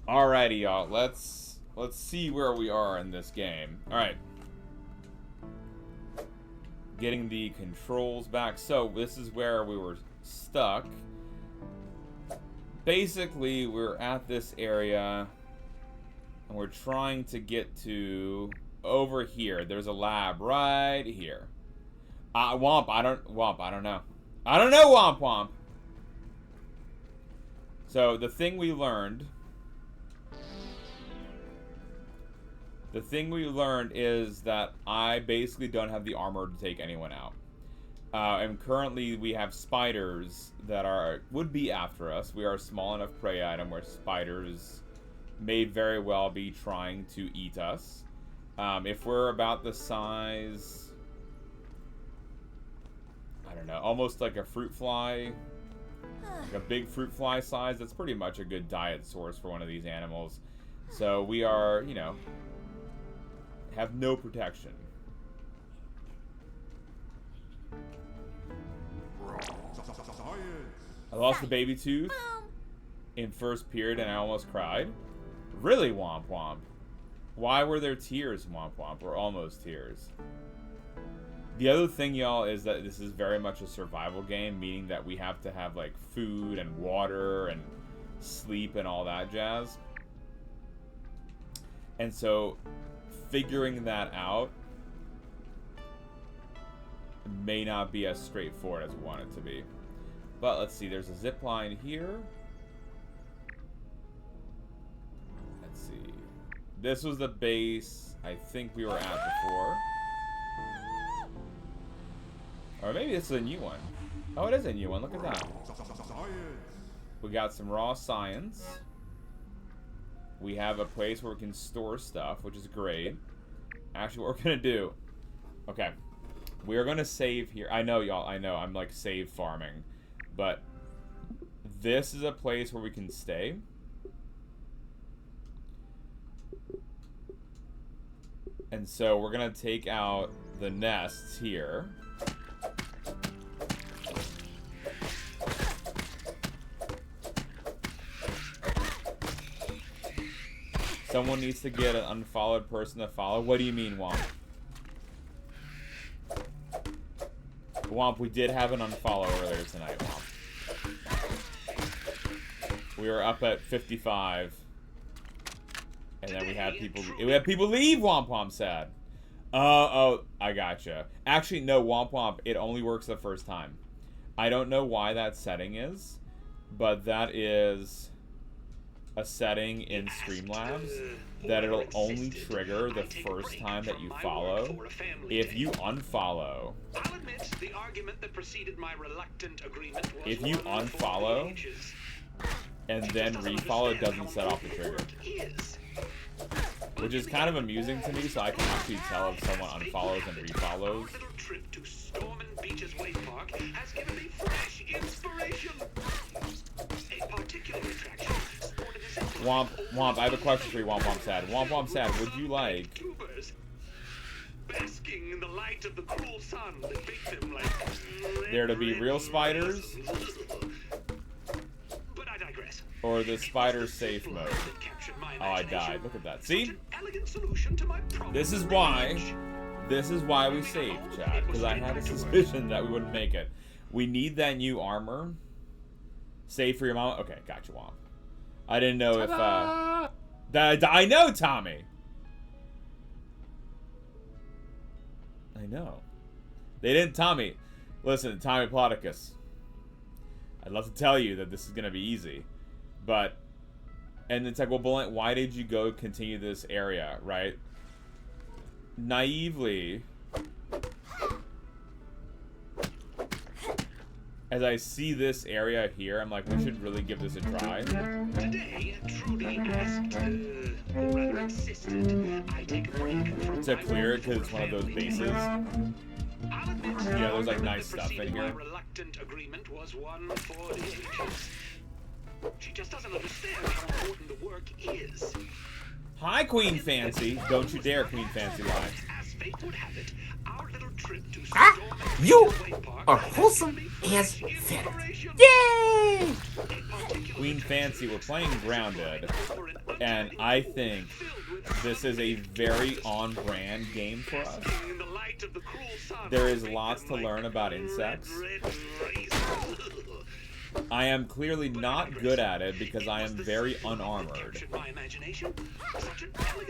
Alrighty, y'all. Let's see where we are in this game. Alright. Getting the controls back. So, this is where we were stuck. Basically, we're at this area, and we're trying to get to over here. There's a lab right here. Womp, I don't know. I don't know, Womp Womp. So, the thing we learned is that I basically don't have the armor to take anyone out. And currently we have spiders that would be after us. We are a small enough prey item where spiders may very well be trying to eat us. If we're about the size, I don't know, almost like a fruit fly, like a big fruit fly size, that's pretty much a good diet source for one of these animals. So we are, you know, have no protection. I lost the baby tooth in first period and I almost cried. Really, Womp Womp? Why were there tears, Womp Womp? Or almost tears? The other thing, y'all, is that this is very much a survival game, meaning that we have to have, like, food and water and sleep and all that jazz. And so, figuring that out may not be as straightforward as we want it to be. But let's see, there's a zip line here. Let's see. This was the base I think we were at before. Or maybe this is a new one. Oh, it is a new one. Look at that. We got some raw science. We have a place where we can store stuff, which is great. Actually, what we're going to do... Okay. We're going to save here. I know, y'all. I know. I'm, like, save farming. But this is a place where we can stay. And so we're going to take out the nests here. Someone needs to get an unfollowed person to follow. What do you mean, Womp? Womp, we did have an unfollow earlier tonight, Womp. We were up at 55. And then we had people leave, Womp Womp said. Oh, I gotcha. Actually, no, Womp Womp, it only works the first time. I don't know why that setting is, but that is a setting in Streamlabs that it'll only trigger the first time that you follow. If you unfollow, if you unfollow and then refollow, it doesn't set off the trigger. Which is kind of amusing to me, so I can actually tell if someone unfollows and refollows. Womp, Womp, I have a question for you, Womp Womp Sad. Womp Womp Sad, would you like... there to be real spiders? Or the spider safe mode? Oh, I died. Look at that. See? This is why we saved, chat. Because I had a suspicion that we wouldn't make it. We need that new armor. Save for your mom. Okay, gotcha, Womp. I didn't know if, I know, Tommy! I know. They didn't, Tommy. Listen, Tommy Plodicus. I'd love to tell you that this is going to be easy. But, and it's like, well, Balint, why did you go continue this area, right? Naively, as I see this area here, I'm like, we should really give this a try. Today, Trudy asked, or rather insisted, I take a break from to clear it because it's one of those bases. Yeah, there's like nice stuff in here. My reluctant agreement was one for the ages. She just doesn't understand how important the work is. Hi, Queen Fancy. Don't you dare, Queen Fancy, lie. As fate would have it, our little trip to You are wholesome as fit. Yay! Queen Fancy, we're playing Grounded, and I think this is a very on-brand game for us. There is lots to learn about insects. I am clearly not good at it because I am very unarmored.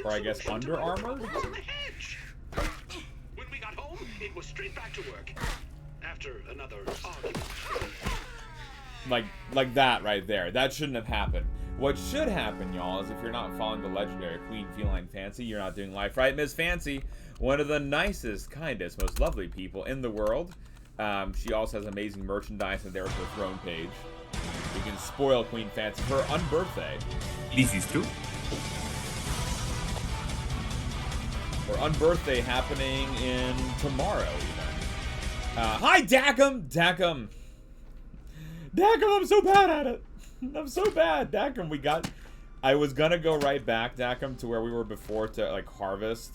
Or I guess under-armored? When we got home, it was straight back to work. After another argument. Like that right there. That shouldn't have happened. What should happen, y'all, is if you're not following the legendary Queen Feline Fancy, you're not doing life right. Miss Fancy, one of the nicest, kindest, most lovely people in the world. She also has amazing merchandise, and there's her throne page. You can spoil Queen Fancy for her unbirthday. This is true. Her unbirthday happening in tomorrow, even. Hi, Dacum! Dacum, I'm so bad at it. I'm so bad. Dacum, I was gonna go right back, Dacum, to where we were before to, like, harvest.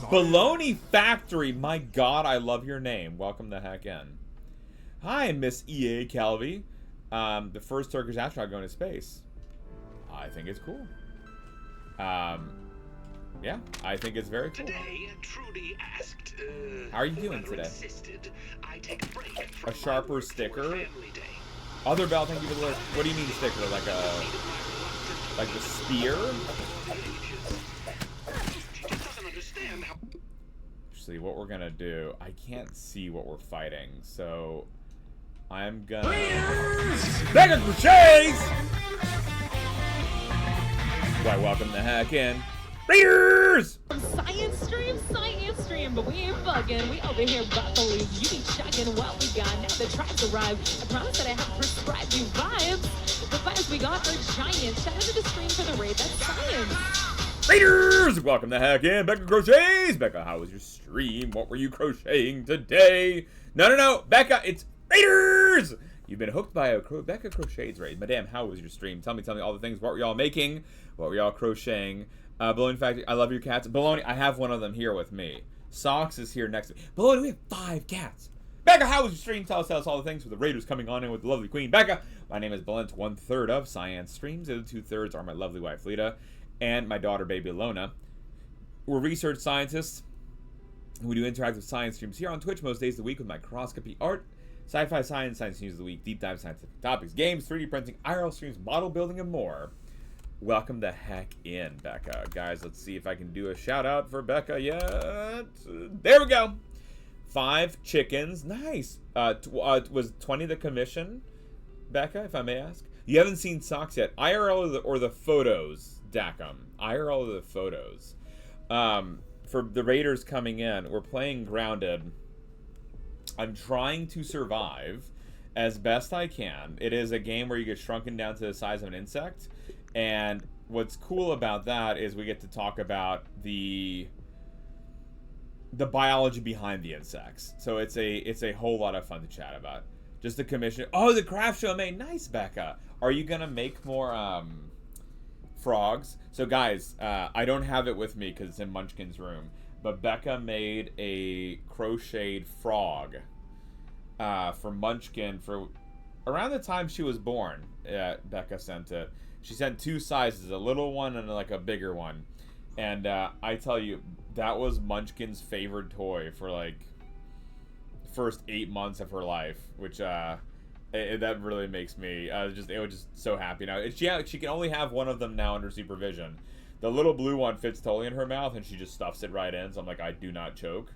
Baloney Factory! My god, I love your name. Welcome the heck in. Hi, Miss EA Calvi. The first Turkish astronaut going to space. I think it's cool. Yeah, I think it's very cool. Today, Trudy asked, how are you doing today? Insisted I take a break from a sharper sticker? family day. Other Bell, thank you for the list. What do you mean sticker? Like the spear? She just doesn't understand how. Actually, what we're gonna do, I can't see what we're fighting, so I'm gonna... Mega Crochets! Why, welcome the heck in. Raiders! Science stream, but we ain't bugging. We over here about to leave. You be chugging what we got. Now the tribes arrived. I promise that I have prescribed you vibes. The vibes we got are giant. Shout out to the stream for the raid. That's science. Raiders! Welcome the heck in. Becca Crochets! Becca, how was your stream? What were you crocheting today? No. Becca, it's Raiders! You've been hooked by a Becca Crochets raid. Madame, how was your stream? Tell me all the things. What were y'all making? What were y'all crocheting? Baloney Factory, I love your cats. Baloney, I have one of them here with me. Socks is here next to me. Baloney, we have 5 cats. Becca, how was your stream? Tell us all the things with the Raiders coming on in with the lovely Queen. Becca, my name is Balint, 1/3 of Science Streams. The other 2/3 are my lovely wife, Lita, and my daughter, baby Lona. We're research scientists. We do interactive science streams here on Twitch most days of the week with microscopy art, sci-fi science news of the week, deep dive scientific topics, games, 3D printing, IRL streams, model building, and more. Welcome the heck in, Becca. Guys, let's see if I can do a shout out for Becca yet. There we go. 5 chickens. Nice. Was 20 the commission, Becca, if I may ask? You haven't seen socks yet. IRL or the photos, Dacum? IRL or the photos? For the Raiders coming in, we're playing Grounded. I'm trying to survive as best I can. It is a game where you get shrunken down to the size of an insect. And what's cool about that is we get to talk about the biology behind the insects. So it's a whole lot of fun to chat about. Just the commission. Oh, the craft show made. Nice, Becca. Are you gonna make more frogs? So guys, I don't have it with me because it's in Munchkin's room. But Becca made a crocheted frog for Munchkin for around the time she was born. Becca sent it. She sent 2 sizes, a little one and like a bigger one. And I tell you, that was Munchkin's favorite toy for like the first 8 months of her life, which that really makes me it was just so happy. Now she can only have one of them now under supervision. The little blue one fits totally in her mouth, and she just stuffs it right in. So I'm like, I do not choke.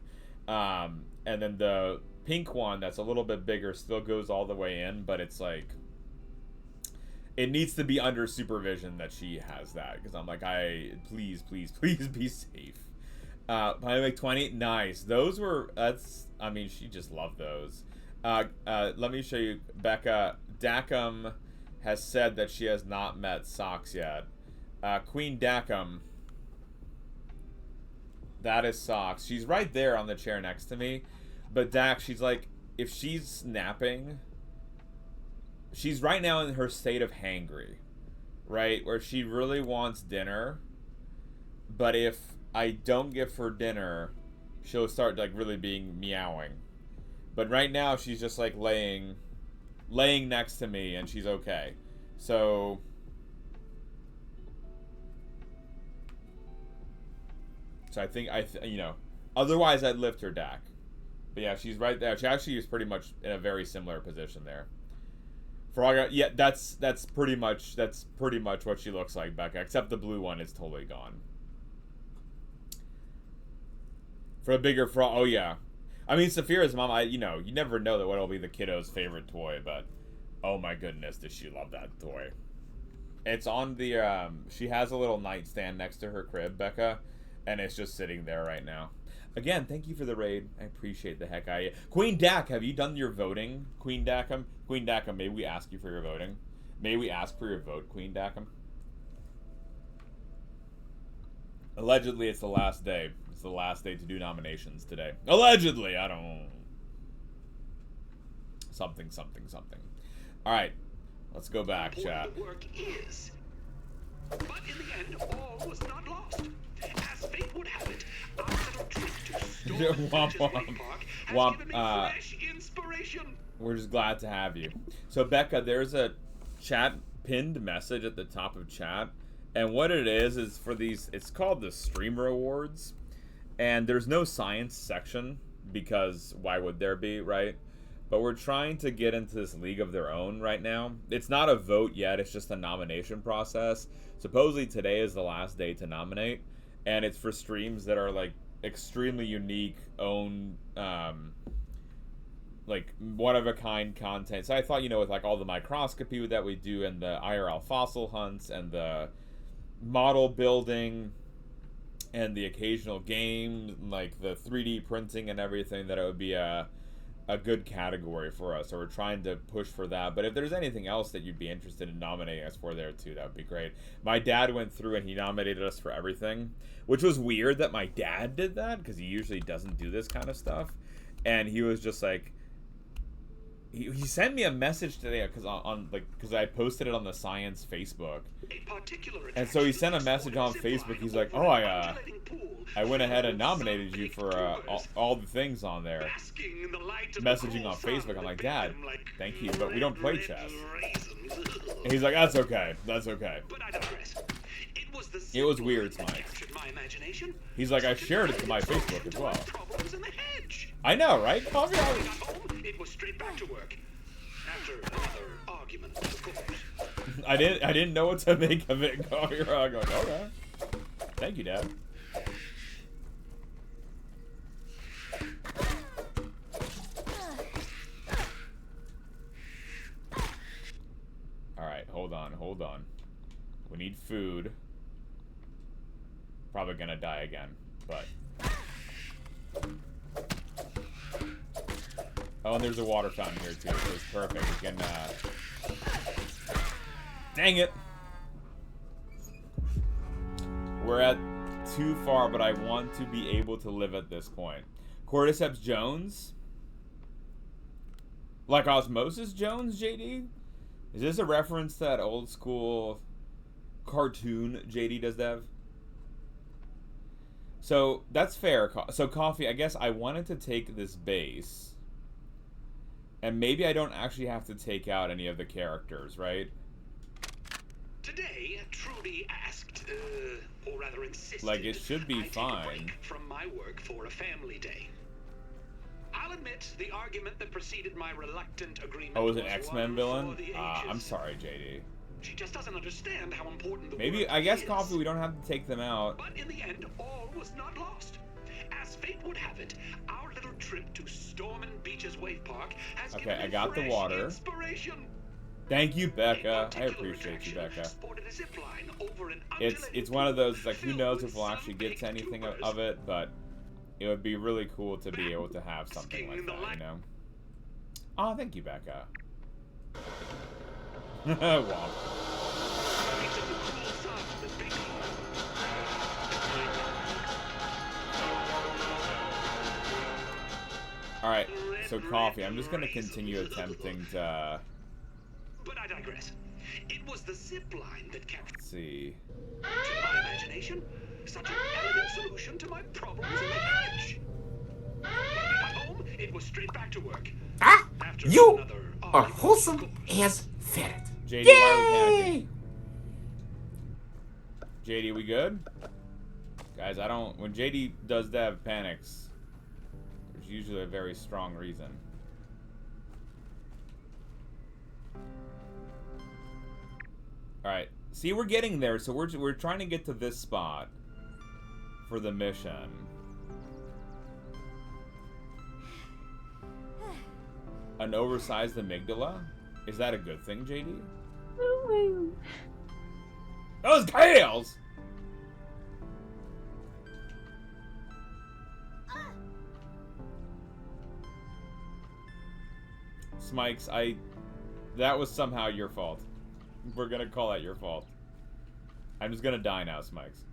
And then the pink one that's a little bit bigger still goes all the way in, but it's like, it needs to be under supervision that she has that, because I'm like, please be safe. Make 20, nice. Those were, I mean, she just loved those. Let me show you, Becca. Dacum has said that she has not met Socks yet. Queen Dacum, that is Socks. She's right there on the chair next to me, but Dac, she's like, if she's napping, she's right now in her state of hangry, right? Where she really wants dinner, but if I don't give her dinner, she'll start like really being meowing. But right now she's just like laying next to me, and she's okay. So I think you know, otherwise I'd lift her Dak. But yeah, she's right there. She actually is pretty much in a very similar position there. For all yeah, that's pretty much what she looks like, Becca. Except the blue one is totally gone. For a bigger frog, oh yeah. I mean, Saphira's mom, you know, you never know that what'll be the kiddo's favorite toy, but oh my goodness, does she love that toy. It's on the, she has a little nightstand next to her crib, Becca, and it's just sitting there right now. Again, thank you for the raid. I appreciate the heck out of you. Queen Dak, have you done your voting? Queen Dacum? Queen Dacum, may we ask you for your voting? May we ask for your vote, Queen Dacum? Allegedly, it's the last day. It's the last day to do nominations today. Allegedly, I don't know. Something. All right, let's go back, chat. The work is. But in the end, all was not lost. As fate would have it, our little trip to Storm Womp Beach's womp. Wave Park has Womp, given me fresh inspiration. We're just glad to have you. So, Becca, there's a chat pinned message at the top of chat. And what it is for these, it's called the Streamer Awards. And there's no science section because why would there be, right? But we're trying to get into this league of their own right now. It's not a vote yet, it's just a nomination process. Supposedly today is the last day to nominate. And it's for streams that are like extremely unique, own, like one-of-a-kind content. So I thought, you know, with like all the microscopy that we do and the IRL fossil hunts and the model building and the occasional game, like the 3D printing and everything, that it would be a good category for us. So we're trying to push for that. But if there's anything else that you'd be interested in nominating us for there too, that would be great. My dad went through and he nominated us for everything, which was weird that my dad did that because he usually doesn't do this kind of stuff. And he was just like, he sent me a message today because I posted it on the Science Facebook, and so he sent a message on Facebook. He's like, "Oh, I went ahead and nominated you for all the things on there." Messaging on Facebook, I'm like, "Dad, thank you, but we don't play chess." And he's like, "That's okay. That's okay." It was weird, Smite. He's like, "I shared it to my Facebook as well." I know, right? Coffee. It was straight back to work. After another argument, of course. I didn't know what to make of it. Coffee. I'm going, okay. Thank you, Dad. Alright, hold on. We need food. Probably gonna die again, but... Oh, and there's a water fountain here, too, so it's perfect. We can, Dang it! We're at too far, but I want to be able to live at this point. Cordyceps Jones? Like Osmosis Jones, JD? Is this a reference to that old school cartoon JD does that? So, that's fair. So, Coffee, I guess I wanted to take this base. And maybe I don't actually have to take out any of the characters, right? Today, Trudy asked, or rather insisted, like, it should be I fine. take a break from my work for a family day. I'll admit the argument that preceded my reluctant agreement. Oh, was it X-Men villain? For the I'm sorry, JD. She just doesn't understand how important the Maybe, work I guess, is. Coffee, we don't have to take them out. But in the end, all was not lost. As fate would have it, our little trip to Storm Beach's Wave Park has Okay, given I me got the fresh water. Inspiration. Thank you, Becca. I A appreciate you, attraction Becca. sported a zip line over an It's undulating one of those, pool like, who filled knows with if we'll actually get to sun-baked anything tubers. of it, but it would be really cool to be able to have something like that, you know? Oh, thank you, Becca. Wow. Alright, so Coffee, I'm just gonna continue attempting to... But I digress. It was the zip line that captured Let's see... my imagination. Such an elegant solution to my problems in the hedge. When we got home, it was straight back to work. Ah! After You another are argument, wholesome of course. as ferret. JD, why are we panicking? JD, we good? Guys, I don't... When JD does that, panics, there's usually a very strong reason. Alright. See, we're getting there, so we're trying to get to this spot for the mission. An oversized amygdala? Is that a good thing, JD? Woo-woo. Those tails! Smikes, that was somehow your fault. We're gonna call that your fault. I'm just gonna die now, Smikes.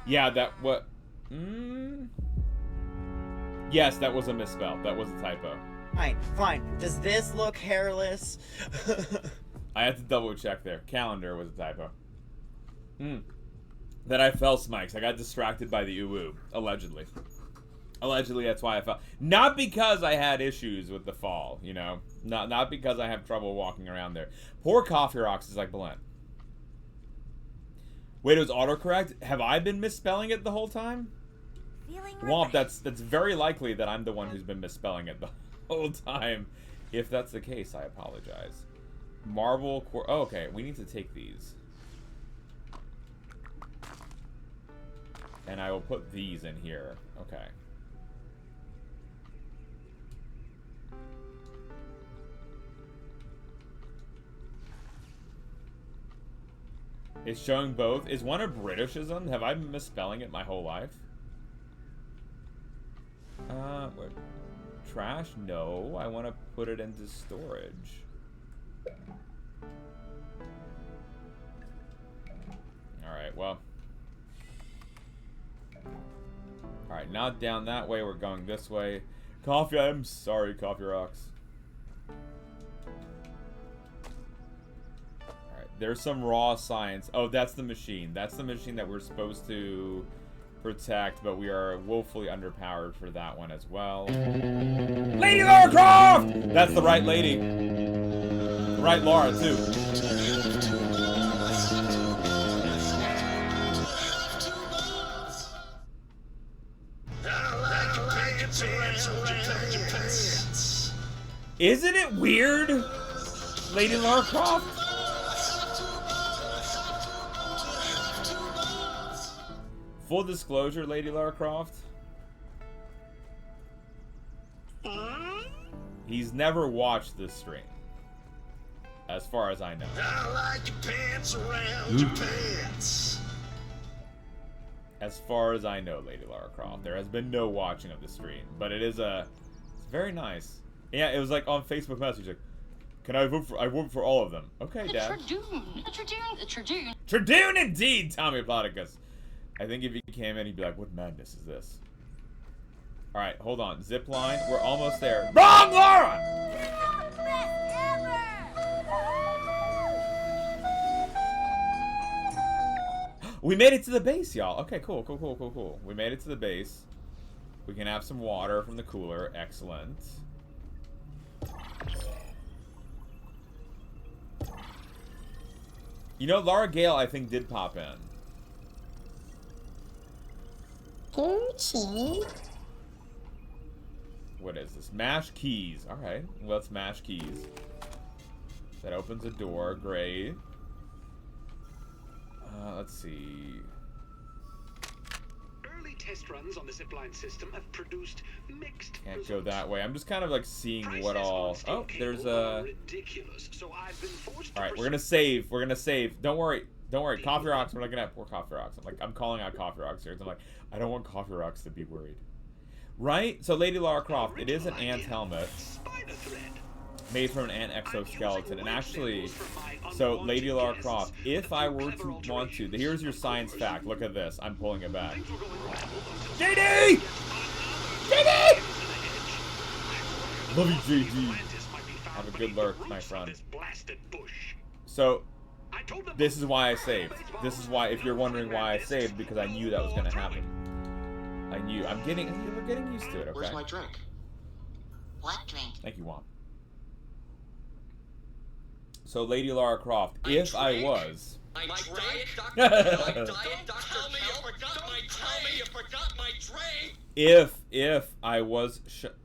Yeah, Yes, that was a misspell. That was a typo. Fine. Does this look hairless? I had to double check there. Calendar was a typo. Then I fell, Smikes. I got distracted by the uwu. Allegedly. Allegedly, that's why I fell. Not because I had issues with the fall, you know? Not because I have trouble walking around there. Poor Coffee Rocks is like Balint. Wait, it was autocorrect? Have I been misspelling it the whole time? Womp, that's very likely that I'm the one who's been misspelling it the whole time. If that's the case, I apologize. Marble core. Oh, okay, we need to take these. And I will put these in here. Okay. It's showing both. Is one a Britishism? Have I been misspelling it my whole life? What? Trash? No. I want to put it into storage. Alright, well. Alright, not down that way. We're going this way. Coffee, I'm sorry, Coffee Rocks. Alright, there's some raw science. Oh, that's the machine. That's the machine that we're supposed to protect, but we are woefully underpowered for that one as well. Lady Lara Croft! That's the right lady. The right Lara, too. Isn't it weird, Lady Lara Croft? Full disclosure, Lady Lara Croft. He's never watched this stream, as far as I know. I like your pants around your pants. As far as I know, Lady Lara Croft, there has been no watching of the stream, but it is it's very nice. Yeah, it was like on Facebook Messenger, like, can I vote for? I vote for all of them. Okay, Dad. Tradoon indeed, Tommy Platicus. I think if he came in, he'd be like, what madness is this? Alright, hold on. Zip line. We're almost there. Wrong, Laura! We made it to the base, y'all. Okay, cool. We made it to the base. We can have some water from the cooler. Excellent. You know, Laura Gale, I think, did pop in. What is this? Mash keys. Alright, let's mash keys. That opens a door. Great. Let's see. Early test runs on the zipline system have produced mixed Can't results. go that way. I'm just kind of like seeing what Prices all... on steel Oh, there's cable a... are ridiculous, so I've been forced to Alright, we're gonna save. We're gonna save. Don't worry. Don't worry. Coffee Rocks, we're not gonna have poor Coffee Rocks. I'm calling out Coffee Rocks here. I'm like, I don't want Coffee Rocks to be worried. Right? So Lady Lara Croft, it is an ant helmet. Spider thread. Made from an ant exoskeleton. And actually, so Lady Lara Croft, if I were to want to, here's your science fact. Look at this. I'm pulling it back. JD! JD! Love you, JD. Have a good lurk, my friend. So, this is why I saved. This is why, if you're wondering why I saved, because I knew that was going to happen. I knew. We're getting used to it, okay? Where's my drink? What drink? Thank you, Juan. So, Lady Lara Croft, if I was... My diet, Dr. My diet, Dr. Tell me you forgot my drink! If I was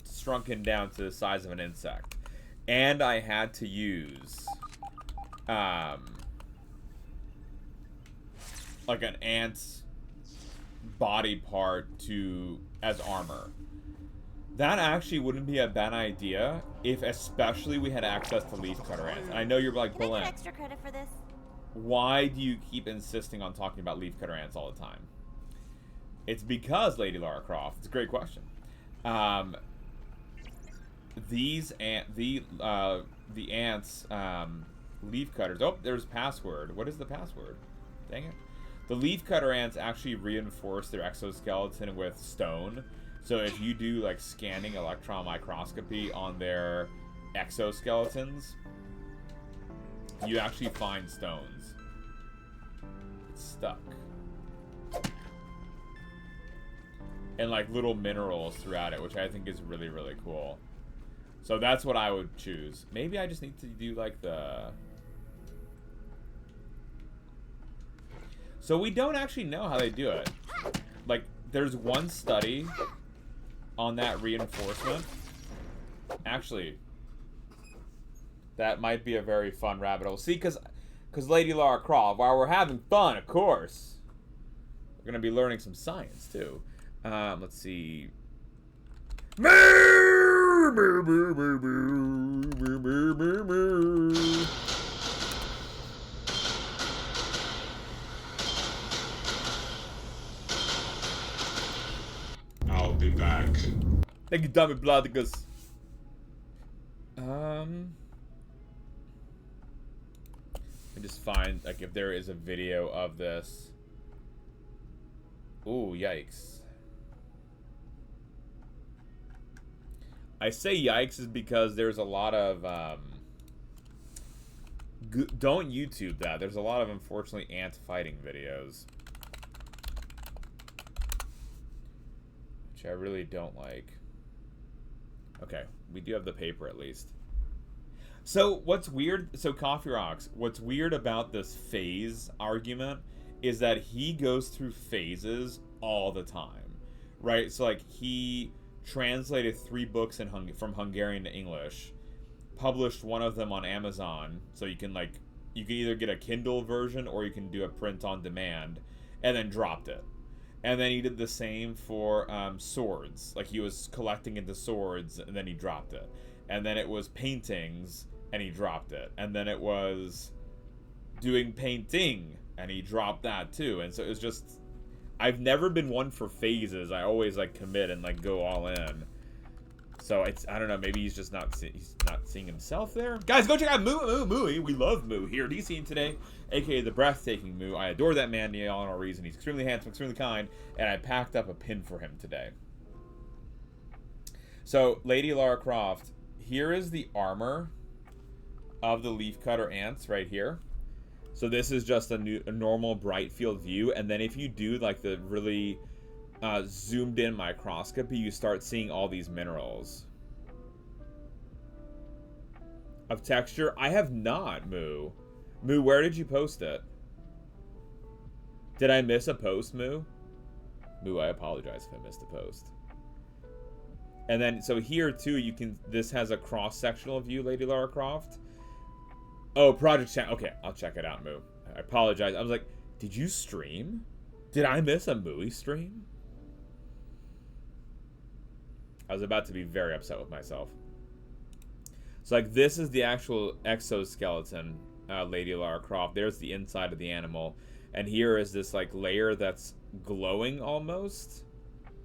shrunken down to the size of an insect, and I had to use, like an ant's body part as armor, that actually wouldn't be a bad idea if especially we had access to leafcutter ants. And I know you're like, Can I Balint, get extra credit for this? why do you keep insisting on talking about leafcutter ants all the time? It's because, Lady Lara Croft, it's a great question. The ants, leafcutters. Oh, there's password. What is the password? Dang it. The leafcutter ants actually reinforce their exoskeleton with stone. So if you do like scanning electron microscopy on their exoskeletons, you actually find stones. It's stuck. And like little minerals throughout it, which I think is really, really cool. So that's what I would choose. Maybe I just need to do like the... So we don't actually know how they do it. Like, there's one study on that reinforcement. Actually, that might be a very fun rabbit hole. See, because Lady Lara Croft, while we're having fun, of course, we're going to be learning some science, too. Let's see. I'll be back. Thank you, Dummy Bloodicus. Let me just find, like, if there is a video of this. Ooh, yikes. I say yikes is because there's a lot of, don't YouTube that. There's a lot of, unfortunately, ant fighting videos. Which I really don't like. Okay, we do have the paper at least. So, what's weird, so Coffee Rocks, what's weird about this phase argument is that he goes through phases all the time, right? So, like, he translated 3 books from Hungarian to English, published one of them on Amazon, so you can, like, you can either get a Kindle version or you can do a print on demand, and then dropped it. And then he did the same for swords. Like, he was collecting into swords, and then he dropped it. And then it was paintings, and he dropped it. And then it was doing painting, and he dropped that too. And so it was just... I've never been one for phases. I always, like, commit and, like, go all in. So it's... I don't know, maybe he's just not seeing himself there? Guys, go check out Moo. We love Moo here at DC today, aka the breathtaking Moo. I adore that man beyond all reason. He's extremely handsome, extremely kind, and I packed up a pin for him today. So, Lady Lara Croft, here is the armor of the leafcutter ants right here. So this is just a normal bright field view, and then if you do like the really zoomed in microscopy, you start seeing all these minerals of texture. I have not, Moo. Moo, where did you post it? Did I miss a post, Moo? Moo, I apologize if I missed a post. And then, so here too, you can, this has a cross-sectional view, Lady Lara Croft. Oh, Project Channel. Okay, I'll check it out, Moo. I apologize. I was like, did you stream? Did I miss a Mooey stream? I was about to be very upset with myself. So, like, this is the actual exoskeleton, Lady Lara Croft. There's the inside of the animal. And here is this, like, layer that's glowing almost.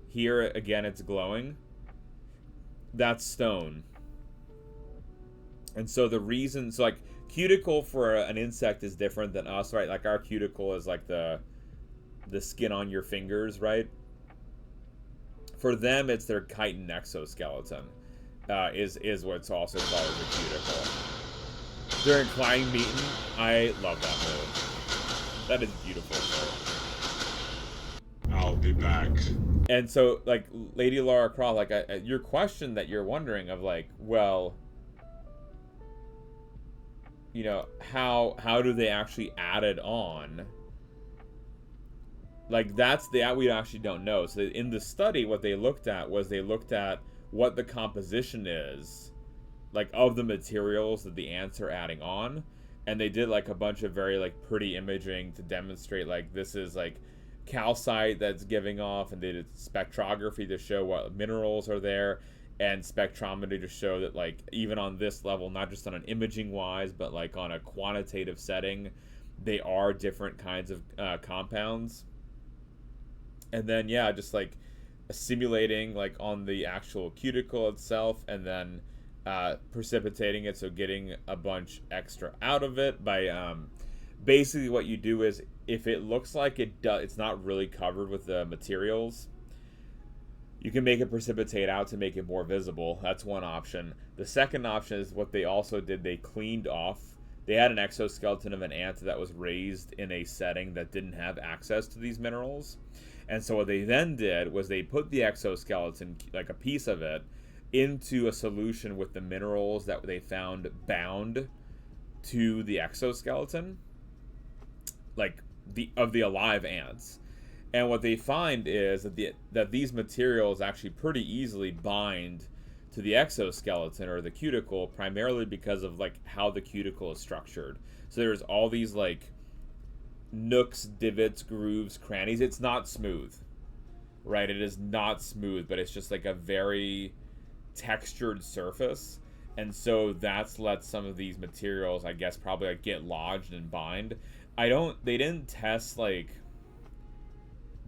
Here, again, it's glowing. That's stone. And so the reason... So, like, cuticle for an insect is different than us, right? Like, our cuticle is, like, the skin on your fingers, right? For them, it's their chitin exoskeleton. Is what's also called as a cuticle. During climbing meeting, I love that move. That is beautiful. I'll be back. And so, like, Lady Lara Croft, like, your question that you're wondering of, like, well, you know, how do they actually add it on? Like, that's the we actually don't know. So in the study, what they looked at was they looked at what the composition is, like, of the materials that the ants are adding on, and they did like a bunch of very like pretty imaging to demonstrate like this is like calcite that's giving off, and they did spectrography to show what minerals are there, and spectrometry to show that like even on this level, not just on an imaging wise, but like on a quantitative setting, they are different kinds of compounds. And then yeah, just like simulating like on the actual cuticle itself, and then precipitating it, so getting a bunch extra out of it by basically what you do is if it looks like it's not really covered with the materials, you can make it precipitate out to make it more visible. That's one option. The second option is what they also did, they cleaned off. They had an exoskeleton of an ant that was raised in a setting that didn't have access to these minerals. And so what they then did was they put the exoskeleton, like a piece of it, into a solution with the minerals that they found bound to the exoskeleton, like of the alive ants. And what they find is that these materials actually pretty easily bind to the exoskeleton or the cuticle, primarily because of like how the cuticle is structured. So there's all these like nooks, divots, grooves, crannies. It's not smooth, right? It is not smooth, but it's just like a very textured surface. And so that's let some of these materials, I guess, probably like get lodged and bind. They didn't test like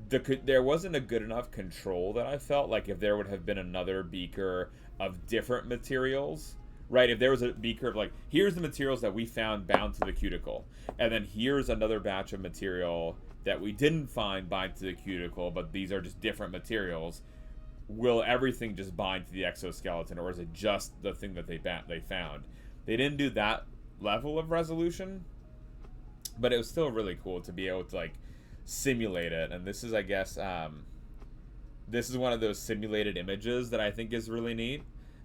there wasn't a good enough control that I felt like if there would have been another beaker of different materials, right? If there was a beaker of like, here's the materials that we found bound to the cuticle, and then here's another batch of material that we didn't find bind to the cuticle, but these are just different materials, will everything just bind to the exoskeleton, or is it just the thing that they found? They didn't do that level of resolution, but it was still really cool to be able to like simulate it. And this is, I guess, this is one of those simulated images that I think is really neat.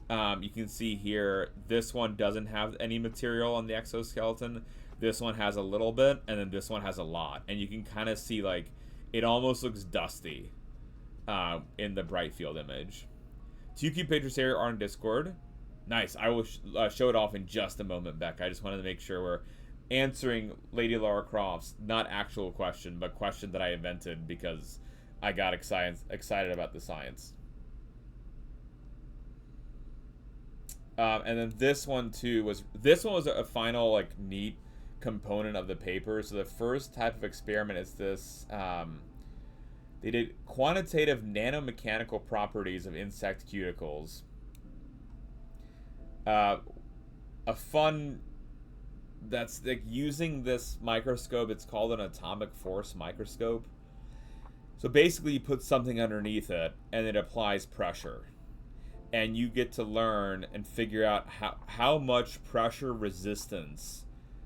You can see here, this one doesn't have any material on the exoskeleton. This one has a little bit, and then this one has a lot. And you can kind of see, like, it almost looks dusty in the bright field image. 2Q pictures here are on Discord. Nice. I will show it off in just a moment, Beck. I just wanted to make sure we're answering Lady Lara Croft's not actual question, but question that I invented because I got excited about the science. And then this one too was a final like neat component of the paper. So the first type of experiment is this. They did quantitative nanomechanical properties of insect cuticles. A fun that's like using this microscope. It's called an atomic force microscope. So basically, you put something underneath it, and it applies pressure. And you get to learn and figure out how much pressure resistance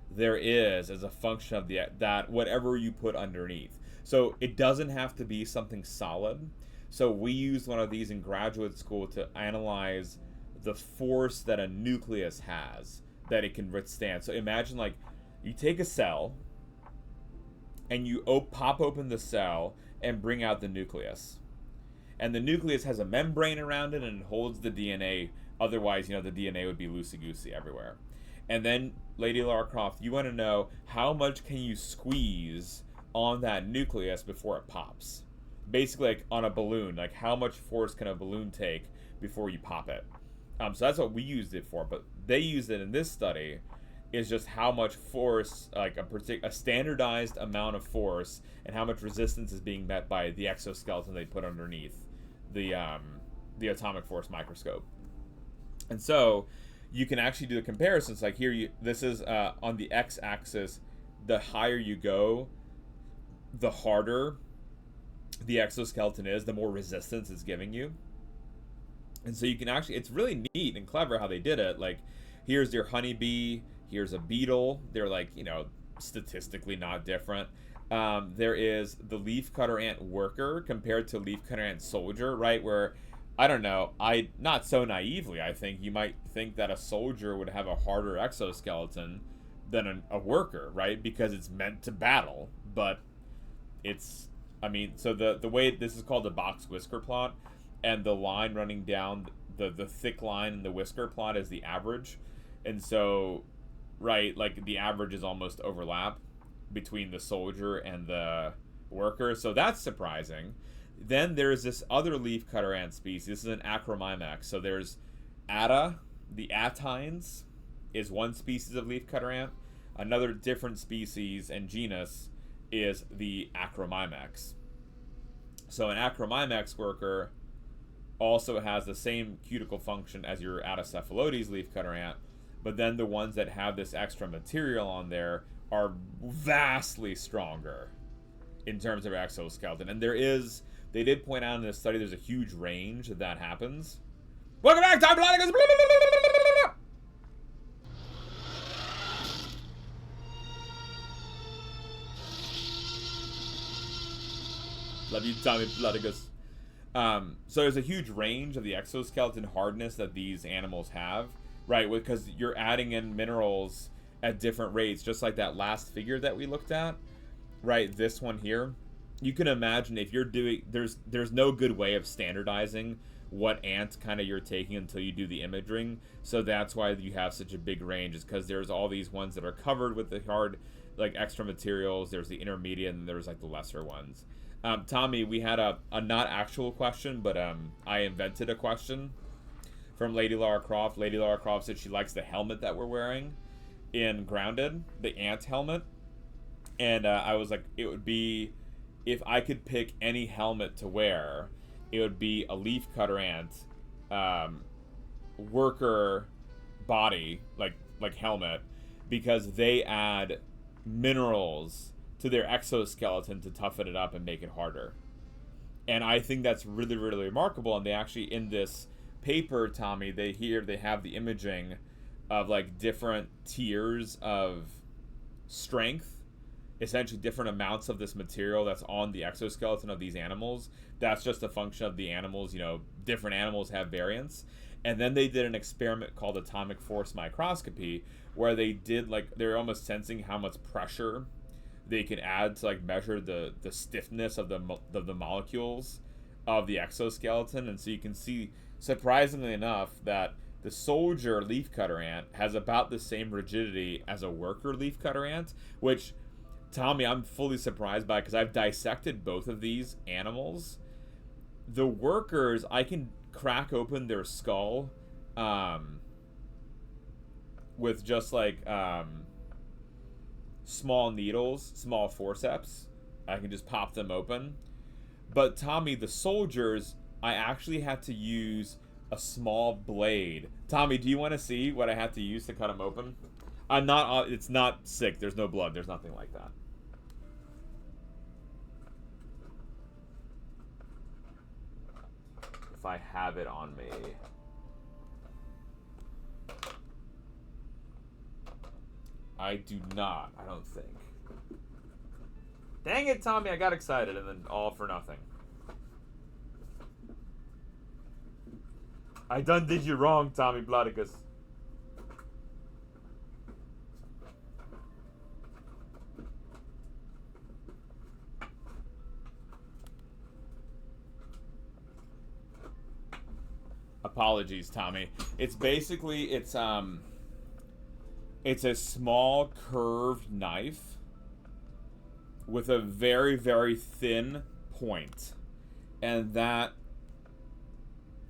there is as a function of that whatever you put underneath. So it doesn't have to be something solid. So we used one of these in graduate school to analyze the force that a nucleus has that it can withstand. So imagine like you take a cell and you pop open the cell and bring out the nucleus. And the nucleus has a membrane around it and it holds the DNA. Otherwise, the DNA would be loosey-goosey everywhere. And then, Lady Lara Croft, you want to know how much can you squeeze on that nucleus before it pops? Basically, like on a balloon, like how much force can a balloon take before you pop it? So that's what we used it for. But they used it in this study is just how much force, like a standardized amount of force, and how much resistance is being met by the exoskeleton they put underneath the atomic force microscope. And so you can actually do the comparisons. Like here, this is on the x-axis. The higher you go, the harder the exoskeleton is, the more resistance it's giving you. And so you can actually, it's really neat and clever how they did it. Like, here's your honeybee, here's a beetle. They're like, statistically not different. There is the leafcutter ant worker compared to leafcutter ant soldier, right? Where, I don't know, not so naively, I think, you might think that a soldier would have a harder exoskeleton than a worker, right? Because it's meant to battle, but it's, I mean, so the way this is called the box whisker plot, and the line running down the thick line in the whisker plot is the average, and so, right, like the average is almost overlap between the soldier and the worker, so that's surprising. Then there's this other leafcutter ant species. This is an Acromymex. So there's Atta, the Attines, is one species of leafcutter ant. Another different species and genus is the Acromymex. So an Acromymex worker also has the same cuticle function as your Attocephalotes leafcutter ant, but then the ones that have this extra material on there are vastly stronger in terms of exoskeleton. And they did point out in this study there's a huge range that happens. Welcome back, Tom Blanicus! Love you, Tommy Bloodigus. So there's a huge range of the exoskeleton hardness that these animals have, right? Because you're adding in minerals at different rates, just like that last figure that we looked at, right? This one here. You can imagine if you're doing, there's no good way of standardizing what ant kind of you're taking until you do the imaging. So that's why you have such a big range, is because there's all these ones that are covered with the hard, like, extra materials. There's the intermediate, and there's like the lesser ones. Tommy, we had a not actual question, but I invented a question from Lady Lara Croft. Lady Lara Croft said she likes the helmet that we're wearing in Grounded, the ant helmet. And I was like, it would be, if I could pick any helmet to wear, it would be a leafcutter ant worker body, like helmet, because they add minerals to their exoskeleton to toughen it up and make it harder. And I think that's really, really remarkable. And they actually, in this paper, Tommy, they have the imaging of like different tiers of strength, essentially different amounts of this material that's on the exoskeleton of these animals. That's just a function of the animals, you know, different animals have variants. And then they did an experiment called atomic force microscopy, where they did, like, they're almost sensing how much pressure they can add to, like, measure the stiffness of the molecules of the exoskeleton. And so you can see, surprisingly enough, that the soldier leafcutter ant has about the same rigidity as a worker leafcutter ant, which, Tommy, I'm fully surprised by, because I've dissected both of these animals. The workers, I can crack open their skull with just like small needles, small forceps. I can just pop them open. But Tommy, the soldiers, I actually had to use a small blade. Tommy, do you want to see what I had to use to cut them open? I'm not, it's not sick. There's no blood. There's nothing like that. If I have it on me. I do not, I don't think. Dang it, Tommy, I got excited and then all for nothing. I done did you wrong, Tommy Bloodicus. Apologies, Tommy. It's basically, it's a small curved knife with a very, very thin point. And that,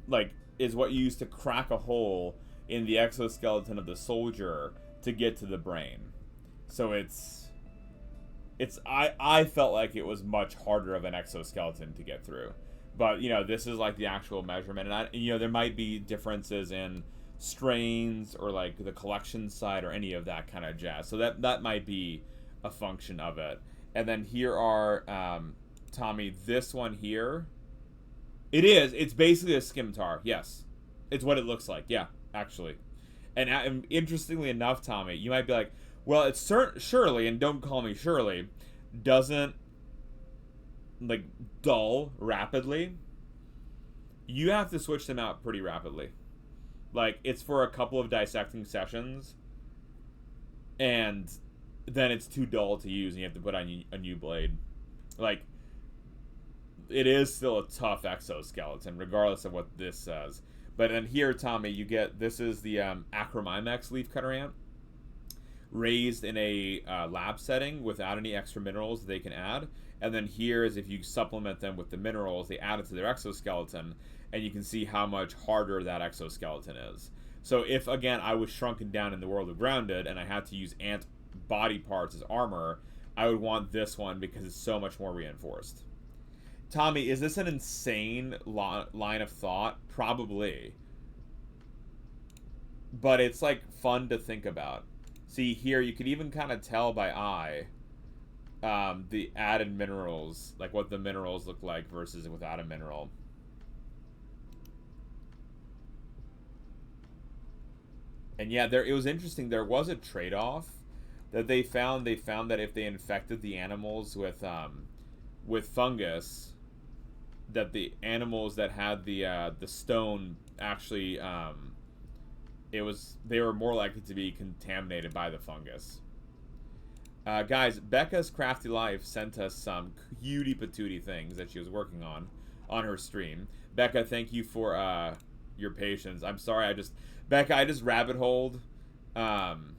like, is what you use to crack a hole in the exoskeleton of the soldier to get to the brain. So I felt like it was much harder of an exoskeleton to get through. But, you know, this is like the actual measurement. And, you know, there might be differences in strains or like the collection side or any of that kind of jazz. So that might be a function of it. And then here are, Tommy, this one here. It's basically a scimitar. Yes. It's what it looks like. Yeah, actually. And interestingly enough, Tommy, you might be like, well, it's surely, and don't call me Shirley, doesn't, like, dull rapidly. You have to switch them out pretty rapidly. Like, it's for a couple of dissecting sessions. and then it's too dull to use, and you have to put on a new blade. Like, it is still a tough exoskeleton, regardless of what this says. But then here, Tommy, you get, this is the Acromymex leafcutter ant, raised in a lab setting without any extra minerals they can add. And then here is if you supplement them with the minerals, they add it to their exoskeleton, and you can see how much harder that exoskeleton is. So if, again, I was shrunken down in the world of Grounded, and I had to use ant body parts as armor, I would want this one because it's so much more reinforced. Tommy, is this an insane line of thought? Probably. But it's, like, fun to think about. See, here, you could even kind of tell by eye the added minerals, like what the minerals look like versus without a mineral. And yeah, it was interesting. There was a trade-off that they found. They found that if they infected the animals with fungus, that the animals that had the stone actually they were more likely to be contaminated by the fungus. Guys, Becca's Crafty Life sent us some cutie patootie things that she was working on her stream. Becca, thank you for your patience. I'm sorry, Becca, I just rabbit holed on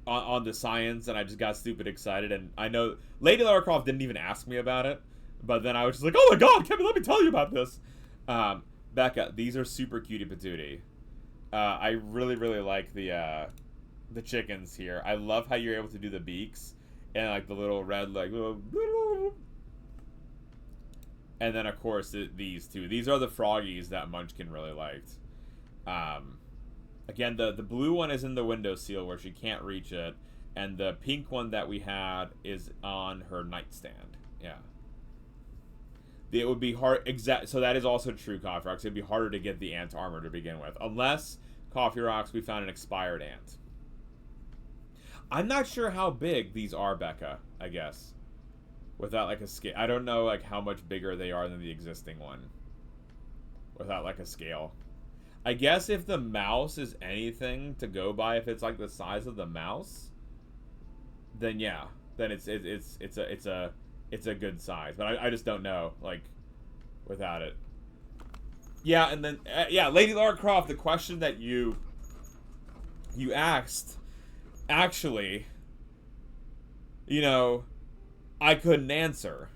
the science, and I just got stupid excited. And I know Lady Lara Croft didn't even ask me about it, but then I was just like, oh my god, Kevin, let me tell you about this. Becca, these are super cutie patootie. I really, really like the chickens here. I love how you're able to do the beaks and like the little red and then of course these two. These are the froggies that Munchkin really liked. Again, the blue one is in the windowsill where she can't reach it, and the pink one that we had is on her nightstand. Yeah. It would be hard. So that is also true, Coffee Rocks. It'd be harder to get the ant armor to begin with, unless Coffee Rocks we found an expired ant. I'm not sure how big these are, Becca. I guess without like a scale, I don't know like how much bigger they are than the existing one. Without like a scale, I guess if the mouse is anything to go by, if it's like the size of the mouse, then yeah, then it's a good size. But I just don't know, like, without it. Yeah, and then yeah, Lady Lara Croft, the question that you asked, actually, you know, I couldn't answer.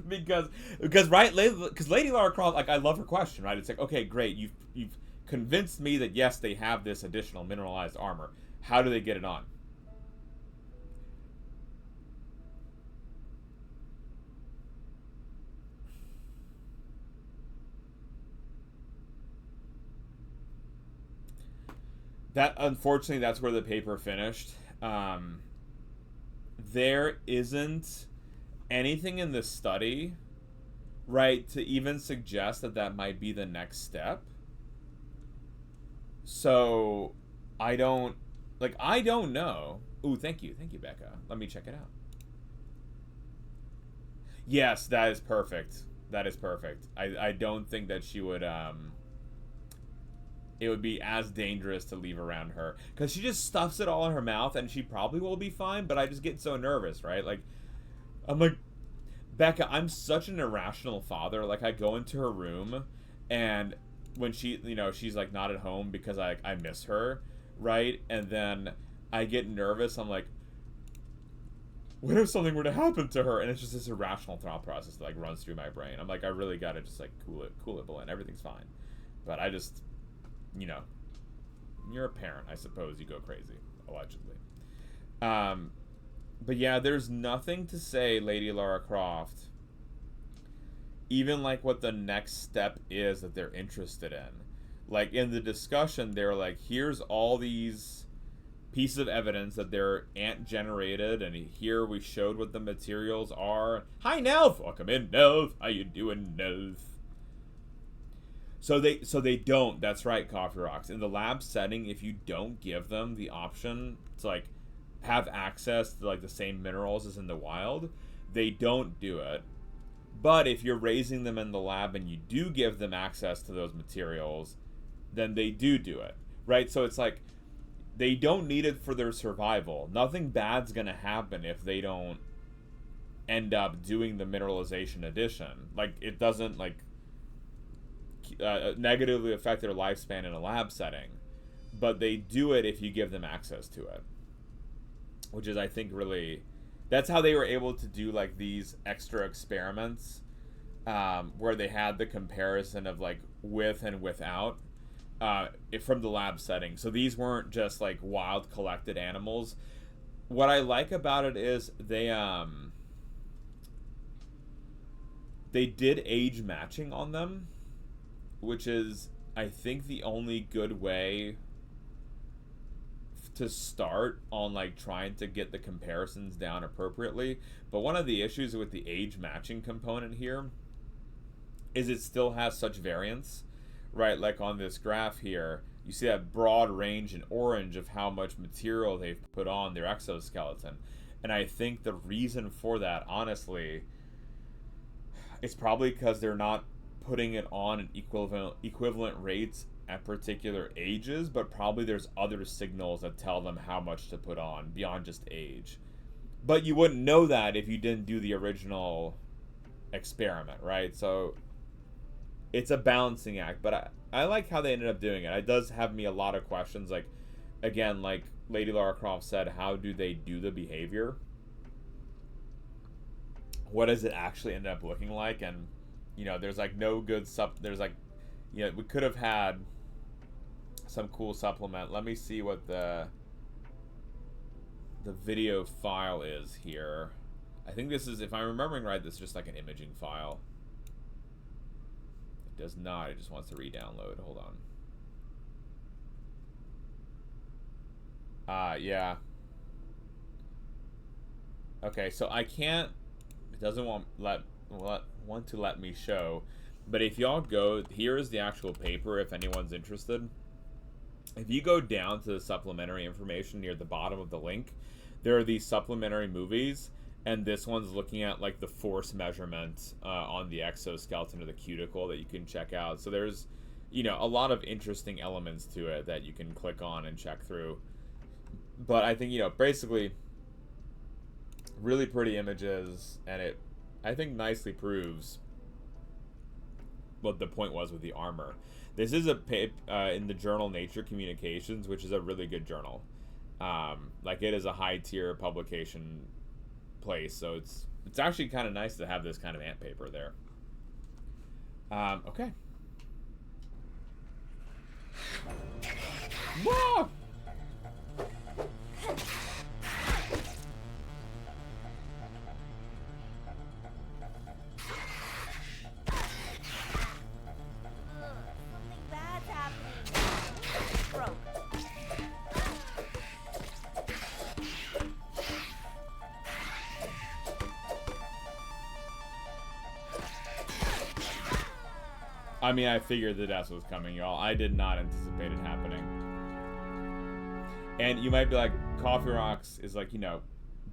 because right, because Lady Lara Croft, like, I love her question, right? It's like, okay, great, you've convinced me that yes, they have this additional mineralized armor. How do they get it on? That, unfortunately, that's where the paper finished. There isn't anything in the study, right, to even suggest that that might be the next step. So, I don't know. Ooh, thank you, Becca. Let me check it out. Yes, that is perfect. That is perfect. I don't think that she would, it would be as dangerous to leave around her, because she just stuffs it all in her mouth, and she probably will be fine, but I just get so nervous, right? Like, I'm like, Becca, I'm such an irrational father. Like, I go into her room, and when she, you know, she's like not at home because I miss her, right? And then I get nervous. I'm like, what if something were to happen to her? And it's just this irrational thought process that like runs through my brain. I'm like, I really gotta just like cool it, Balint. Everything's fine. But I just, you know, you're a parent, I suppose you go crazy, allegedly. But yeah, there's nothing to say, Lady Lara Croft, even like what the next step is that they're interested in. Like in the discussion, they're like, here's all these pieces of evidence that they're ant generated, and here we showed what the materials are. Hi, Nelf! Welcome in, Nelf. How you doing, Nelf? So they don't. That's right, Coffee Rocks. In the lab setting, if you don't give them the option to like have access to like the same minerals as in the wild, they don't do it. But if you're raising them in the lab and you do give them access to those materials, then they do it, right? So it's like they don't need it for their survival. Nothing bad's gonna happen if they don't end up doing the mineralization addition. Like, it doesn't, like, negatively affect their lifespan in a lab setting. But they do it if you give them access to it. Which is, I think, really... That's how they were able to do, like, these extra experiments where they had the comparison of, like, with and without from the lab setting. So these weren't just, like, wild collected animals. What I like about it is they did age matching on them, which is, I think, the only good way to start on, like, trying to get the comparisons down appropriately. But one of the issues with the age matching component here is it still has such variance, right? Like on this graph here, you see that broad range in orange of how much material they've put on their exoskeleton. And I think the reason for that, honestly, it's probably because they're not putting it on an equivalent rates at particular ages, but probably there's other signals that tell them how much to put on beyond just age. But you wouldn't know that if you didn't do the original experiment, right? So it's a balancing act, but I like how they ended up doing it. It does have me a lot of questions, like, again, like Lady Lara Croft said, how do they do the behavior? What does it actually end up looking like? And, you know, there's like no good there's like, you know, we could have had some cool supplement. Let me see what the video file is here. I think this is, if I'm remembering right, this is just like an imaging file. It does not, it just wants to re-download. Hold on. Yeah. Okay, so I can't, it doesn't want to let me show. But if y'all go, here is the actual paper if anyone's interested. If you go down to the supplementary information near the bottom of the link, there are these supplementary movies, and this one's looking at, like, the force measurement on the exoskeleton or the cuticle that you can check out. So there's, you know, a lot of interesting elements to it that you can click on and check through. But I think, you know, basically, really pretty images, and it, I think, nicely proves what the point was with the armor. This is a in the journal Nature Communications, which is a really good journal. Like, it is a high tier publication place, so it's actually kind of nice to have this kind of ant paper there. Okay. Whoa! I mean, I figured the death was coming, y'all. I did not anticipate it happening. And you might be like, Coffee Rocks is like, you know,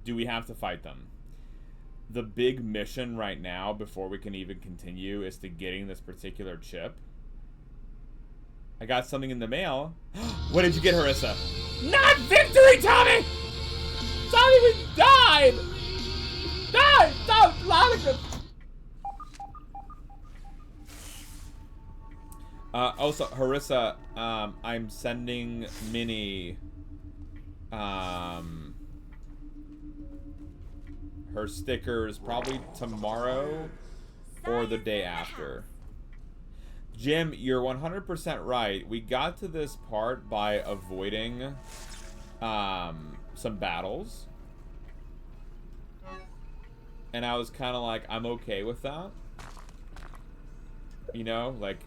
do we have to fight them? The big mission right now, before we can even continue, is to getting this particular chip. I got something in the mail. What did you get, Harissa? Not victory, Tommy! Tommy, we died! Died! Stop! Lonica! Also, Harissa, I'm sending Minnie, her stickers probably tomorrow or the day after. Jim, you're 100% right. We got to this part by avoiding, some battles. And I was kind of like, I'm okay with that. You know, like,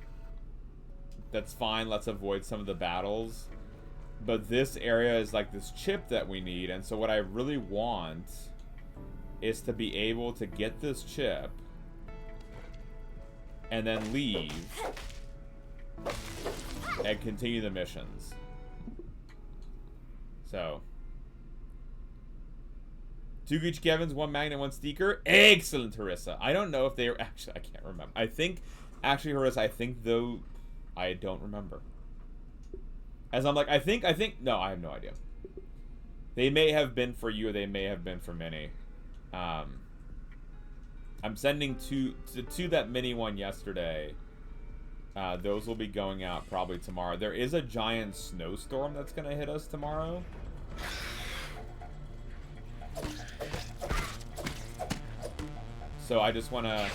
that's fine, let's avoid some of the battles. But this area is like this chip that we need, and so what I really want is to be able to get this chip and then leave and continue the missions. So 2 Gooch Kevins, 1 Magnet, 1 Steaker. Excellent, Harissa. I don't know if they were actually, I can't remember. I think, actually, Harissa, I think though, I don't remember. As I'm like, I think, no, I have no idea. They may have been for you, or they may have been for Minnie. I'm sending to that Mini one yesterday. Those will be going out probably tomorrow. There is a giant snowstorm that's going to hit us tomorrow. So I just want to,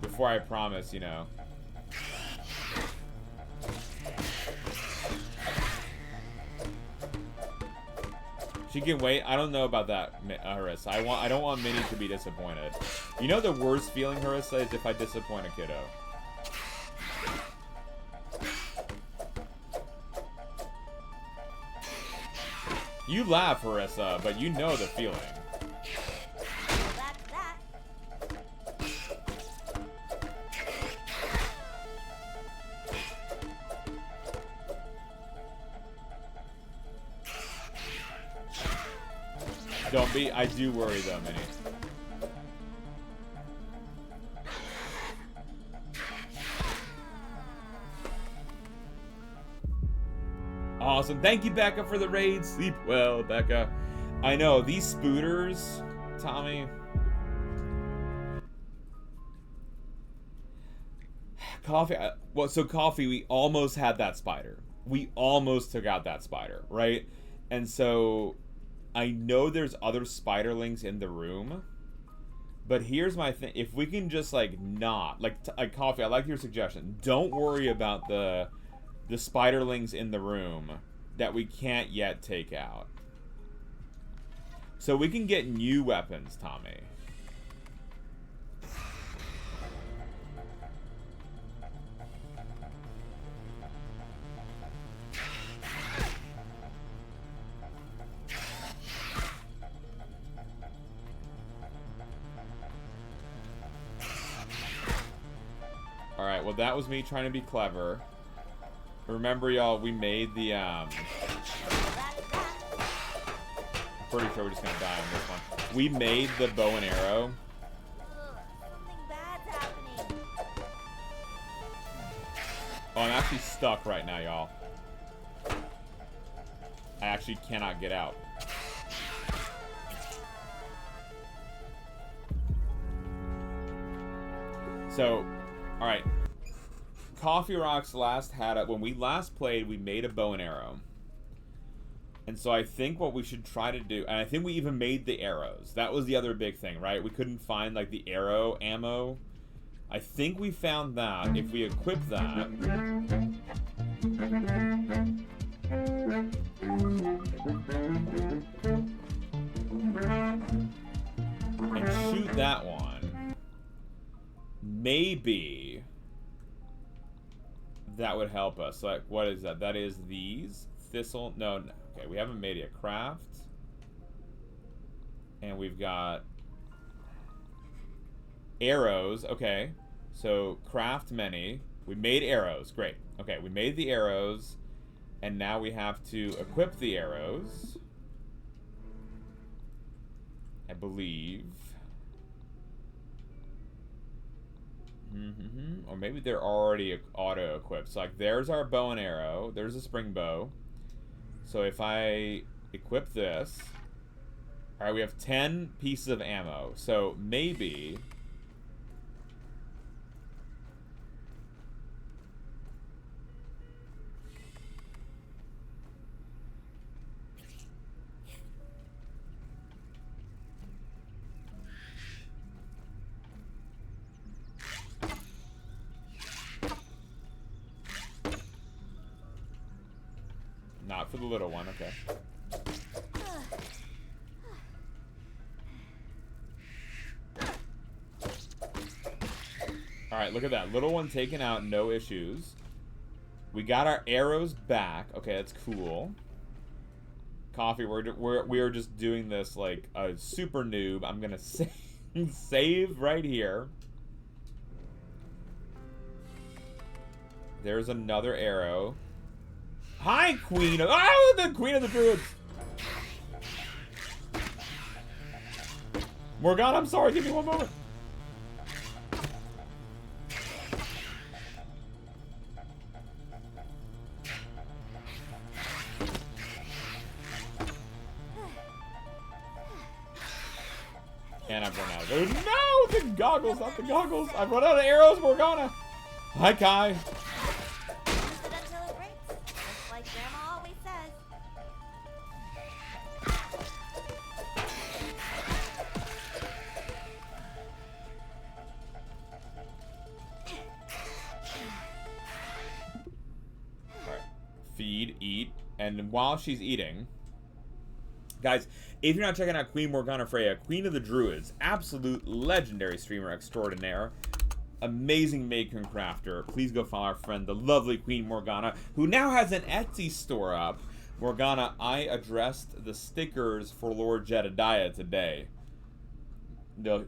before I promise, you know. She can wait. I don't know about that, Harissa. I don't want Minnie to be disappointed. You know the worst feeling, Harissa, is if I disappoint a kiddo. You laugh, Harissa, but you know the feeling. Don't be. I do worry though, Minnie. Awesome. Thank you, Becca, for the raid. Sleep well, Becca. I know these spooters, Tommy. Coffee. Well, so Coffee. We almost had that spider. We almost took out that spider, right? And so I know there's other spiderlings in the room, but here's my thing. If we can just like not like Coffee, I like your suggestion. Don't worry about the spiderlings in the room that we can't yet take out. So we can get new weapons, Tommy. Alright, well that was me trying to be clever. Remember, y'all, we made the, I'm pretty sure we're just gonna die on this one. We made the bow and arrow. Something bad's happening. Oh, I'm actually stuck right now, y'all. I actually cannot get out. So, alright. Coffee Rocks last had it when we last played. We made a bow and arrow, and so I think what we should try to do, and I think we even made the arrows. That was the other big thing, right? We couldn't find like the arrow ammo. I think we found that. If we equip that, and shoot that one, maybe that would help us. Like, what is that? That is these thistle. No, no. Okay, we haven't made it. Craft, and we've got arrows. Okay, so craft many. We made arrows. Great. Okay, we made the arrows, and now we have to equip the arrows, I believe. Or maybe they're already auto-equipped. So, like, there's our bow and arrow. There's a spring bow. So, if I equip this... Alright, we have 10 pieces of ammo. So, maybe... Not for the little one, okay. Alright, look at that. Little one taken out, no issues. We got our arrows back. Okay, that's cool. Coffee, we're just doing this like a super noob. I'm gonna save right here. There's another arrow. Hi, Queen of... Oh, the Queen of the Druids! Morgana, I'm sorry. Give me one moment. And I've run out of those. No! The goggles, not the goggles. I've run out of arrows, Morgana. Hi, Kai. Use it until it breaks, just like Grandma always says. Alright. Feed, eat, and while she's eating... Guys, if you're not checking out Queen Morgana Freya, Queen of the Druids, absolute legendary streamer extraordinaire, amazing maker and crafter, please go follow our friend, the lovely Queen Morgana, who now has an Etsy store up. Morgana, I addressed the stickers for Lord Jedediah today. No, I'm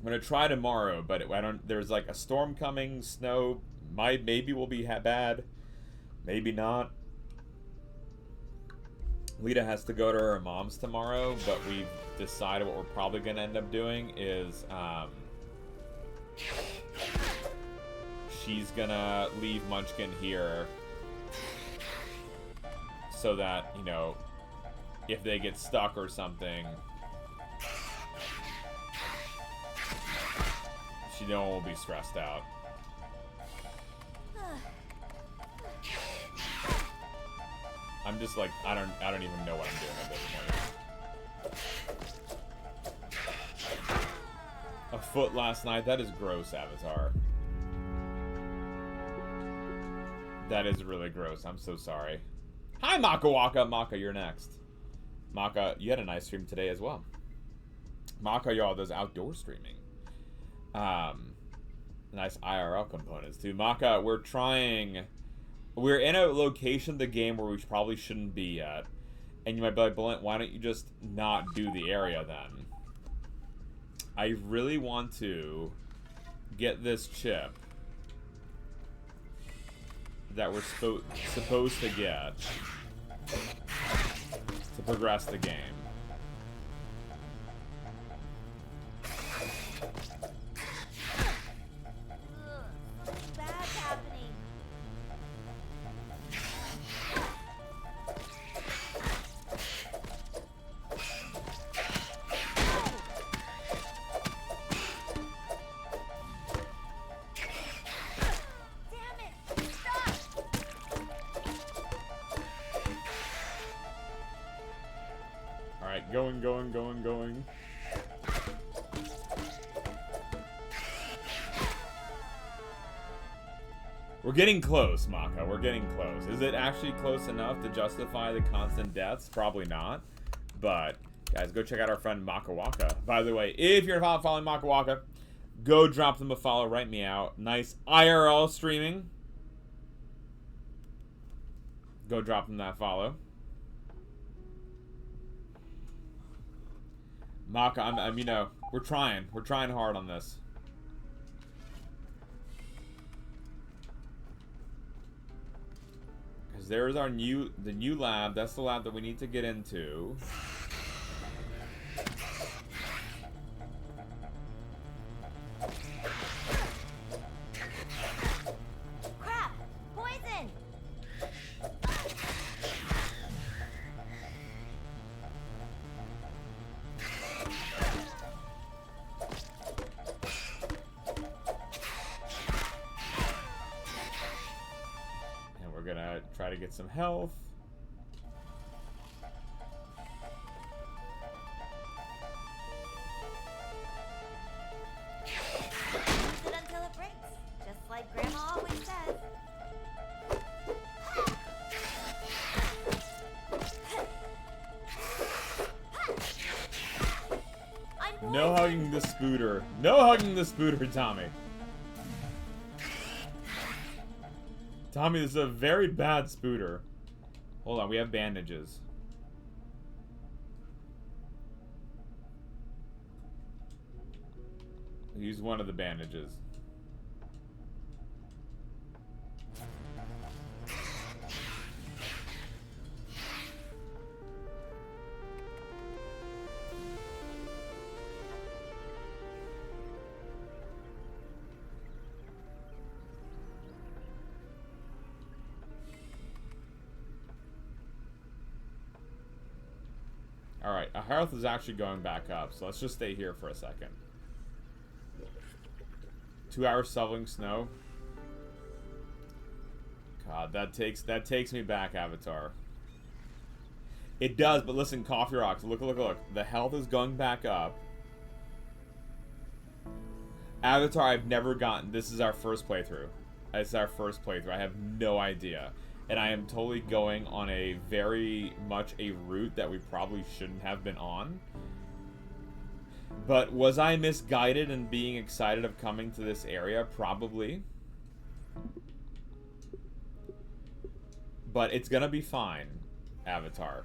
gonna try tomorrow, but I don't. There's like a storm coming, snow. Maybe will be bad, maybe not. Lita has to go to her mom's tomorrow, but we've decided what we're probably going to end up doing is she's going to leave Munchkin here so that, you know, if they get stuck or something, she won't be stressed out. I'm just like, I don't even know what I'm doing at this point. A foot last night? That is gross, Avatar. That is really gross. I'm so sorry. Hi, Maka Waka. Maka, you're next. Maka, you had a nice stream today as well. Maka, y'all, does outdoor streaming. Nice IRL components, too. Maka, we're trying... We're in a location of the game where we probably shouldn't be yet. And you might be like, Balint, why don't you just not do the area then? I really want to get this chip that we're supposed to get to progress the game. Something bad's happening. Going. We're getting close, Maka. We're getting close. Is it actually close enough to justify the constant deaths? Probably not. But, guys, go check out our friend Maka Waka. By the way, if you're not following Maka Waka, go drop them a follow. Write me out. Nice IRL streaming. Go drop them that follow. Maka, I'm, you know, we're trying hard on this. Because there's the new lab. That's the lab that we need to get into. Crap! Poison! Gonna try to get some health. Use it until it breaks, just like Grandma always says. No hugging the spooter. No hugging the spooter, Tommy. Tommy, this is a very bad spooter. Hold on, we have bandages. Use one of the bandages. Alright, our health is actually going back up, so let's just stay here for a second. 2 hours shoveling snow. God, that takes me back, Avatar. It does, but listen, Coffee Rocks, look. The health is going back up. Avatar, I've never gotten. This is our first playthrough. It's our first playthrough. I have no idea. And I am totally going on a very much a route that we probably shouldn't have been on. But was I misguided in being excited of coming to this area? Probably. But it's gonna be fine, Avatar.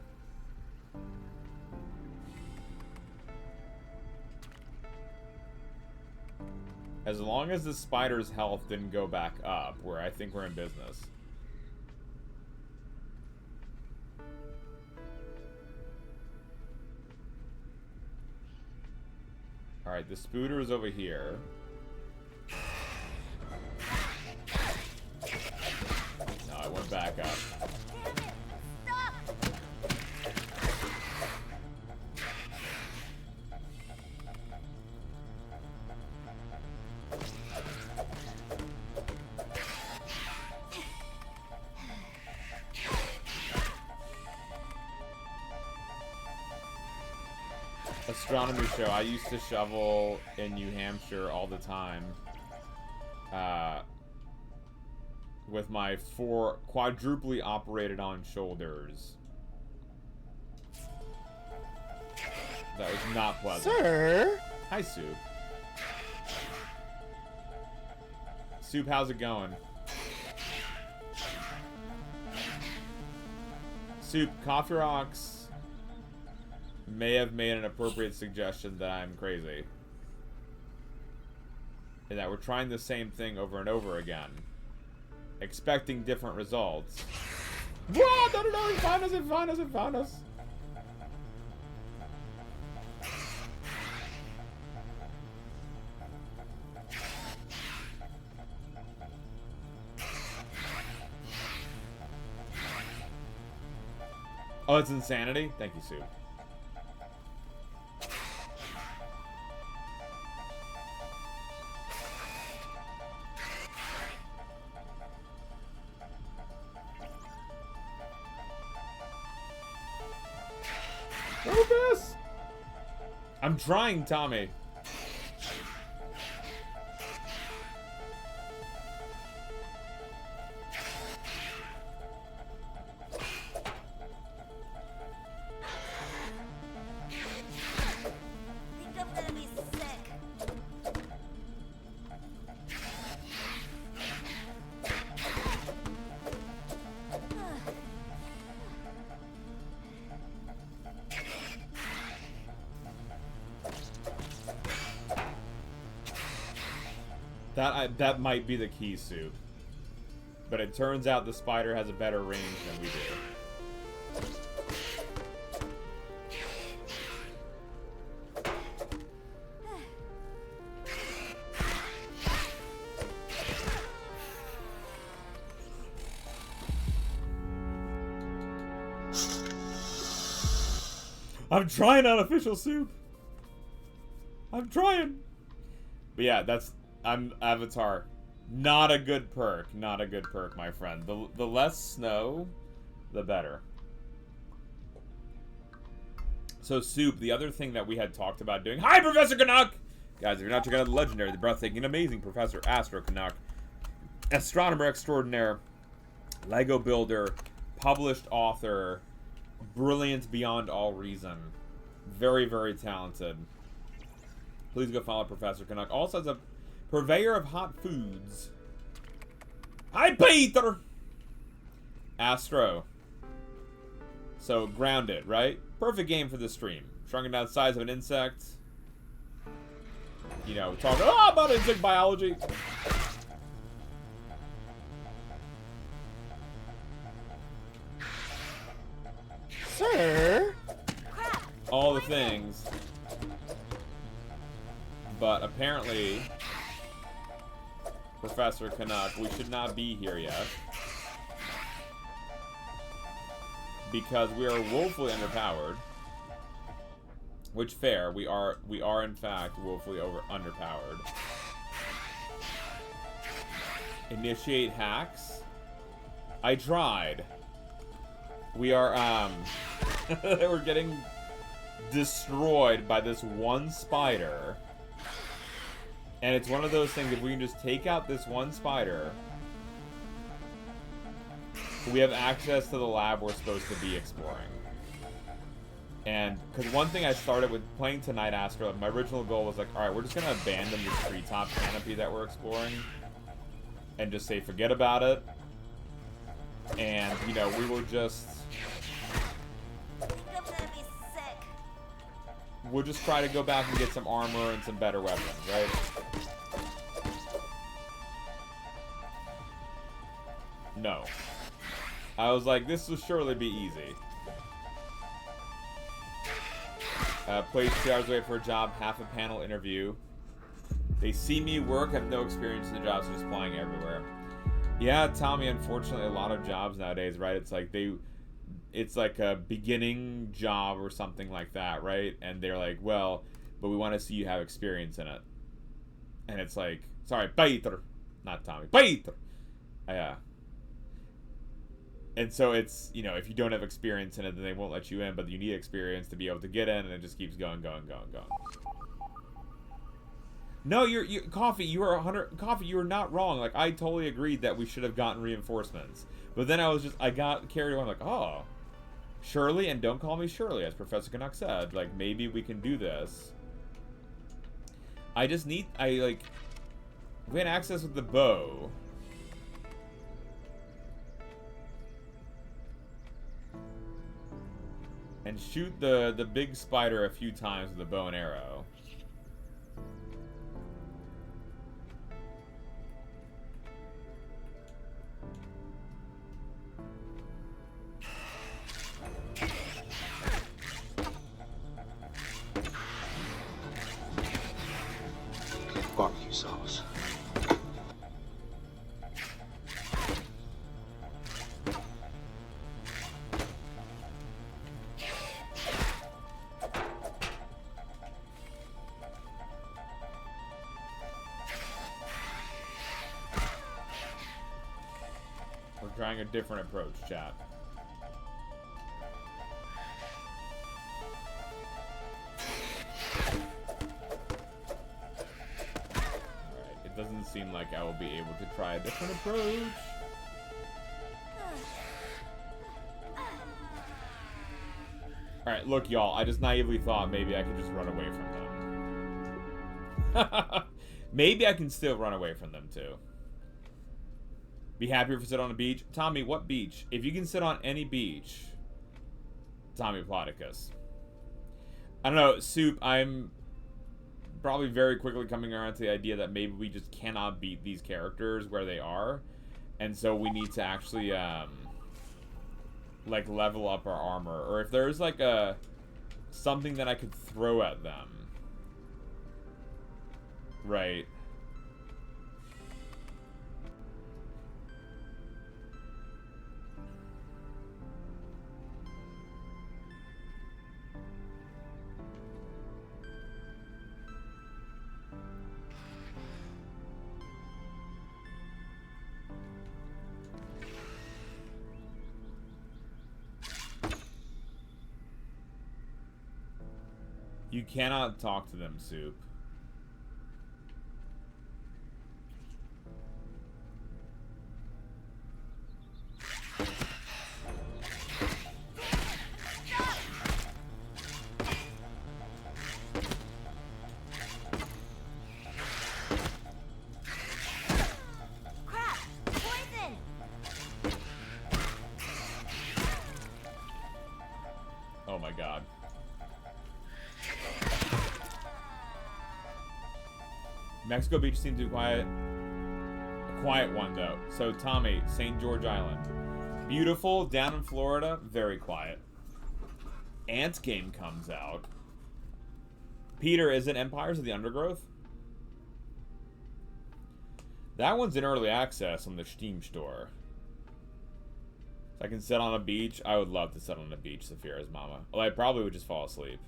As long as the spider's health didn't go back up, where I think we're in business. Alright, the spooter is over here. No, I went back up. Stop! Astronomy show. I used to shovel in New Hampshire all the time. With my 4 quadruply operated on shoulders. That was not pleasant. Sir? Hi, Soup. Soup, how's it going? Soup, Coffee Rocks may have made an appropriate suggestion that I'm crazy. And that we're trying the same thing over and over again. Expecting different results. Whoa! No, he found us, he found us. Oh, it's insanity? Thank you, Sue. Rufus! I'm trying, Tommy. Think I'm gonna be sick. That might be the key, Sue. But it turns out the spider has a better range than we do. I'm trying, unofficial Soup. I'm trying. But yeah, I'm Avatar. Not a good perk. Not a good perk, my friend. The less snow, the better. So, Soup, the other thing that we had talked about doing... Hi, Professor Canuck! Guys, if you're not checking out the legendary, the breathtaking, amazing Professor Astro Canuck, astronomer extraordinaire, Lego builder, published author, brilliant beyond all reason. Very, very talented. Please go follow Professor Canuck. Also has a purveyor of hot foods. Hi, Peter! Astro. So, grounded, right? Perfect game for this stream. Shrunken down size of an insect. You know, talking about insect biology. Sir? All the things. But apparently, Professor Canuck, we should not be here yet. Because we are woefully underpowered. Which fair, we are in fact woefully underpowered. Initiate hacks. I tried. We are we're getting destroyed by this one spider. And it's one of those things, if we can just take out this one spider, we have access to the lab we're supposed to be exploring. And, because one thing I started with playing tonight, Astro, my original goal was like, alright, we're just going to abandon this treetop canopy that we're exploring. And just say, forget about it. And, you know, we will just... I think I'm gonna be sick. We'll just try to go back and get some armor and some better weapons, right? No. I was like, this will surely be easy. Played 2 hours away for a job, half a panel interview. They see me work, have no experience in the job, so just applying everywhere. Yeah, Tommy, unfortunately, a lot of jobs nowadays, right? It's like it's like a beginning job or something like that, right? And they're like, well, but we want to see you have experience in it. And it's like, sorry, Peter, not Tommy, Peter. Yeah. And so it's, you know, if you don't have experience in it, then they won't let you in, but you need experience to be able to get in, and it just keeps going. No, Coffee, you are not wrong. Like, I totally agreed that we should have gotten reinforcements. But then I got carried away. I'm like, oh, Shirley, and don't call me Shirley, as Professor Canuck said. Like, maybe we can do this. We had access with the bow. And shoot the big spider a few times with a bow and arrow. Barbecue sauce. We're trying a different approach, chat. Alright, it doesn't seem like I will be able to try a different approach. Alright, look, y'all, I just naively thought maybe I could just run away from them. Maybe I can still run away from them, too. Be happier if you sit on a beach. Tommy, what beach? If you can sit on any beach, Tommy Plodicus. I don't know, Soup, I'm probably very quickly coming around to the idea that maybe we just cannot beat these characters where they are. And so we need to actually, like, level up our armor. Or if there's, like, something that I could throw at them. Right. You cannot talk to them, Soup. Crap! Poison! Oh my god. Mexico Beach seems to be quiet. A quiet one, though. So, Tommy, St. George Island. Beautiful, down in Florida, very quiet. Ant game comes out. Peter, is it Empires of the Undergrowth? That one's in early access on the Steam store. If I can sit on a beach, I would love to sit on a beach, Saphira's mama. Well, I probably would just fall asleep.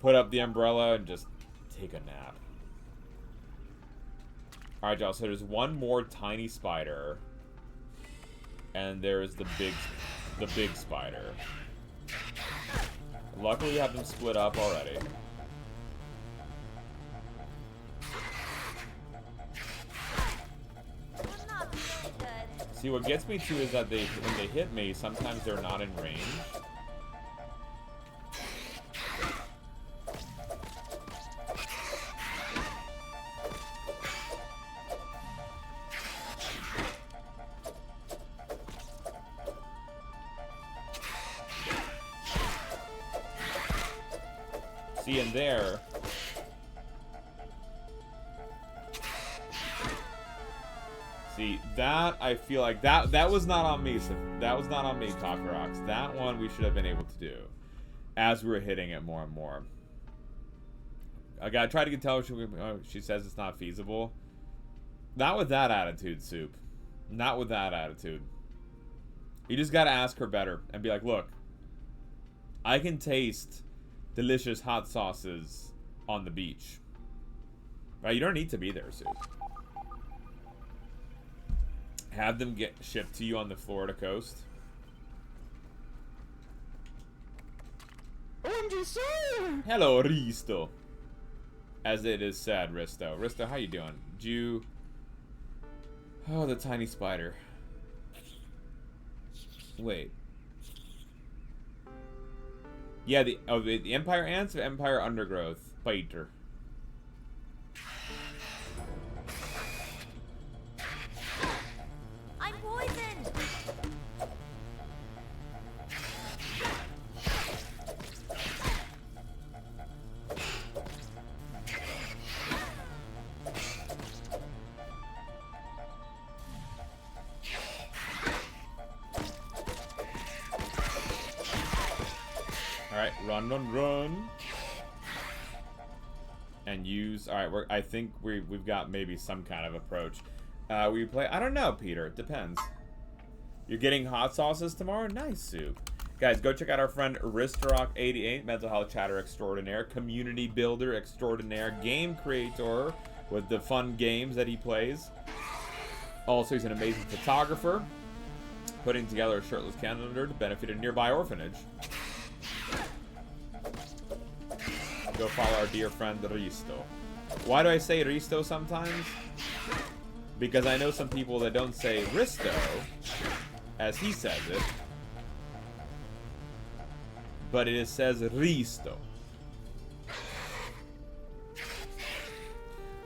put up the umbrella and just take a nap. Alright, y'all, so there's one more tiny spider. And there's the big spider. Luckily, we have them split up already. I'm not feeling good. See, what gets me too is that when they hit me, sometimes they're not in range. See, in there, see, that, I feel like, that was not on me, so that was not on me, Coffee Rocks. That one we should have been able to do, as we were hitting it more and more. I gotta try to tell her, she says it's not feasible. Not with that attitude, Soup. Not with that attitude. You just gotta ask her better, and be like, look, I can taste delicious hot sauces on the beach. Right? You don't need to be there, Soup. Have them get shipped to you on the Florida coast. Hello, Risto. As it is said, Risto. Risto, how you doing? Oh, the tiny spider. Wait. Yeah, the Empire Ants of Empire Undergrowth. Biter. I'm poisoned. Alright, run. And use... Alright, I think we've got maybe some kind of approach. We play... I don't know, Peter. It depends. You're getting hot sauces tomorrow? Nice, Soup. Guys, go check out our friend Ristarok88, mental health chatter extraordinaire, community builder extraordinaire, game creator with the fun games that he plays. Also, he's an amazing photographer, putting together a shirtless calendar to benefit a nearby orphanage. Go follow our dear friend Risto. Why do I say Risto sometimes? Because I know some people that don't say Risto, as he says it, but it says Risto.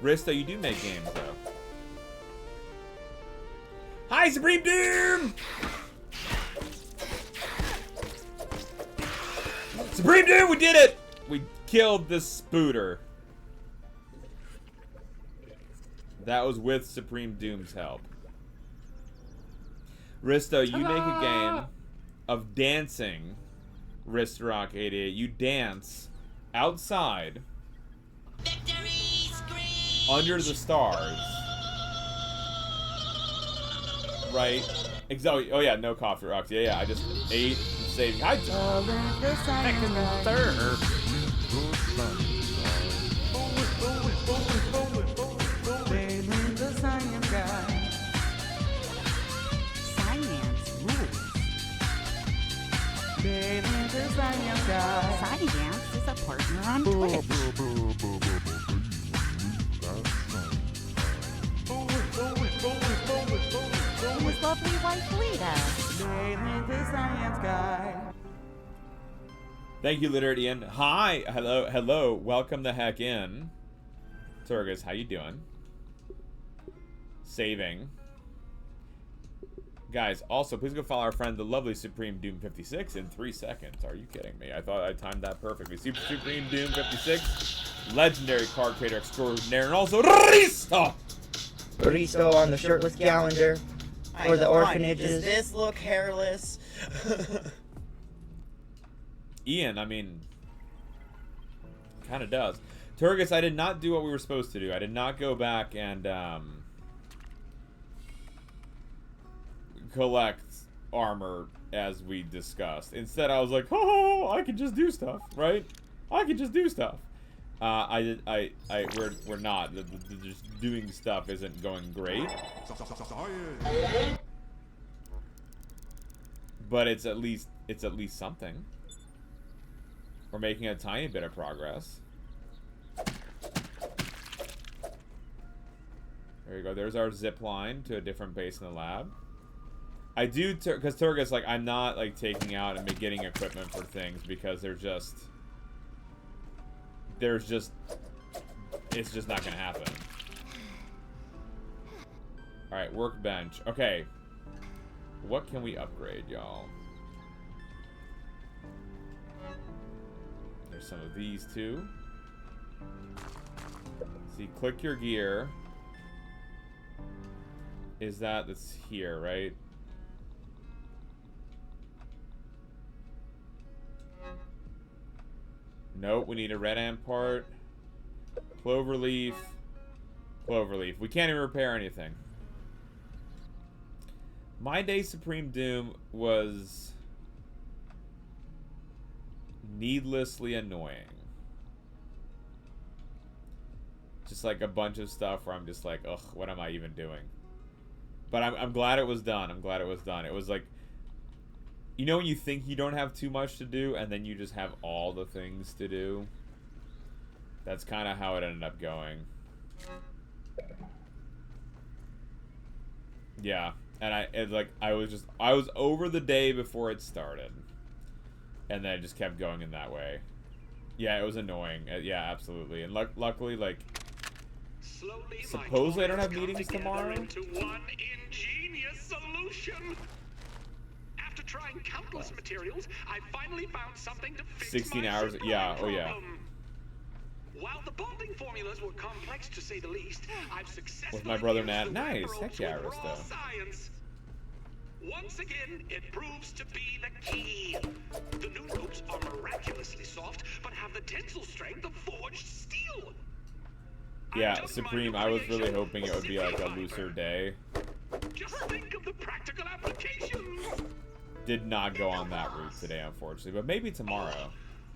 Risto, you do make games, though. Hi, Supreme Doom! Supreme Doom, we did it! We killed this spooter. That was with Supreme Doom's help. Risto, you make a game of dancing, Ristrock88. You dance outside under the stars. Right? Oh yeah, no coffee rocks. Yeah, I just ate saving. Hi, second and third. Science is a partner on Twitch. With lovely wife Lita. Thank you, Literate Ian. Hi, hello, welcome the heck in. Turgus, how you doing? Saving. Guys, also, please go follow our friend, the lovely Supreme Doom 56 in 3 seconds. Are you kidding me? I thought I timed that perfectly. Supreme Doom 56, legendary card creator extraordinaire, and also Risto! Risto on the shirtless calendar for the orphanages. Does this look hairless? Ian, I mean, kind of does. Turgus, I did not do what we were supposed to do. I did not go back and, collect armor as we discussed. Instead, I was like, oh, I can just do stuff, right? I can just do stuff. We're not. Just doing stuff isn't going great. But it's at least something. We're making a tiny bit of progress. There you go. There's our zip line to a different base in the lab. I do, because Turgus, like, I'm not, like, taking out and getting equipment for things because it's just not gonna happen. Alright, workbench. Okay. What can we upgrade, y'all? There's some of these, too. See, click your gear. Is that's here, right? Nope, we need a red ant part. Cloverleaf. Cloverleaf. We can't even repair anything. My Day Supreme Doom was needlessly annoying. Just like a bunch of stuff where I'm just like, ugh, what am I even doing? But I'm glad it was done. I'm glad it was done. It was like, you know when you think you don't have too much to do, and then you just have all the things to do? That's kind of how it ended up going. Yeah, and I was over the day before it started, and then it just kept going in that way. Yeah, it was annoying. Yeah, absolutely. And luckily, like, supposedly I don't have meetings tomorrow. Into one ingenious solution. After trying countless materials, I finally found something to fix 16 my hours. supply Yeah. Oh yeah. problem. While the bonding formulas were complex to say the least, I've successfully With my brother used Nat. the Nice. web Heck ropes yeah, with raw Aristo. science. Once again, it proves to be the key. The new ropes are miraculously soft, but have the tensile strength of forged steel. Yeah, Supreme, I was really hoping it would be like a looser day. Just think of the practical applications. Did not go on that route today, unfortunately, but maybe tomorrow.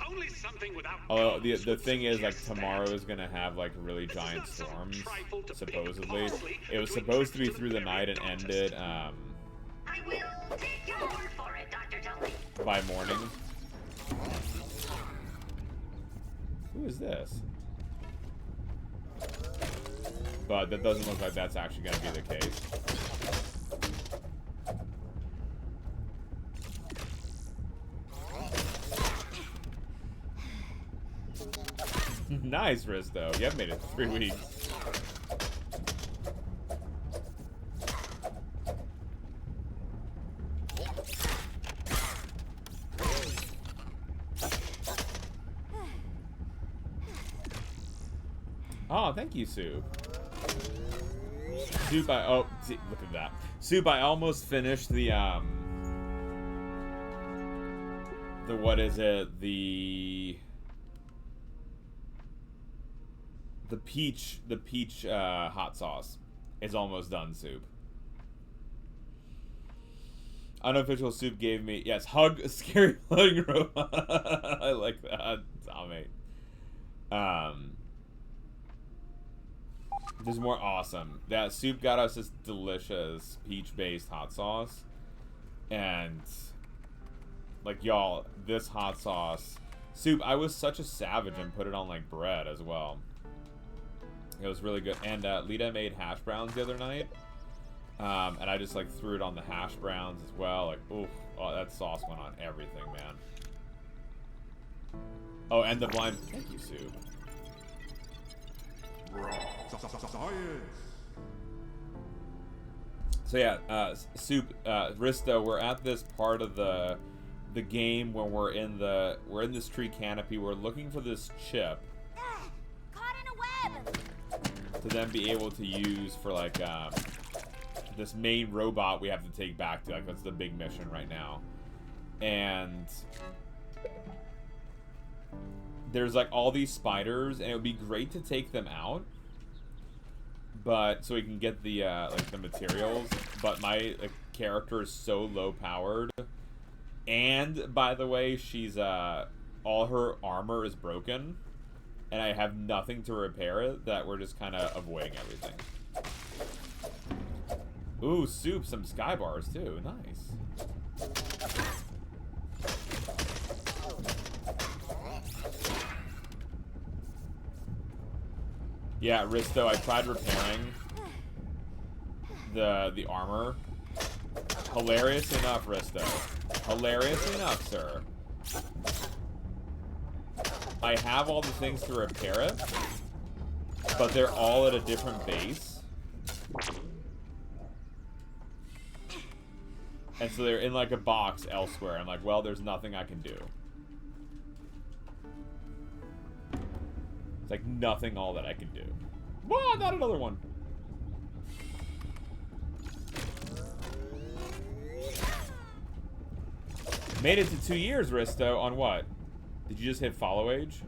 Only something without Although the thing is, like, tomorrow is gonna have like really giant storms. Supposedly, it was supposed to be through the night and ended I will take your word for it, Dr. Tully. by morning. Who is this? But that doesn't look like that's actually gonna be the case. Nice, Risto. You have made it 3 weeks. Oh, thank you, Soup. Soup, oh, see, look at that. Soup, I almost finished the what is it? The peach hot sauce is almost done, Soup. Unofficial Soup gave me, yes, hug, scary hugging robot. I like that, Tommy. There's more awesome. That Soup got us this delicious peach-based hot sauce. And, like, y'all, this hot sauce. Soup, I was such a savage and put it on, like, bread as well. It was really good. And Lita made hash browns the other night. And I just, like, threw it on the hash browns as well. Like, oof. Oh, that sauce went on everything, man. Oh, and the blind... Thank you, Soup. So yeah, Soup, Risto, we're at this part of the game when we're in this tree canopy. We're looking for this chip Caught in a web. to then be able to use for like this main robot we have to take back to. Like, that's the big mission right now. And there's like all these spiders, and it would be great to take them out, but so we can get the like the materials. But my character is so low powered, and by the way, she's all her armor is broken, and I have nothing to repair it, that we're just kind of avoiding everything. Ooh, soup, some sky bars too. Nice. Yeah, Risto, I tried repairing the armor. Hilarious enough, Risto. Hilarious enough, sir. I have all the things to repair it, but they're all at a different base. And so they're in like a box elsewhere. I'm like, well, there's nothing I can do. It's like nothing all that I can do. Whoa, not another one. Made it to 2 years, Risto, on what? Did you just hit follow age?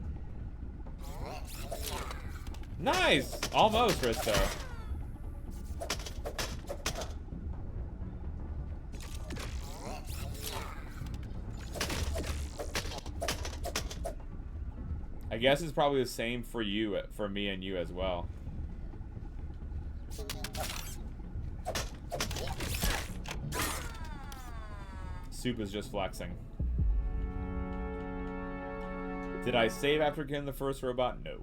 Nice! Almost, Risto. I guess it's probably the same for you, for me and you as well. Soup is just flexing. Did I save after killing the first robot? No.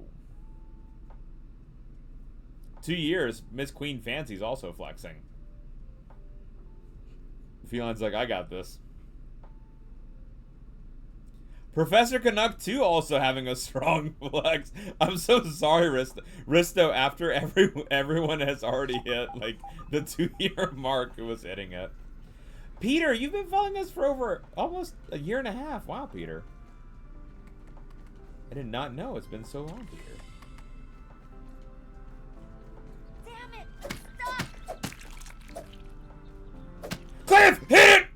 2 years. Miss Queen Fancy's also flexing. Feline's like, I got this. Professor Canuck 2 also having a strong flex. I'm so sorry, Risto. Risto, after everyone has already hit like the 2-year mark, it was hitting it. Peter, you've been following us for over almost a year and a half. Wow, Peter. I did not know it's been so long, Peter. Damn it! Stop! Cliff, hit it!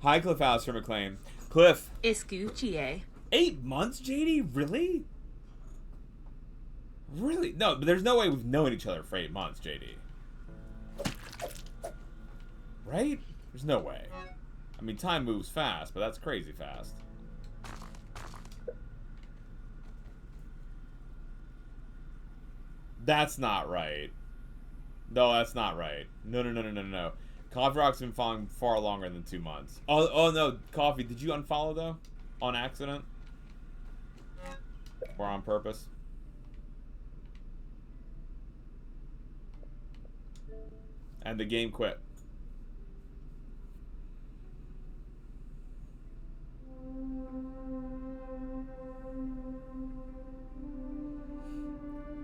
Hi, Cliff Alistair McLean. Cliff. Escuche. 8 months, JD? Really? Really? No, but there's no way we've known each other for 8 months, JD. Right? There's no way. I mean, time moves fast, but that's crazy fast. That's not right. No, that's not right. No. Coffee Rock's been following far longer than 2 months. Oh no, Coffee, did you unfollow though? On accident? Or on purpose? And the game quit.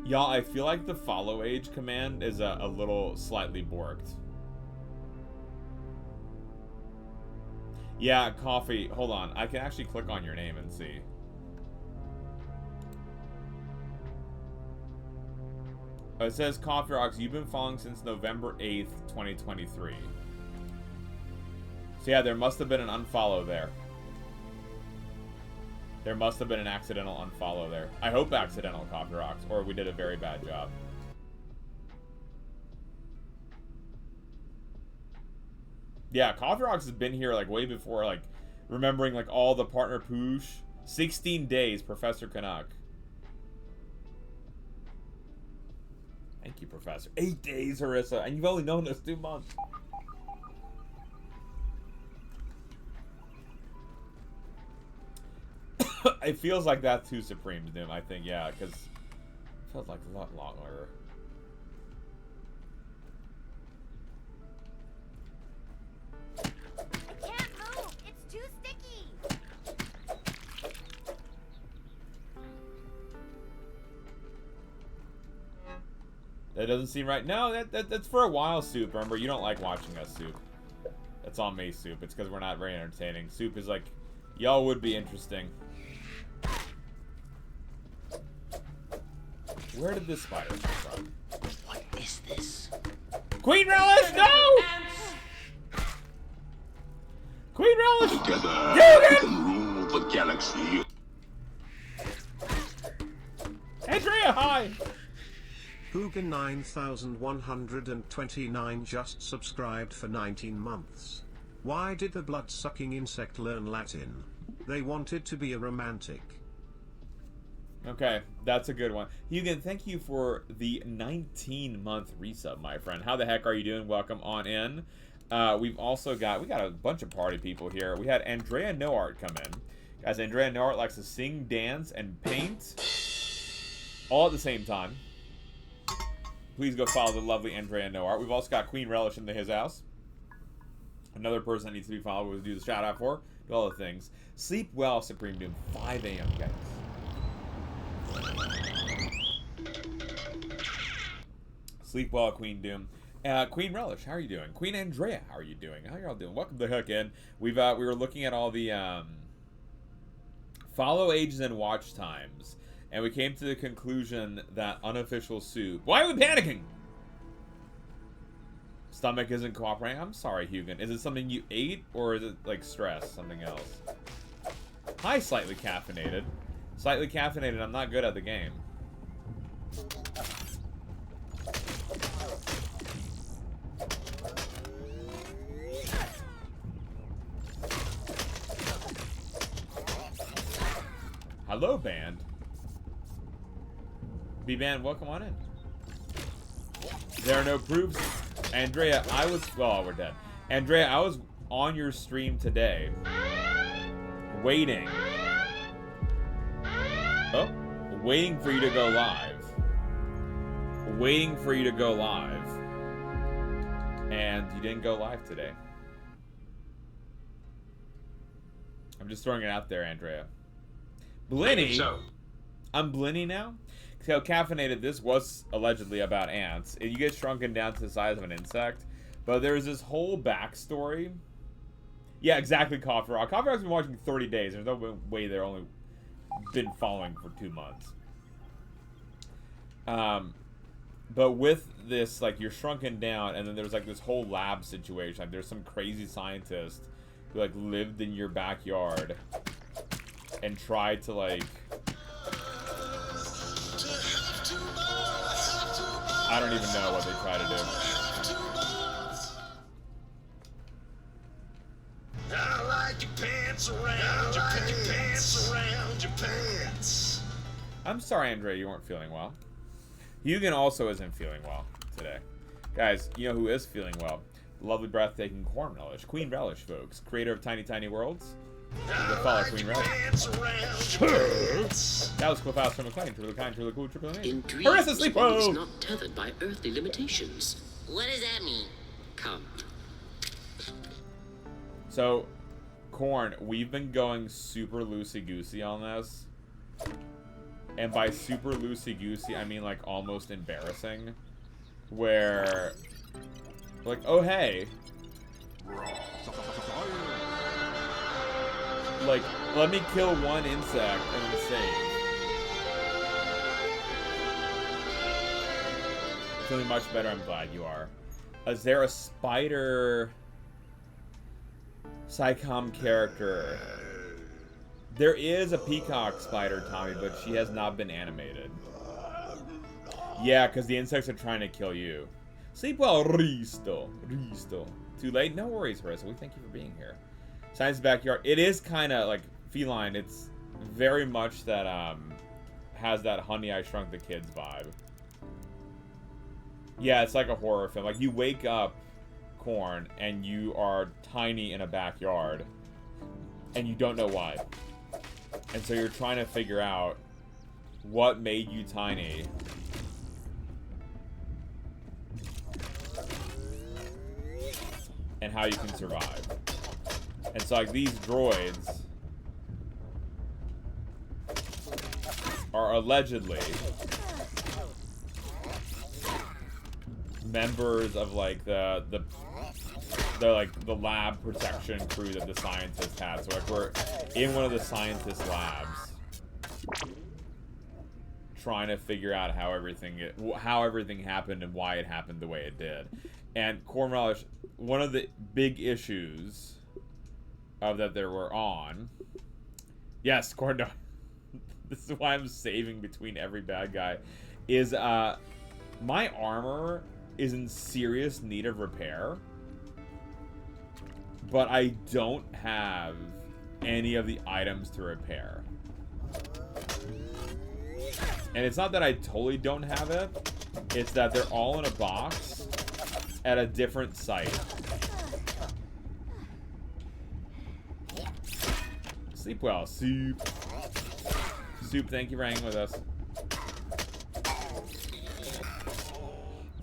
Y'all, I feel like the follow age command is a little slightly borked. Yeah, Coffee, hold on. I can actually click on your name and see. Oh, it says Coffee Rocks, you've been following since November 8th, 2023. So yeah, there must have been an unfollow there. There must have been an accidental unfollow there. I hope accidental, Coffee Rocks, or we did a very bad job. Yeah, Coffee Rocks has been here like way before, like, remembering like all the partner poosh. 16 days, Professor Canuck. Thank you, Professor. 8 days, Harissa, and you've only known us 2 months. It feels like that too, Supreme Doom, I think, yeah, because it feels like a lot longer. I can't move! It's too sticky! That doesn't seem right. No, that's for a while, Soup. Remember, you don't like watching us, Soup. That's on me, Soup. It's because we're not very entertaining. Soup is like, y'all would be interesting. Where did this spider come from? What is this? Queen Relish, no! Queen Relish! Together, Dugan! we can rule the galaxy. Andrea, hi! Hoogan 9129 just subscribed for 19 months. Why did the blood-sucking insect learn Latin? They wanted to be a romantic. Okay, that's a good one. Hugin, thank you for the 19-month resub, my friend. How the heck are you doing? Welcome on in. We've also got, we got a bunch of party people here. We had Andrea Noart come in. Guys, Andrea Noart likes to sing, dance, and paint all at the same time. Please go follow the lovely Andrea Noart. We've also got Queen Relish in his house. Another person that needs to be followed, we'll do the shout out for. Do all the things. Sleep well, Supreme Doom. 5 a.m., guys. Sleep well, Queen Doom. Queen Relish, how are you doing? Queen Andrea, how are you doing? How y'all doing? Welcome the heck in. We were looking at all the follow ages and watch times, and we came to the conclusion that unofficial soup. Why are we panicking? Stomach isn't cooperating. I'm sorry, Hugin. Is it something you ate, or is it like stress? Something else? Hi, slightly caffeinated. Slightly caffeinated. I'm not good at the game. Hello, band. B-Band, welcome on in. There are no proofs. Andrea, well, we're dead. Andrea, I was on your stream today. Waiting. Oh, waiting for you to go live. Waiting for you to go live. And you didn't go live today. I'm just throwing it out there, Andrea. Blinny. So. I'm Blinny now. So caffeinated, this was allegedly about ants. You get shrunken down to the size of an insect. But there's this whole backstory. Yeah, exactly, Coffee Rock. Coffee Rock's been watching 30 days. There's no way they're only been following for 2 months. But with this, like, you're shrunken down, and then there's like this whole lab situation. Like, there's some crazy scientist who like lived in your backyard and tried to like, I don't even know what they try to do. I like your pants around your pants. I'm sorry, Andre, you weren't feeling well. Hugan also isn't feeling well today. Guys, you know who is feeling well? The lovely, breathtaking Corn Relish. Queen Relish, folks. Creator of Tiny Tiny Worlds. Go follow Queen Relish. That was Cliff from McLean. Truly kind, truly cool, truly name. Harissa Sleepo! Is not tethered by earthly limitations. What does that mean? Come. So, Corn, we've been going super loosey-goosey on this. And by super loosey-goosey, I mean, like, almost embarrassing. Where, like, oh, hey. Like, let me kill one insect and then save. Feeling much better, I'm glad you are. Is there a spider Psycom character? There is a peacock spider, Tommy, but she has not been animated. Yeah, because the insects are trying to kill you. Sleep well, Risto. Risto. Too late? No worries, Harissa. We thank you for being here. Science Backyard. It is kind of like feline. It's very much that, has that Honey, I Shrunk the Kids vibe. Yeah, it's like a horror film. Like, you wake up, Corn, and you are tiny in a backyard, and you don't know why. And so you're trying to figure out what made you tiny. And how you can survive. And so, like, these droids are allegedly members of, like, the lab protection crew that the scientists had. So, like, we're in one of the scientists' labs trying to figure out how everything happened and why it happened the way it did. And Corn Relish, one of the big issues of that there were on, yes, Corn Dog, this is why I'm saving between every bad guy, is My armor is in serious need of repair, but I don't have any of the items to repair. And it's not that I totally don't have it, it's that they're all in a box at a different site. Sleep well, Soup. Soup, thank you for hanging with us.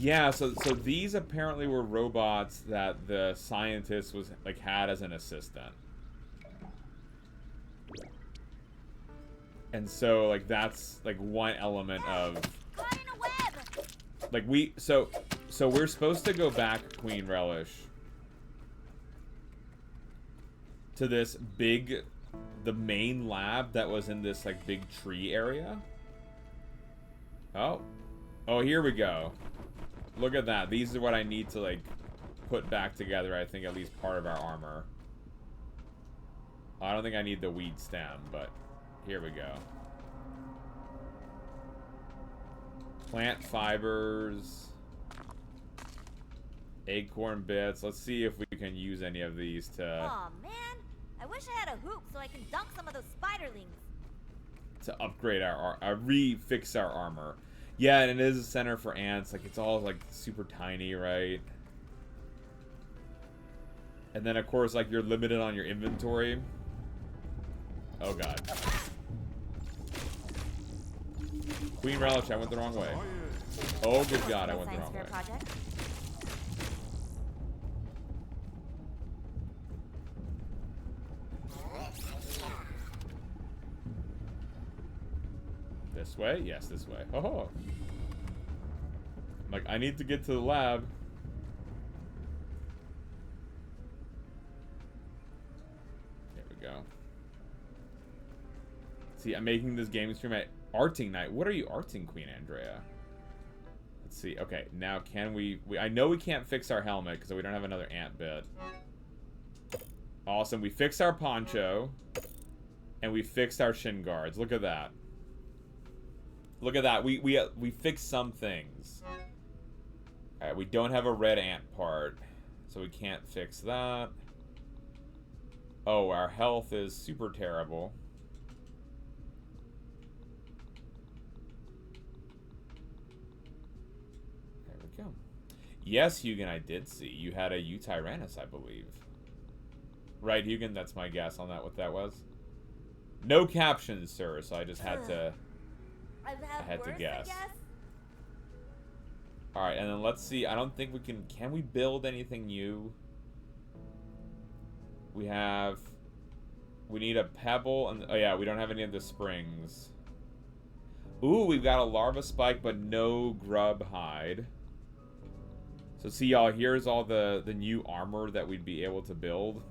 Yeah, so these apparently were robots that the scientist was like had as an assistant. And so like that's like one element of like so we're supposed to go back, Queen Relish, to this big, the main lab that was in this like big tree area. Oh, here we go. Look at that. These are what I need to like put back together. I think at least part of our armor. I don't think I need the weed stem, but here we go. Plant fibers, acorn bits. Let's see if we can use any of these to. Aw, man. I wish I had a hoop so I can dunk some of those spiderlings. To upgrade refix our armor. Yeah, and it is a center for ants. Like, it's all, like, super tiny, right? And then, of course, like, you're limited on your inventory. Oh, God. Queen Relish, I went the wrong way. Oh, good God, I went the wrong way. This way? Yes, this way. Oh. Like, I need to get to the lab. There we go. See, I'm making this gaming stream at arting night. What are you arting, Queen Andrea? Let's see. Okay, now can we I know we can't fix our helmet because we don't have another ant bit. Awesome. We fixed our poncho. And we fixed our shin guards. Look at that. Look at that. We fixed some things. Alright, we don't have a red ant part. So we can't fix that. Oh, our health is super terrible. There we go. Yes, Hugin, I did see. You had a Utyrannus, I believe. Right, Hugin? That's my guess on that, what that was. No captions, sir, so I just had to... I had to guess. Alright, and then let's see. I don't think we can... Can we build anything new? We have... We need a pebble. And oh, yeah, we don't have any of the springs. Ooh, we've got a larva spike, but no grub hide. So see, y'all, here's all the new armor that we'd be able to build.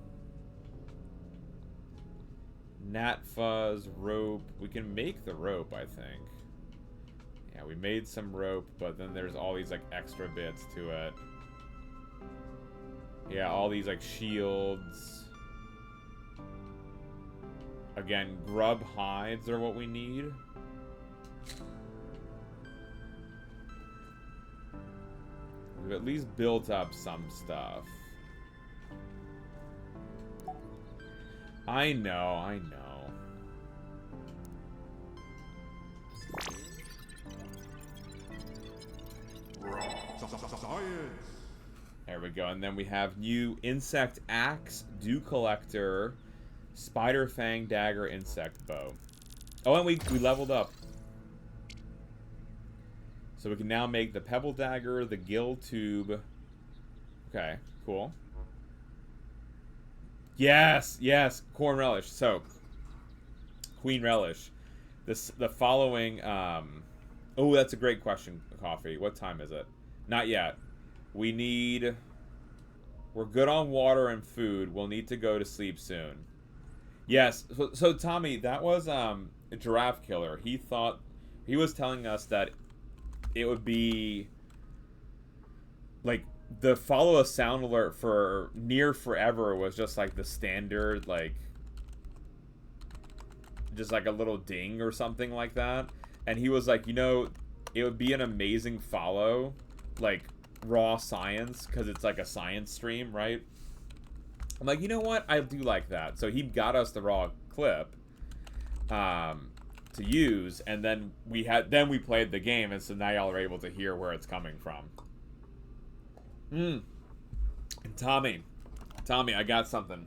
Gnat fuzz, rope. We can make the rope, I think. Yeah, we made some rope, but then there's all these, like, extra bits to it. Yeah, all these, like, shields. Again, grub hides are what we need. We've at least built up some stuff. I know. There we go. And then we have new insect axe, dew collector, spider fang dagger, insect bow. Oh, and we leveled up. So we can now make the pebble dagger, the gill tube. Okay, cool. Yes, corn relish. So, Queen Relish. The following, oh, that's a great question, Coffee. What time is it? Not yet. We're good on water and food. We'll need to go to sleep soon. Yes, so Tommy, that was, a giraffe killer. He was telling us that it would be, like, the follow a sound alert for near forever was just like the standard, like, just like a little ding or something like that. And he was like, you know, it would be an amazing follow, like raw science, because it's like a science stream, right? I'm like, you know what? I do like that. So he got us the raw clip to use, and then we played the game, and so now y'all are able to hear where it's coming from. Tommy, I got something.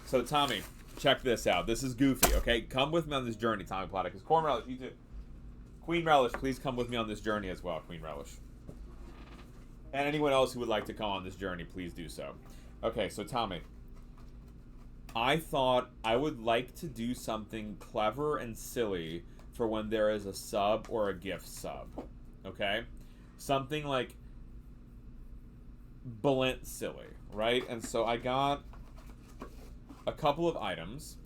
So Tommy, check this out. This is goofy, okay? Come with me on this journey, Tommy Platycus. Corn Relish, you too. Queen Relish, please come with me on this journey as well, Queen Relish. And anyone else who would like to come on this journey, please do so. Okay, so Tommy, I thought I would like to do something clever and silly for when there is a sub or a gift sub, okay? Something like Balint silly, right? And so I got a couple of items.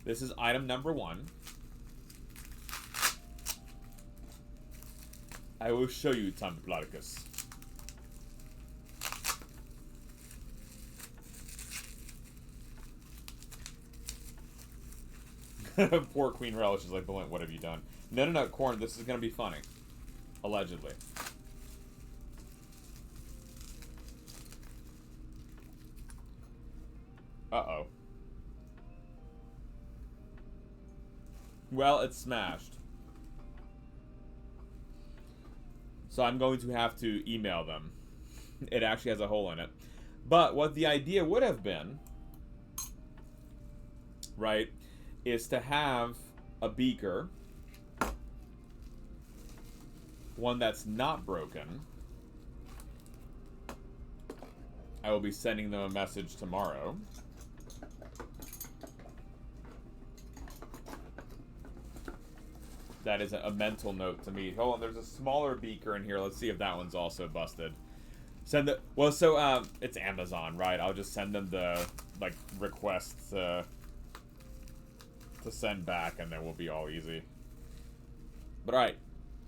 This is item number 1. I will show you, Tommy Platycus. Poor Queen Relish is like, Balint, what have you done? No, Corn, this is going to be funny. Allegedly. Uh-oh. Well, it's smashed. So I'm going to have to email them. It actually has a hole in it. But what the idea would have been, right, is to have a beaker, one that's not broken. I will be sending them a message tomorrow. That is a mental note to me. Hold on, there's a smaller beaker in here. Let's see if that one's also busted. Send it. Well, so it's Amazon, right? I'll just send them the like requests to send back, and then we'll be all easy. But all right,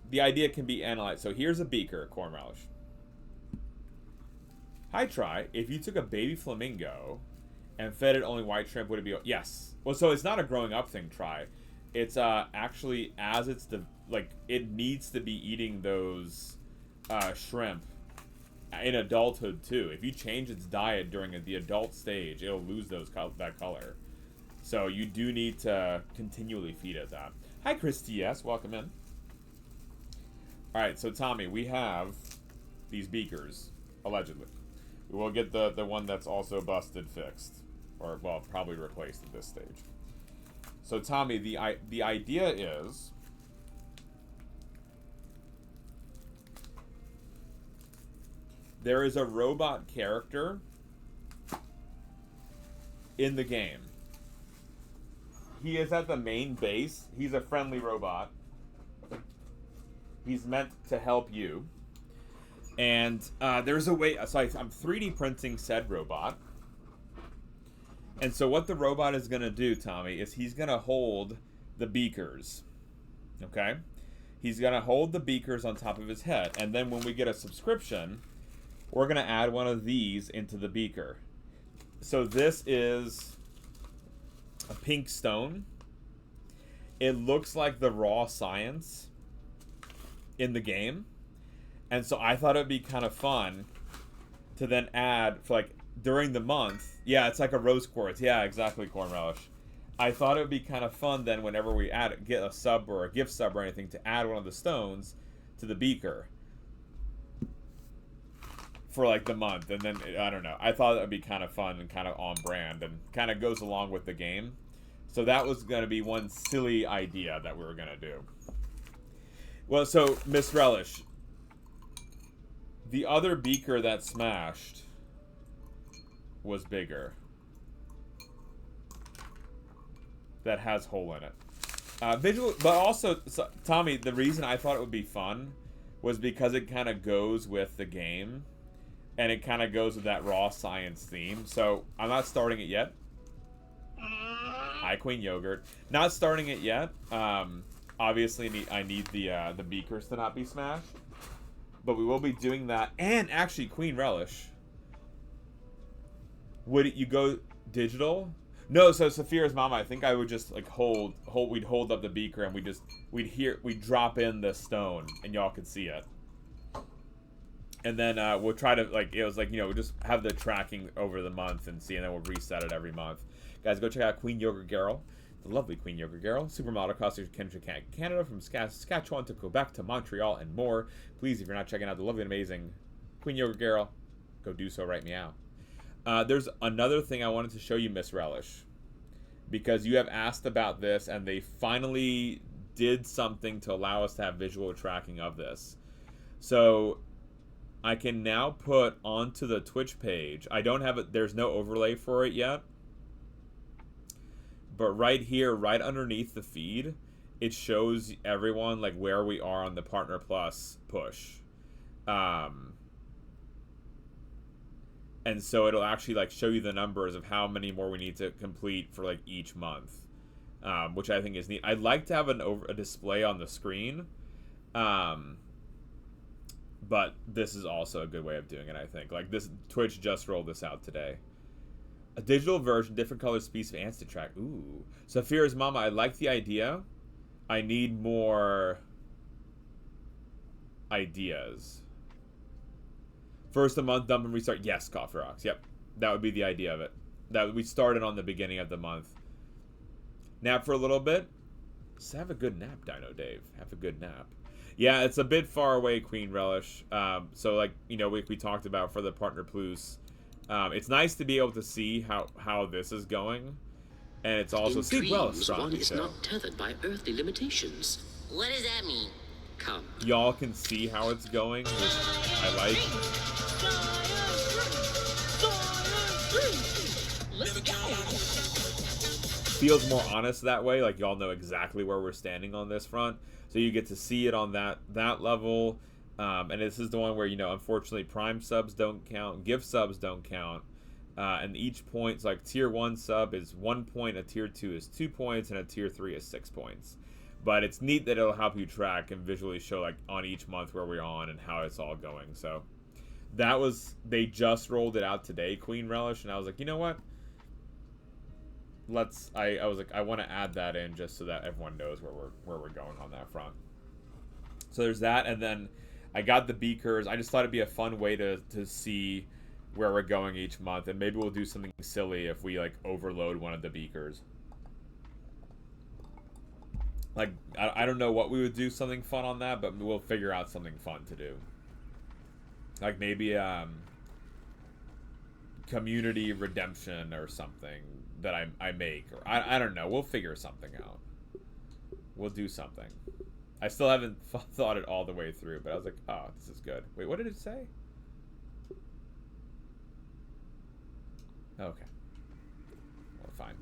the idea can be analyzed. So here's a beaker, Corn Relish. Hi, Try. If you took a baby flamingo and fed it only white shrimp, would it be? Yes. Well, so it's not a growing up thing, Try. It's actually as it's it needs to be eating those shrimp in adulthood too. If you change its diet during the adult stage, it'll lose that color. So you do need to continually feed it that. Hi, Christy. Yes, welcome in. All right, so Tommy, we have these beakers allegedly. We will get the one that's also busted fixed, or well, probably replaced at this stage. So Tommy, the idea is there is a robot character in the game. He is at the main base. He's a friendly robot. He's meant to help you. And there's a way. So I'm 3D printing said robot. And so what the robot is going to do, Tommy, is he's going to hold the beakers. Okay? He's going to hold the beakers on top of his head. And then when we get a subscription, we're going to add one of these into the beaker. So this is a pink stone. It looks like the raw science in the game. And so I thought it would be kind of fun to then add, for like, during the month. Yeah, it's like a rose quartz. Yeah, exactly, Corn Relish. I thought it would be kind of fun then whenever we get a sub or a gift sub or anything to add one of the stones to the beaker for like the month. And then, I don't know. I thought that would be kind of fun and kind of on brand and kind of goes along with the game. So that was going to be one silly idea that we were going to do. Well, so, Miss Relish, the other beaker that smashed was bigger. That has hole in it. Visual, but also, so, Tommy, the reason I thought it would be fun was because it kind of goes with the game. And it kind of goes with that raw science theme. So, I'm not starting it yet. Hi, Queen Yogurt. Not starting it yet. Obviously, I need the beakers to not be smashed. But we will be doing that. And actually, Queen Relish, would you go digital? No, so Saphira's mama, I think I would just like we'd hold up the beaker and we'd drop in the stone and y'all could see it. And then we'll try to like, it was like, you know, we'll just have the tracking over the month and see, and then we'll reset it every month. Guys, go check out Queen Yogurt Girl, the lovely Queen Yogurt Girl, supermodel across Canada, from Saskatchewan to Quebec to Montreal and more. Please, if you're not checking out the lovely and amazing Queen Yogurt Girl, go do so right meow. There's another thing I wanted to show you, Miss Relish, because you have asked about this, and they finally did something to allow us to have visual tracking of this. So I can now put onto the Twitch page. I don't have it. There's no overlay for it yet. But right here, right underneath the feed, it shows everyone like where we are on the Partner Plus push. And so it'll actually like show you the numbers of how many more we need to complete for like each month, which I think is neat. I'd like to have a display on the screen, but this is also a good way of doing it. I think like this Twitch just rolled this out today. A digital version, different color speeds of ants to track. Ooh, Saphira's mama, I like the idea. I need more ideas. First a month, dump and restart. Yes, Coffee Rocks. Yep. That would be the idea of it. That we started on the beginning of the month. Nap for a little bit. Just have a good nap, Dino Dave. Have a good nap. Yeah, it's a bit far away, Queen Relish. So, like, you know, we talked about for the Partner Plus. It's nice to be able to see how this is going. And it's also... In sleep well, dreams, strong one is detail. not tethered by earthly limitations. What does that mean? Come. Y'all can see how it's going, which I like. Feels more honest that way, like y'all know exactly where we're standing on this front, so you get to see it on that level. And this is the one where, you know, unfortunately Prime subs don't count, gift subs don't count, and each point, like tier 1 sub is 1 point, a tier 2 is 2 points, and a tier 3 is 6 points. But it's neat that it'll help you track and visually show like on each month where we're on and how it's all going. So that was, they just rolled it out today, Queen Relish, and I was like, you know what? I was like, I want to add that in just so that everyone knows where we're going on that front. So there's that, and then I got the beakers. I just thought it'd be a fun way to see where we're going each month, and maybe we'll do something silly if we like overload one of the beakers. Like, I don't know what we would do something fun on that, but we'll figure out something fun to do. Like maybe community redemption or something that I make. Or I don't know. We'll figure something out. We'll do something. I still haven't thought it all the way through, but I was like, oh, this is good. Wait, what did it say? Okay. Well, fine.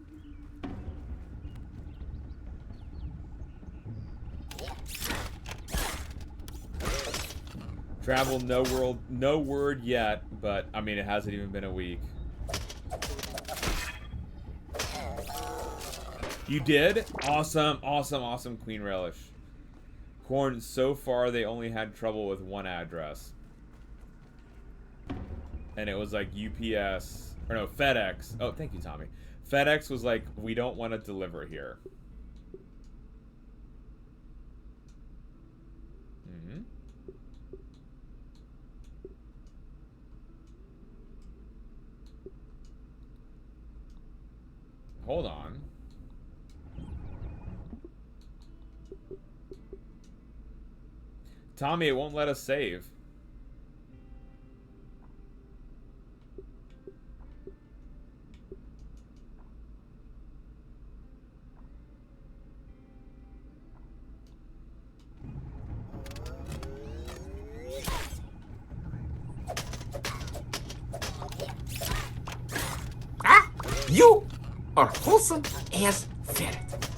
Travel, no word yet, but I mean it hasn't even been a week. You did? Awesome, Queen Relish. Corn, so far they only had trouble with one address. And it was like UPS, or no, FedEx. Oh, thank you, Tommy. FedEx was like, we don't want to deliver here. Mm-hmm. Hold on. Tommy, it won't let us save. Ah! You are wholesome as ferret.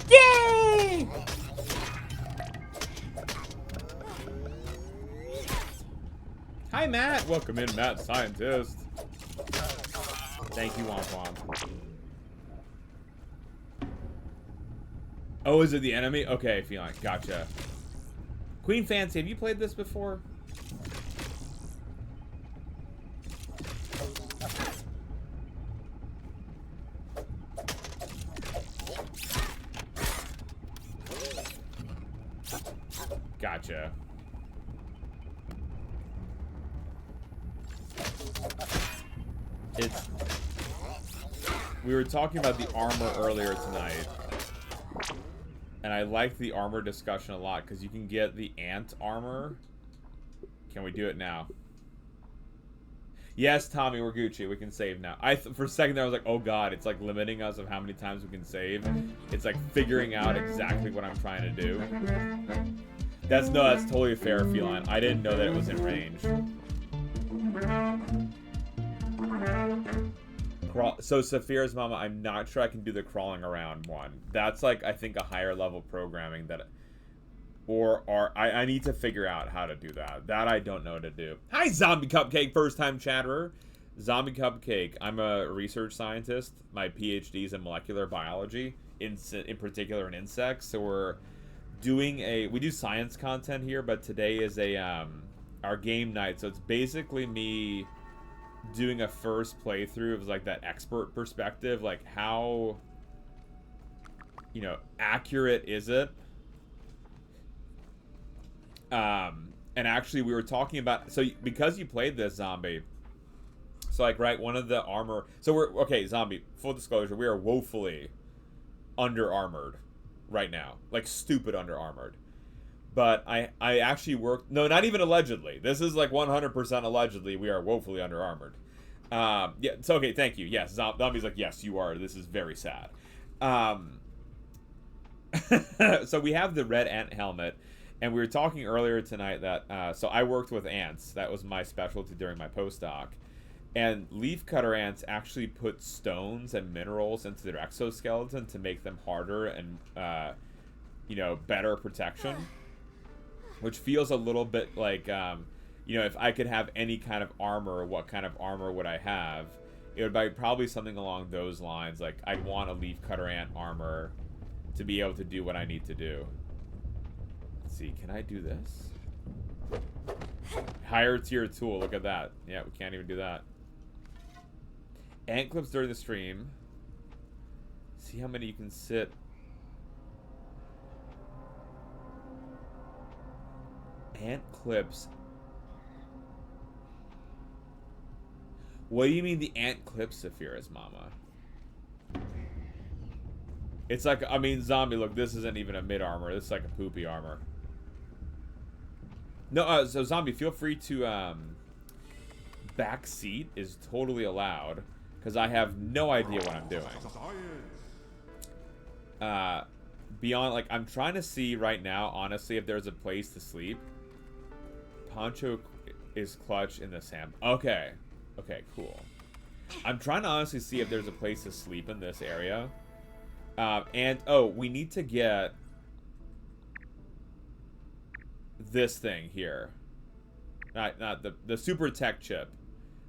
Yay! Hi, Matt. Welcome in, Matt Scientist. Thank you, Womp Womp. Oh, is it the enemy? Okay, Feline. Gotcha. Queen Fancy, have you played this before? Gotcha. It's... We were talking about the armor earlier tonight. And I like the armor discussion a lot, because you can get the ant armor. Can we do it now? Yes, Tommy, we're Gucci. We can save now. For a second there, I was like, oh god, it's like limiting us of how many times we can save. It's like figuring out exactly what I'm trying to do. That's totally a fair, Feline. I didn't know that it was in range. So Saphira's Mama, I'm not sure I can do the crawling around one. That's like, I think, a higher level programming that... I need to figure out how to do that. That I don't know how to do. Hi, Zombie Cupcake, first time chatterer. Zombie Cupcake, I'm a research scientist. My PhD is in molecular biology, in particular in insects. So we're doing we do science content here, but today is our game night. So it's basically me doing a first playthrough of like that expert perspective, like how, you know, accurate is it? And actually we were talking about, so because you played this, Zombie, so like, right, one of the armor, so okay, Zombie, full disclosure, we are woefully under-armored right now, like stupid under-armored. But I actually worked... No, not even allegedly. This is like 100% allegedly. We are woefully under-armored. Yeah, it's okay, thank you. Yes, Zombie's like, yes, you are. This is very sad. So we have the red ant helmet. And we were talking earlier tonight that... so I worked with ants. That was my specialty during my postdoc. And leafcutter ants actually put stones and minerals into their exoskeleton to make them harder and, you know, better protection. Which feels a little bit like, you know, if I could have any kind of armor, what kind of armor would I have? It would be probably something along those lines. Like, I'd want a leafcutter ant armor to be able to do what I need to do. Let's see, can I do this? Higher tier tool, look at that. Yeah, we can't even do that. Ant clips during the stream. See how many you can sit. Ant clips. What do you mean the ant clips, Saphira's Mama? It's like, I mean, Zombie, look, this isn't even a mid armor. This is like a poopy armor. No, so Zombie, feel free to, back seat is totally allowed, because I have no idea what I'm doing. Beyond, like, I'm trying to see right now, honestly, if there's a place to sleep. Poncho is clutch in the sand. Okay. Okay, cool. I'm trying to honestly see if there's a place to sleep in this area. And, oh, we need to get this thing here. Not the super tech chip.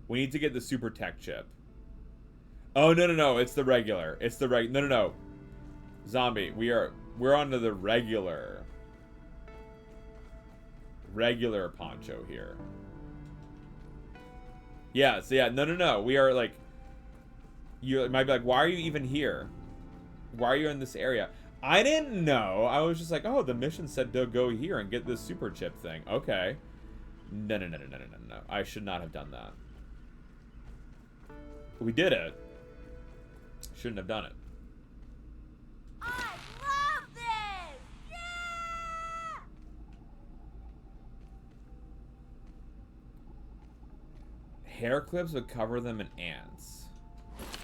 We need to get the super tech chip. Oh, no. It's the regular. It's the no. Zombie, we're on to the regular poncho here. Yeah, so yeah, no. We are like, you might be like, why are you even here? Why are you in this area? I didn't know. I was just like, oh, the mission said to go here and get this super chip thing. Okay. No. I should not have done that. We did it. Shouldn't have done it. I love this! Yeah! Hair clips would cover them in ants.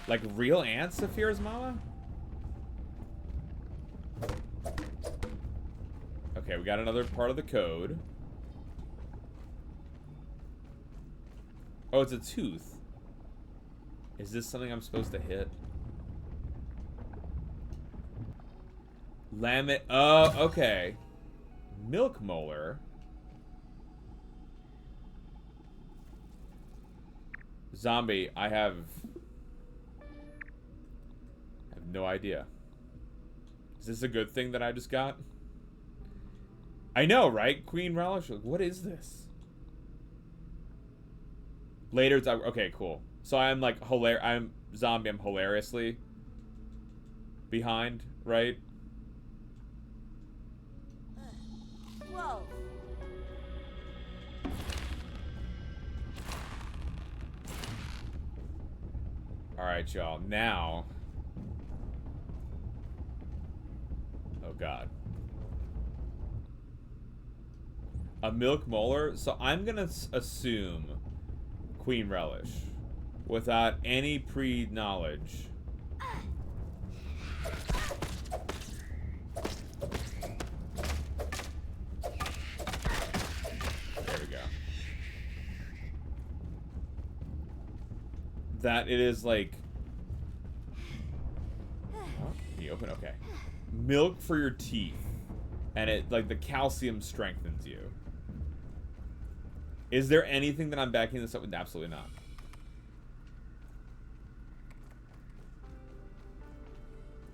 Like real ants, Saphira's Mama? Okay, we got another part of the code. Oh, it's a tooth. Is this something I'm supposed to hit? Lamit. Oh, okay. Milk molar. Zombie, I have no idea. Is this a good thing that I just got? I know, right? Queen Relish. What is this? Later, it's okay, cool. So I'm like I'm Zombie. I'm hilariously behind, right? Whoa, Alright, y'all. Now... Oh, God. A milk molar? So I'm gonna assume Queen Relish. Without any pre-knowledge. There we go. That it is like... Oh, can you open? Okay. Milk for your teeth. And it, like, the calcium strengthens you. Is there anything that I'm backing this up with? Absolutely not.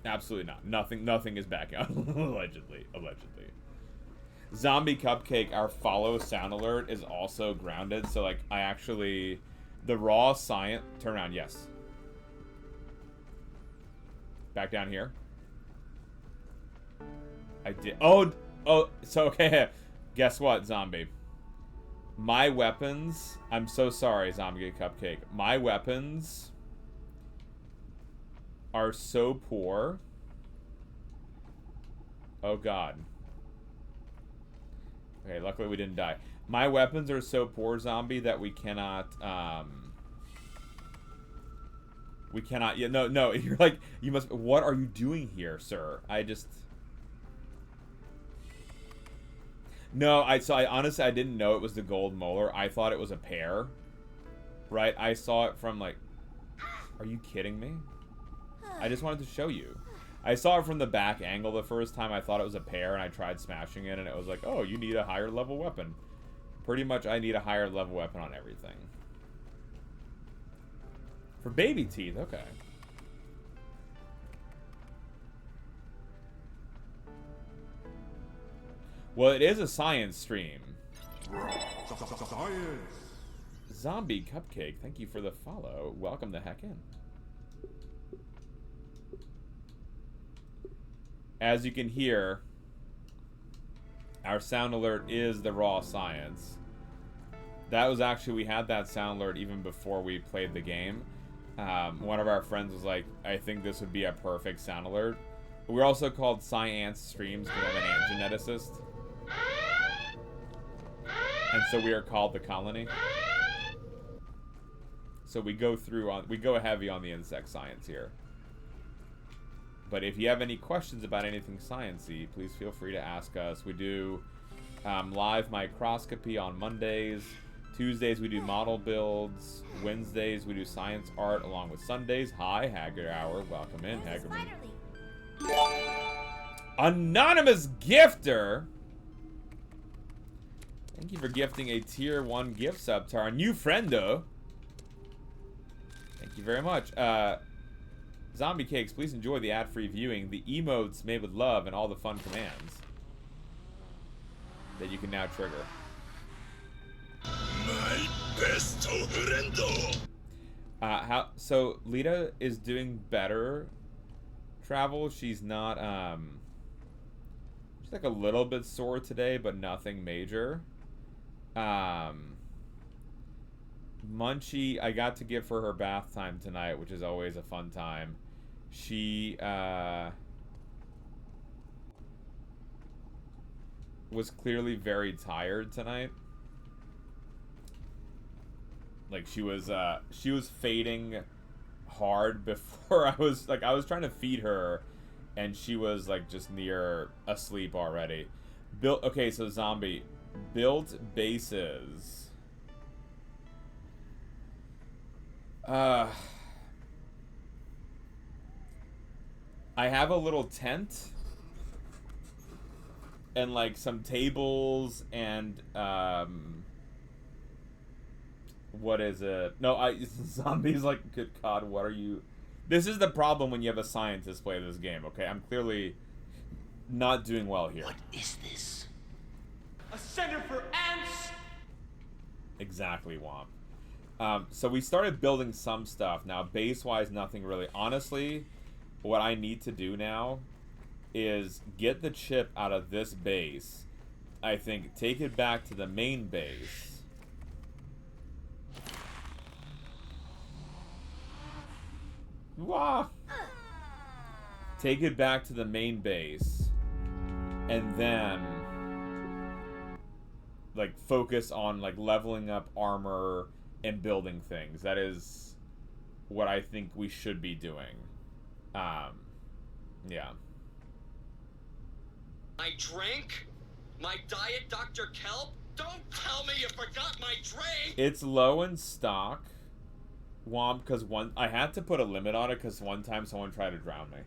Absolutely not. Nothing is backing up. Allegedly. Zombie Cupcake, our follow sound alert is also grounded. So, like, I actually... The raw science... Turn around, yes. Back down here. I did... Oh, so, okay. Guess what, Zombie? My weapons... I'm so sorry, Zombie Cupcake. My weapons... are so poor. Oh, God. Okay, luckily we didn't die. My weapons are so poor, Zombie, that we cannot, we cannot... Yeah, no, you're like... You must... What are you doing here, sir? I just... No, I honestly, I didn't know it was the gold molar. I thought it was a pear. Right? I saw it from, like... Are you kidding me? I just wanted to show you. I saw it from the back angle the first time. I thought it was a pear, and I tried smashing it, and it was like, oh, you need a higher level weapon. Pretty much, I need a higher level weapon on everything. For baby teeth, okay. Well, it is a science stream. Zombie Cupcake, thank you for the follow. Welcome the heck in. As you can hear, our sound alert is the raw science. That was actually, we had that sound alert even before we played the game. One of our friends was like, I think this would be a perfect sound alert. We're also called Science Streams because I'm an ant geneticist. And so we are called the Colony. So we go heavy on the insect science here. But if you have any questions about anything sciencey, please feel free to ask us. We do live microscopy on Mondays. Tuesdays we do model builds. Wednesdays we do science art along with Sundays. Hi, Haggard Hour. Welcome in, Haggerman. Anonymous Gifter! Thank you for gifting a tier 1 gift sub to our new friendo. Thank you very much. Zombie Cakes, please enjoy the ad-free viewing, the emotes made with love, and all the fun commands that you can now trigger. My best friendo. So Lita is doing better. Travel, she's not she's like a little bit sore today, but nothing major. Munchie, I got to give her bath time tonight, which is always a fun time. She was clearly very tired tonight. Like she was fading hard before I was trying to feed her, and she was like just near asleep already. Okay, so Zombie built bases. I have a little tent and like some tables and what is it? No, Zombie's like, good God, what are you? This is the problem when you have a scientist play this game, okay? I'm clearly not doing well here. What is this? A center for ants? Exactly, Womp. So we started building some stuff. Now, base-wise, nothing really. Honestly, what I need to do now is get the chip out of this base. I think take it back to the main base. Wah. Take it back to the main base. And then like focus on like leveling up armor and building things. That is what I think we should be doing. Yeah. My drink? My diet Dr. Kelp? Don't tell me you forgot my drink! It's low in stock, Womp, because I had to put a limit on it because one time someone tried to drown me.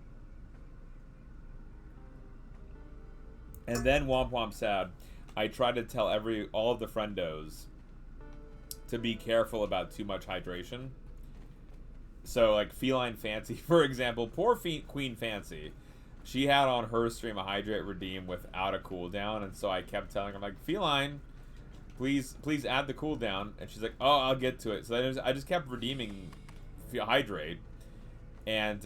And then Womp Womp said, I tried to tell all of the friendos to be careful about too much hydration. So, like, Feline Fancy, for example, poor Queen Fancy, she had on her stream a Hydrate Redeem without a cooldown, and so I kept telling her, I'm like, Feline, please add the cooldown. And she's like, oh, I'll get to it. So I just kept redeeming Hydrate, and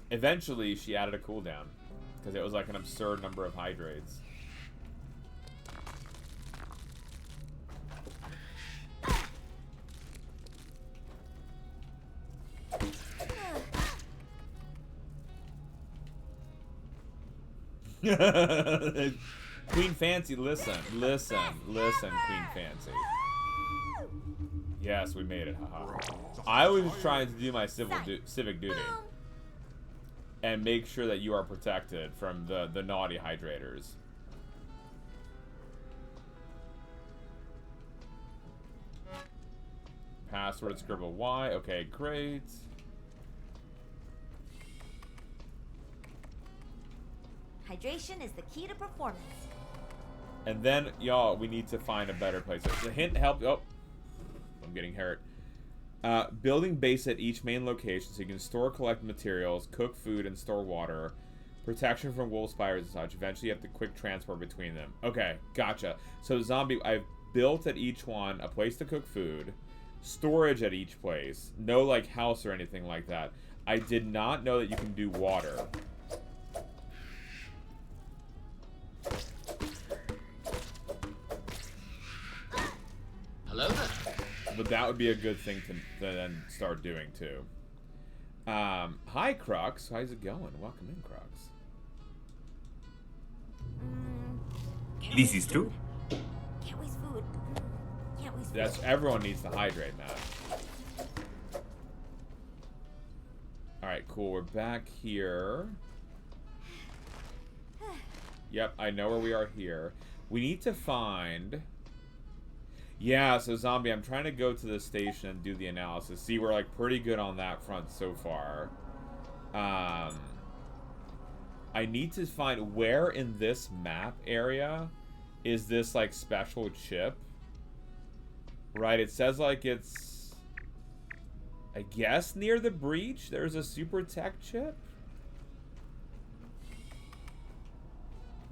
eventually she added a cooldown, because it was like an absurd number of Hydrates. Queen Fancy, listen, Queen Fancy. Yes, we made it, haha. I was trying to do my civic duty and make sure that you are protected from the naughty hydrators. Password scribble Y. Okay, great. Hydration is the key to performance. And then, y'all, we need to find a better place. The hint helped. Oh, I'm getting hurt. Building base at each main location so you can store, collect materials, cook food, and store water. Protection from wolf spiders and such. Eventually, you have to quick transport between them. Okay, gotcha. So, Zombie, I've built at each one a place to cook food, storage at each place, no, like, house or anything like that. I did not know that you can do water. Hello there. But that would be a good thing to then start doing, too. Hi, Crux. How's it going? Welcome in, Crux. This is true. Can't waste food. Can't waste food. That's everyone needs to hydrate, man. Alright, cool. We're back here. Yep, I know where we are here. We need to find... Yeah, so Zombie, I'm trying to go to the station and do the analysis. See, we're like pretty good on that front so far. I need to find where in this map area is this like special chip. Right, it says like it's, I guess near the breach there's a super tech chip.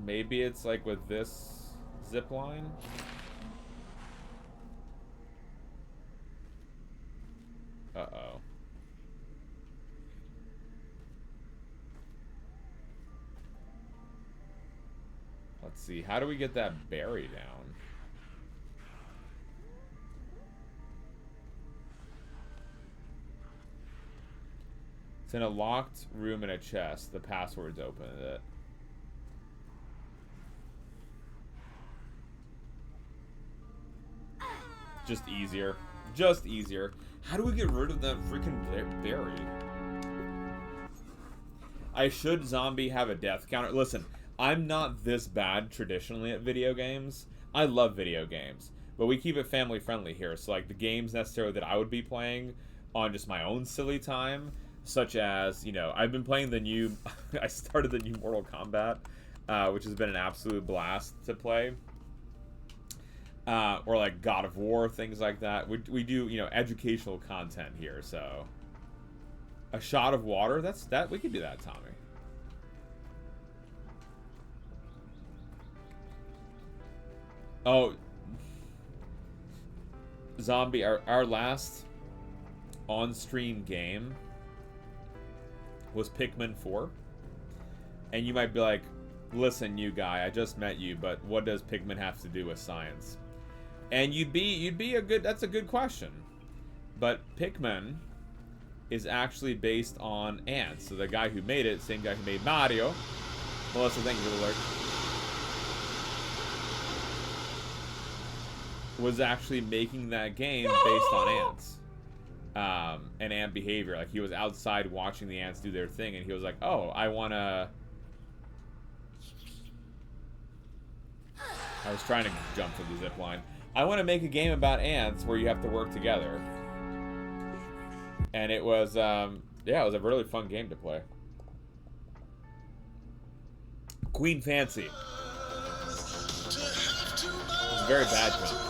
Maybe it's like with this zip line. Uh-oh. Let's see. How do we get that berry down? It's in a locked room in a chest. The password's open to it. Just easier. Just easier. How do we get rid of that freaking berry? I should, Zombie, have a death counter. Listen, I'm not this bad traditionally at video games. I love video games. But we keep it family friendly here. So like the games necessarily that I would be playing on just my own silly time, such as, you know, I've been playing the new... I started the new Mortal Kombat, which has been an absolute blast to play. Or like God of War, things like that. We do, you know, educational content here, so a shot of water, we could do that, Tommy. Oh, Zombie, our last on-stream game was Pikmin 4. And you might be like, listen, you guy, I just met you, but what does Pikmin have to do with science? And you'd be a good, that's a good question. But Pikmin is actually based on ants. So the guy who made it, same guy who made Mario. Melissa, thank you for the alert. Was actually making that game based on ants. And ant behavior. Like, he was outside watching the ants do their thing, and he was like, oh, I wanna... I was trying to jump from the zip line. I want to make a game about ants where you have to work together. And it was, yeah, it was a really fun game to play. Queen Fancy. It was a very bad film.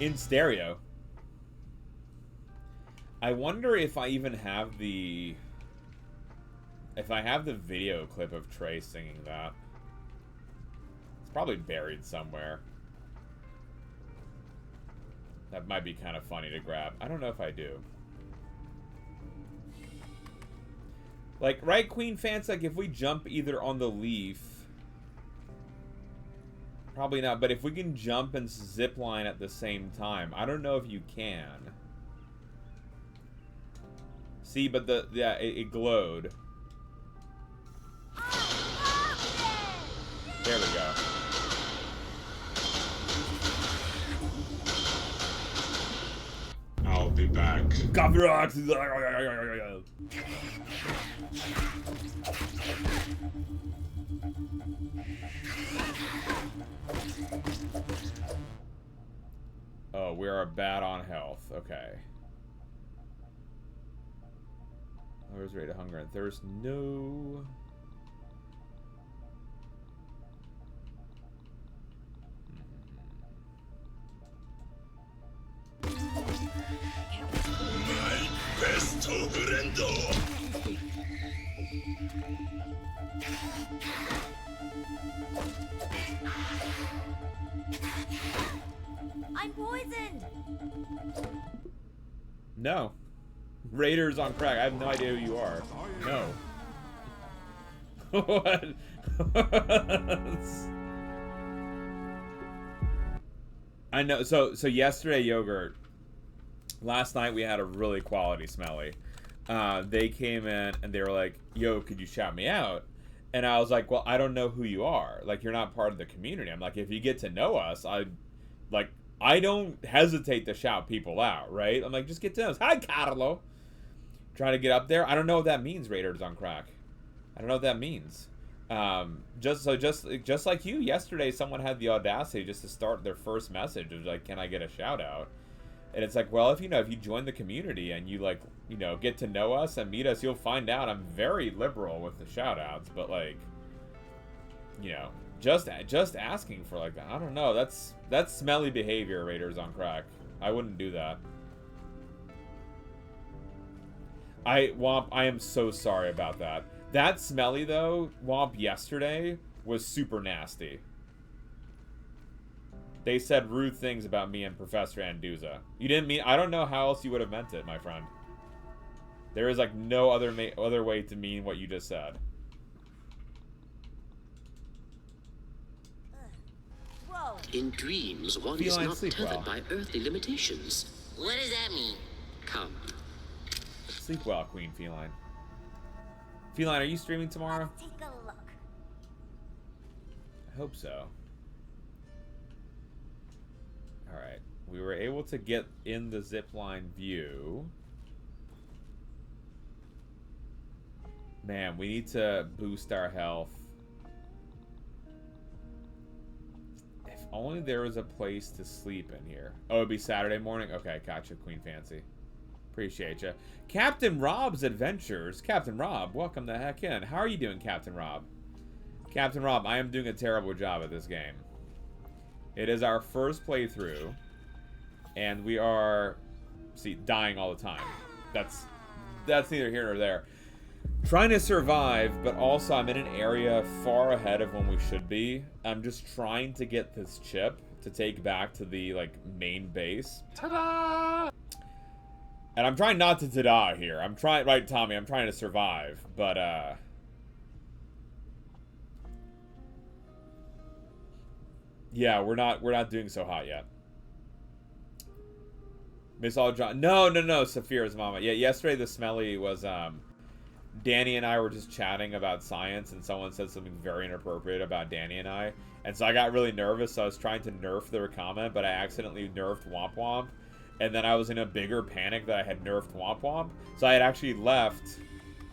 In stereo. I wonder if I even have the... If I have the video clip of Trey singing that. It's probably buried somewhere. That might be kind of funny to grab. I don't know if I do. Like, right, Queen Fancy? Like, if we jump either on the leaf... Probably not, but if we can jump and zip line at the same time. I don't know if you can. See, but yeah, it glowed. There we go. I'll be back. Copyright. Oh, we are bad on health. Okay. Lowers rate of hunger and thirst. No. My best friend. I'm poisoned. No. Raiders on crack. I have no idea who you are. No. What? I know. So yesterday, Yogurt. Last night we had a really quality smelly. They came in and they were like, "Yo, could you shout me out?" And I was like, "Well, I don't know who you are. Like, you're not part of the community." I'm like, "If you get to know us, I don't hesitate to shout people out, right?" I'm like, "Just get to know us. Hi, Carlo." Trying to get up there. I don't know what that means, Raiders on crack. I don't know what that means. Just like you, yesterday someone had the audacity just to start their first message of like, "Can I get a shout out?" And it's like, well, if you join the community and you get to know us and meet us, you'll find out I'm very liberal with the shout outs, but just asking for like, I don't know, that's smelly behavior, Raiders on crack. I wouldn't do that. Womp, I am so sorry about that. That smelly though, Womp, yesterday was super nasty. They said rude things about me and Professor Anduza. You didn't mean... I don't know how else you would have meant it, my friend. There is, like, no other way to mean what you just said. In dreams, one is not tethered by earthly limitations. What does that mean? Come. Sleep well, Queen Feline. Feline, are you streaming tomorrow? Let's take a look. I hope so. Alright, we were able to get in the zipline view. Man, we need to boost our health. If only there was a place to sleep in here. Oh, it'd be Saturday morning? Okay, gotcha, Queen Fancy. Appreciate you. Captain Rob's Adventures. Captain Rob, welcome the heck in. How are you doing, Captain Rob? Captain Rob, I am doing a terrible job at this game. It is our first playthrough, and we are, dying all the time. That's neither here nor there. Trying to survive, but also I'm in an area far ahead of when we should be. I'm just trying to get this chip to take back to the, main base. Ta-da! And I'm trying not to ta-da here. I'm trying, right, Tommy? I'm trying to survive, but, Yeah, we're not doing so hot yet. Miss All John. No, Saphira's mama. Yeah, yesterday the smelly was Danny and I were just chatting about science, and someone said something very inappropriate about Danny and I. And so I got really nervous, so I was trying to nerf their comment, but I accidentally nerfed Womp Womp. And then I was in a bigger panic that I had nerfed Womp Womp. So I had actually left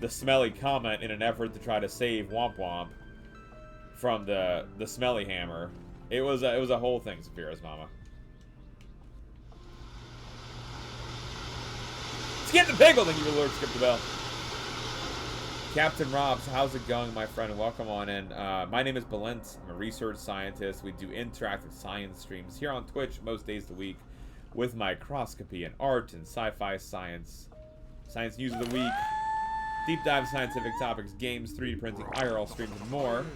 the smelly comment in an effort to try to save Womp Womp from the smelly hammer. It was a whole thing, Saphira's mama. Skip the pickle! Thank you for the Lord, skip the bell. Captain Robs, how's it going, my friend? Welcome on in. My name is Balint. I'm a research scientist. We do interactive science streams here on Twitch most days of the week with microscopy and art and sci-fi science, science news of the week, deep dive scientific topics, games, 3D printing, IRL streams, and more.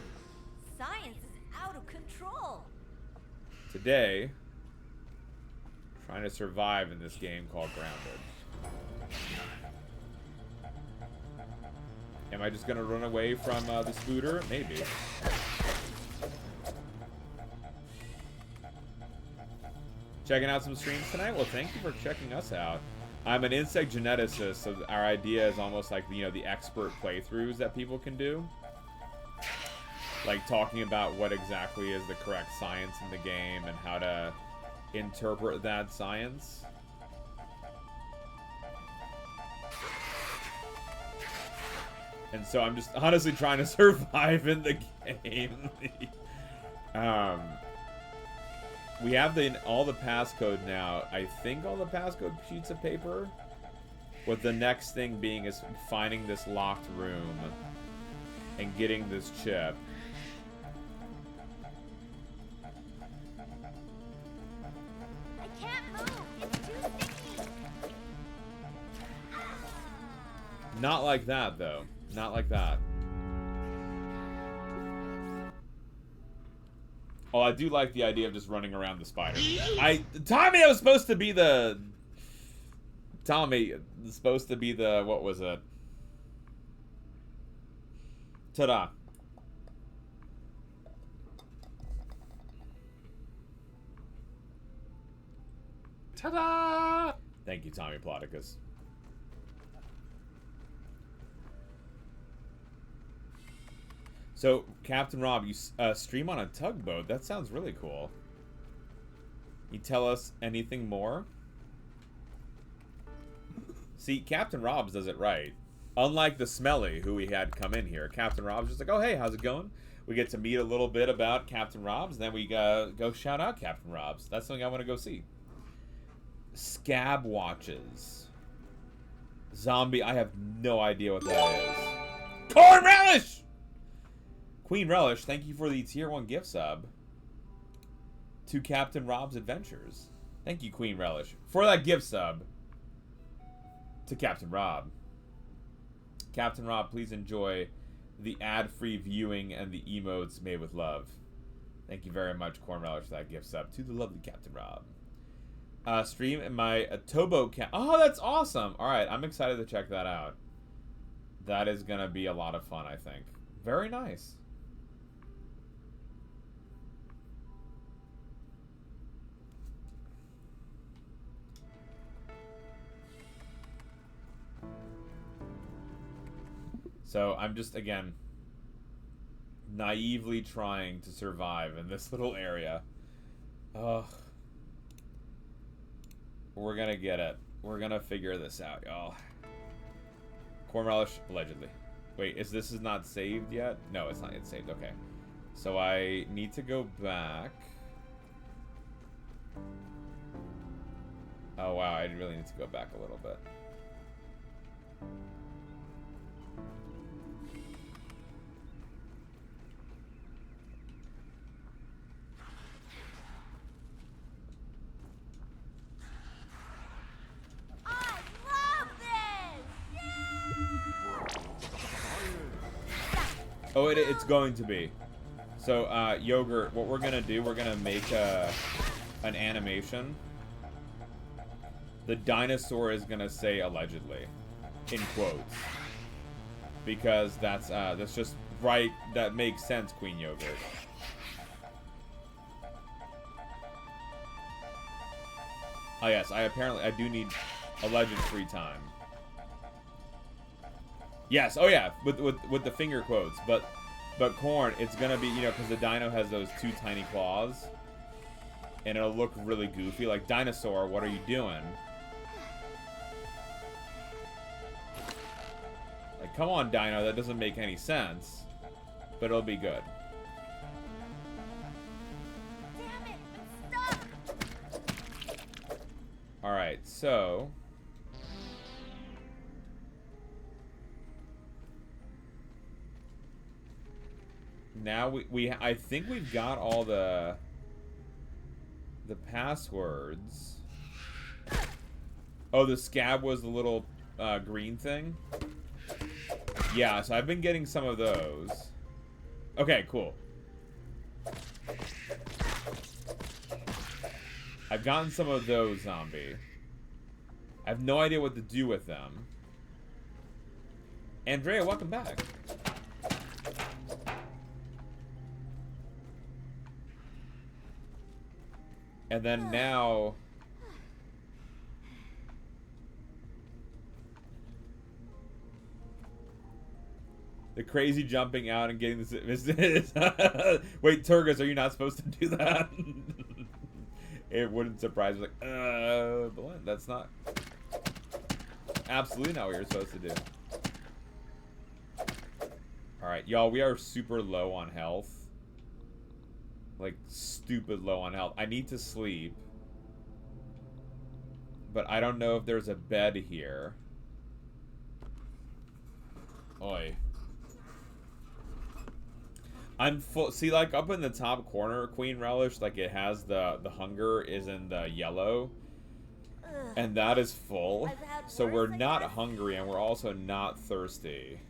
Science is out of control. Today, trying to survive in this game called Grounded. Am I just gonna run away from the scooter? Maybe. Checking out some streams tonight? Well, thank you for checking us out. I'm an insect geneticist, so our idea is almost like, you know, the expert playthroughs that people can do. Like talking about what exactly is the correct science in the game and how to interpret that science. And so I'm just honestly trying to survive in the game. We have all the passcode now. I think all the passcode sheets of paper. What the next thing being is finding this locked room and getting this chip. I can't move. It's too sticky. Not like that, though. Not like that. Oh, I do like the idea of just running around the spider. Tommy, I was supposed to be the... Tommy, supposed to be the... What was it? Ta-da. Ta-da! Thank you, Tommy Ploticus. So, Captain Rob, you stream on a tugboat. That sounds really cool. You tell us anything more? See, Captain Robs does it right. Unlike the Smelly, who we had come in here, Captain Robs just like, oh, hey, how's it going? We get to meet a little bit about Captain Robs, then we go shout out Captain Robs. That's something I want to go see. Scab watches. Zombie, I have no idea what that is. Corn relish! Queen Relish, thank you for the tier 1 gift sub to Captain Rob's Adventures. Thank you, Queen Relish, for that gift sub to Captain Rob. Captain Rob, please enjoy the ad-free viewing and the emotes made with love. Thank you very much, Corn Relish, for that gift sub to the lovely Captain Rob. Stream in my Tobo cat. Oh, that's awesome. All right, I'm excited to check that out. That is going to be a lot of fun, I think. Very nice. So I'm just, again, naively trying to survive in this little area. Ugh. We're gonna get it. We're gonna figure this out, y'all. Corn relish, allegedly. Wait, this is not saved yet? No, it's not. It's saved. Okay. So I need to go back. Oh, wow. I really need to go back a little bit. Oh, it's going to be. So, Yogurt, what we're going to do, we're going to make an animation. The dinosaur is going to say allegedly, in quotes. Because that's just right. That makes sense, Queen Yogurt. Oh yes, I do need alleged free time. Yes, oh yeah, with the finger quotes, but Corn, it's gonna be, you know, because the dino has those 2 tiny claws, and it'll look really goofy. Like, dinosaur, what are you doing? Like, come on, Dino, that doesn't make any sense, but it'll be good. Damn it, I'm stuck. All right, so. Now I think we've got all the passwords. Oh, the scab was the little green thing? Yeah, so I've been getting some of those. Okay, cool. I've gotten some of those, zombie. I have no idea what to do with them. Andrea, welcome back. And then now... the crazy jumping out and getting this... Wait, Turgus, are you not supposed to do that? It wouldn't surprise me. Like, Balint, that's not... absolutely not what you're supposed to do. Alright, y'all, we are super low on health. Like, stupid low on health. I need to sleep. But I don't know if there's a bed here. Oi. I'm full. See, like, up in the top corner, Queen Relish, like, it has the hunger is in the yellow. And that is full. So we're not hungry, and we're also not thirsty.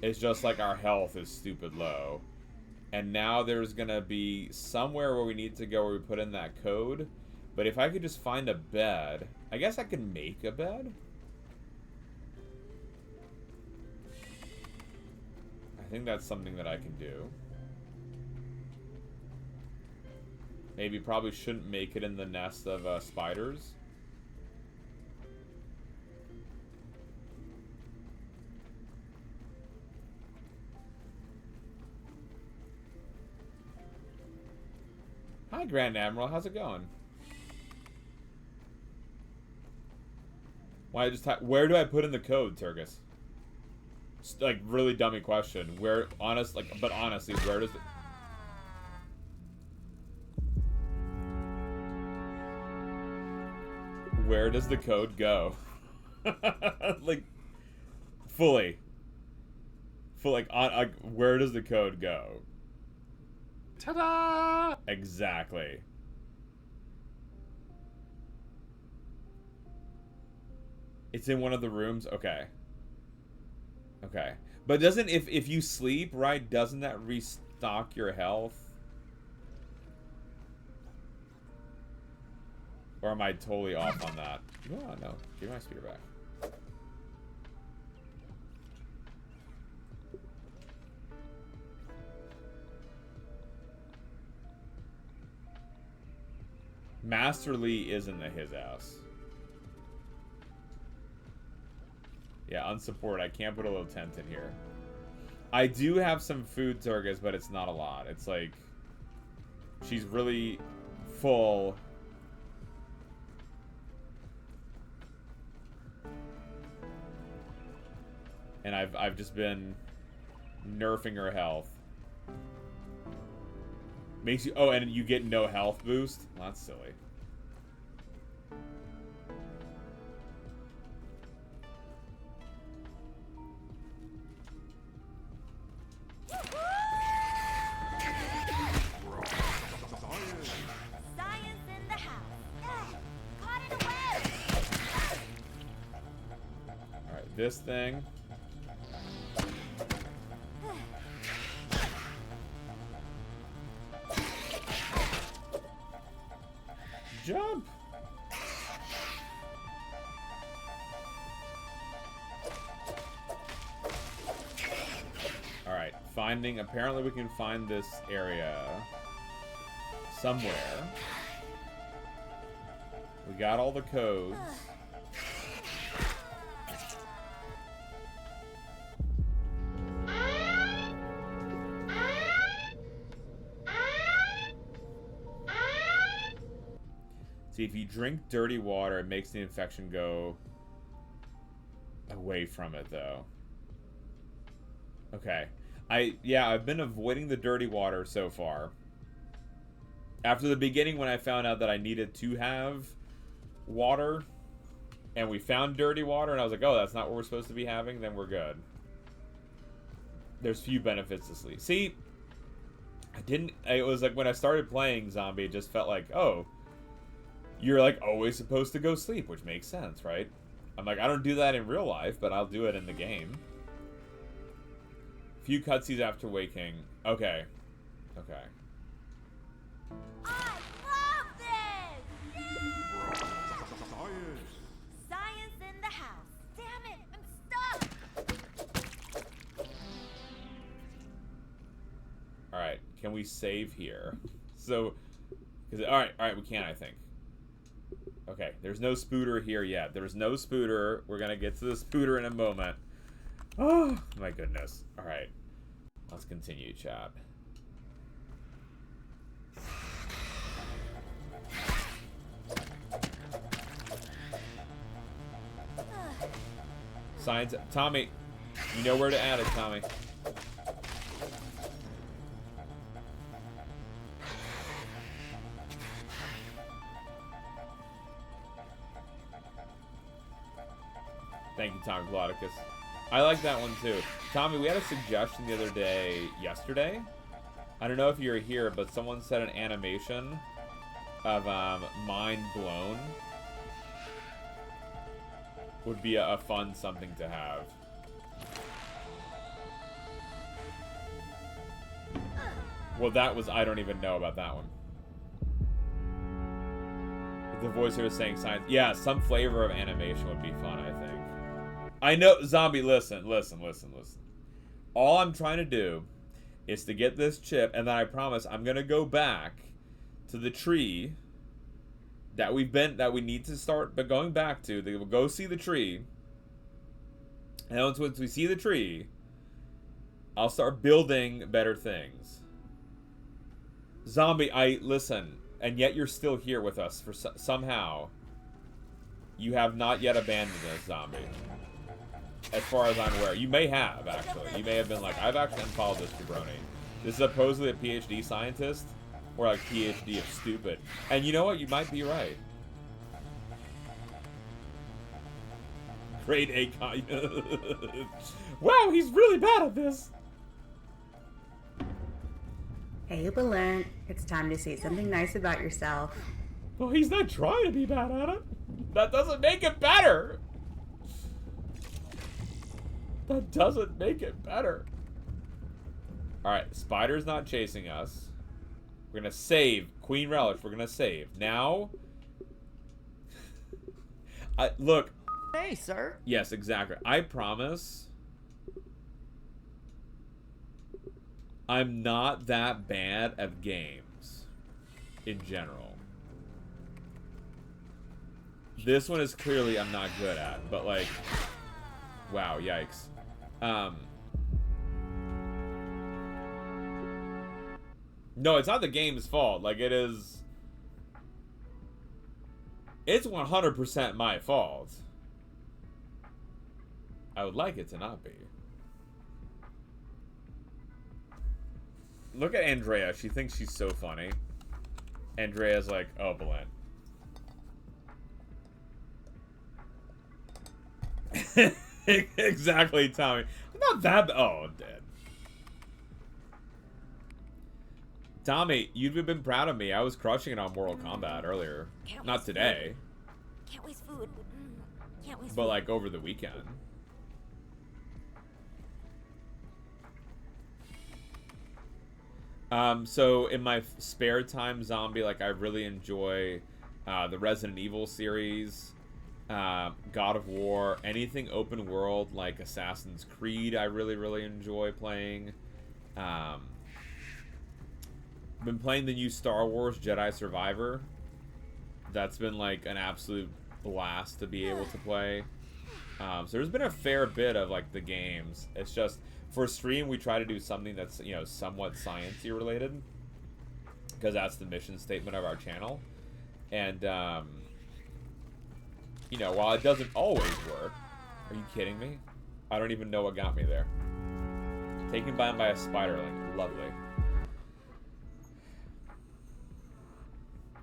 It's just like our health is stupid low. And now there's gonna be somewhere where we need to go where we put in that code. But if I could just find a bed, I guess I could make a bed. I think that's something that I can do. Maybe probably shouldn't make it in the nest of spiders. Hi, Grand Admiral. How's it going? Why just where do I put in the code, Turgus? It's like really dummy question. Where honestly, where does it? Where does the code go? Like fully, like where does the code go? Ta-da! Exactly. It's in one of the rooms? Okay. Okay. But doesn't, if you sleep, right, doesn't that restock your health? Or am I totally off on that? Oh, no. Give my spear back. Master Lee is in his ass. Yeah, unsupport. I can't put a little tent in here. I do have some food, Turgus, but it's not a lot. It's like... she's really full. And I've just been nerfing her health. Makes you... oh, and you get no health boost? Well, that's silly. Science in the house. Caught in a web. Alright, this thing. Jump! Alright, finding... apparently we can find this area somewhere. We got all the codes. See, if you drink dirty water, it makes the infection go away from it, though. Okay. I've been avoiding the dirty water so far. After the beginning, when I found out that I needed to have water, and we found dirty water, and I was like, oh, that's not what we're supposed to be having, then we're good. There's few benefits to sleep. See, it was like when I started playing Zombie, it just felt like, oh, you're like always supposed to go sleep, which makes sense, right? I'm like, I don't do that in real life, but I'll do it in the game. Few cutscenes after waking. Okay. Okay. I love this! Yay! Science in the house. Damn it, I'm stuck! Alright, can we save here? So, alright, we can, I think. Okay, there's no spooter here yet. There's no spooter. We're gonna get to the spooter in a moment. Oh, my goodness. Alright. Let's continue, chat. Science. Tommy, you know where to add it, Tommy. Thank you, Tommy Glodicus. I like that one too. Tommy, we had a suggestion the other day, yesterday. I don't know if you were here, but someone said an animation of Mind Blown would be a fun something to have. Well, that was, I don't even know about that one. The voice here is saying science. Yeah, some flavor of animation would be fun, I think. I know, Zombie, listen. All I'm trying to do is to get this chip, and then I promise I'm going to go back to the tree that we need to start going back to. We'll go see the tree. And once we see the tree, I'll start building better things. Zombie, listen, and yet you're still here with us for somehow. You have not yet abandoned us, Zombie. As far as I'm aware. You may have, actually. You may have been like, I've actually unfollowed this jabroni. This is supposedly a PhD scientist. Or like PhD of stupid. And you know what? You might be right. Grade A. Wow, he's really bad at this. Hey, Balint. It's time to say something nice about yourself. Well, he's not trying to be bad at it. That doesn't make it better. That doesn't make it better. Alright, Spider's not chasing us. We're gonna save. Queen Relish, we're gonna save. Now... look. Hey, sir. Yes, exactly. I promise... I'm not that bad at games. In general. This one is clearly I'm not good at. But like... Wow, yikes. No, it's not the game's fault. Like, it is... It's 100% my fault. I would like it to not be. Look at Andrea. She thinks she's so funny. Andrea's like, oh, Balint. Exactly, Tommy. I'm not that... Oh, I'm dead. Tommy, you'd have been proud of me. I was crushing it on Mortal Kombat earlier. Not today. Can't waste food. Can't waste food. But like over the weekend. So in my spare time, Zombie, like I really enjoy the Resident Evil series, God of War, anything open world like Assassin's Creed I really enjoy playing. Been playing the new Star Wars Jedi Survivor. That's been like an absolute blast to be able to play. So there's been a fair bit of like the games. It's just for stream we try to do something that's, you know, somewhat sciencey related, because that's the mission statement of our channel. And you know, while it doesn't always work, are you kidding me? I don't even know what got me there. Taken by a spiderling, lovely.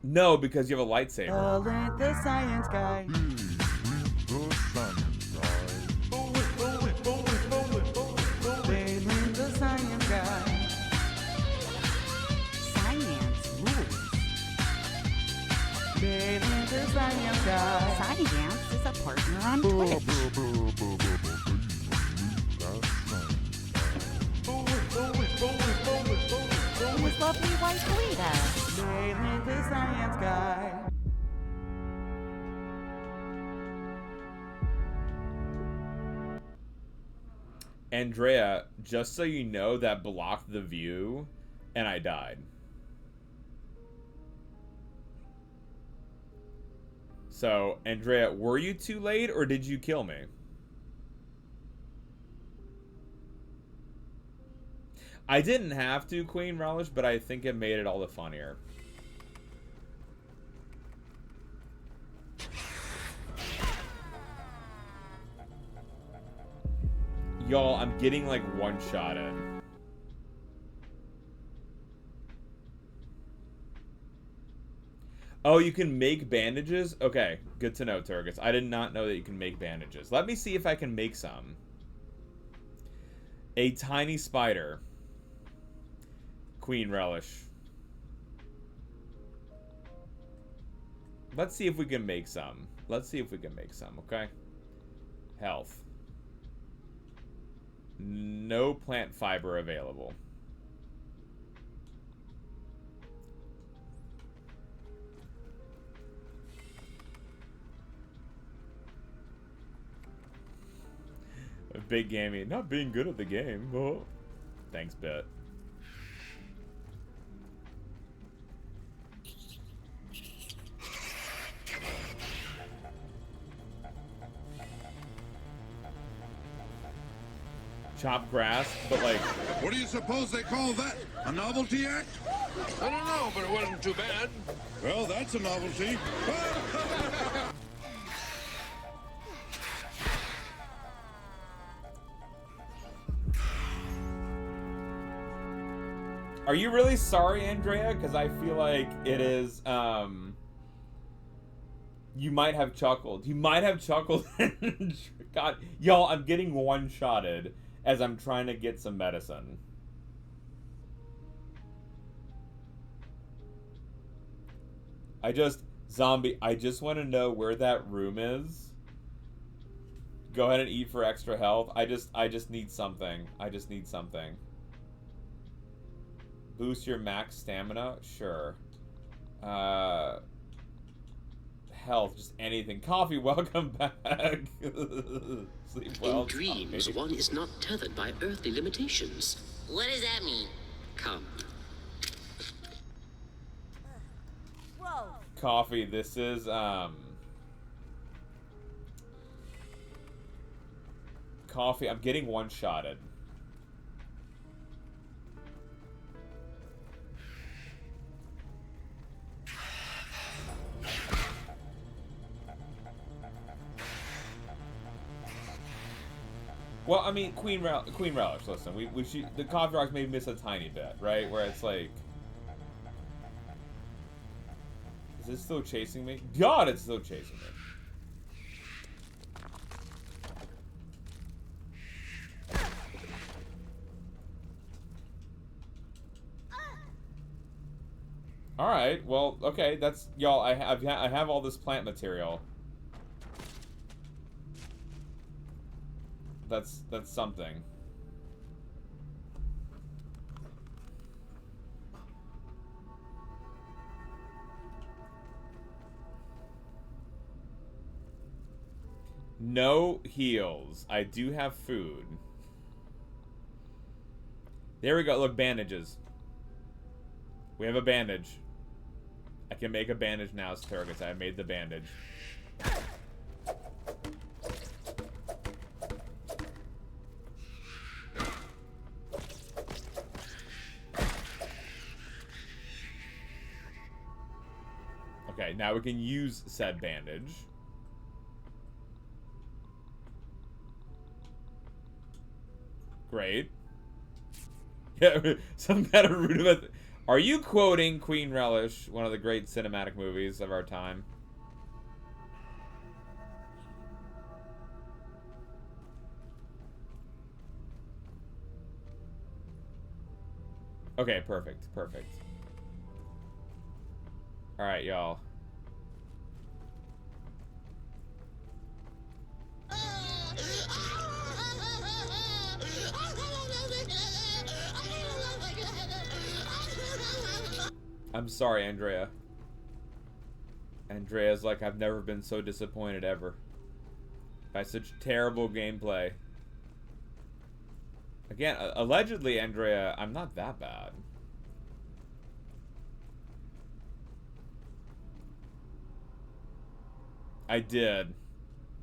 No, because you have a lightsaber. Balint the science guy. Balint the science guy. Science rules. Balint the science guy. Science is a partner on Twitch. With lovely wife Lita. Balint the science guy. Andrea, just so you know, that blocked the view, and I died. So, Andrea, were you too late, or did you kill me? I didn't have to, Queen Relish, but I think it made it all the funnier. Y'all, I'm getting like one-shotted. Oh, you can make bandages? Okay, good to know, Turgus. I did not know that you can make bandages. Let me see if I can make some. A tiny spider. Queen Relish. Let's see if we can make some. Let's see if we can make some, okay? Health. No plant fiber available. Big gamey. Not being good at the game. Oh. Thanks, Bit. Chop grass, but like... What do you suppose they call that? A novelty act? I don't know, but it wasn't too bad. Well, that's a novelty. Are you really sorry, Andrea? Because I feel like it is, you might have chuckled. You might have chuckled. God, y'all, I'm getting one-shotted as I'm trying to get some medicine. Zombie, I just want to know where that room is. Go ahead and eat for extra health. I just need something. I just need something. Boost your max stamina? Sure. Health, just anything. Coffee, welcome back. Sleep well. In dreams, one is not tethered by earthly limitations. What does that mean? Come. Whoa. Coffee, this is, Coffee, I'm getting one-shotted. Well, I mean, Queen Relish, listen, the coffee rocks may miss a tiny bit, right? Where it's like... Is it still chasing me? God, it's still chasing me. Alright, well, okay, that's... Y'all, I have all this plant material. That's something. No heals. I do have food. There we go. Look, bandages. We have a bandage. I can make a bandage now, Sturgis. I made the bandage. Okay, now we can use said bandage. Great. Yeah, some kind of rudiment. Are you quoting Queen Relish, one of the great cinematic movies of our time? Okay, perfect, perfect. Alright, y'all. I'm sorry, Andrea. Andrea's like, I've never been so disappointed ever. By such terrible gameplay. Again, allegedly, Andrea, I'm not that bad. I did.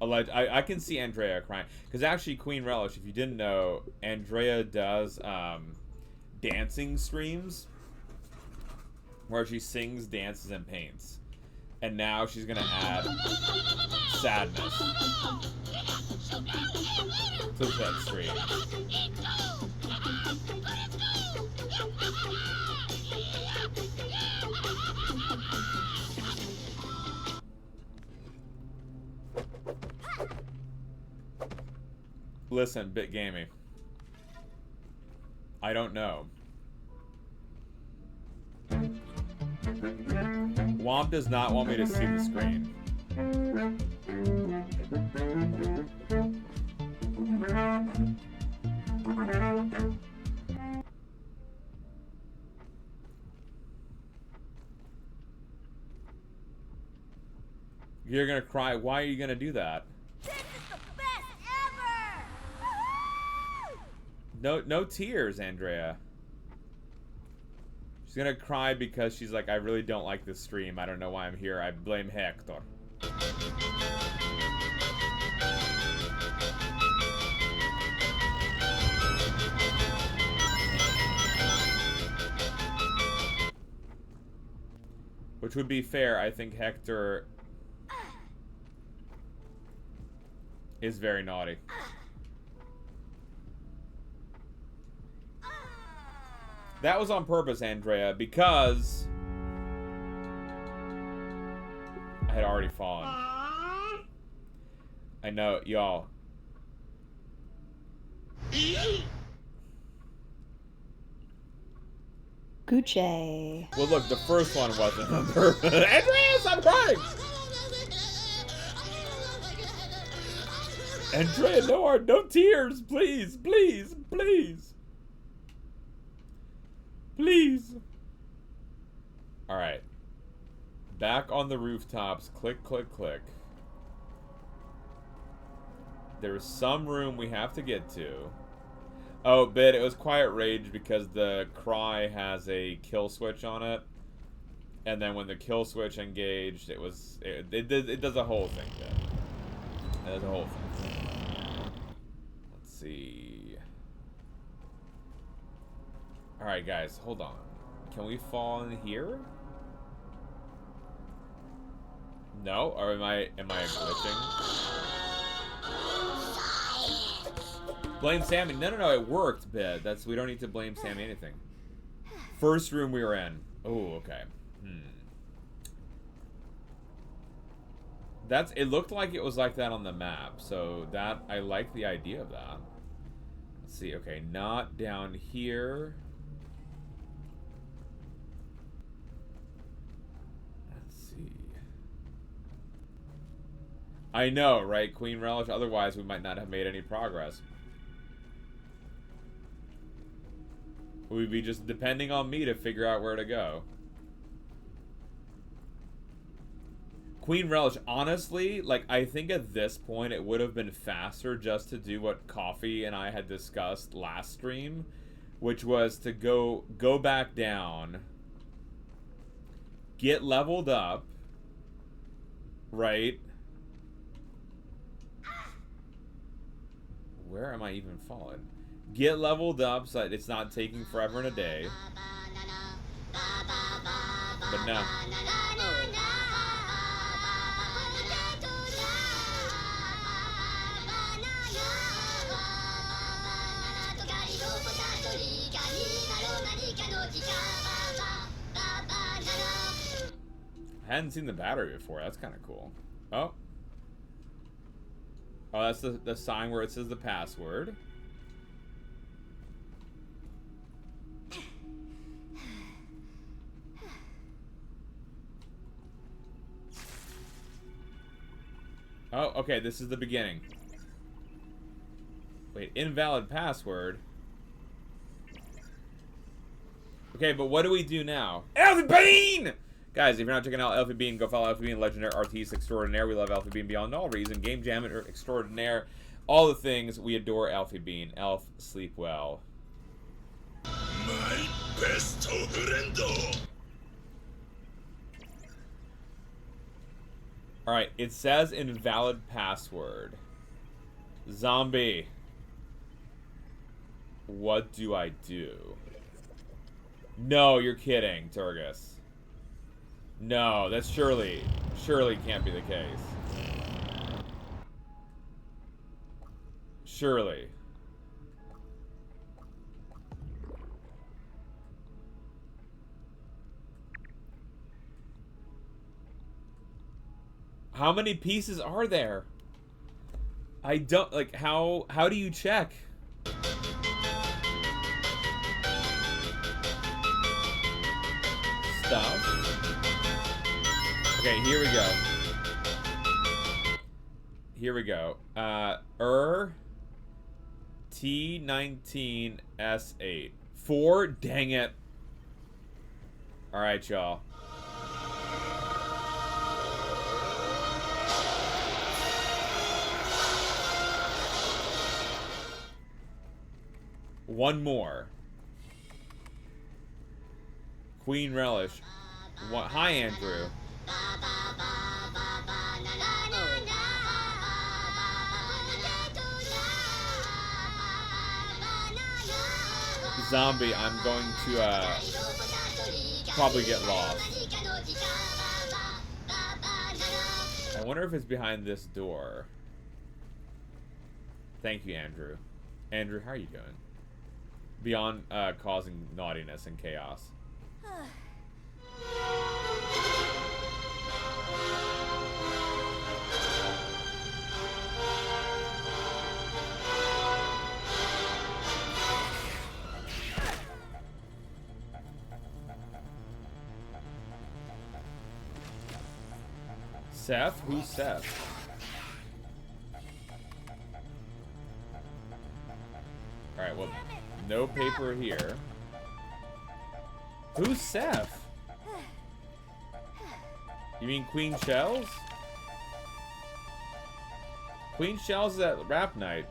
I can see Andrea crying. Because actually, Queen Relish, if you didn't know, Andrea does dancing streams. Where she sings, dances, and paints. And now she's gonna add sadness to that stream. Listen, Bit Gaming. I don't know. Womp does not want me to see the screen. You're gonna cry. Why are you gonna do that? This is the best ever! No tears, Andrea. She's gonna cry because she's like, I really don't like this stream. I don't know why I'm here. I blame Hector. Which would be fair. I think Hector is very naughty. That was on purpose, Andrea, because I had already fallen. I know, y'all. Gucci. Well, look, the first one wasn't on purpose. Andrea, stop crying! Andrea, no tears, please, please, please. Please. Alright. Back on the rooftops. Click, click, click. There's some room we have to get to. Oh, but it was Quiet Rage because the cry has a kill switch on it. And then when the kill switch engaged, it does a whole thing then. It does a whole thing. Let's see. Alright, guys, hold on. Can we fall in here? No? Or am I glitching? Blame Sammy. No, it worked, Bid. We don't need to blame Sammy anything. First room we were in. Oh, okay. It looked like it was like that on the map, so I like the idea of that. Let's see, okay, not down here. I know, right, Queen Relish? Otherwise, we might not have made any progress. We'd be just depending on me to figure out where to go. Queen Relish, honestly, like, I think at this point it would have been faster just to do what Coffee and I had discussed last stream, which was to go back down, get leveled up, right? Where am I even falling? Get leveled up so that it's not taking forever and a day. But no. I hadn't seen the battery before. That's kind of cool. Oh. Oh, that's the sign where it says the password. Oh, okay, this is the beginning. Wait, invalid password. Okay, but what do we do now? Alfie Bean! Guys, if you're not checking out Alfie Bean, go follow Alfie Bean, Legendary Artiste Extraordinaire. We love Alfie Bean beyond all reason. Game Jam Extraordinaire. All the things. We adore Alfie Bean. Elf, sleep well. My best friend. Alright, it says invalid password. Zombie. What do I do? No, you're kidding, Turgus. No, that's surely can't be the case. Surely. How many pieces are there? I don't, like, how do you check? Stuff. Okay, here we go. Here we go. T19S8. 4? Dang it. Alright, y'all. One more. Queen Relish. What? Hi, Andrew. Zombie, I'm going to probably get lost. I wonder if it's behind this door. Thank you, Andrew. Andrew, how are you doing? Beyond causing naughtiness and chaos. Seth? Who's Seth? Alright, well, no paper here. Who's Seth? You mean Queen Shells? Queen Shells is at rap night.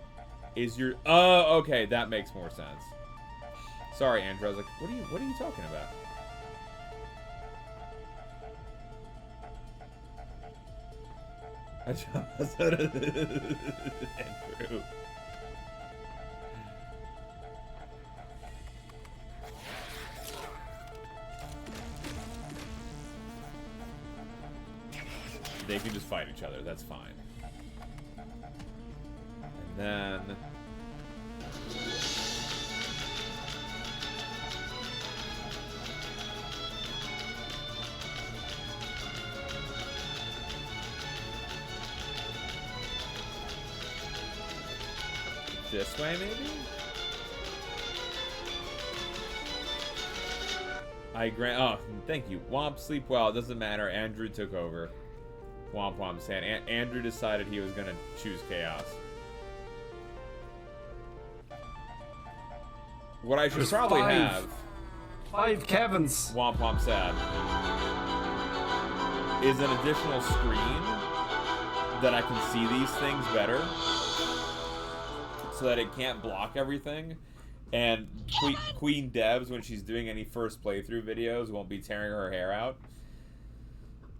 Is your... Oh, okay, that makes more sense. Sorry, Andrew. I was like, what are you talking about? Andrew. They can just fight each other, that's fine. And then... this way, maybe? Oh, thank you. Womp, sleep well. It doesn't matter. Andrew took over. Womp Womp saying Andrew decided he was gonna choose chaos. What I should probably have... 5 Kevins. Womp Womp said. Is an additional screen that I can see these things better. So that it can't block everything. And Queen Debs, when she's doing any first playthrough videos, won't be tearing her hair out.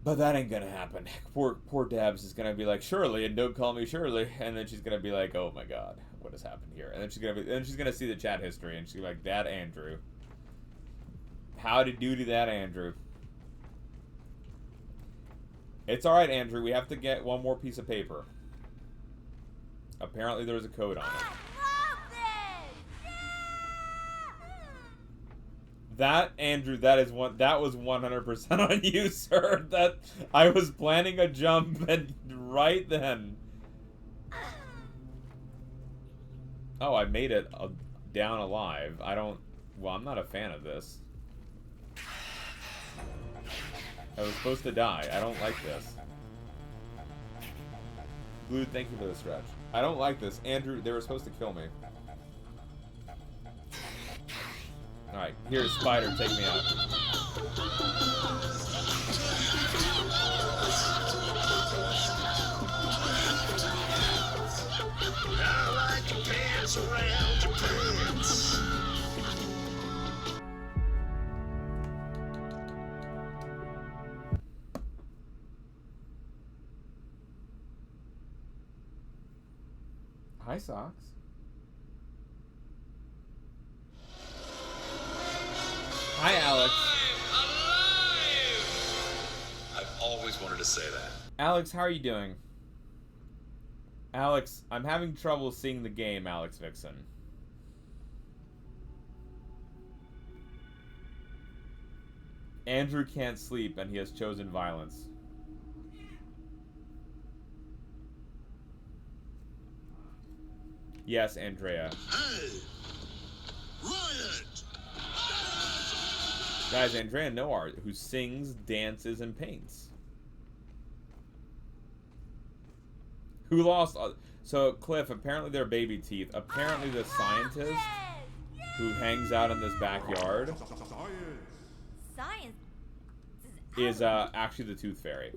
But that ain't gonna happen. Poor Dabs is gonna be like, Shirley, and don't call me Shirley. And then she's gonna be like, oh my god, what has happened here? And then she's gonna see the chat history, and she's gonna be like, that Andrew. How'd do to that Andrew? It's alright, Andrew. We have to get one more piece of paper. Apparently there's a code on it. That, Andrew, that was 100% on you, sir. That I was planning a jump and right then. Oh, I made it down alive. Well, I'm not a fan of this. I was supposed to die. I don't like this. Blue, thank you for the stretch. I don't like this. Andrew, they were supposed to kill me. Alright, here's Spider, take me out. I like to dance around your pants. Hi, Socks. Hi, Alex. I've always wanted to say that. Alex, how are you doing? Alex, I'm having trouble seeing the game, Alex Vixen. Andrew can't sleep and he has chosen violence. Yes, Andrea. Hey! Riot! Guys, Andrea Noir, who sings, dances, and paints. Who lost... so, Cliff, apparently they're baby teeth. Apparently the scientist who hangs out in this backyard Science is actually the Tooth Fairy.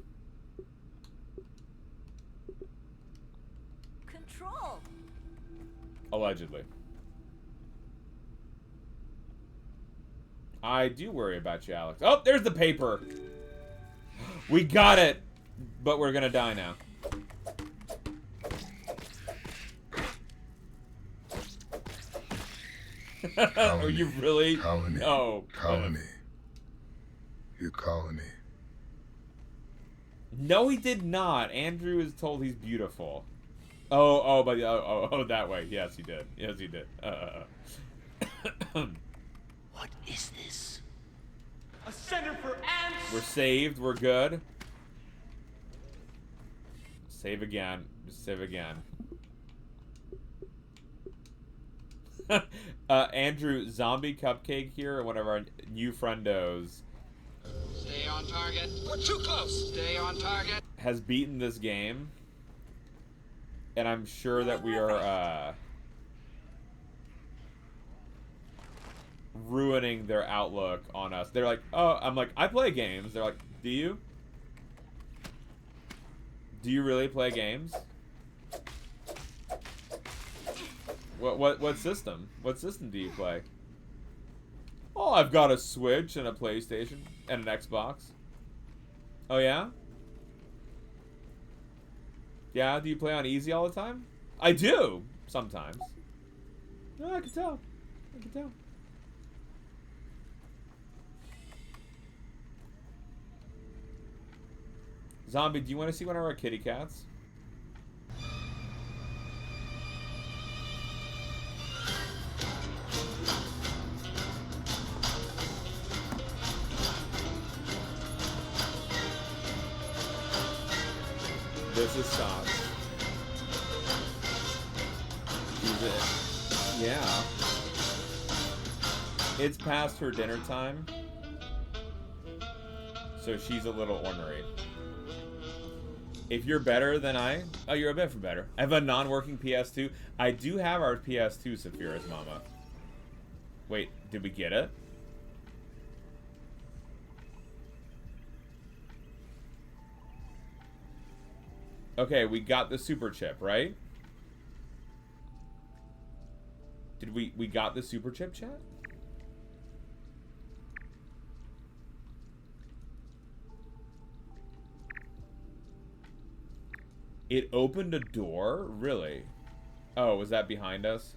control. Allegedly. I do worry about you, Alex. Oh, there's the paper. We got it. But we're gonna die now. Are you really? Colony. No. Colony. You colony. No, he did not. Andrew is told he's beautiful. But that way. Yes, he did. Yes, he did. What is this? A center for ants. We're saved. We're good. Save again. Just save again. Andrew, Zombie Cupcake here, one of our new friendos. Stay on target. We're too close. Stay on target. Has beaten this game. And I'm sure that we are, ruining their outlook on us. They're like, oh, I'm like, I play games. They're like, do you? Do you really play games? What system? What system do you play? Oh, I've got a Switch and a PlayStation and an Xbox. Oh yeah? Yeah, do you play on easy all the time? I do, sometimes. No, I can tell. I can tell. Zombie, do you want to see one of our kitty cats? This is Socks. She's it. Yeah. It's past her dinner time. So she's a little ornery. If you're better than oh, you're a bit for better. I have a non-working PS2. I do have our PS2, Saphira's mama. Wait, did we get it? Okay, we got the super chip, right? Did we got the super chip, chat? It opened a door? Really? Oh, was that behind us?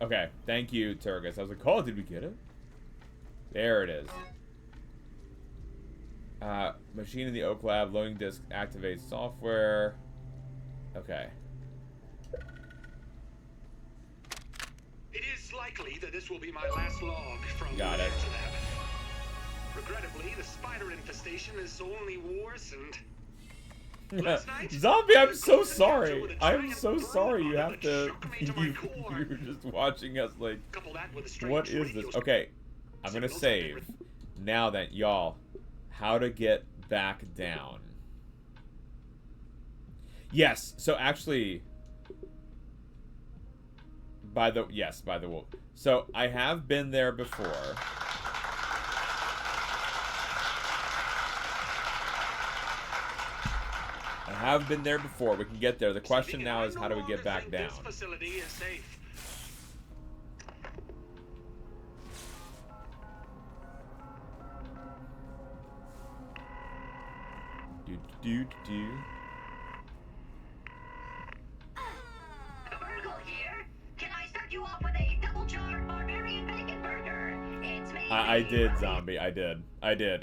Okay, thank you, Turgus. I was like, oh, did we get it? There it is. Machine in the Oak Lab. Loading disk activates software. Okay. It is likely that this will be my last log from Got it. Lab. Regrettably, the spider infestation has only worsened. Zombie, I'm so sorry. I'm so sorry you have to... You're just watching us like... What is this? Okay, I'm gonna save. Now then, y'all, how to get back down. Yes, so actually... By the wolf. So, I have been there before. I have been there before. We can get there. The question now is how do we get back down? This facility is safe. Do. Virgil here. Can I start you off with a double charred barbarian bacon burger? It's me. I did, Zombie. I did.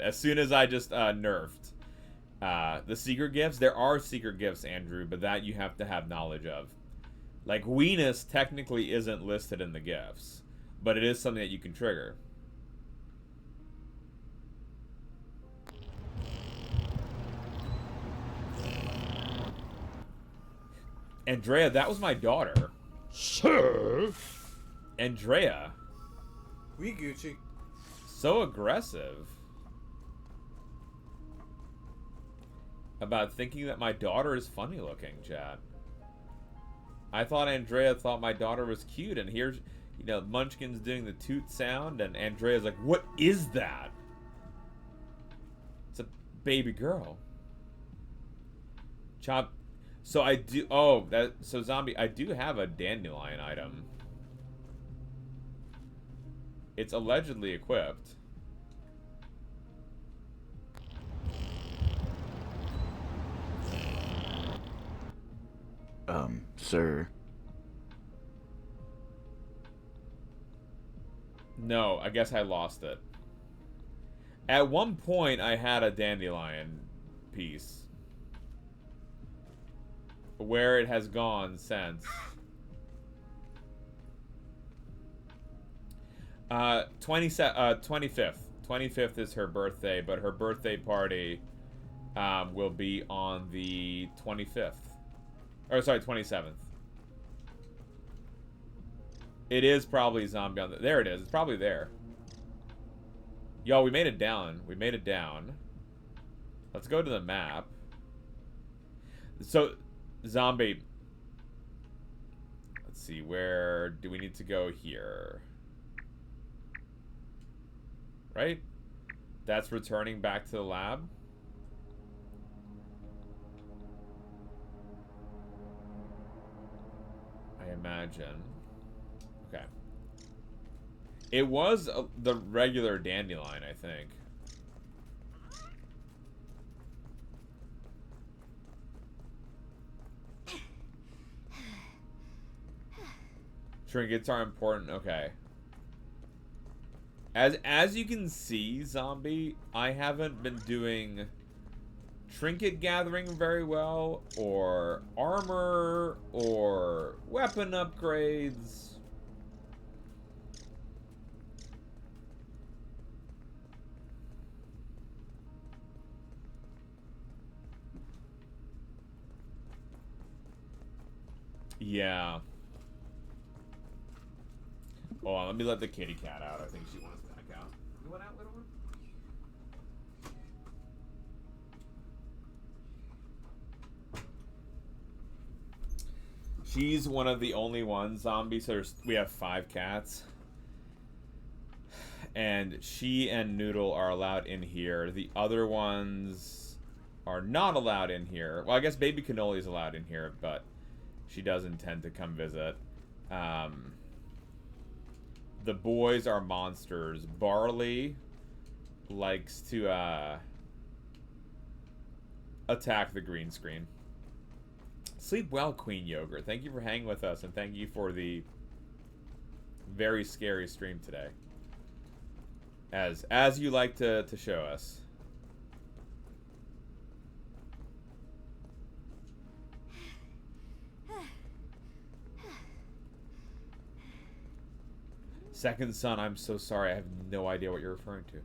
As soon as I just nerfed the secret gifts. There are secret gifts, Andrew, but that you have to have knowledge of. Like, weenus technically isn't listed in the gifts, but it is something that you can trigger. Andrea, that was my daughter. Sir? Andrea. We Gucci. So aggressive. About thinking that my daughter is funny looking, Chad. I thought Andrea thought my daughter was cute, and here's, you know, Munchkin's doing the toot sound, and Andrea's like, what is that? It's a baby girl. Chop. So I do, so Zombie, I do have a dandelion item. It's allegedly equipped. Sir. No, I guess I lost it. At one point, I had a dandelion piece. Where it has gone since. 25th. 25th is her birthday, but her birthday party will be on the 25th. Or, sorry, 27th. It is probably zombie on the... There it is. It's probably there. Y'all, we made it down. We made it down. Let's go to the map. So, zombie. Let's see. Where do we need to go here? Right? That's returning back to the lab. I imagine. Okay. It was the regular dandelion, I think. Trinkets are important. Okay. As you can see, Zombie, I haven't been doing trinket gathering very well, or armor, or weapon upgrades. Yeah. Hold on, let me let the kitty cat out. I think she wants back out. You want out, little one? She's one of the only ones, Zombie. So we have 5 cats. And she and Noodle are allowed in here. The other ones are not allowed in here. Well, I guess Baby Cannoli is allowed in here, but she does intend to come visit. The boys are monsters. Barley likes to, attack the green screen. Sleep well, Queen Yogurt. Thank you for hanging with us, and thank you for the very scary stream today. As you like to show us. Second son, I'm so sorry. I have no idea what you're referring to.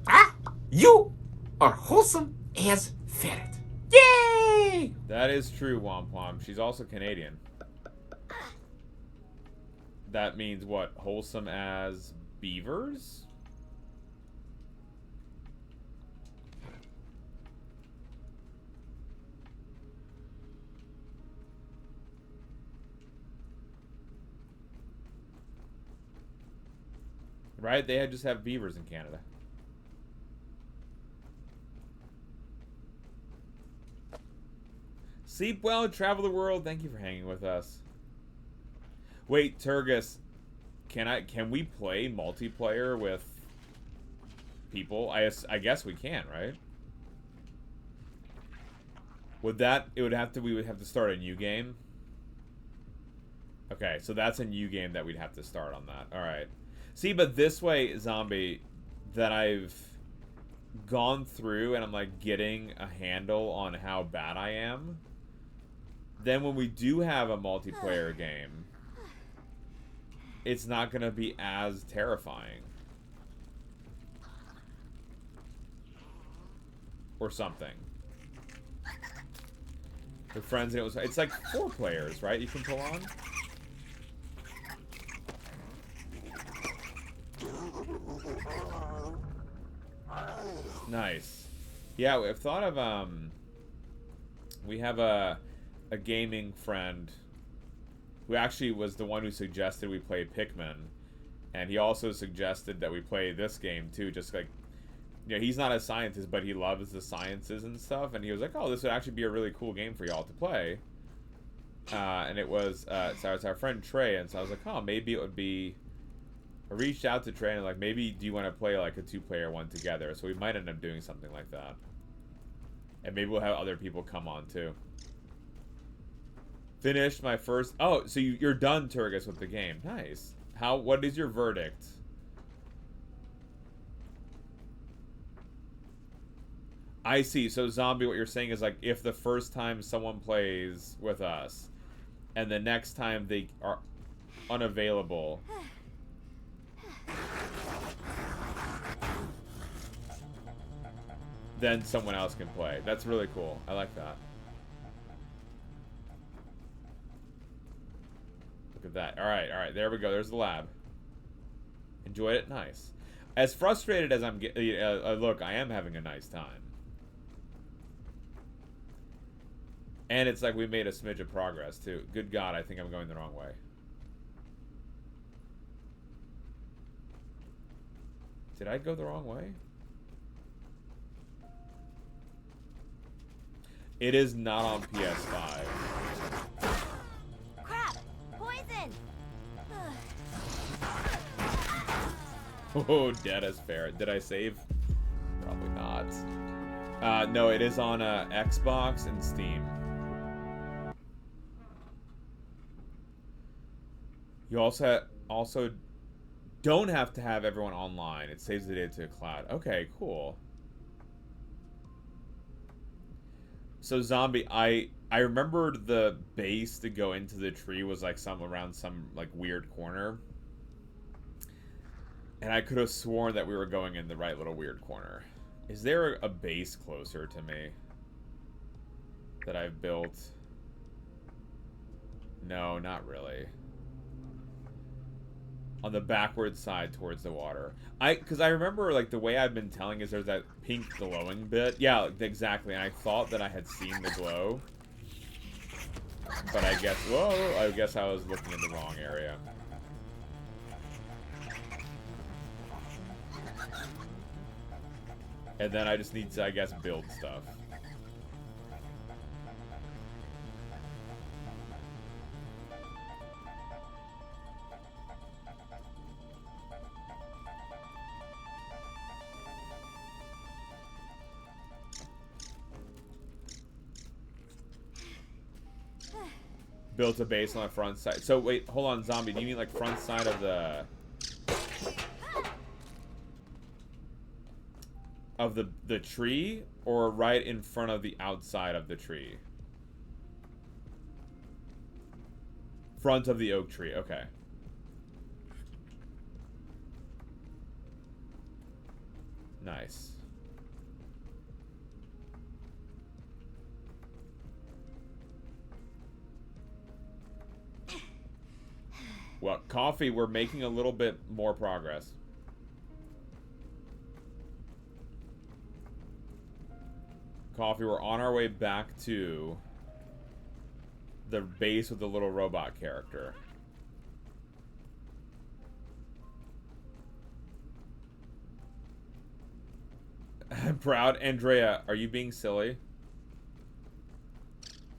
Ah! You are wholesome as ferret. Yay! That is true, Wampom. She's also Canadian. That means what? Wholesome as beavers? Right? They just have beavers in Canada. Sleep well, travel the world. Thank you for hanging with us. Wait, Turgus, can we play multiplayer with people? I guess we can, right? We would have to start a new game. Okay, so that's a new game that we'd have to start on that. All right. See, but this way, Zombie, that I've gone through and I'm like getting a handle on how bad I am. Then when we do have a multiplayer game, it's not going to be as terrifying. Or something. With friends, and it's like 4 players, right? You can pull on? Nice. Yeah, we've thought of, we have a gaming friend who actually was the one who suggested we play Pikmin, and he also suggested that we play this game too, just like, you know, he's not a scientist, but he loves the sciences and stuff, and he was like, oh, this would actually be a really cool game for y'all to play. And it was, so it's our friend Trey, and so I was like, oh, maybe it would be, I reached out to Trey and like, maybe do you want to play like a 2-player one together? So we might end up doing something like that. And maybe we'll have other people come on too. Finished my first... Oh, so you're done, Turgus, with the game. Nice. What is your verdict? I see. So, Zombie, what you're saying is like, if the first time someone plays with us, and the next time they are unavailable... then someone else can play. That's really cool. I like that. Look at that. Alright, there we go. There's the lab. Enjoyed it? Nice. As frustrated as I'm getting... look, I am having a nice time. And it's like we made a smidge of progress, too. Good God, I think I'm going the wrong way. Did I go the wrong way? It is not on PS5. Crap! Poison! Oh, dead as ferret. Did I save? Probably not. No, it is on Xbox and Steam. You also don't have to have everyone online. It saves the data to a cloud. Okay, cool. So Zombie, I remembered the base to go into the tree was like around some like weird corner. And I could have sworn that we were going in the right little weird corner. Is there a base closer to me that I've built? No, not really. On the backward side towards the water. Because I remember, like, the way I've been telling is there's that pink glowing bit. Yeah, exactly. And I thought that I had seen the glow. But I guess, whoa, I guess I was looking in the wrong area. And then I just need to, I guess, build stuff. Built a base on the front side. So wait, hold on, zombie. Do you mean like front side of the tree, or right in front of the outside of the tree? Front of the oak tree. Okay. Nice. Well, coffee, we're making a little bit more progress. Coffee, we're on our way back to the base with the little robot character. I'm proud. Andrea, are you being silly?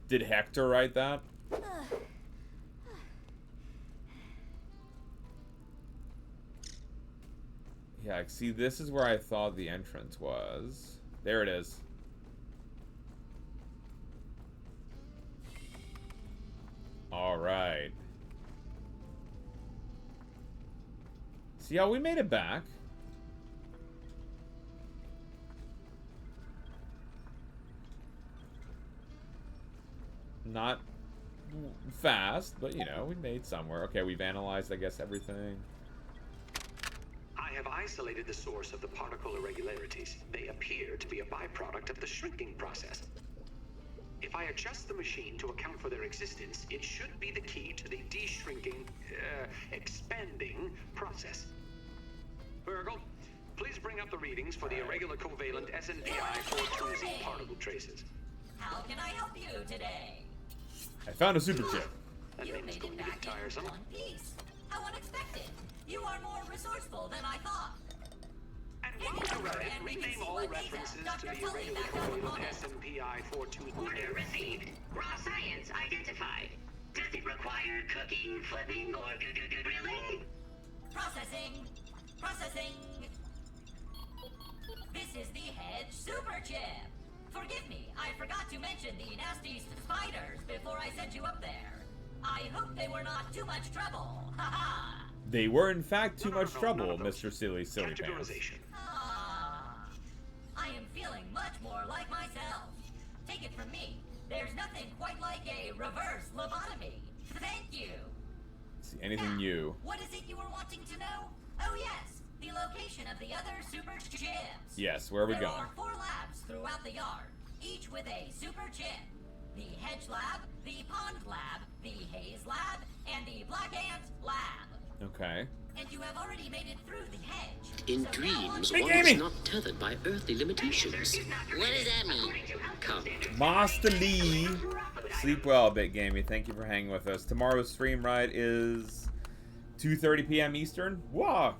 Did Hector write that? Yeah, see, this is where I thought the entrance was. There it is. Alright. See how we made it back? Not fast, but you know, we made somewhere. Okay, we've analyzed, I guess, everything. I have isolated the source of the particle irregularities. They appear to be a byproduct of the shrinking process. If I adjust the machine to account for their existence, it should be the key to the de-shrinking, expanding process. Virgil, please bring up the readings for the irregular covalent SNPI 420 particle traces. How can I help you today? I found a super chip. That name's going to get tiresome. One piece. How unexpected. You are more resourceful than I thought. And while you're at it, rename all references to the irregular covalent SNPI 420. Order received. Raw science identified. Does it require cooking, flipping, or grilling? Processing. Processing. This is the Hedge Super Chip. Forgive me, I forgot to mention the nasty spiders before I sent you up there. I hope they were not too much trouble. Ha-ha! They were, in fact, too much trouble, Mr. Silly Pants. I am feeling much more like myself. Take it from me, there's nothing quite like a reverse lobotomy. Thank you. See, anything new? What is it you were wanting to know? Oh yes, the location of the other super chips. Yes, where are we going? There are 4 labs throughout the yard, each with a super chip. The Hedge Lab, the Pond Lab, the Haze Lab, and the Black Ant Lab. Okay. And you have already made it through the hedge. In dreams, one is not tethered by earthly limitations. What does that mean? Come. Master Lee. Sleep well, Bit Gamey. Thank you for hanging with us. Tomorrow's stream ride is 2:30 p.m. Eastern. Whoa.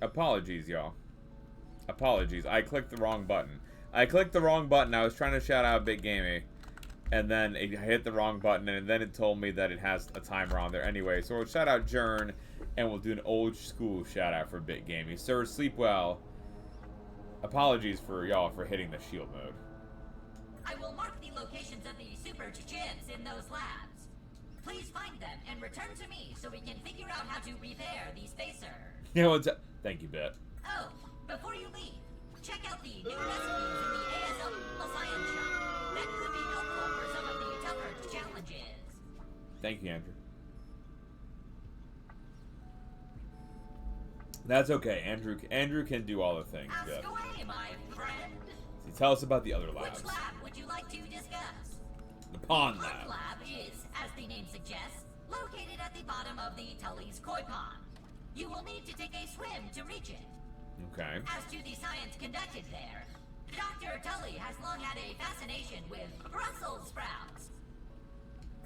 Apologies, y'all. Apologies. I clicked the wrong button. I was trying to shout out Big Gamey. And then I hit the wrong button, and then it told me that it has a timer on there. Anyway, so we'll shout out Jern, and we'll do an old school shout out for Bit Gamey. Sir, sleep well. Apologies for y'all for hitting the shield mode. I will mark the locations of the super chips in those labs. Please find them and return to me so we can figure out how to repair the spacer. You know what's thank you, Bit. Oh, before you leave, check out the new recipes in the ASL Science Shop. That could be helpful for some of the tougher challenges. Thank you, Andrew. That's okay. Andrew can do all the things. Ask away, my friend. See, tell us about the other labs. Which lab would you like to discuss? The Pond The Lab. lab is, as the name suggests, located at the bottom of the Tully's Koi Pond. You will need to take a swim to reach it. Okay. As to the science conducted there, Dr. Tully has long had a fascination with Brussels sprouts.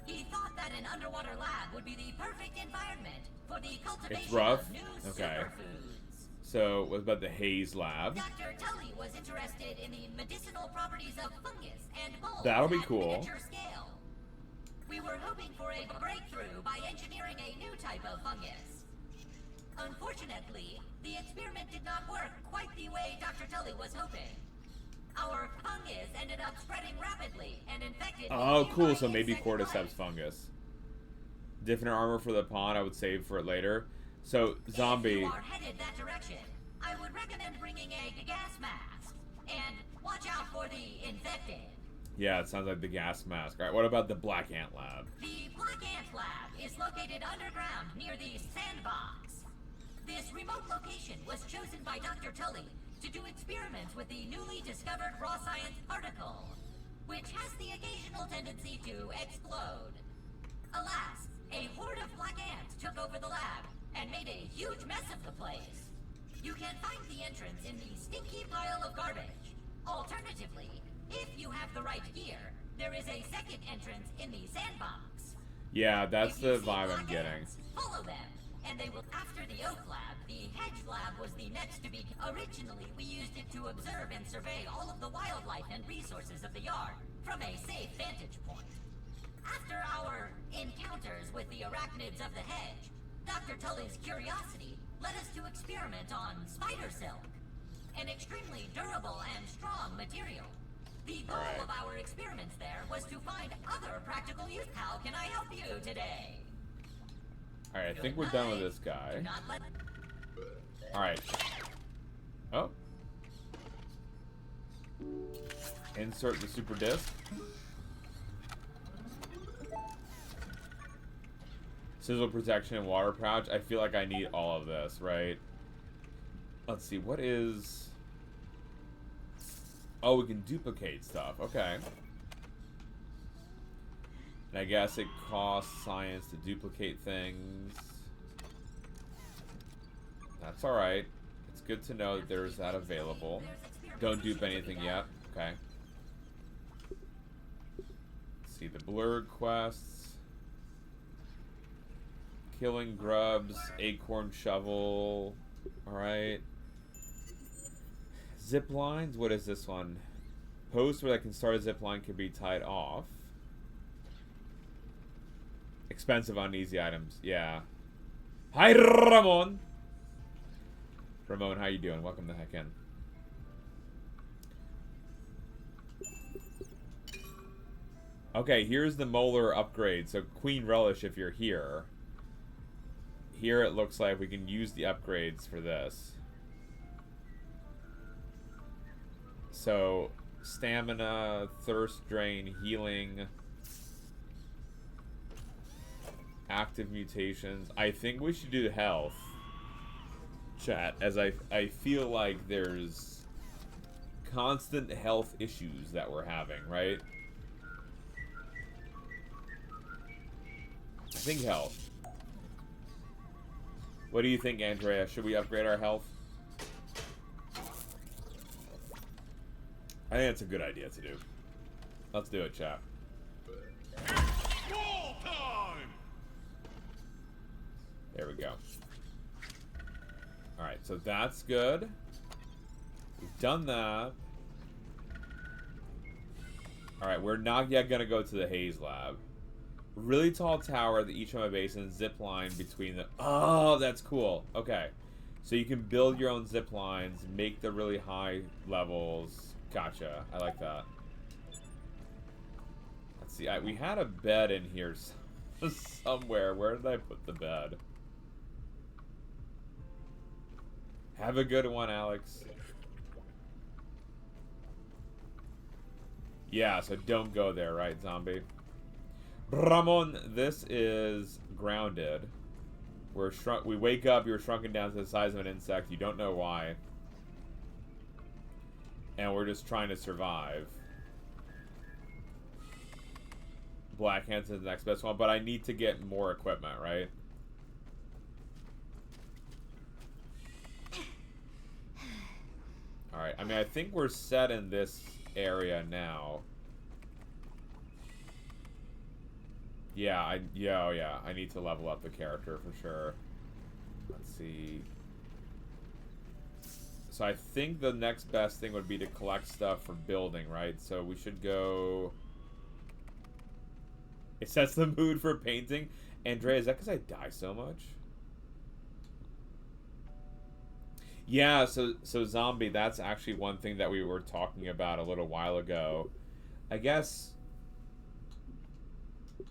He thought that an underwater lab would be the perfect environment for the cultivation It's rough. of new Okay. superfoods. So, what about the Haze Lab? Dr. Tully was interested in the medicinal properties of fungus and mold That'll be at cool. miniature scale. We were hoping for a breakthrough by engineering a new type of fungus. Unfortunately, the experiment did not work quite the way Dr. Tully was hoping. our fungus ended up spreading rapidly and infected. Oh, cool. So maybe cordyceps fungus. Different armor for the pond. I would save for it later. So zombie. If you are headed that direction, I would recommend bringing a gas mask and watch out for the infected. Yeah, it sounds like the gas mask. All right, what about the Black Ant Lab? The Black Ant Lab is located underground near the sandbox. This remote location was chosen by Dr. Tully to do experiments with the newly discovered raw science particle, which has the occasional tendency to explode. Alas, a horde of black ants took over the lab and made a huge mess of the place. You can find the entrance in the stinky pile of garbage. Alternatively, if you have the right gear, there is a second entrance in the sandbox. Yeah, that's the vibe I'm getting. Follow them, and they will. After the Oak Lab, the Hedge Lab was the next to be. Originally, we used it to observe and survey all of the wildlife and resources of the yard from a safe vantage point. After our encounters with the arachnids of the hedge, Dr. Tully's curiosity led us to experiment on spider silk, an extremely durable and strong material. The goal of our experiments there was to find other practical use. How can I help you today? Alright, I think we're done with this guy. Alright. Oh. Insert the super disc. Sizzle protection and water pouch. I feel like I need all of this, right? Let's see, what is... Oh, we can duplicate stuff. Okay. And I guess it costs science to duplicate things. That's alright. It's good to know that there's that available. Don't dupe anything yet. Okay. Let's see, the blurred quests. Killing grubs, acorn shovel. Alright. Zip lines? What is this one? Post where I can start a zip line can be tied off. Expensive on easy items. Yeah. Hi, Ramon! Ramon, how you doing? Welcome the heck in. Okay, here's the molar upgrade. So Queen Relish, if you're here. Here it looks like we can use the upgrades for this. So, stamina, thirst drain, healing, active mutations. I think we should do health, chat, as I feel like there's constant health issues that we're having, right? I think health. What do you think, Andrea? Should we upgrade our health? I think that's a good idea to do. Let's do it, chat. Wall time! There we go. Alright, so that's good. We've done that. Alright, we're not yet gonna go to the Haze Lab. Really tall tower at each of my basin, zip line between the... Oh, that's cool. Okay. So you can build your own zip lines, make the really high levels. Gotcha. I like that. Let's see. We had a bed in here somewhere. Where did I put the bed? Have a good one, Alex. Yeah, so don't go there, right, zombie? Ramon, this is grounded. We wake up, you're shrunken down to the size of an insect. You don't know why. And we're just trying to survive. Black Ants is the next best one, but I need to get more equipment, right? Alright, I mean, I think we're set in this area now. Yeah, I need to level up the character for sure. Let's see. So I think the next best thing would be to collect stuff for building, right? So we should go... It sets the mood for painting. Andrea, is that because I die so much? Yeah, so zombie, that's actually one thing that we were talking about a little while ago. I guess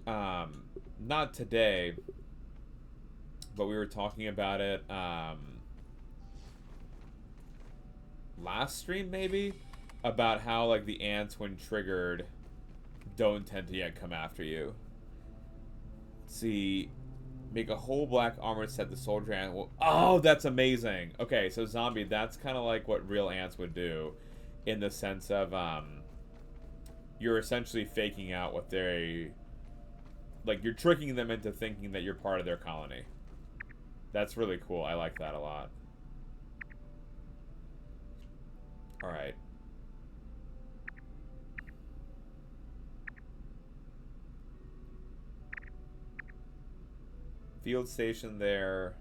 not today, but we were talking about it last stream maybe, about how like the ants when triggered don't tend to yet come after you. Let's see, make a whole black armor set the soldier ant will... Oh, that's amazing. Okay, so zombie, that's kind of like what real ants would do, in the sense of you're essentially faking out what they, like, you're tricking them into thinking that you're part of their colony. That's really cool. I like that a lot. Alright. Field station there.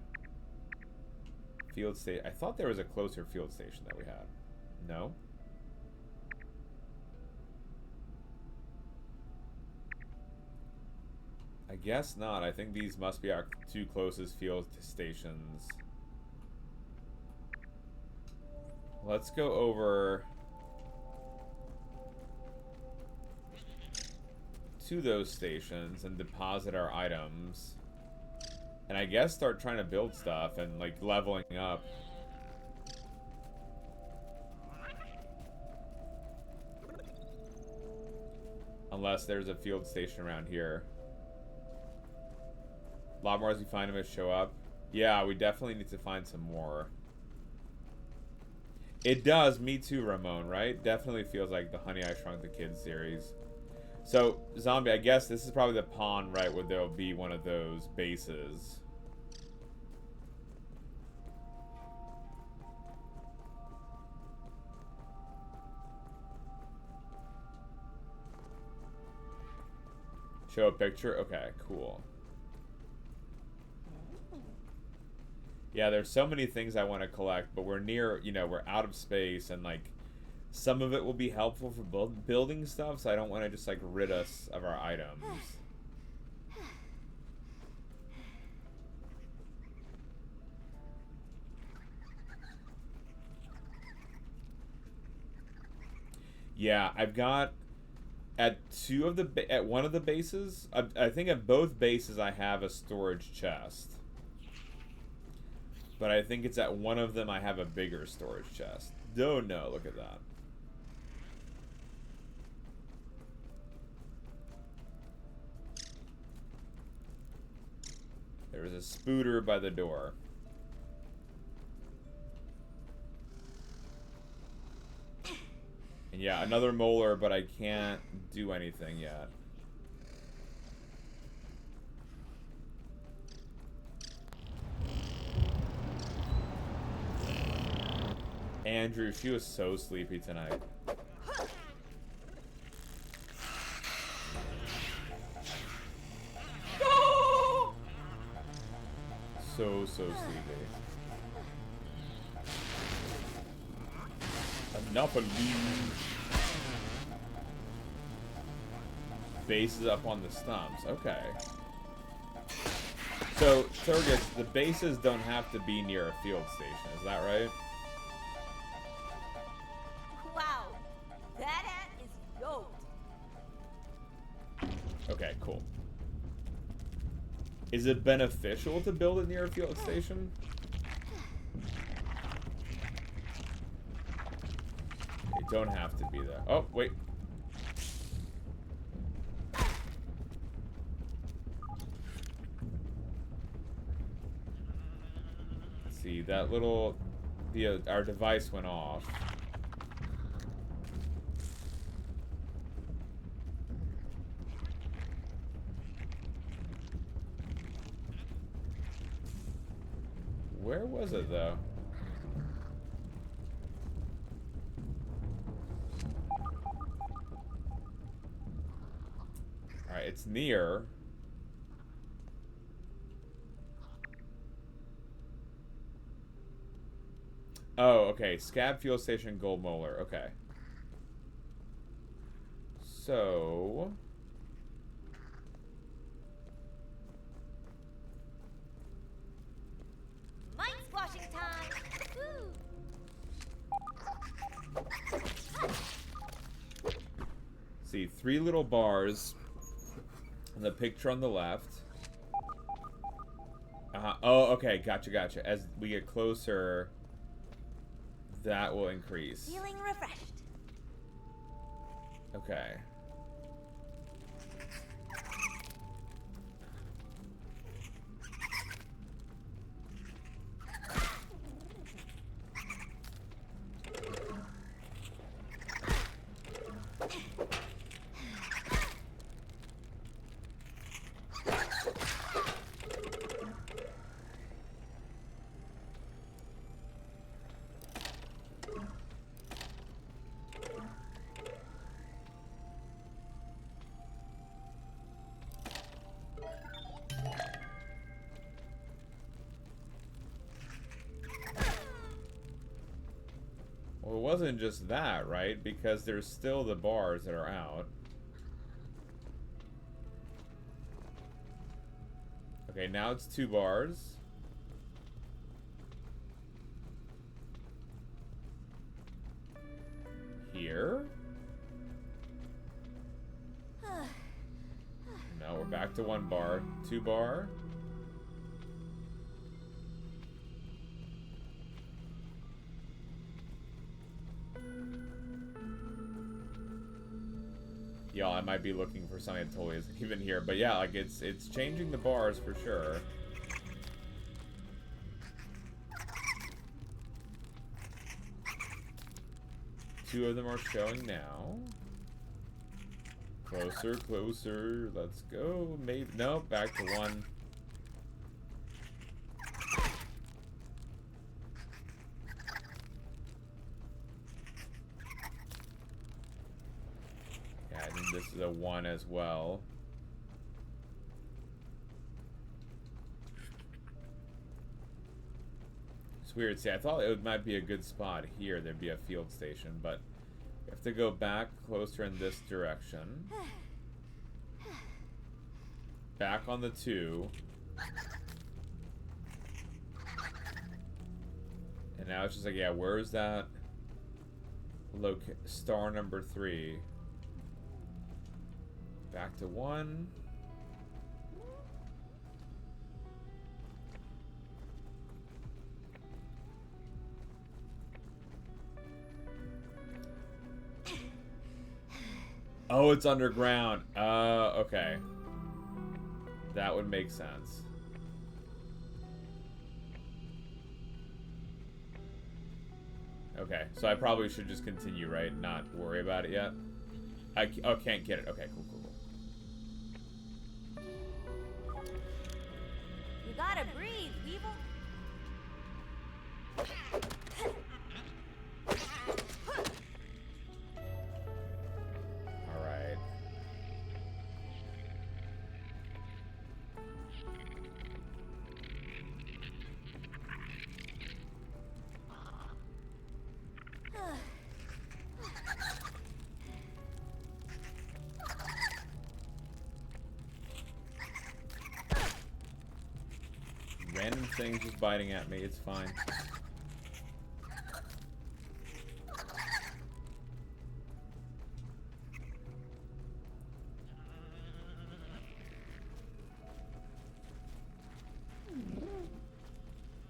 Field station. I thought there was a closer field station that we had. No? I guess not. I think these must be our two closest field stations. Let's go over to those stations and deposit our items. And I guess start trying to build stuff and like leveling up. Unless there's a field station around here. A lot more as we find them as show up. Yeah, we definitely need to find some more. It does, me too, Ramon, right? Definitely feels like the Honey, I Shrunk the Kids series. So, zombie, I guess this is probably the pond, right, where there'll be one of those bases. Show a picture? Okay, cool. Yeah, there's so many things I want to collect, but we're near, you know, we're out of space, and, like, some of it will be helpful for building stuff, so I don't want to just, like, rid us of our items. Yeah, I've got at one of the bases, I think at both bases I have a storage chest. But I think it's at one of them I have a bigger storage chest. Oh no, look at that. There was a spooter by the door. And yeah, another molar, but I can't do anything yet. Andrew, she was so sleepy tonight. So sleepy. Enough of you. Bases up on the stumps. Okay. So, Turgis, the bases don't have to be near a field station, is that right? Wow, that ant is yoked. Okay, cool. Is it beneficial to build it near a field station? They don't have to be there. Oh, wait. Let's see, that little... our device went off. Where was it, though? Alright, it's near. Oh, okay. Scab fuel station, gold molar. Okay. So... Mind squashing time! Woo! See, 3 little bars. And the picture on the left. Oh, okay, gotcha. As we get closer, that will increase. Feeling refreshed. Okay. Well, it wasn't just that, right? Because there's still the bars that are out. Okay, now it's 2 bars. Here. No, we're back to 1 bar. 2 bar. Y'all, I might be looking for something that totally isn't even here, but yeah, like it's changing the bars for sure. Two of them are showing now. Closer, closer. Let's go. Maybe no, back to 1. I think this is a 1 as well. It's weird. See, I thought it might be a good spot here. There'd be a field station, but we have to go back closer in this direction. Back on the 2. And now it's just like, yeah, where's that star number 3? Back to 1. Oh, it's underground. Okay. That would make sense. Okay, so I probably should just continue, right? Not worry about it yet. Oh, can't get it. Okay, cool. You gotta breathe, Weevil. All right. Random things just biting at me. It's fine.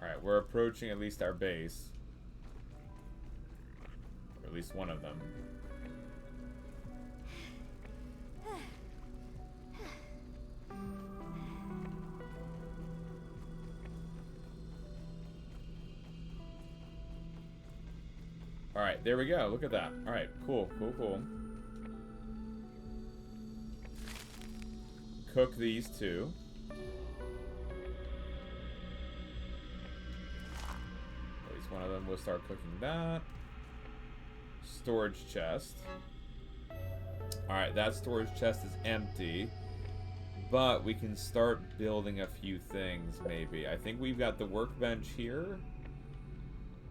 Alright, we're approaching at least our base. Or at least one of them. Alright, there we go. Look at that. Alright, cool. Cook these 2. At least one of them will start cooking that. Storage chest. Alright, that storage chest is empty. But we can start building a few things, maybe. I think we've got the workbench here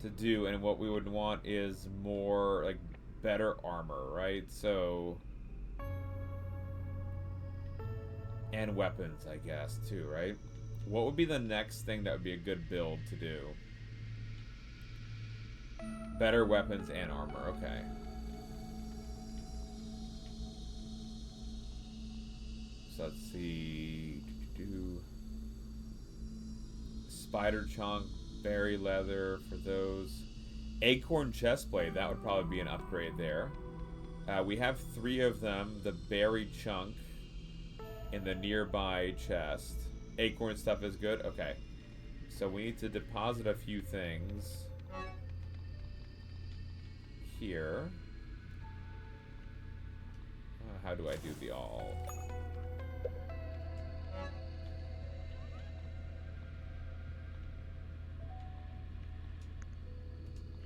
to do, and what we would want is more, like, better armor, right? So, and weapons, I guess, too, right? What would be the next thing that would be a good build to do? Better weapons and armor, okay. let's see. Spider chunk, berry leather for those. Acorn chestplate, that would probably be an upgrade there. We have 3 of them. The berry chunk in the nearby chest. Acorn stuff is good? Okay. So we need to deposit a few things here. How do I do the all?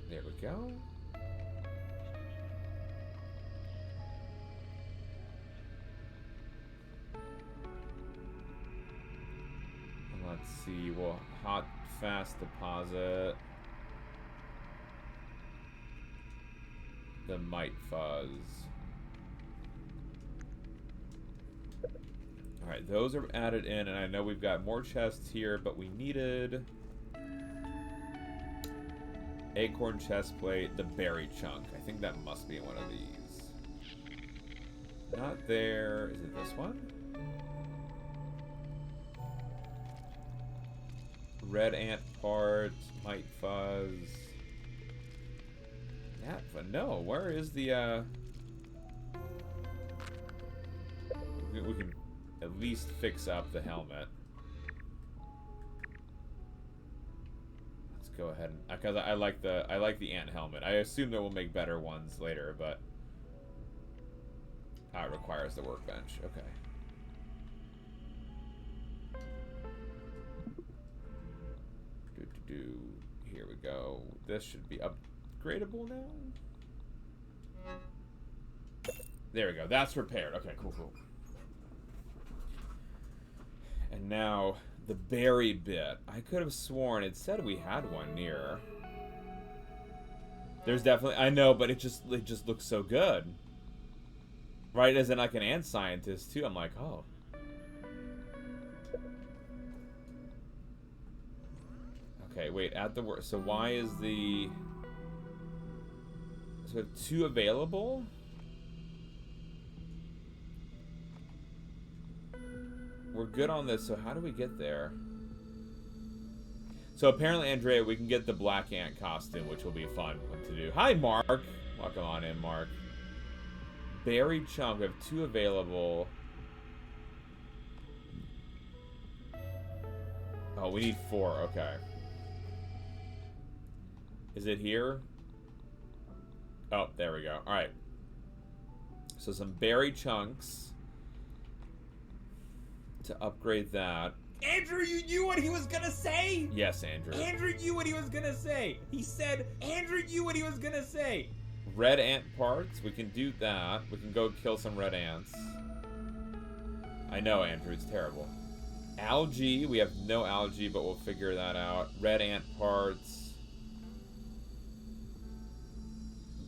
There we go. And let's see, well, hot fast deposit. The Might Fuzz. Alright, those are added in, and I know we've got more chests here, but we needed Acorn chestplate, the berry chunk. I think that must be one of these. Not there. Is it this one? Red ant part, Might Fuzz. That one. No, where is the we can at least fix up the helmet. Let's go ahead and because I like the ant helmet. I assume that we'll make better ones later, but it requires the workbench. Okay. Here we go. This should be upgradable now. There we go. That's repaired. Okay, cool. And now the berry bit. I could have sworn it said we had one near. There's definitely, I know, but it just looks so good. Right, as in like an ant scientist too. I'm like, oh. Okay, wait, at the work. So why is the... So we have 2 available? We're good on this, so how do we get there? So apparently, Andrea, we can get the black ant costume, which will be fun to do. Hi, Mark! Welcome on in, Mark. Berry chunk, we have 2 available. Oh, we need 4, okay. Is it here? Oh, there we go. Alright. So some berry chunks to upgrade that. Andrew, you knew what he was gonna say? Yes, Andrew. Andrew knew what he was gonna say. He said, Andrew knew what he was gonna say. Red ant parts, we can do that. We can go kill some red ants. I know, Andrew, it's terrible. Algae, we have no algae, but we'll figure that out. Red ant parts.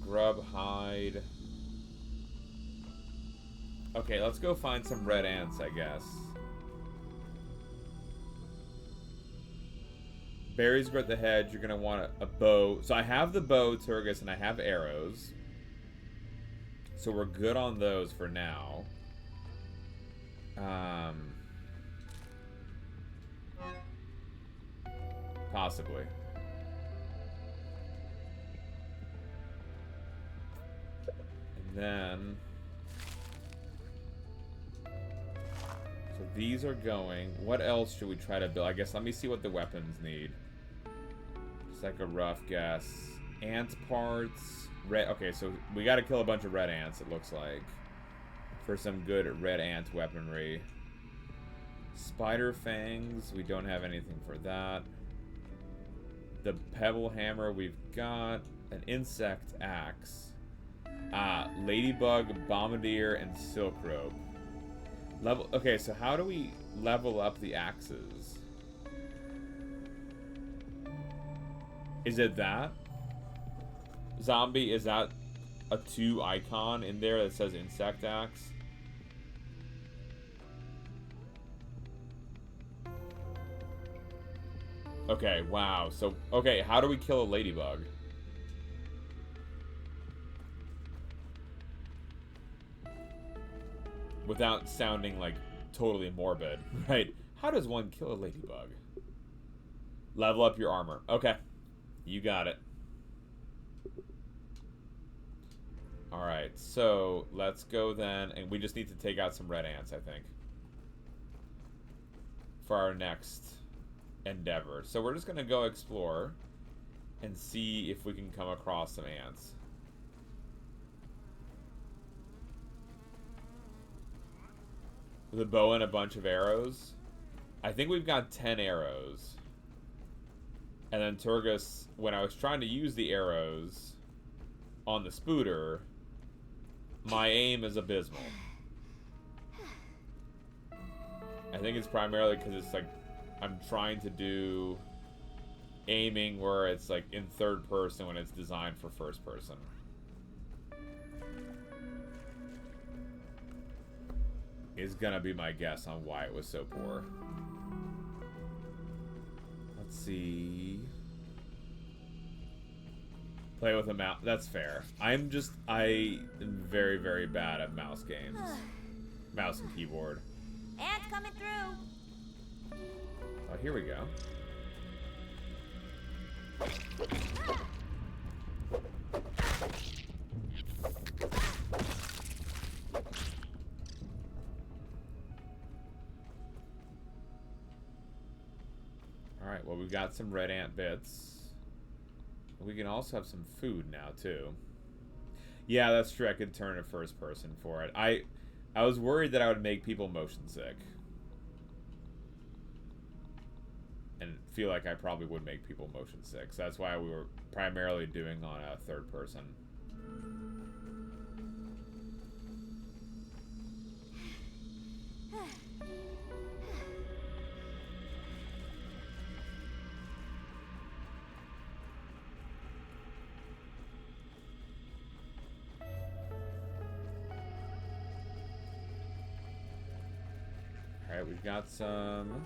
Grub hide. Okay, let's go find some red ants, I guess. Berries grow at the hedge. You're gonna want a bow. So I have the bow, Turgus, and I have arrows. So we're good on those for now. Possibly. And then... So these are going. What else should we try to build? I guess let me see what the weapons need. Just like a rough guess. Ant parts. Red. Okay, so we got to kill a bunch of red ants, it looks like. For some good red ant weaponry. Spider fangs. We don't have anything for that. The pebble hammer we've got. An insect axe. Ladybug, bombardier, and silk rope. Level. Okay, so how do we level up the axes? Is it that? Zombie, is that a 2 icon in there that says insect axe? Okay, wow. So, okay, how do we kill a ladybug? Without sounding like like totally morbid, right? How does one kill a ladybug? Level up your armor. Okay. You got it. Alright, so let's go then, and we just need to take out some red ants, I think, for our next endeavor. So we're just going to go explore and see if we can come across some ants. With a bow and a bunch of arrows. I think we've got 10 arrows. And then Turgus, when I was trying to use the arrows on the spooter, my aim is abysmal. I think it's primarily because it's like I'm trying to do aiming where it's like in third person when it's designed for first person. Is gonna be my guess on why it was so poor. Let's see. Play with a mouse. That's fair. I am very, very bad at mouse games. Mouse and keyboard. Ants coming through. Oh, here we go. Alright, well, we've got some red ant bits. We can also have some food now, too. Yeah, that's true. I could turn to first person for it. I was worried that I would make people motion sick. And feel like I probably would make people motion sick. So that's why we were primarily doing on a third person. Alright, we've got some...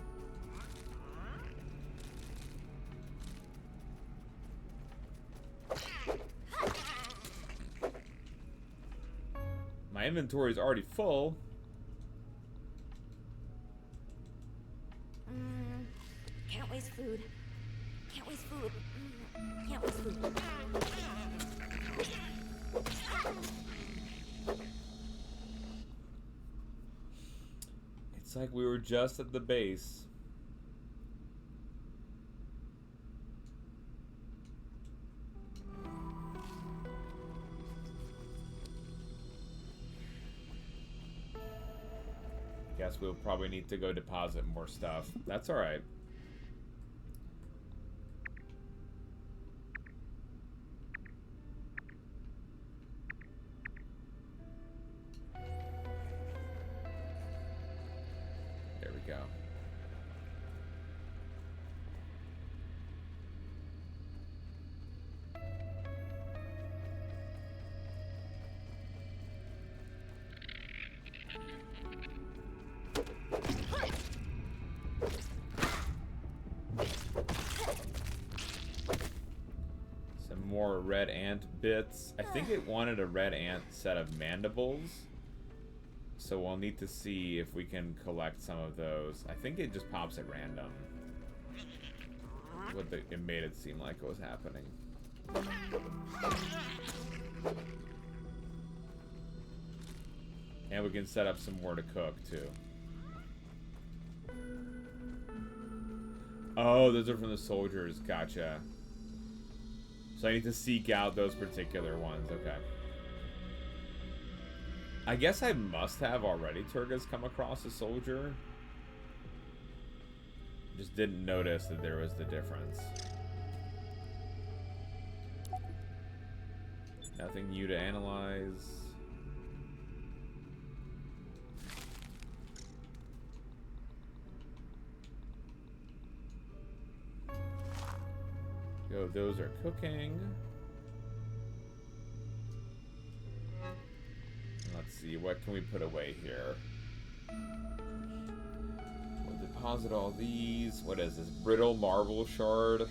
My inventory is already full. Can't waste food. Can't waste food. Can't waste food. It's like we were just at the base. Guess we'll probably need to go deposit more stuff. That's alright. There we go. Some more red ant bits. I think it wanted a red ant set of mandibles. So we'll need to see if we can collect some of those. I think it just pops at random. It made it seem like it was happening. And we can set up some more to cook, too. Oh, those are from the soldiers. Gotcha. So I need to seek out those particular ones. Okay. I guess I must have already, Turgus, come across a soldier. Just didn't notice that there was the difference. Nothing new to analyze. Go, those are cooking. Let's see, what can we put away here? We'll deposit all these. What is this? Brittle marble shard.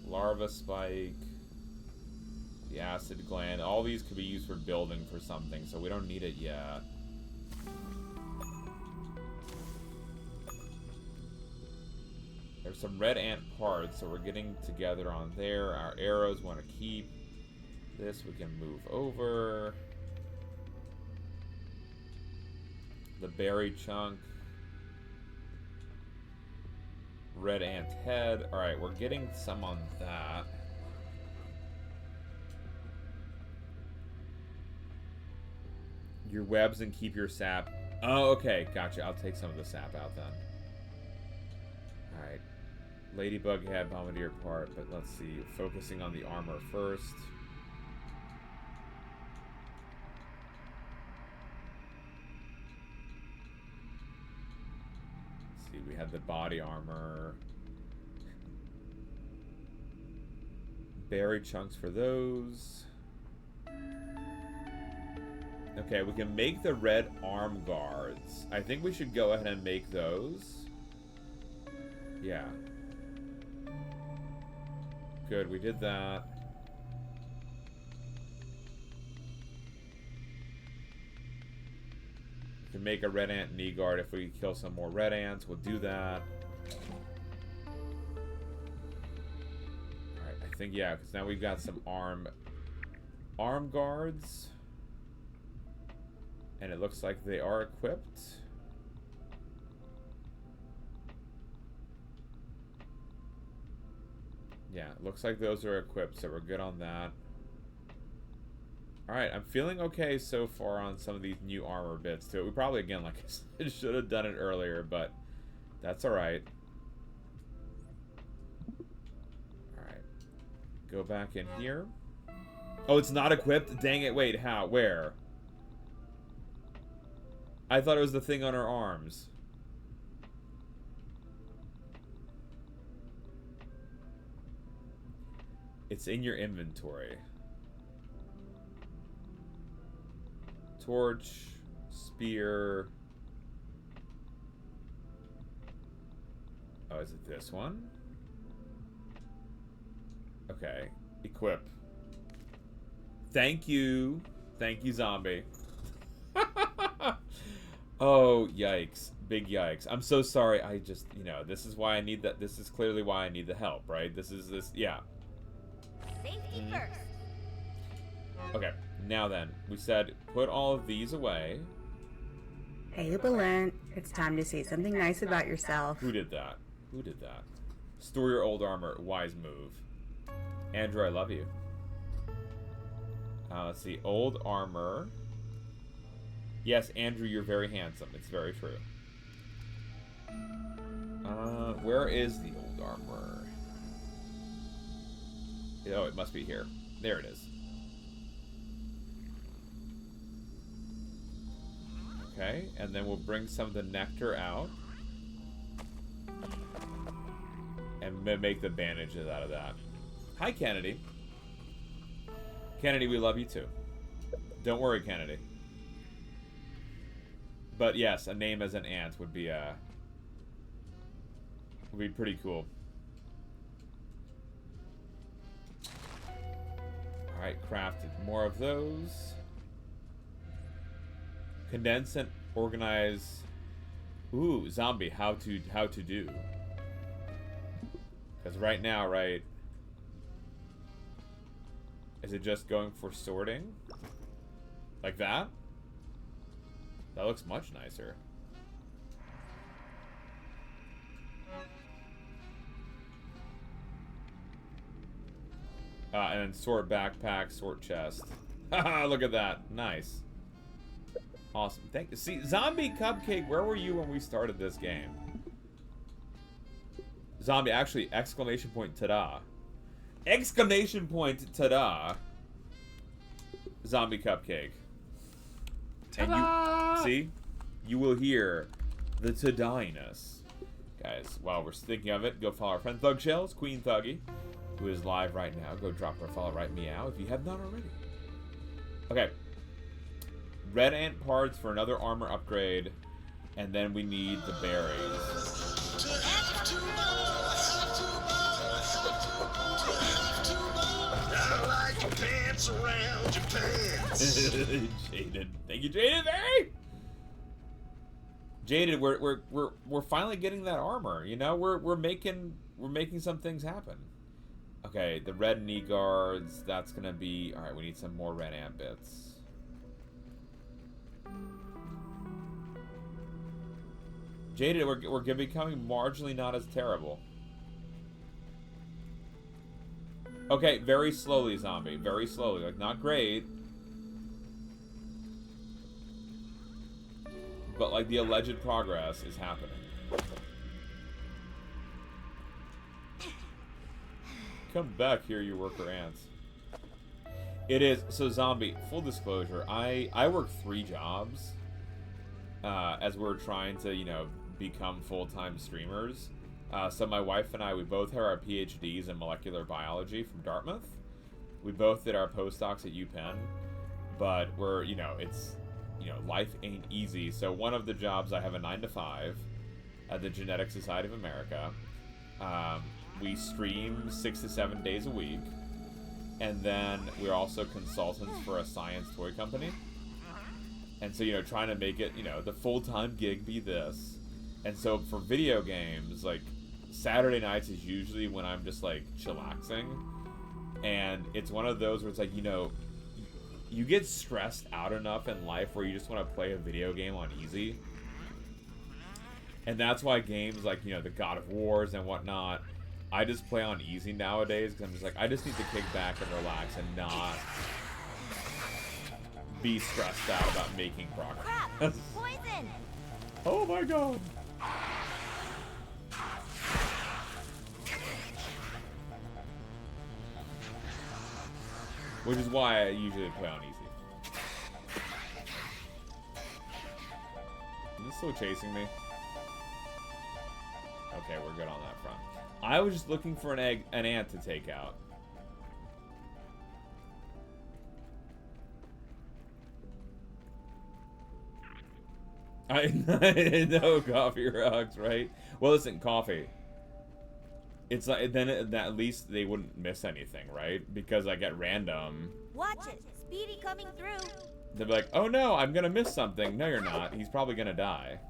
Larva spike. The acid gland. All these could be used for building for something, so we don't need it yet. There's some red ant parts, so we're getting together on there. Our arrows want to keep. This we can move over. The berry chunk. Red ant head. Alright, we're getting some on that. Your webs and keep your sap. Oh, okay. Gotcha. I'll take some of the sap out then. Alright. Ladybug head, bombardier part, but let's see. Focusing on the armor first. Let's see, we had the body armor. Berry chunks for those. Okay, we can make the red arm guards. I think we should go ahead and make those. Yeah. Good, we did that. We can make a red ant knee guard if we kill some more red ants. We'll do that. Alright, I think, yeah, because now we've got some arm guards. And it looks like they are equipped. Yeah, it looks like those are equipped, so we're good on that. Alright, I'm feeling okay so far on some of these new armor bits, too. We probably, again, like I said, should have done it earlier, but that's alright. Alright. Go back in here. Oh, it's not equipped? Dang it, wait, how? Where? I thought it was the thing on her arms. It's in your inventory. Torch, spear. Oh, is it this one? Okay. Equip. Thank you. Thank you, zombie. Oh, yikes. Big yikes. I'm so sorry. I just, you know, this is why I need that. This is clearly why I need the help, right? Yeah. Safety first. Okay, now then. We said put all of these away. Hey, Balint. It's time to say something nice about yourself. Who did that? Who did that? Store your old armor. Wise move. Andrew, I love you. Let's see. Old armor. Yes, Andrew, you're very handsome. It's very true. Where is the old armor? Oh, it must be here. There it is. Okay, and then we'll bring some of the nectar out. And make the bandages out of that. Hi, Kennedy. Kennedy, we love you too. Don't worry, Kennedy. But yes, a name as an ant would be pretty cool. Alright, crafted more of those. Condense and organize. Ooh, zombie, how to do. Because right now, right, is it just going for sorting? Like that? That looks much nicer. And then sort backpack, sort chest. Haha, look at that. Nice. Awesome. Thank you. See, Zombie Cupcake, where were you when we started this game? Zombie, actually, exclamation point, ta-da. Exclamation point, ta-da. Zombie Cupcake. And you, see? You will hear the ta-da-iness. Guys, while we're thinking of it, go follow our friend Thug Shells, Queen Thuggy, who is live right now. Go drop her a follow right meow if you have not already. Okay. Red ant parts for another armor upgrade, and then we need the berries. I like to dance around your pants. Jaden. Thank you, Jaden. Very. Jaded, we're finally getting that armor. You know, we're making some things happen. Okay, the red knee guards. That's gonna be all right. We need some more red ant bits. Jaded, we're becoming marginally not as terrible. Okay, very slowly, zombie. Very slowly. Like, not great. But, like, the alleged progress is happening. Come back here, you worker ants. It is. So, zombie, full disclosure, I work 3 jobs as we're trying to, you know, become full-time streamers. So my wife and I, we both have our PhDs in molecular biology from Dartmouth. We both did our postdocs at UPenn, but we're, you know, it's, you know, life ain't easy. So one of the jobs, I have a 9-to-5 at the Genetic Society of America. We stream 6 to 7 days a week. And then we're also consultants for a science toy company. And so, you know, trying to make it, you know, the full-time gig be this. And so for video games, like, Saturday nights is usually when I'm just, like, chillaxing. And it's one of those where it's like, you know, you get stressed out enough in life where you just want to play a video game on easy. And that's why games like, you know, the God of Wars and whatnot, I just play on easy nowadays because I'm just like, I just need to kick back and relax and not be stressed out about making progress. Crap! Poison! Oh my god! Which is why I usually play on easy. Is this still chasing me? Okay, we're good on that front. I was just looking for an ant to take out. I know coffee rocks, right? Well, listen, coffee. It's like then at least they wouldn't miss anything, right? Because I get random. Watch it, Speedy coming through. They'll be like, "Oh no, I'm gonna miss something." No, you're not. He's probably gonna die.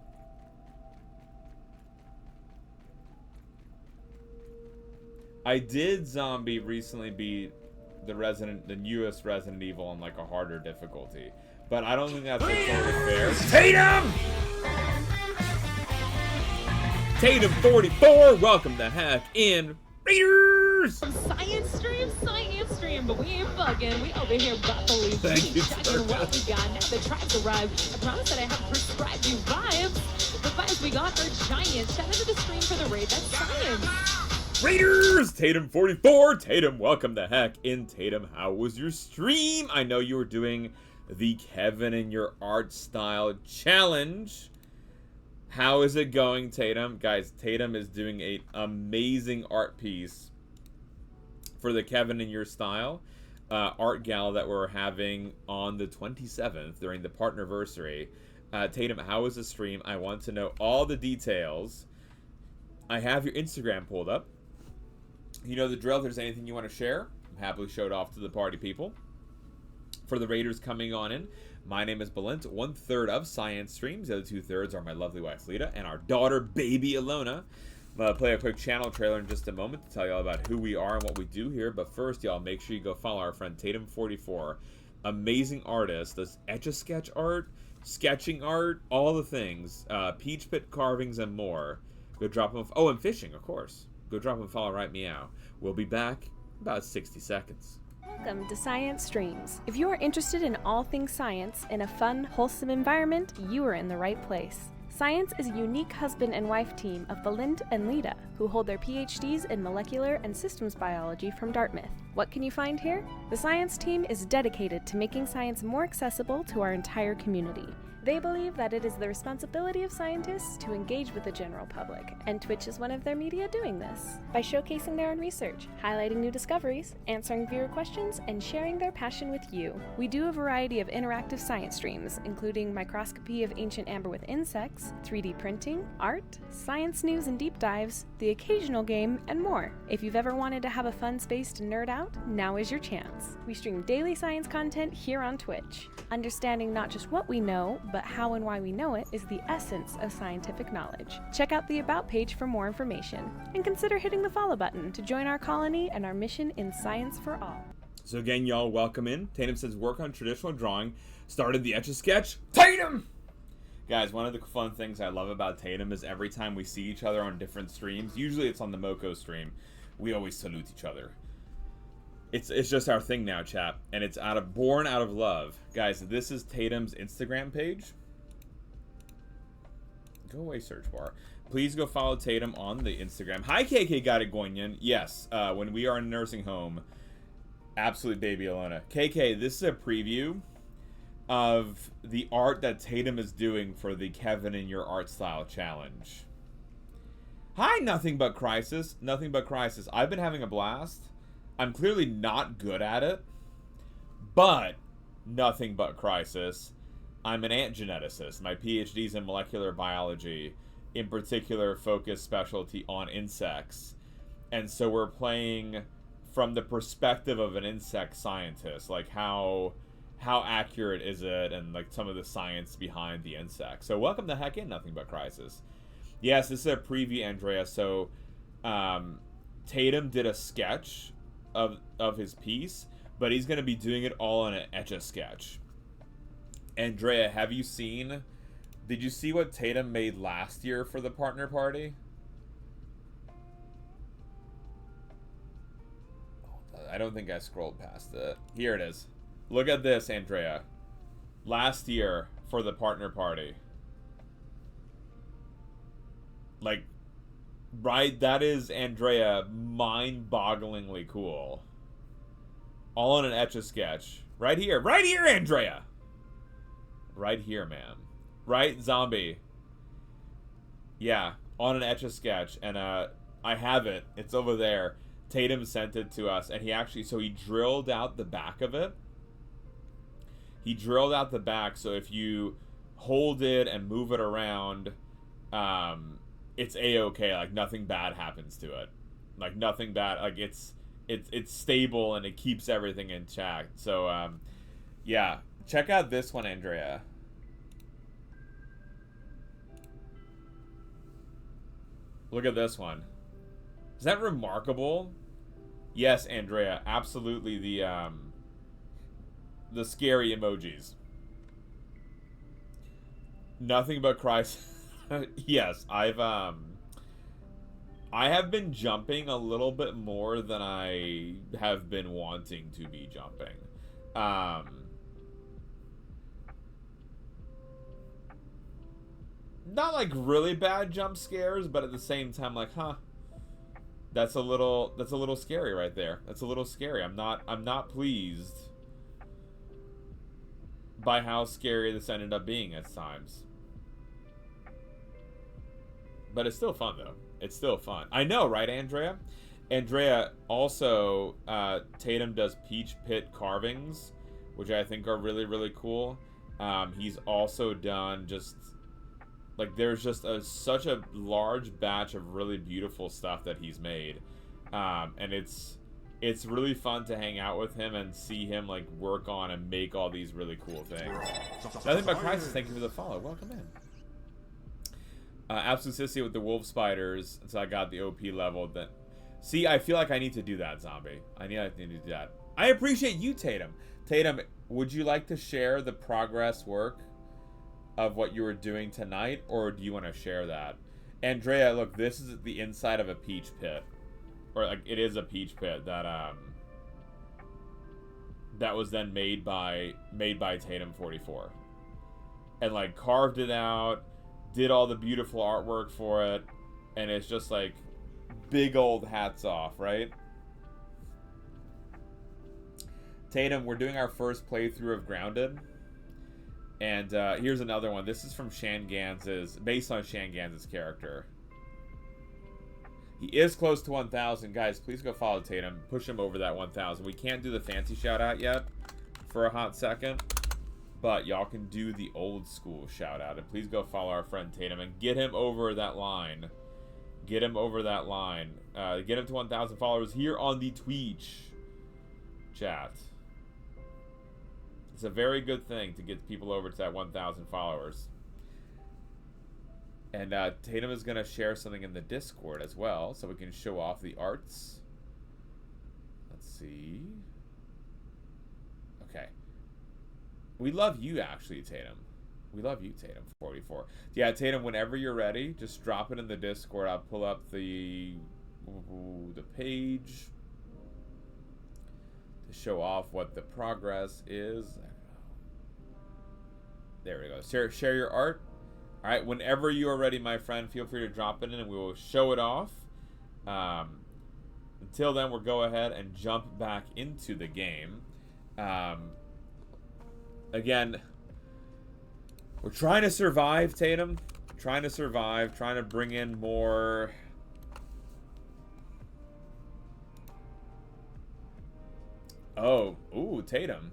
I did zombie recently beat the newest Resident Evil on like a harder difficulty. But I don't think that's totally fair. Tatum! Tatum 44, welcome the heck in, Raiders! Science stream, but we ain't bugging. We over here buffalo. Thank you, checking what we got. Now the tribes arrived. I promise that I have prescribed you vibes. The vibes we got are giant. Shout out to the stream for the raid. That's science. Raiders! Tatum 44, Tatum, welcome the heck in. Tatum, how was your stream? I know you were doing the Kevin in your art style challenge. How is it going, Tatum? Guys, Tatum is doing an amazing art piece for the Kevin in your style art gala that we're having on the 27th during the partnerversary. Tatum, how was the stream? I want to know all the details. I have your Instagram pulled up. You know the drill. If there's anything you want to share, I'm happily show it off to the party people. For the Raiders coming on in, my name is Balint, 1/3 of Science Streams. The other 2/3 are my lovely wife Lita and our daughter baby Alona. I'm going to play a quick channel trailer in just a moment to tell you all about who we are and what we do here. But first, y'all, make sure you go follow our friend Tatum44. Amazing artist. Does Etch-a-Sketch art, sketching art, all the things. Peach pit carvings and more. Go drop him. Oh, and fishing, of course. Go drop him a follow right meow. We'll be back in about 60 seconds. Welcome to Science Streams. If you are interested in all things science in a fun, wholesome environment, you are in the right place. Science is a unique husband and wife team of Balint and Lita, who hold their PhDs in molecular and systems biology from Dartmouth. What can you find here? The science team is dedicated to making science more accessible to our entire community. They believe that it is the responsibility of scientists to engage with the general public, and Twitch is one of their media doing this. By showcasing their own research, highlighting new discoveries, answering viewer questions, and sharing their passion with you. We do a variety of interactive science streams, including microscopy of ancient amber with insects, 3D printing, art, science news and deep dives, the occasional game, and more. If you've ever wanted to have a fun space to nerd out, now is your chance. We stream daily science content here on Twitch, understanding not just what we know, but how and why we know it is the essence of scientific knowledge. Check out the About page for more information, and consider hitting the follow button to join our colony and our mission in science for all. So again, y'all, welcome in. Tatum says, work on traditional drawing. Started the Etch-a-Sketch. Tatum! Guys, one of the fun things I love about Tatum is every time we see each other on different streams, usually it's on the Moko stream, we always salute each other. It's just our thing now, chat, and it's born out of love. Guys, this is Tatum's Instagram page. Go away, search bar. Please go follow Tatum on the Instagram. Hi, KK Gadagoinian. Yes, when we are in a nursing home, absolute baby Alona. KK, this is a preview of the art that Tatum is doing for the Kevin in Your Art Style Challenge. Hi, Nothing But Crisis. Nothing But Crisis. I've been having a blast. I'm clearly not good at it, but Nothing But Crisis. I'm an ant geneticist. My PhD is in molecular biology, in particular focused specialty on insects. And so we're playing from the perspective of an insect scientist, like how accurate is it, and like some of the science behind the insect. So welcome the heck in, Nothing But Crisis. Yes, this is a preview, Andrea. So Tatum did a sketch of his piece, but he's going to be doing it all in an Etch-a-Sketch. Andrea, did you see what Tatum made last year for the partner party? I don't think I scrolled past it. Here it is. Look at this, Andrea. Last year for the partner party. Like, right, that is, Andrea, mind-bogglingly cool. All in an Etch-a-Sketch. Right here, Andrea! Right here, man. Right, Zombie? Yeah, on an Etch-a-Sketch, and I have it. It's over there. Tatum sent it to us, and he drilled out the back of it. He drilled out the back, so if you hold it and move it around, it's a-okay. Like, nothing bad happens to it. Like, nothing bad. Like, it's stable, and it keeps everything in check. So, yeah. Check out this one, Andrea. Look at this one. Is that remarkable? Yes, Andrea. Absolutely the scary emojis. Nothing But Crisis. Yes, I have been jumping a little bit more than I have been wanting to be jumping. Not like really bad jump scares, but at the same time, like, huh, that's a little scary right there. That's a little scary. I'm not pleased by how scary this ended up being at times. But it's still fun, though. It's still fun. I know, right, Andrea? Andrea, also, Tatum does Peach Pit carvings, which I think are really, really cool. He's also done just, like, there's just such a large batch of really beautiful stuff that he's made. And it's really fun to hang out with him and see him, like, work on and make all these really cool things. Nothing But Crisis, thank you for the follow. Welcome in. Absolute Sissy with the wolf spiders, so I got the OP level. See, I feel like I need to do that, Zombie. I need to do that. I appreciate you, Tatum. Tatum, would you like to share the progress work of what you were doing tonight, or do you want to share that? Andrea, look, this is the inside of a peach pit. Or, like, it is a peach pit that was then made by Tatum 44. And, like, carved it out, did all the beautiful artwork for it, and it's just like big old hats off, right? Tatum, we're doing our first playthrough of Grounded, and here's another one. This is from Shan Gans's, based on Shan Gans's character. He is close to 1,000. Guys, please go follow Tatum. Push him over that 1,000. We can't do the fancy shout out yet for a hot second, but y'all can do the old school shout out. And please go follow our friend Tatum and get him over that line. Get him over that line. Get him to 1,000 followers here on the Twitch chat. It's a very good thing to get people over to that 1,000 followers. And Tatum is going to share something in the Discord as well, so we can show off the arts. Let's see. Okay. We love you, actually, Tatum. We love you, Tatum, 44. Yeah, Tatum, whenever you're ready, just drop it in the Discord. I'll pull up the page to show off what the progress is. There we go. Share your art. All right, whenever you are ready, my friend, feel free to drop it in and we will show it off. Until then, we'll go ahead and jump back into the game. Again, we're trying to survive, Tatum. Trying to survive, trying to bring in more... Oh, ooh, Tatum.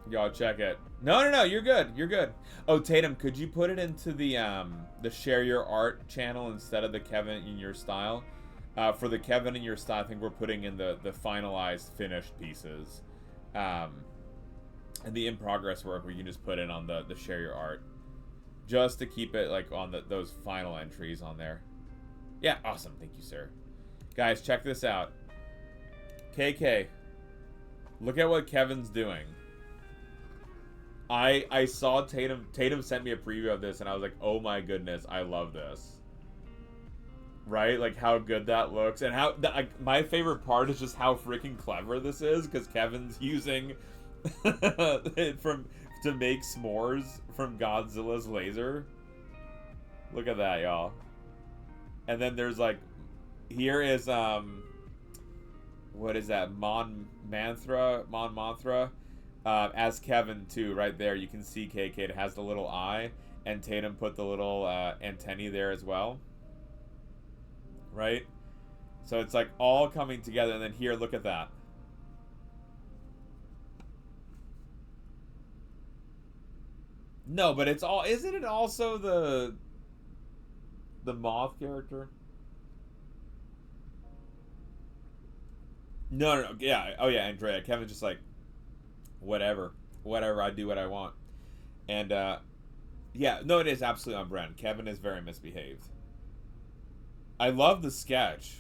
Y'all check it. No, you're good. You're good. Oh, Tatum, could you put it into the share your art channel instead of the Kevin in your style? For the Kevin in your style, I think we're putting in the finalized finished pieces. And the in progress work we can just put in on the share your art. Just to keep it like on those final entries on there. Yeah, awesome. Thank you, sir. Guys, check this out. KK. Look at what Kevin's doing. I saw Tatum sent me a preview of this and I was like, oh my goodness, I love this. Right? Like how good that looks. And how my favorite part is just how freaking clever this is, because Kevin's using to make s'mores from Godzilla's laser. Look at that, y'all. And then there's like, here is what is that? Mon Mothra. As Kevin too, right there. You can see KK, it has the little eye, and Tatum put the little antennae there as well. Right? So it's like all coming together, and then here, look at that. No, but it's all, isn't it also the moth character? No, yeah, oh yeah, Andrea. Kevin's just like, whatever, I do what I want. And yeah, no, it is absolutely on brand. Kevin is very misbehaved. I love the sketch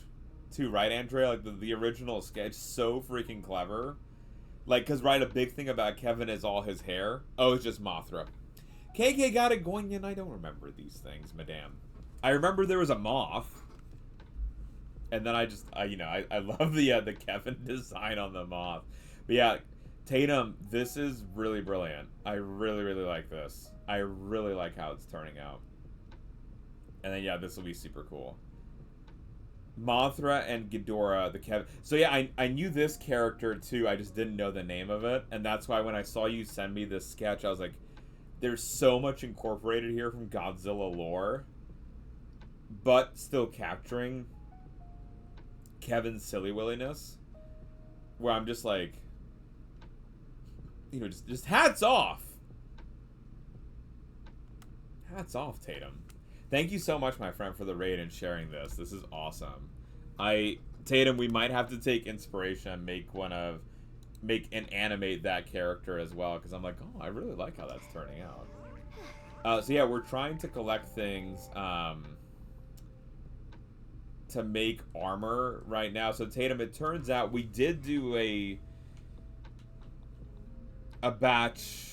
too, right, Andrea? Like the original sketch, so freaking clever. Like, cause right, a big thing about Kevin is all his hair. Oh, it's just Mothra. KK got it going in. I don't remember these things, madame. I remember there was a moth. And then I love the Kevin design on the moth. But yeah, Tatum, this is really brilliant. I really, really like this. I really like how it's turning out. And then yeah, this will be super cool. Mothra and Ghidorah, the Kevin. So yeah, I knew this character too. I just didn't know the name of it, and that's why when I saw you send me this sketch, I was like, "There's so much incorporated here from Godzilla lore, but still capturing Kevin's silly williness." Where I'm just like, you know, just hats off. Hats off, Tatum. Thank you so much, my friend, for the raid and sharing this. This is awesome. Tatum, we might have to take inspiration and make and animate that character as well, because I'm like, oh, I really like how that's turning out. So yeah, we're trying to collect things to make armor right now. So Tatum, it turns out we did do a batch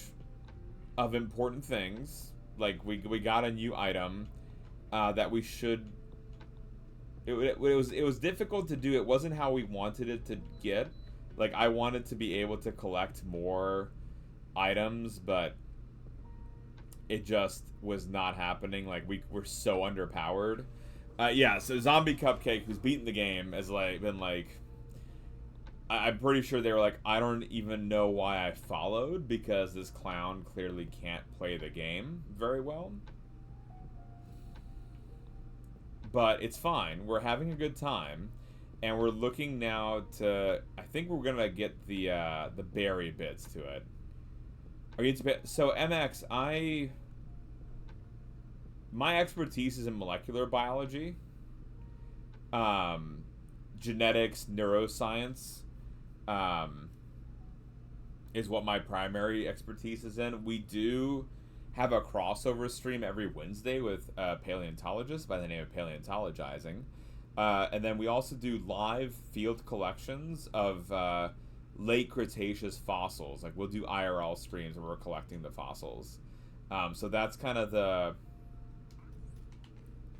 of important things. Like we got a new item that we should. It was difficult to do. It wasn't how we wanted it to get. Like I wanted to be able to collect more items, but it just was not happening. Like we were so underpowered. Yeah. So Zombie Cupcake, who's beaten the game, has been like. I'm pretty sure they were like, I don't even know why I followed, because this clown clearly can't play the game very well. But it's fine. We're having a good time. And we're looking now to... I think we're going to get the berry bits to it. Are you so, MX, my expertise is in molecular biology. genetics, neuroscience, is what my primary expertise is in. We do have a crossover stream every Wednesday with a paleontologist by the name of Paleontologizing. And then we also do live field collections of late Cretaceous fossils. Like, we'll do IRL streams where we're collecting the fossils. So that's kind of the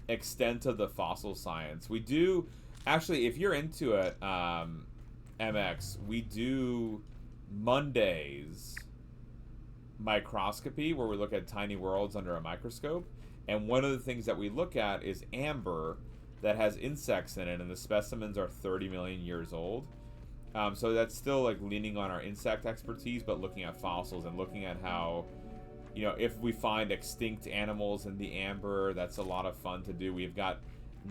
extent of the fossil science. We do, actually, if you're into it, MX, we do Mondays microscopy, where we look at tiny worlds under a microscope. And one of the things that we look at is amber that has insects in it, and the specimens are 30 million years old. So that's still like leaning on our insect expertise, but looking at fossils and looking at how, you know, if we find extinct animals in the amber, that's a lot of fun to do. We've got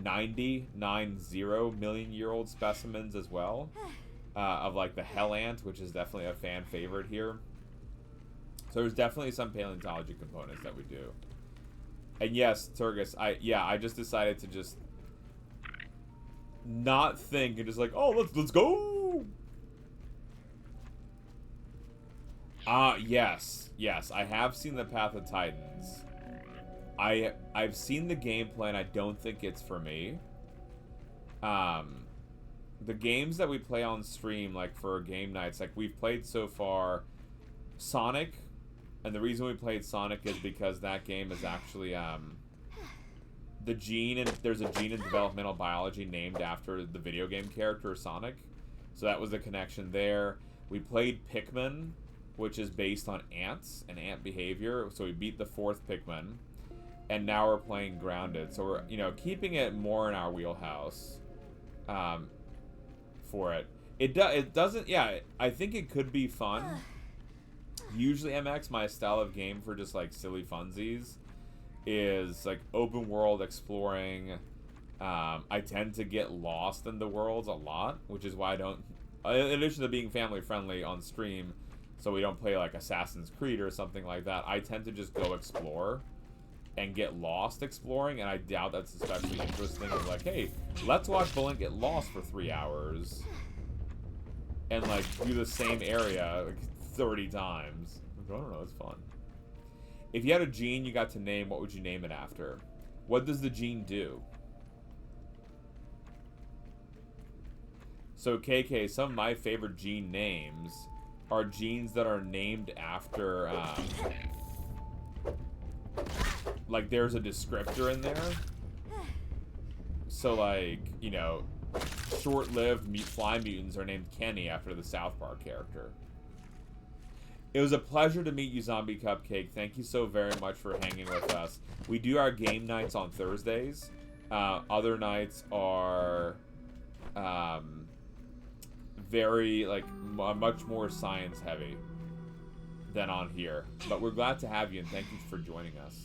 90 million year old specimens as well, of like the hell ant, which is definitely a fan favorite here. So there's definitely some paleontology components that we do. And yes, Turgus, I just decided to just not think and just like, oh, let's go. Yes, I have seen the Path of Titans. I've seen the gameplay, and I don't think it's for me. The games that we play on stream, like for game nights, like we've played so far Sonic, and the reason we played Sonic is because that game is actually the gene, and there's a gene in developmental biology named after the video game character Sonic, so that was the connection there. We played Pikmin, which is based on ants and ant behavior, so we beat the 4th Pikmin, and now we're playing Grounded, so we're, you know, keeping it more in our wheelhouse for it. It doesn't, yeah, I think it could be fun. Usually, MX, my style of game for just like silly funsies is like open world exploring. I tend to get lost in the worlds a lot, which is why I don't, in addition to being family friendly on stream, so we don't play like Assassin's Creed or something like that, I tend to just go explore and get lost exploring, and I doubt that's especially interesting. It's like, hey, let's watch Balint get lost for 3 hours and like do the same area like 30 times. I don't know, it's fun. If you had a gene you got to name, what would you name it after? What does the gene do? So KK, some of my favorite gene names are genes that are named after, like there's a descriptor in there. So like, you know, short-lived fly mutants are named Kenny after the South Park character. It was a pleasure to meet you, Zombie Cupcake. Thank you so very much for hanging with us. We do our game nights on Thursdays. Other nights are very, like, much more science heavy than on here. But we're glad to have you, and thank you for joining us.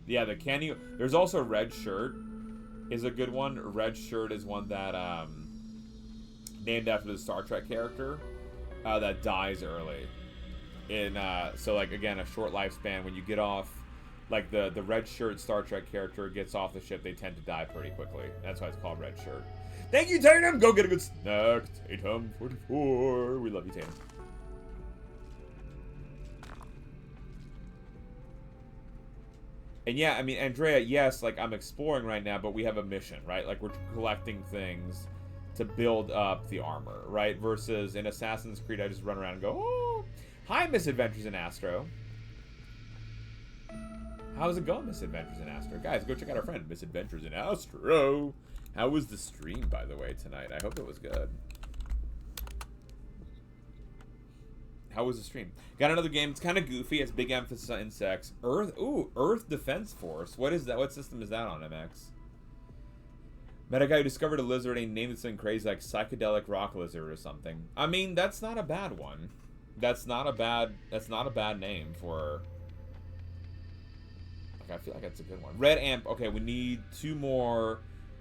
Yeah, the Kenny... There's also Red Shirt is a good one. Red Shirt is one that, named after the Star Trek character. That dies early. So like again, a short lifespan. When you get off, like the red shirt Star Trek character gets off the ship, they tend to die pretty quickly. That's why it's called Red Shirt. Thank you, Tatum. Go get a good snack, Tatum 44. We love you, Tatum. And yeah, I mean, Andrea, yes, like I'm exploring right now, but we have a mission, right? Like we're collecting things to build up the armor, right? Versus in Assassin's Creed, I just run around and go, oh, hi, Misadventures in Astro. How's it going, Misadventures in Astro? Guys, go check out our friend, Misadventures in Astro. How was the stream, by the way, tonight? I hope it was good. How was the stream? Got another game. It's kind of goofy. It's big emphasis on insects. Earth Defense Force. What is that? What system is that on, MX? Met a guy who discovered a lizard and he named it something crazy like psychedelic rock lizard or something. I mean, that's not a bad one. That's not a bad name for... Like, I feel like that's a good one. Red ant. Okay, we need 2 more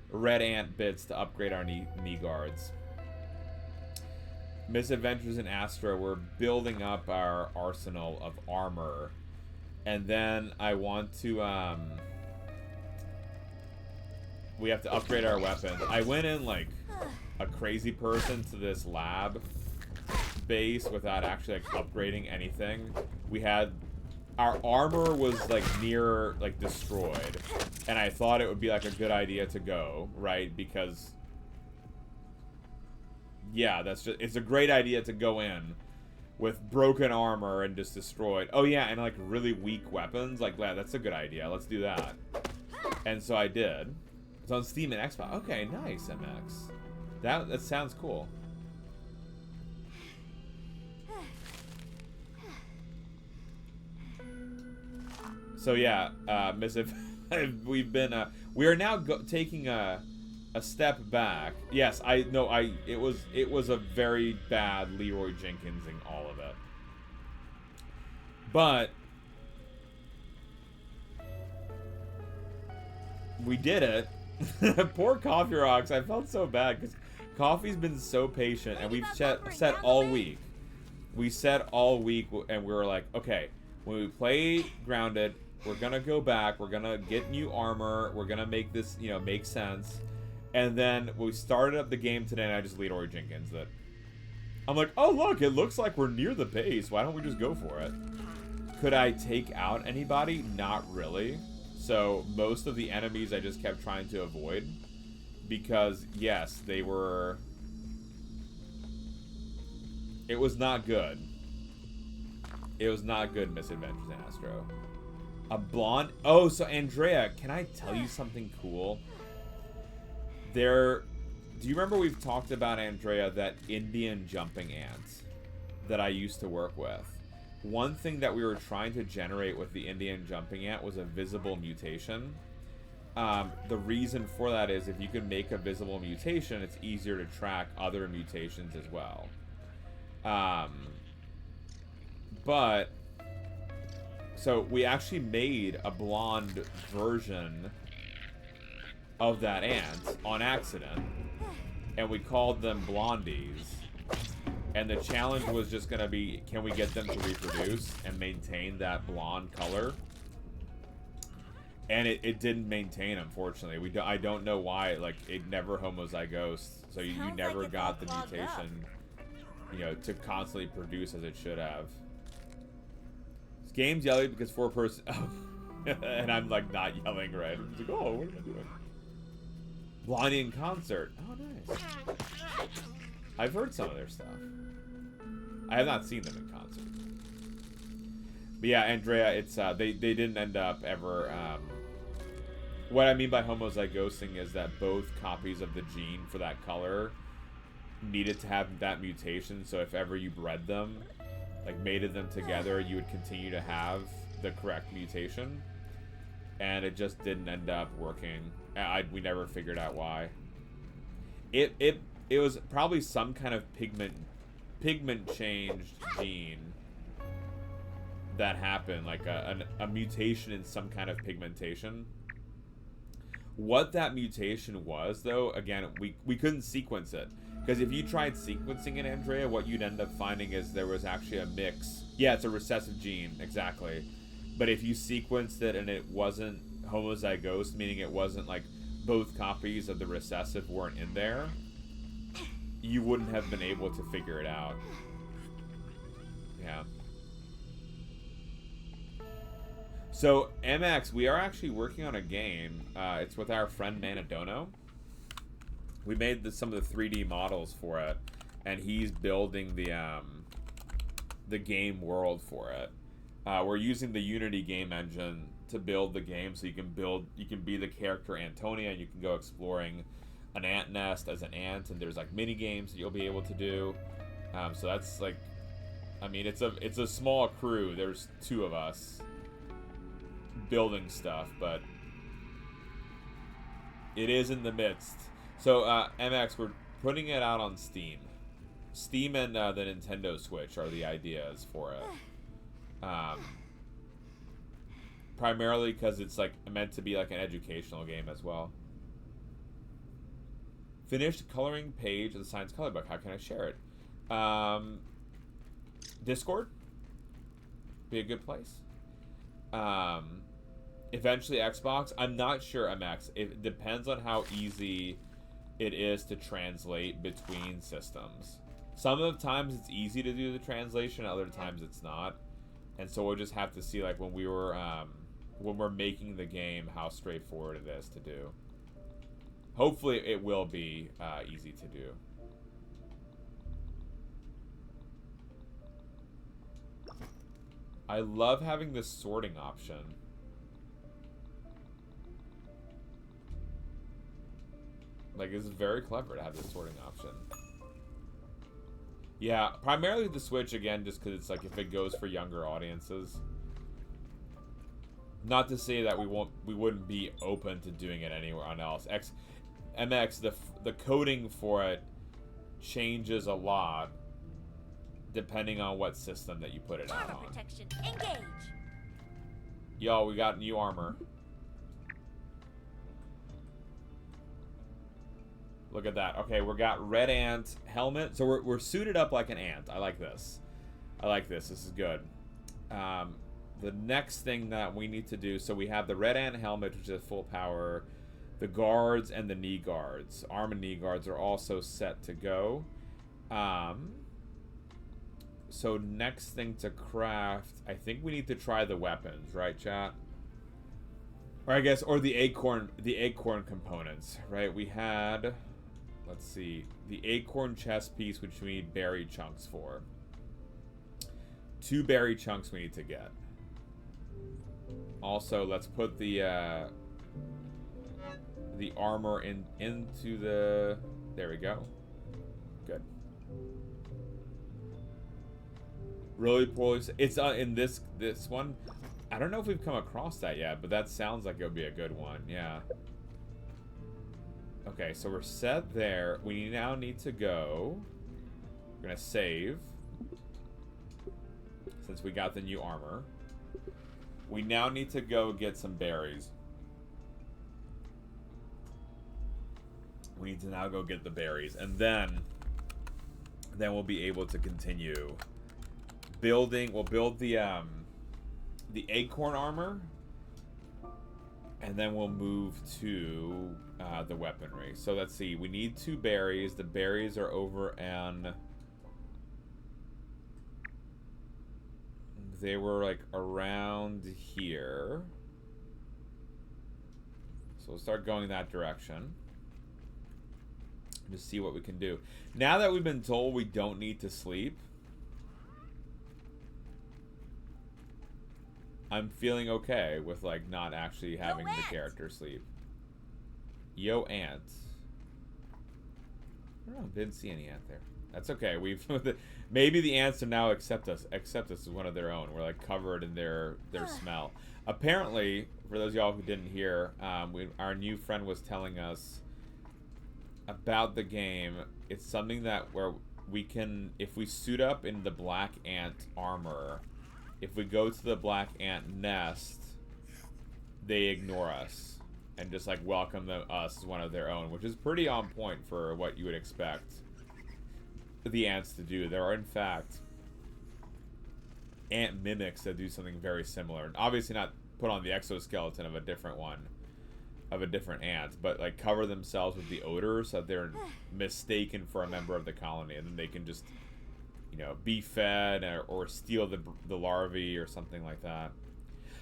red ant bits to upgrade our knee guards. Misadventures in Astro. We're building up our arsenal of armor. And then I want to, we have to upgrade our weapons. I went in like a crazy person to this lab base without actually like upgrading anything. We had our armor was like near like destroyed, and I thought it would be like a good idea to go, right? Because yeah, it's a great idea to go in with broken armor and just destroyed. Oh yeah, and like really weak weapons. Like, yeah, that's a good idea. Let's do that. And so I did. It's on Steam and Xbox. Okay, nice, MX. That sounds cool. So yeah, Missive, we've been we are now taking a step back. Yes, it was a very bad Leroy Jenkinsing all of it. But we did it. Poor Coffee Rocks. I felt so bad because Coffee's been so patient, and we've said all week. We said all week, and we were like, okay, when we play Grounded, we're gonna go back. We're gonna get new armor. We're gonna make this, make sense. And then we started up the game today, and I just Leroy Jenkins it. I'm like, oh look, it looks like we're near the base. Why don't we just go for it? Could I take out anybody? Not really. So most of the enemies I just kept trying to avoid because yes, they were. It was not good. It was not good, Misadventures in Astro. A blonde. Oh, so Andrea, can I tell you something cool? Do you remember we've talked about, Andrea, that Indian jumping ant that I used to work with? One thing that we were trying to generate with the Indian jumping ant was a visible mutation. The reason for that is if you can make a visible mutation, it's easier to track other mutations as well. So we actually made a blonde version of that ant on accident, and we called them blondies. And the challenge was just gonna be, can we get them to reproduce and maintain that blonde color? And it didn't maintain, unfortunately. I don't know why. Like, it never homozygosed, so you never got the mutation, to constantly produce as it should have. This game's yelling because 4-person. And I'm like not yelling, right? I'm just like, oh, what am I doing? Blondie in concert. Oh, nice. I've heard some of their stuff. I have not seen them in concert. But yeah, Andrea, it's they didn't end up ever. What I mean by homozygosing is that both copies of the gene for that color needed to have that mutation. So if ever you bred them, like mated them together, you would continue to have the correct mutation. And it just didn't end up working. We never figured out why. It was probably some kind of pigment changed gene that happened, like a mutation in some kind of pigmentation. What that mutation was, though, again, we couldn't sequence it. Because if you tried sequencing it, Andrea, what you'd end up finding is there was actually a mix. Yeah, it's a recessive gene, exactly. But if you sequenced it and it wasn't homozygous, meaning it wasn't like both copies of the recessive weren't in there, you wouldn't have been able to figure it out. Yeah. So, MX, we are actually working on a game. It's with our friend Manadono. We made some of the 3D models for it, and he's building the game world for it. We're using the Unity game engine to build the game, so you can be the character Antonia, and you can go exploring an ant nest as an ant, and there's like mini games that you'll be able to do. So that's like, I mean, it's a small crew. There's 2 of us building stuff, but it is in the midst. So MX, we're putting it out on Steam. Steam and the Nintendo Switch are the ideas for it. Primarily because it's like meant to be like an educational game as well. Finished coloring page of the science color book. How can I share it? Discord? Be a good place. Eventually Xbox. I'm not sure, MX. It depends on how easy it is to translate between systems. Some of the times it's easy to do the translation, other times it's not. And so we'll just have to see, like, when we're making the game, how straightforward it is to do. Hopefully it will be easy to do. I love having this sorting option. Like, it's very clever to have this sorting option. Yeah, primarily the Switch, again, just because it's like if it goes for younger audiences. Not to say that we wouldn't be open to doing it anywhere else. MX, the coding for it changes a lot depending on what system that you put it out on. Protection, engage. Yo, we got new armor. Look at that. Okay, we got red ant helmet. So we're suited up like an ant. I like this. I like this. This is good. The next thing that we need to do, so we have the red ant helmet, which is full power. The guards and the knee guards. Arm and knee guards are also set to go. So next thing to craft, I think we need to try the weapons, right, chat? Or I guess, or the acorn components, right? We had, let's see, the acorn chest piece, which we need berry chunks for. 2 berry chunks we need to get. Also, let's put the armor into the, there we go. Good. Really poorly. It's in this one. I don't know if we've come across that yet, but that sounds like it would be a good one. Yeah. Okay, so we're set there. We now need to go. We're gonna save. Since we got the new armor. We now need to go get some berries. We need to now go get the berries, and then we'll be able to continue building. We'll build the acorn armor, and then we'll move to the weaponry. So let's see. We need 2 berries. The berries are over, and they were like around here. So we'll start going that direction. To see what we can do. Now that we've been told we don't need to sleep, I'm feeling okay with like not actually having the character sleep. Yo, ant. I don't know, didn't see any ant there. That's okay. We've maybe the ants are now accept us as one of their own. We're like covered in their smell. Apparently, for those of y'all who didn't hear, our new friend was telling us about the game. It's something that where we can, if we suit up in the black ant armor, if we go to the black ant nest, they ignore us and just like welcome us as one of their own, which is pretty on point for what you would expect the ants to do. There are in fact ant mimics that do something very similar. Obviously not put on the exoskeleton of a different one, of a different ant, but like cover themselves with the odor so that they're mistaken for a member of the colony, and then they can just, you know, be fed or steal the larvae or something like that.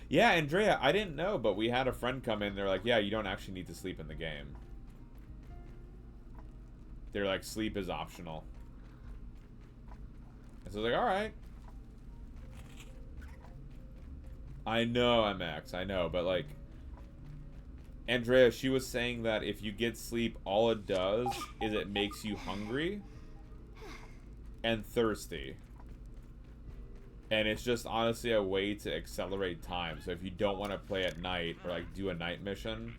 Yeah, Andrea, I didn't know, but we had a friend come in. They're like, yeah, you don't actually need to sleep in the game. They're like, sleep is optional. And so I was like, all right. I know, MX, I know, but like, Andrea, she was saying that if you get sleep, all it does is it makes you hungry and thirsty. And it's just honestly a way to accelerate time. So if you don't want to play at night or like do a night mission.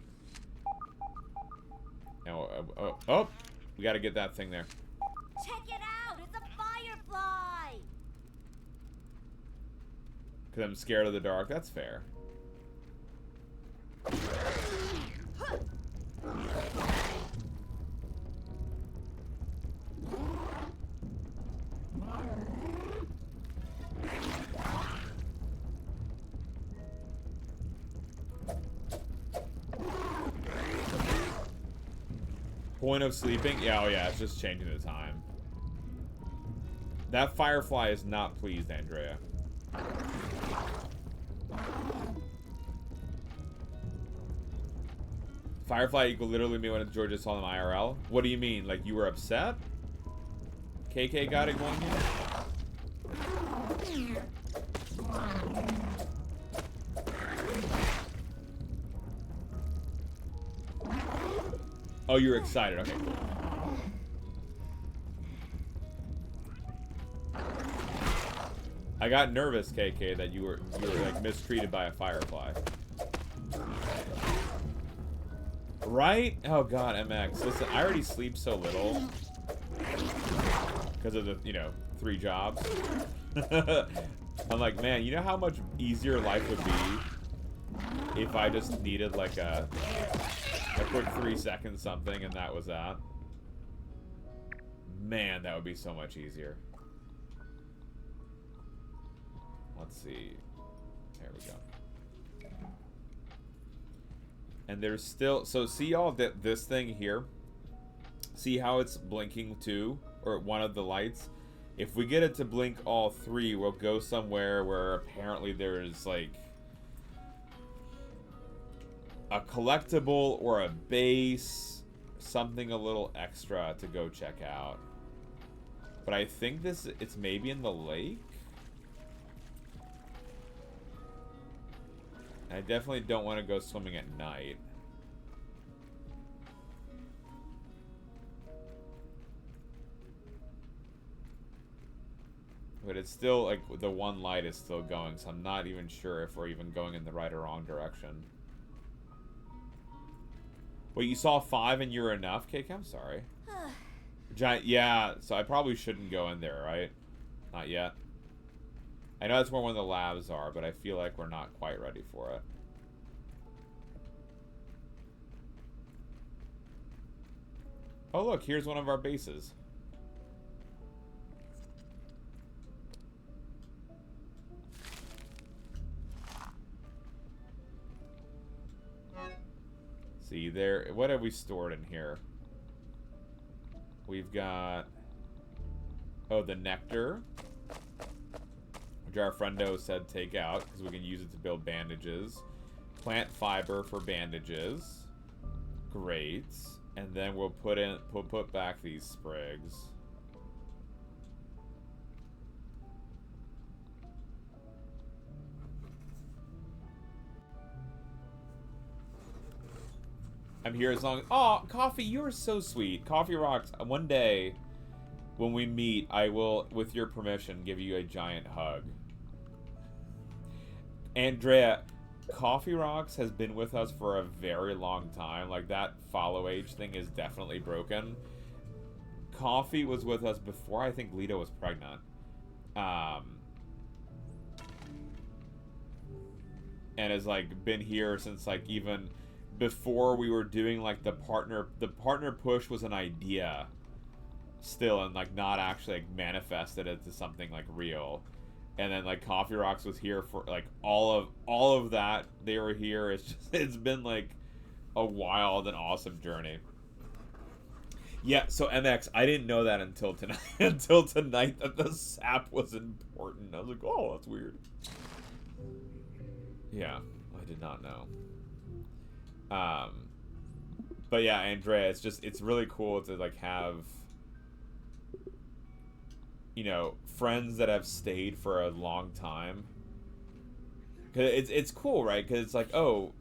Oh, we got to get that thing there. Check it out! It's a firefly! Because I'm scared of the dark. That's fair. Point of sleeping? Yeah, oh yeah, it's just changing the time. That firefly is not pleased, Andrea. Firefly equal literally me when Georgia saw them IRL. What do you mean? Like you were upset? KK got it going here? Oh, you're excited. Okay. I got nervous, KK, that you were like mistreated by a firefly. Right? Oh god, MX. Listen, I already sleep so little because of the, 3 jobs. I'm like, man, you know how much easier life would be if I just needed like a quick 3 seconds something and that was that. Man, that would be so much easier. Let's see. There we go. And there's still, so see all that this thing here? See how it's blinking too? Or one of the lights? If we get it to blink all 3, we'll go somewhere where apparently there's like a collectible or a base, something a little extra to go check out. But I think it's maybe in the lake? I definitely don't want to go swimming at night. But it's still, like, the one light is still going, so I'm not even sure if we're even going in the right or wrong direction. Wait, you saw 5 and you're enough, Cake? I'm sorry. Giant, yeah, so I probably shouldn't go in there, right? Not yet. I know that's where one of the labs are, but I feel like we're not quite ready for it. Oh, look, here's one of our bases. See, there, what have we stored in here? We've got, oh, the nectar, which our friendo said take out because we can use it to build bandages. Plant fiber for bandages. Great. And then we'll put back these sprigs. I'm here as long as... Oh, Coffee, you are so sweet. Coffee rocks. One day, when we meet, I will, with your permission, give you a giant hug. Andrea, Coffee Rocks has been with us for a very long time. Like, that follow age thing is definitely broken. Coffee was with us before I think Lita was pregnant. And has, like, been here since, like, even... before we were doing like the partner push was an idea still and like not actually like manifested into something like real. And then like Coffee Rocks was here for like all of that. They were here. It's been like a wild and awesome journey. Yeah, so MX, I didn't know that until tonight that the sap was important. I was like, oh, that's weird. Yeah, I did not know. But yeah, Andrea, it's really cool to like have, friends that have stayed for a long time. Cause it's cool, right? Cause it's like, oh,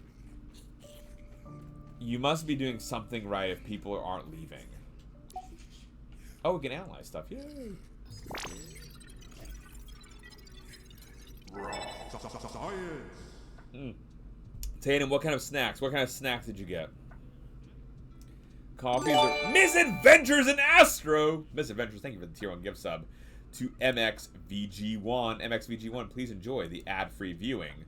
you must be doing something right if people aren't leaving. Oh, we can analyze stuff. Yay! Tatum, what kind of snacks? What kind of snacks did you get? Coffees or Misadventures in Astro! Misadventures, thank you for the tier 1 gift sub to MXVG1. MXVG1, please enjoy the ad-free viewing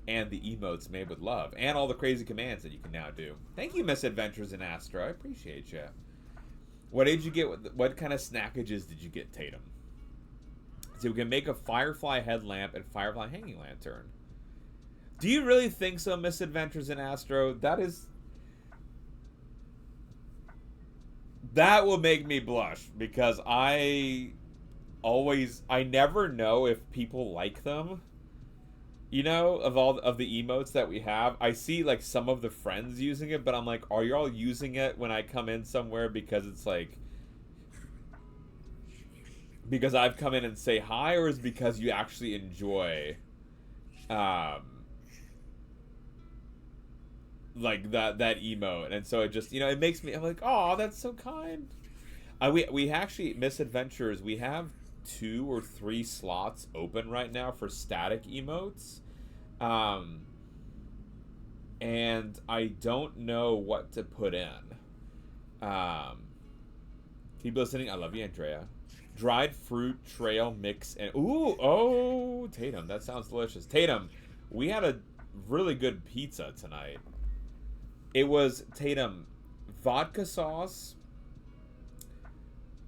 and the emotes made with love and all the crazy commands that you can now do. Thank you, Misadventures in Astro. I appreciate you. What did you get? What kind of snackages did you get, Tatum? So we can make a Firefly headlamp and Firefly hanging lantern. Do you really think so, Misadventures in Astro? That is... That will make me blush because I never know if people like them. You know, of all of the emotes that we have, I see like some of the friends using it, but I'm like, are y'all using it when I come in somewhere because it's like because I've come in and say hi, or is it because you actually enjoy like that emote? And so it just, you know, it makes me, I'm like, oh, that's so kind. We actually, Misadventures, we have 2 or 3 slots open right now for static emotes. And I don't know what to put in. Keep listening. I love you, Andrea. Dried fruit trail mix and Tatum, that sounds delicious. Tatum, we had a really good pizza tonight. It was, Tatum, vodka sauce,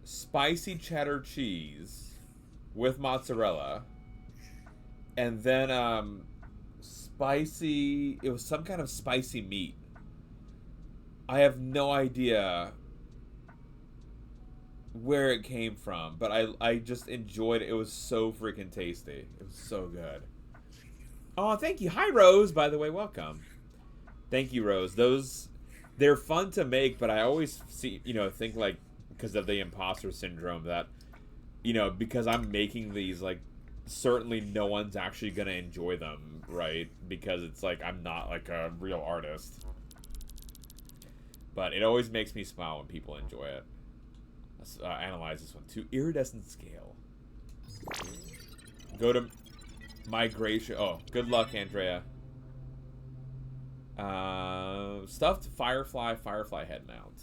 spicy cheddar cheese with mozzarella, and then spicy, it was some kind of spicy meat. I have no idea where it came from, but I just enjoyed it. It was so freaking tasty. It was so good. Oh, thank you. Hi, Rose, by the way. Welcome. Thank you, Rose. They're fun to make, but I always think like, because of the imposter syndrome, that, you know, because I'm making these, like, certainly no one's actually gonna enjoy them, right? Because it's like I'm not like a real artist. But it always makes me smile when people enjoy it. Let's analyze this one too. Iridescent scale. Go to migration. Oh, good luck, Andrea. Stuffed firefly head mount.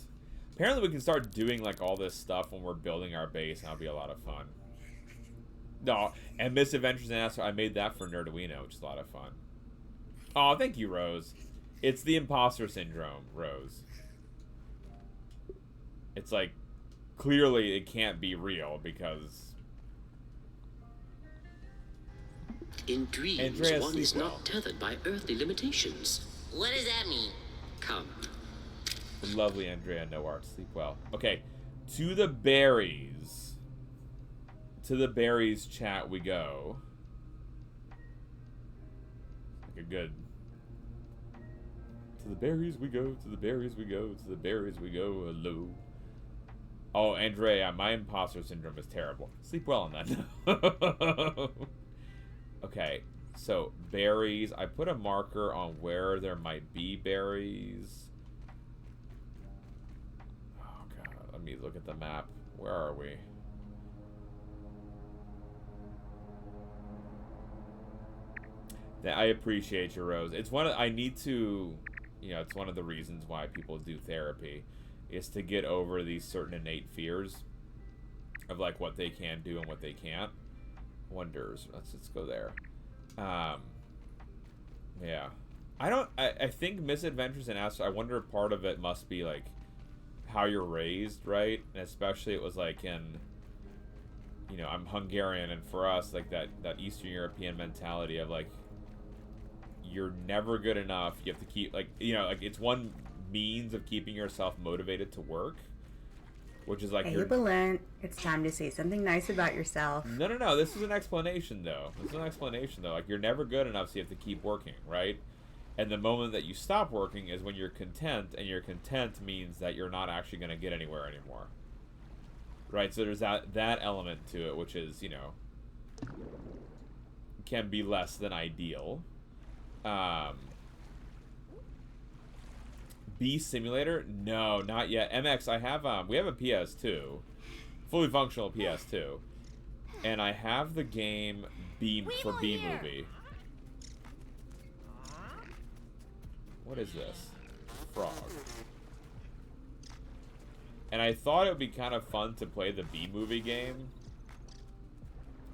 Apparently we can start doing like all this stuff when we're building our base, and that'll be a lot of fun. No, and Misadventures and Astro, I made that for Nerduino, which is a lot of fun. Oh, thank you, Rose. It's the imposter syndrome, Rose. It's like, clearly it can't be real because... In dreams, Andrea, one is well. not tethered by earthly limitations. What does that mean? Come. Lovely, Andrea, no art, sleep well. Okay, to the berries. To the berries chat we go. Like a good... To the berries we go, to the berries we go, to the berries we go, hello. Oh, Andrea, my imposter syndrome is terrible. Sleep well on that. Okay, so berries. I put a marker on where there might be berries. Oh, God. Let me look at the map. Where are we? I appreciate you, Rose. It's one of, I need to, you know, it's one of the reasons why people do therapy, is to get over these certain innate fears of like what they can do and what they can't. Wonders. Let's go there. Yeah. I think Misadventures in Astro, I wonder if part of it must be like how you're raised, right? And especially it was like in, you know, I'm Hungarian, and for us, like that Eastern European mentality of like, you're never good enough. You have to keep, like, you know, like it's one means of keeping yourself motivated to work, which is like, hey, Balint, it's time to say something nice about yourself. No. This is an explanation, though. Like, you're never good enough, so you have to keep working, right? And the moment that you stop working is when you're content, and your content means that you're not actually going to get anywhere anymore, right? So there's that element to it, which is, you know, can be less than ideal. Bee Simulator? No, not yet. MX, I have, we have a PS2. Fully functional PS2. And I have the game for B-Movie. What is this? Frog. And I thought it would be kind of fun to play the B-Movie game.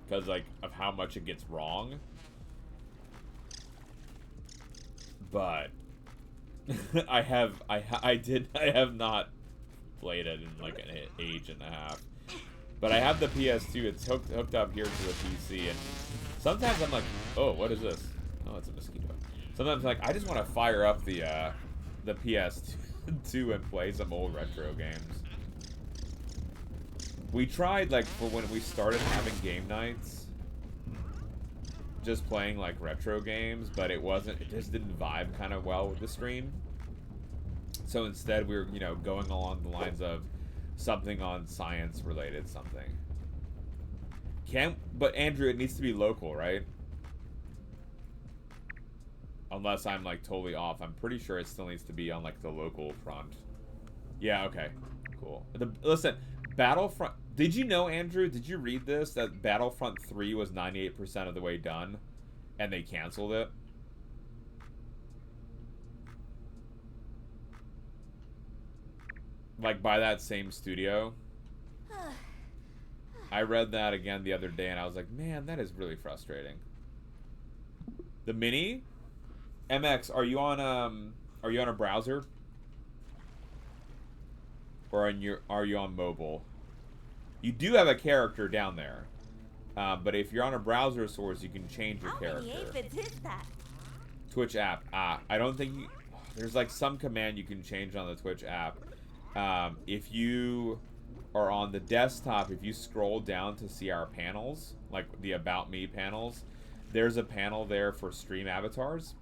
Because, like, of how much it gets wrong. But I have not played it in like an age and a half. But I have the PS2. It's hooked up here to the PC, and sometimes I'm like, oh, what is this? Oh, it's a mosquito. Sometimes like I just want to fire up the PS2 and play some old retro games. We tried, like, for when we started having game nights, just playing, like, retro games, but it just didn't vibe kind of well with the stream. So instead, we were, you know, going along the lines of something on science-related something. But Andrew, it needs to be local, right? Unless I'm, like, totally off. I'm pretty sure it still needs to be on, like, the local front. Yeah, okay. Cool. Listen, Battlefront... Did you know, Andrew, did you read this? That Battlefront 3 was 98% of the way done, and they canceled it? Like, by that same studio. I read that again the other day, and I was like, man, that is really frustrating. The Mini? MX, are you on a browser? Or are you on mobile? You do have a character down there. But if you're on a browser source, you can change your character. How many aphids is that? Twitch app. I don't think you... There's like some command you can change on the Twitch app. If you are on the desktop, if you scroll down to see our panels, like the About Me panels, there's a panel there for stream avatars.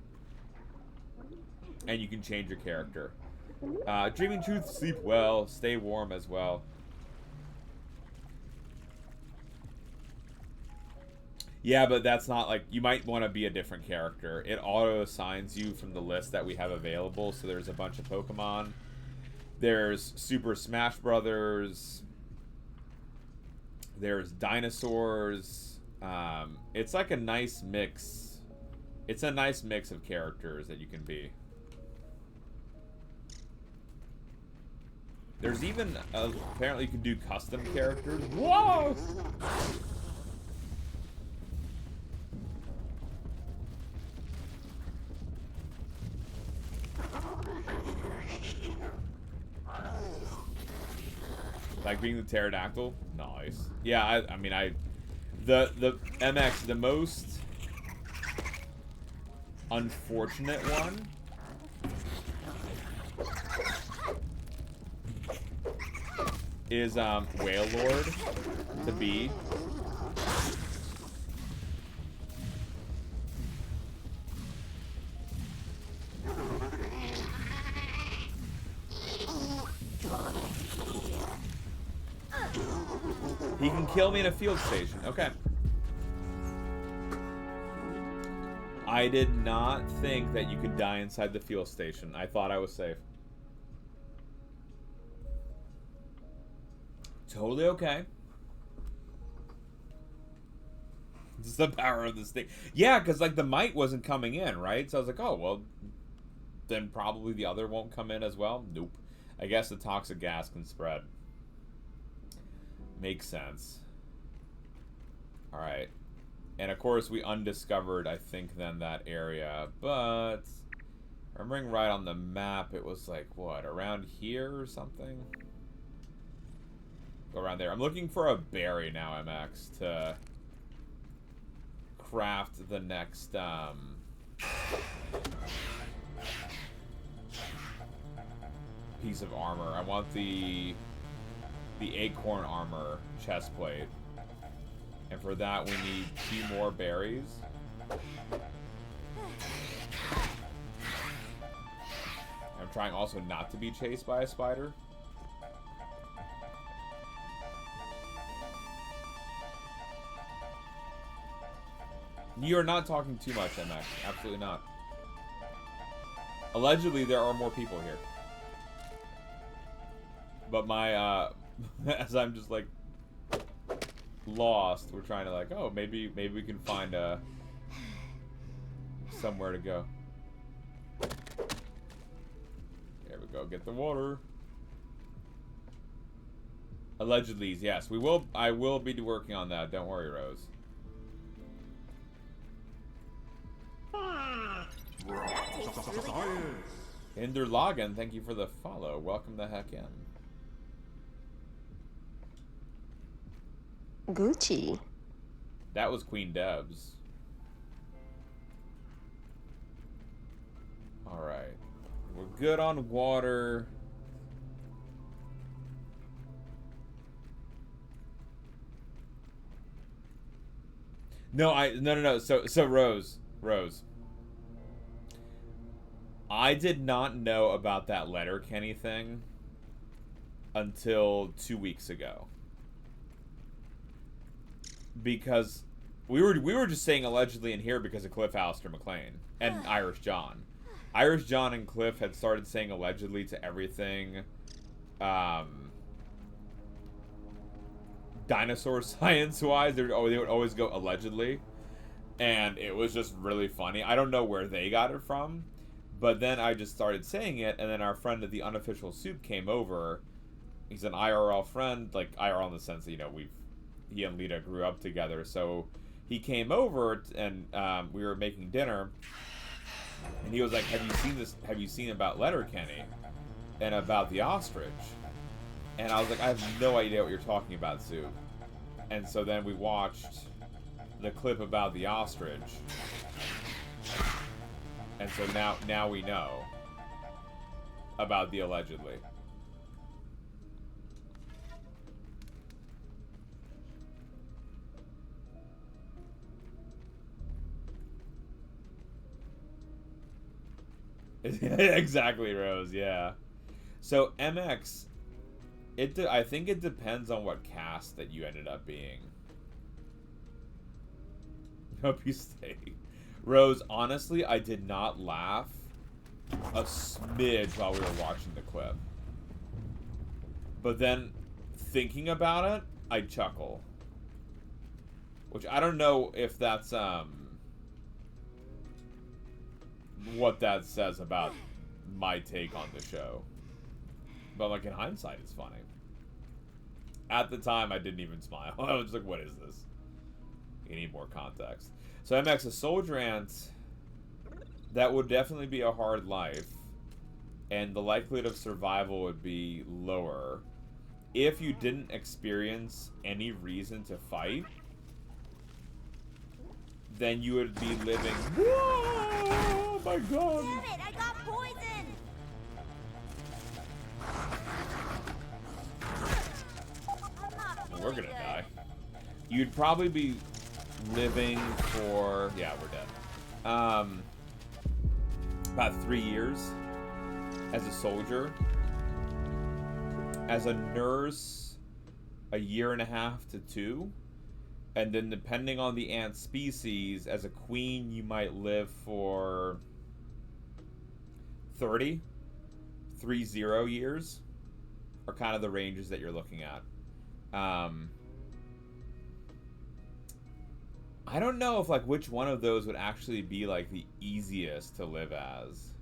And you can change your character. Dreaming truth, sleep well, stay warm as well. Yeah, but that's not like... You might want to be a different character. It auto-assigns you from the list that we have available. So there's a bunch of Pokemon. There's Super Smash Brothers. There's dinosaurs. It's like a nice mix. It's a nice mix of characters that you can be. There's even... apparently you can do custom characters. Whoa! Like being the pterodactyl? Nice. Yeah, I mean, the MX, the most unfortunate one is Whale Lord to be. He can kill me in a field station. Okay. I did not think that you could die inside the fuel station. I thought I was safe. Totally okay. This is the power of this thing. Yeah, because like the mite wasn't coming in, right? So I was like, oh, well, then probably the other won't come in as well. Nope. I guess the toxic gas can spread. Makes sense. Alright. And of course we undiscovered, I think, then that area. But remembering right on the map, it was like, what, around here or something? Go around there. I'm looking for a berry now, MX, to craft the next, piece of armor. I want the acorn armor chest plate. And for that we need 2 more berries. I'm trying also not to be chased by a spider. You're not talking too much, MX. Absolutely not. Allegedly there are more people here. But my, as I'm just like lost, we're trying to like, oh, maybe we can find somewhere to go. There we go. Get the water. Allegedly, yes, we will. I will be working on that. Don't worry, Rose. Hinderlagen, thank you for the follow. Welcome the heck in. Gucci. That was Queen Debs. Alright. We're good on water. No, no. So Rose. I did not know about that Letterkenny thing until 2 weeks ago. Because we were just saying allegedly in here because of Cliff Alistair McLean and Irish John. Irish John and Cliff had started saying allegedly to everything dinosaur science wise. They would always go allegedly. And it was just really funny. I don't know where they got it from. But then I just started saying it, and then our friend at the Unofficial Soup came over. He's an IRL friend, like IRL in the sense that, you know, he and Lita grew up together. So he came over, and we were making dinner, and he was like, "Have you seen this? Have you seen about Letterkenny and about the ostrich?" And I was like, "I have no idea what you're talking about, Soup." And so then we watched the clip about the ostrich. And so now we know about the allegedly. Exactly, Rose. Yeah. So MX, I think it depends on what cast that you ended up being. Hope you stay. Rose, honestly, I did not laugh a smidge while we were watching the clip. But then, thinking about it, I chuckle. Which I don't know if that's, what that says about my take on the show. But, like, in hindsight, it's funny. At the time, I didn't even smile. I was just like, what is this? You need more context. So MX, a soldier ant, that would definitely be a hard life, and the likelihood of survival would be lower if you didn't experience any reason to fight. Then you would be living. Whoa, my God! Damn it! I got poisoned. We're gonna die. You'd probably be living for, yeah, we're dead. About 3 years as a soldier. As a nurse, 1.5 to 2 years. And then depending on the ant species, as a queen, you might live for 30 years are kind of the ranges that you're looking at. I don't know if, like, which one of those would actually be, like, the easiest to live as.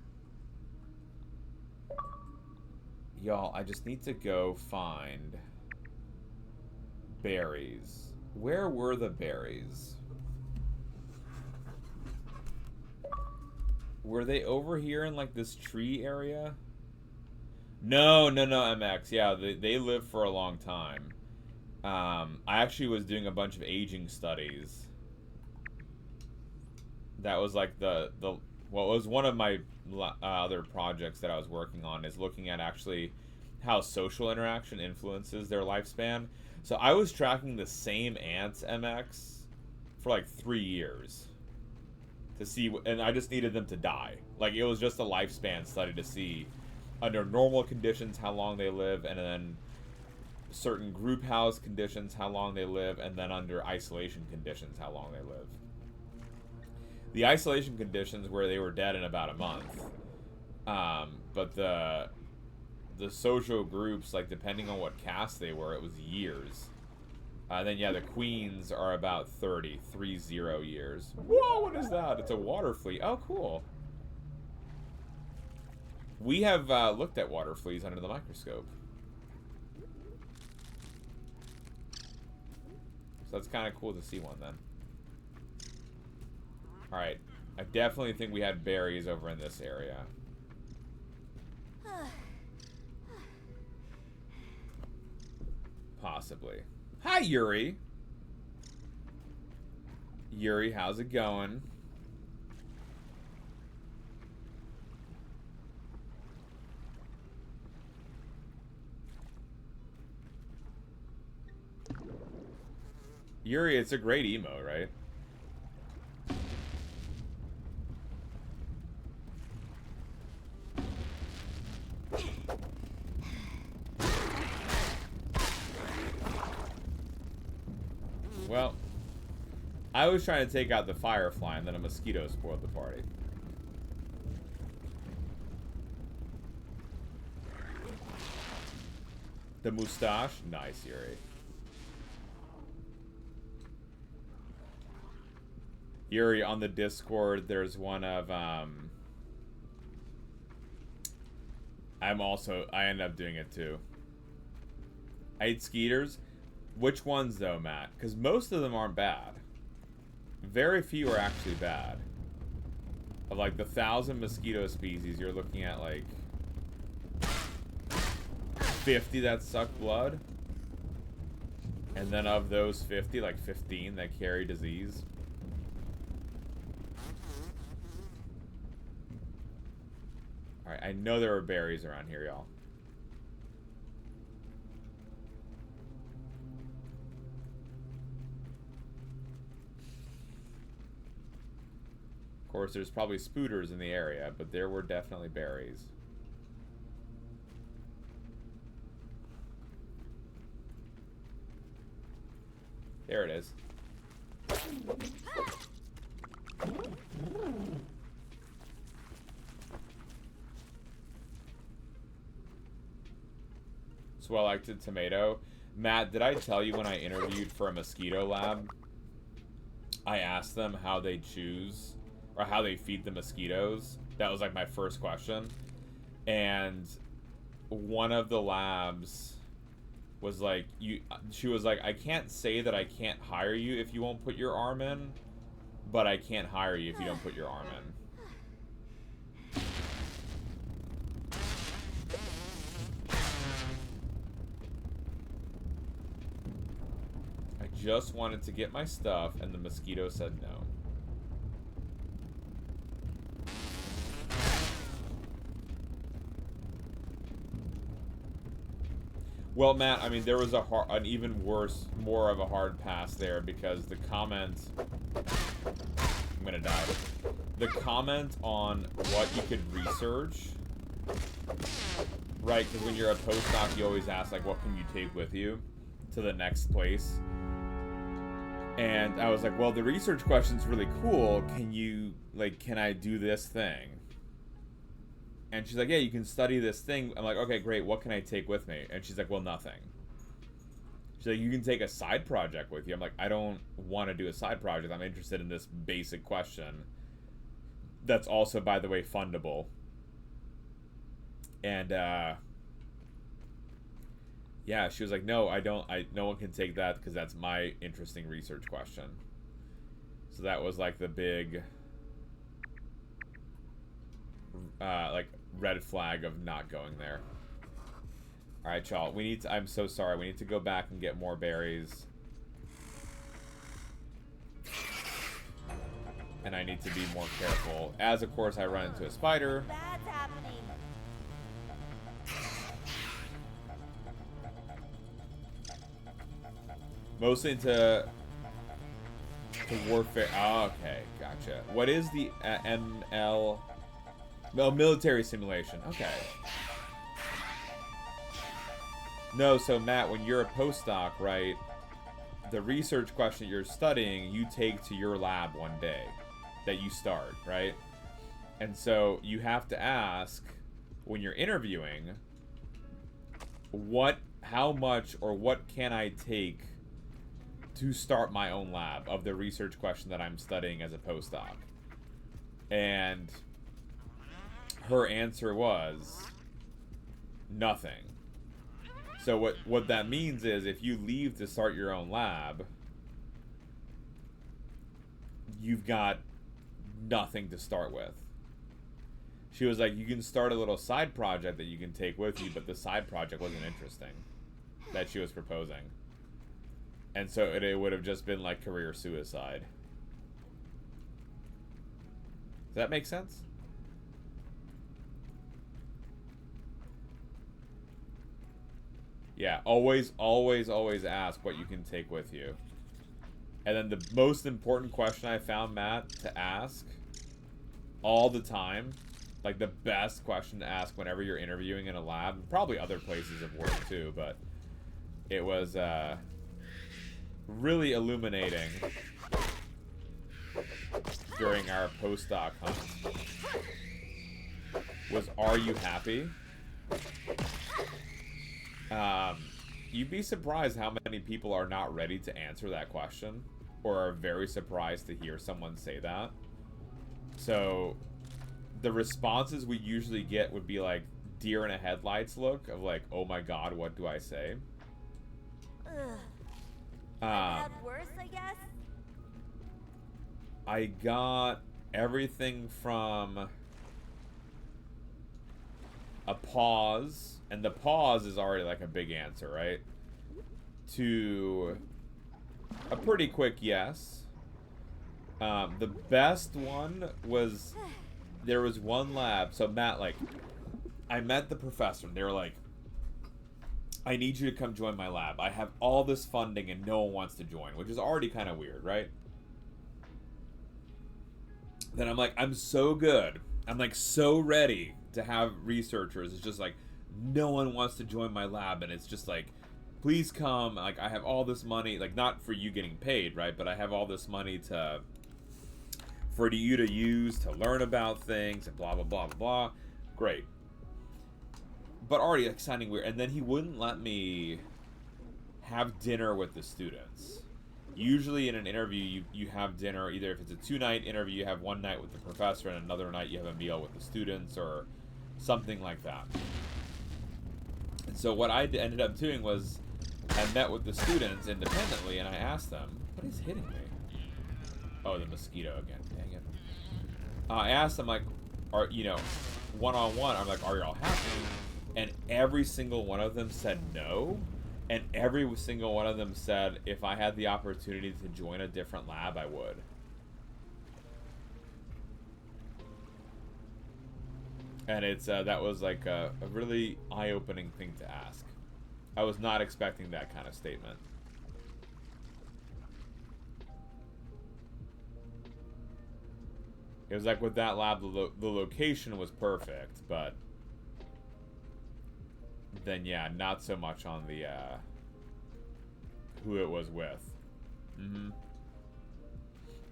Y'all, I just need to go find berries. Where were the berries? Were they over here in, like, this tree area? No, MX. Yeah, they live for a long time. I actually was doing a bunch of aging studies. That was like well, it was one of my other projects that I was working on, is looking at actually how social interaction influences their lifespan. So I was tracking the same ants, MX, for like 3 years to see, and I just needed them to die. Like, it was just a lifespan study to see under normal conditions how long they live, and then certain group house conditions how long they live, and then under isolation conditions how long they live. The isolation conditions where they were dead in about a month, but the social groups, like, depending on what caste they were, it was years. Then yeah, the queens are about 30 years. Whoa, what is that? It's a water flea. Oh, cool. We have looked at water fleas under the microscope. So that's kind of cool to see one then. Alright. I definitely think we had berries over in this area. Possibly. Hi, Yuri. Yuri, how's it going? Yuri, it's a great emo, right? Well, I was trying to take out the firefly, and then a mosquito spoiled the party. The moustache? Nice, Yuri. Yuri, on the Discord, there's one of, I end up doing it too. I hate skeeters. Which ones though, Matt? Because most of them aren't bad. Very few are actually bad. Of like the 1,000 mosquito species, you're looking at like 50 that suck blood. And then of those 50, like 15 that carry disease. Alright, I know there are berries around here, y'all. Of course, there's probably spooters in the area, but there were definitely berries. There it is. So I liked the tomato. Matt, did I tell you when I interviewed for a mosquito lab, I asked them how they choose or how they feed the mosquitoes? That was like my first question. And one of the labs was like, she was like, I can't say that I can't hire you if you won't put your arm in, but I can't hire you if you don't put your arm in. I just wanted to get my stuff, and the mosquito said no. Well, Matt, I mean, there was an even worse, more of a hard pass there because the comment... I'm gonna die. The comment on what you could research, right? Because when you're a postdoc, you always ask, like, what can you take with you to the next place? And I was like, well, the research question's really cool. Can you, like, can I do this thing? And she's like, yeah, you can study this thing. I'm like, okay, great. What can I take with me? And she's like, well, nothing. She's like, you can take a side project with you. I'm like, I don't want to do a side project. I'm interested in this basic question. That's also, by the way, fundable. And, yeah, she was like, no, no one can take that because that's my interesting research question. So that was like the big, like, red flag of not going there. Alright, y'all. We need to, I'm so sorry. We need to go back and get more berries. And I need to be more careful. As, of course, I run into a spider. That's happening. Mostly into warfare. Oh, okay, gotcha. What is the ML? No, military simulation. Okay. No, so Matt, when you're a postdoc, right, the research question you're studying, you take to your lab one day that you start, right? And so you have to ask, when you're interviewing, how much or what can I take to start my own lab of the research question that I'm studying as a postdoc? And her answer was nothing. So what that means is if you leave to start your own lab, you've got nothing to start with. She was like, you can start a little side project that you can take with you, but the side project wasn't interesting that she was proposing. And so it would have just been like career suicide. Does that make sense? Yeah, always ask what you can take with you. And then the most important question I found, Matt, to ask all the time, like the best question to ask whenever you're interviewing in a lab, probably other places of work too, but it was, really illuminating during our postdoc hunt was, are you happy? You'd be surprised how many people are not ready to answer that question, or are very surprised to hear someone say that. So the responses we usually get would be like deer in a headlights look of like, oh my god, what do I say? Worse, I guess. I got everything from a pause, and the pause is already like a big answer, right? To a pretty quick yes. The best one was, there was one lab. So Matt, like, I met the professor, and they were like, I need you to come join my lab. I have all this funding and no one wants to join, which is already kind of weird, right? Then I'm like, I'm so good. I'm like so ready to have researchers. It's just like, no one wants to join my lab, and it's just like, please come. Like, I have all this money, like, not for you getting paid, right? But I have all this money for you to use to learn about things and blah, blah, blah, blah, blah. Great. But already like sounding weird. And then he wouldn't let me have dinner with the students. Usually in an interview, you have dinner, either if it's a 2-night interview, you have one night with the professor, and another night you have a meal with the students, or something like that. And so what I ended up doing was, I met with the students independently, and I asked them, what is hitting me? Oh, the mosquito again, dang it. I asked them, like, are, you know, one-on-one, I'm like, are you all happy? And every single one of them said no. And every single one of them said, if I had the opportunity to join a different lab, I would. And it's that was like a really eye-opening thing to ask. I was not expecting that kind of statement. It was like with that lab, the location was perfect, but then yeah, not so much on the who it was with.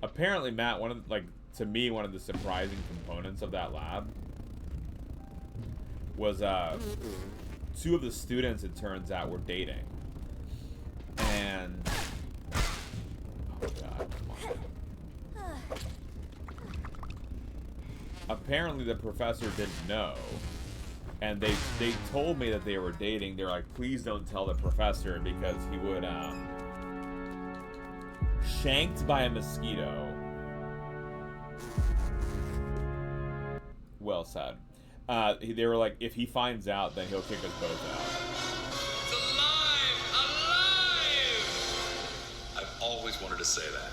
Apparently, Matt, to me, one of the surprising components of that lab was 2 of the students, it turns out, were dating. And oh god, come on. Apparently the professor didn't know. And they told me that they were dating. They're like, please don't tell the professor, because he would shanked by a mosquito. Well said. They were like, if he finds out, then he'll kick us both out. It's alive! Alive! I've always wanted to say that.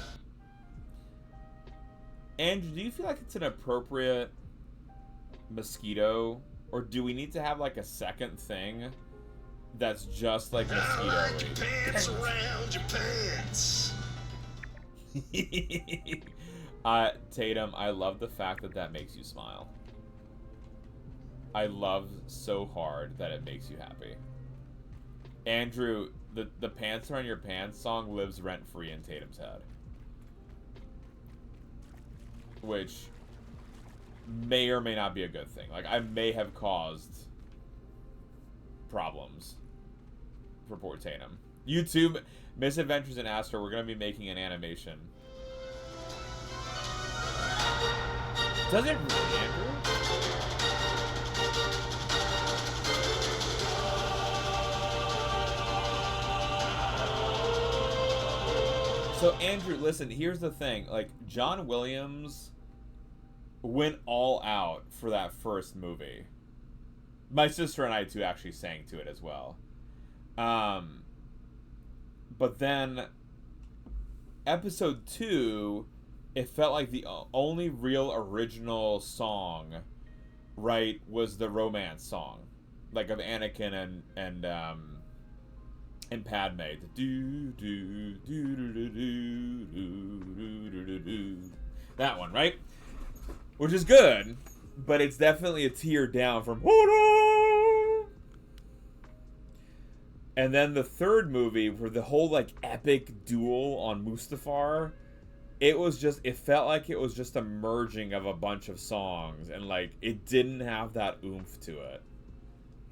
Andrew, do you feel like it's an appropriate mosquito? Or do we need to have like a second thing that's just like mosquito? I like your pants around your pants. Tatum, I love the fact that makes you smile. I love so hard that it makes you happy. Andrew, the pants around your pants song lives rent-free in Tatum's head. Which may or may not be a good thing. Like, I may have caused problems for poor Tatum. YouTube, Misadventures in Astro, we're going to be making an animation. Does it really, Andrew? So, Andrew, listen, here's the thing. Like, John Williams went all out for that first movie. My sister and I, too, actually sang to it as well. But then, episode 2, it felt like the only real original song, right, was the romance song. Like, of Anakin and Padme. That one, right? Which is good, but it's definitely a tier down from And then the third movie, where the whole like epic duel on Mustafar, it felt like it was just a merging of a bunch of songs, and like it didn't have that oomph to it.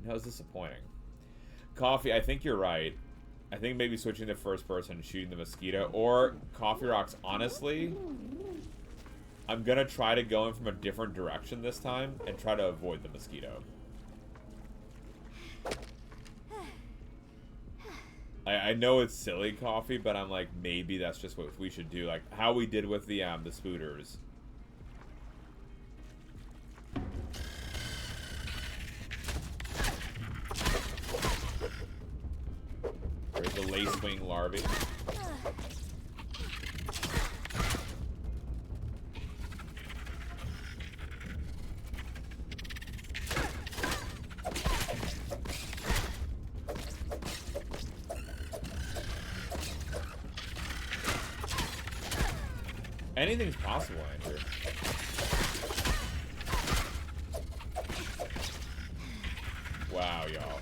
That was disappointing. Coffee, I think you're right. I think maybe switching to first person and shooting the mosquito, or Coffee Rocks, honestly, I'm gonna try to go in from a different direction this time and try to avoid the mosquito. I know it's silly, Coffee, but I'm like, maybe that's just what we should do, like how we did with the spooters. There's the lacewing larvae. Anything's possible, Andrew. Wow, y'all.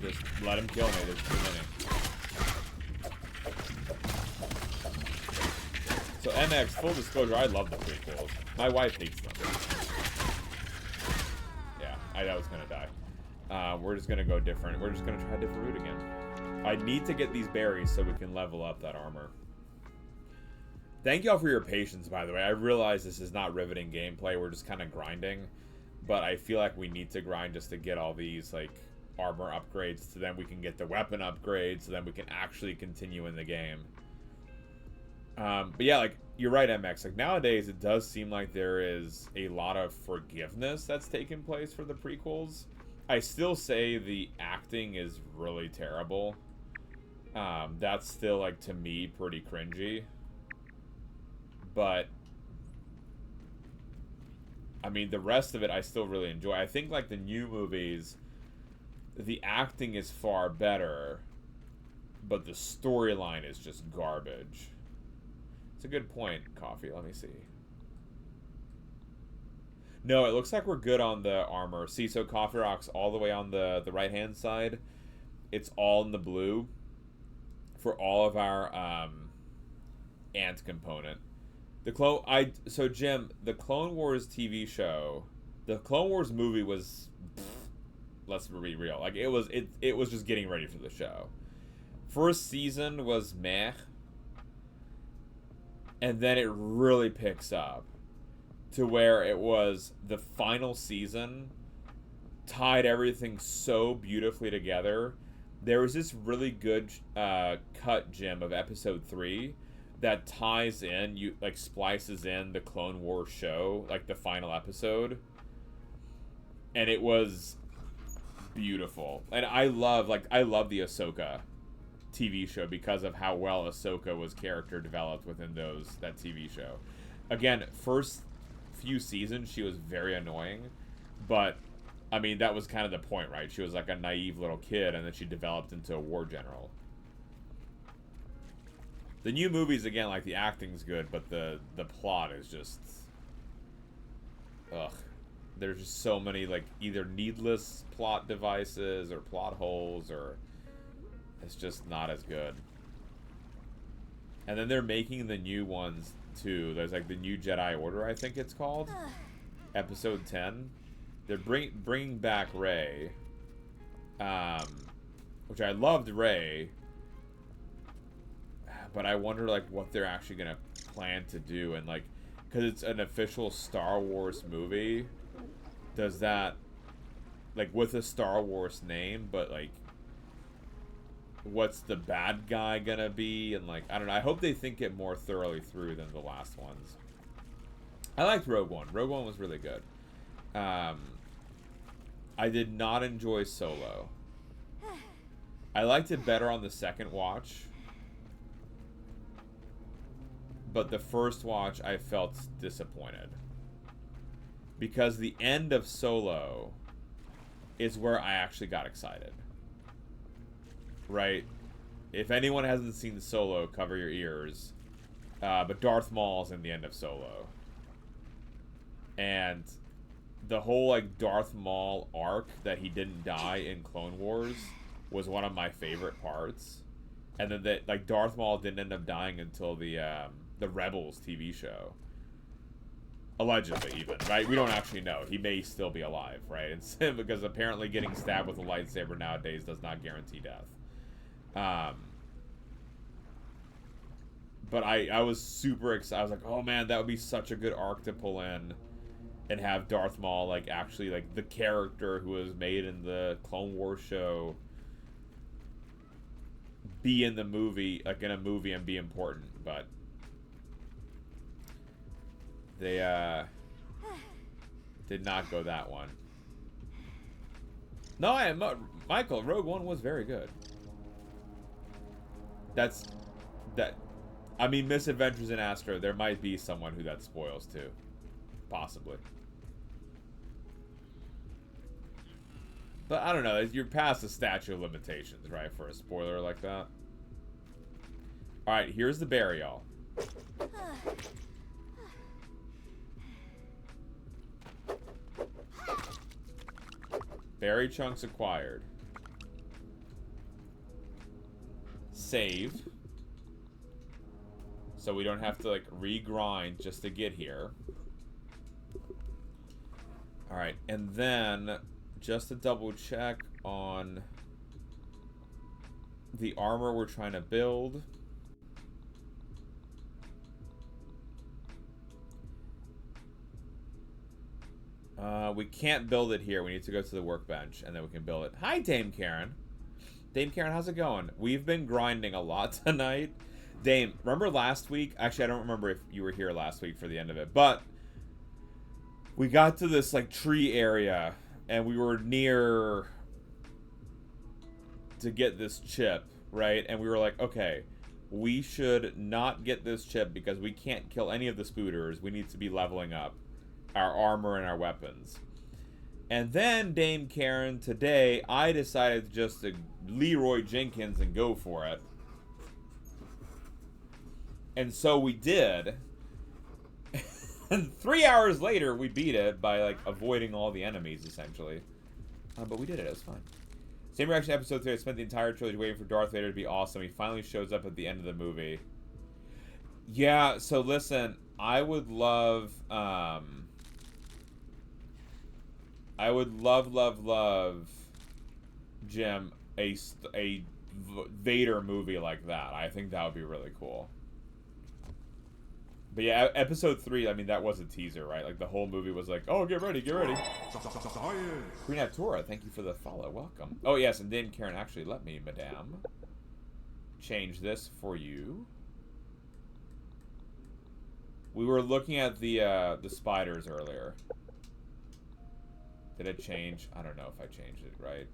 Just let him kill me. There's too many. So MX, full disclosure, I love the prequels. My wife hates them. Yeah, I was gonna die. We're just gonna go different. We're just gonna try a different route again. I need to get these berries so we can level up that armor. Thank y'all for your patience, by the way. I realize this is not riveting gameplay. We're just kind of grinding. But I feel like we need to grind just to get all these, like, armor upgrades. So then we can get the weapon upgrades. So then we can actually continue in the game. But yeah, like, you're right, MX. Like, nowadays, it does seem like there is a lot of forgiveness that's taken place for the prequels. I still say the acting is really terrible. That's still, like, to me, pretty cringy. But I mean, the rest of it I still really enjoy. I think like the new movies, the acting is far better, but the storyline is just garbage. It's a good point, Coffee. Let me see. No, it looks like we're good on the armor. See, so Coffee Rock's all the way on the right-hand side. It's all in the blue for all of our ant component. So Jim, the Clone Wars TV show, the Clone Wars movie was, let's be real, like it was just getting ready for the show. First season was meh, and then it really picks up to where it was the final season tied everything so beautifully together. There was this really good cut, Jim, of episode 3 that ties in, like splices in the Clone Wars show, like the final episode, and it was beautiful. And I love the Ahsoka TV show because of how well Ahsoka was character developed within that TV show. Again, first few seasons she was very annoying, but I mean that was kind of the point, right? She was like a naive little kid, and then she developed into a war general. The new movies, again, like, the acting's good, but the plot is just... Ugh. There's just so many, like, either needless plot devices or plot holes, or... It's just not as good. And then they're making the new ones, too. There's, like, the new Jedi Order, I think it's called. Episode 10. They're bringing back Rey. Which I loved Rey. But I wonder, like, what they're actually going to plan to do. And, like, because it's an official Star Wars movie, does that, like, with a Star Wars name, but, like, what's the bad guy going to be? And, like, I don't know. I hope they think it more thoroughly through than the last ones. I liked Rogue One. Rogue One was really good. I did not enjoy Solo. I liked it better on the second watch. But the first watch, I felt disappointed. Because the end of Solo is where I actually got excited. Right? If anyone hasn't seen Solo, cover your ears. But Darth Maul's in the end of Solo. And the whole like Darth Maul arc that he didn't die in Clone Wars was one of my favorite parts. And then that like Darth Maul didn't end up dying until the Rebels TV show. Allegedly, even, right? We don't actually know. He may still be alive, right? And because apparently getting stabbed with a lightsaber nowadays does not guarantee death. But I was super excited. I was like, oh man, that would be such a good arc to pull in and have Darth Maul, like, actually, like, the character who was made in the Clone Wars show be in the movie, like, in a movie and be important, but they, did not go that one. No, Michael, Rogue One was very good. I mean, Misadventures in Astro, there might be someone who that spoils too. Possibly. But I don't know, you're past the statute of limitations, right, for a spoiler like that. Alright, here's the burial. Berry chunks acquired. Save. So we don't have to, like, regrind just to get here. Alright, and then, just to double check on the armor we're trying to build. We can't build it here. We need to go to the workbench, and then we can build it. Hi, Dame Karen. Dame Karen, how's it going? We've been grinding a lot tonight. Dame, remember last week? Actually, I don't remember if you were here last week for the end of it, but we got to this, like, tree area, and we were near to get this chip, right? And we were like, okay, we should not get this chip because we can't kill any of the spooters. We need to be leveling up our armor and our weapons. And then, Dame Karen, today, I decided just to Leroy Jenkins and go for it. And so we did. And 3 hours later, we beat it by, like, avoiding all the enemies, essentially. But we did it. It was fun. Same reaction to episode 3. I spent the entire trilogy waiting for Darth Vader to be awesome. He finally shows up at the end of the movie. Yeah, so listen, I would love, love, Jim, a Vader movie like that. I think that would be really cool. But yeah, episode 3, I mean, that was a teaser, right? Like, the whole movie was like, oh, get ready, get ready. Queen Atura, thank you for the follow. Welcome. Oh, yes, and then, Karen, actually, let me, madame, change this for you. We were looking at the spiders earlier. Did it change? I don't know if I changed it, right?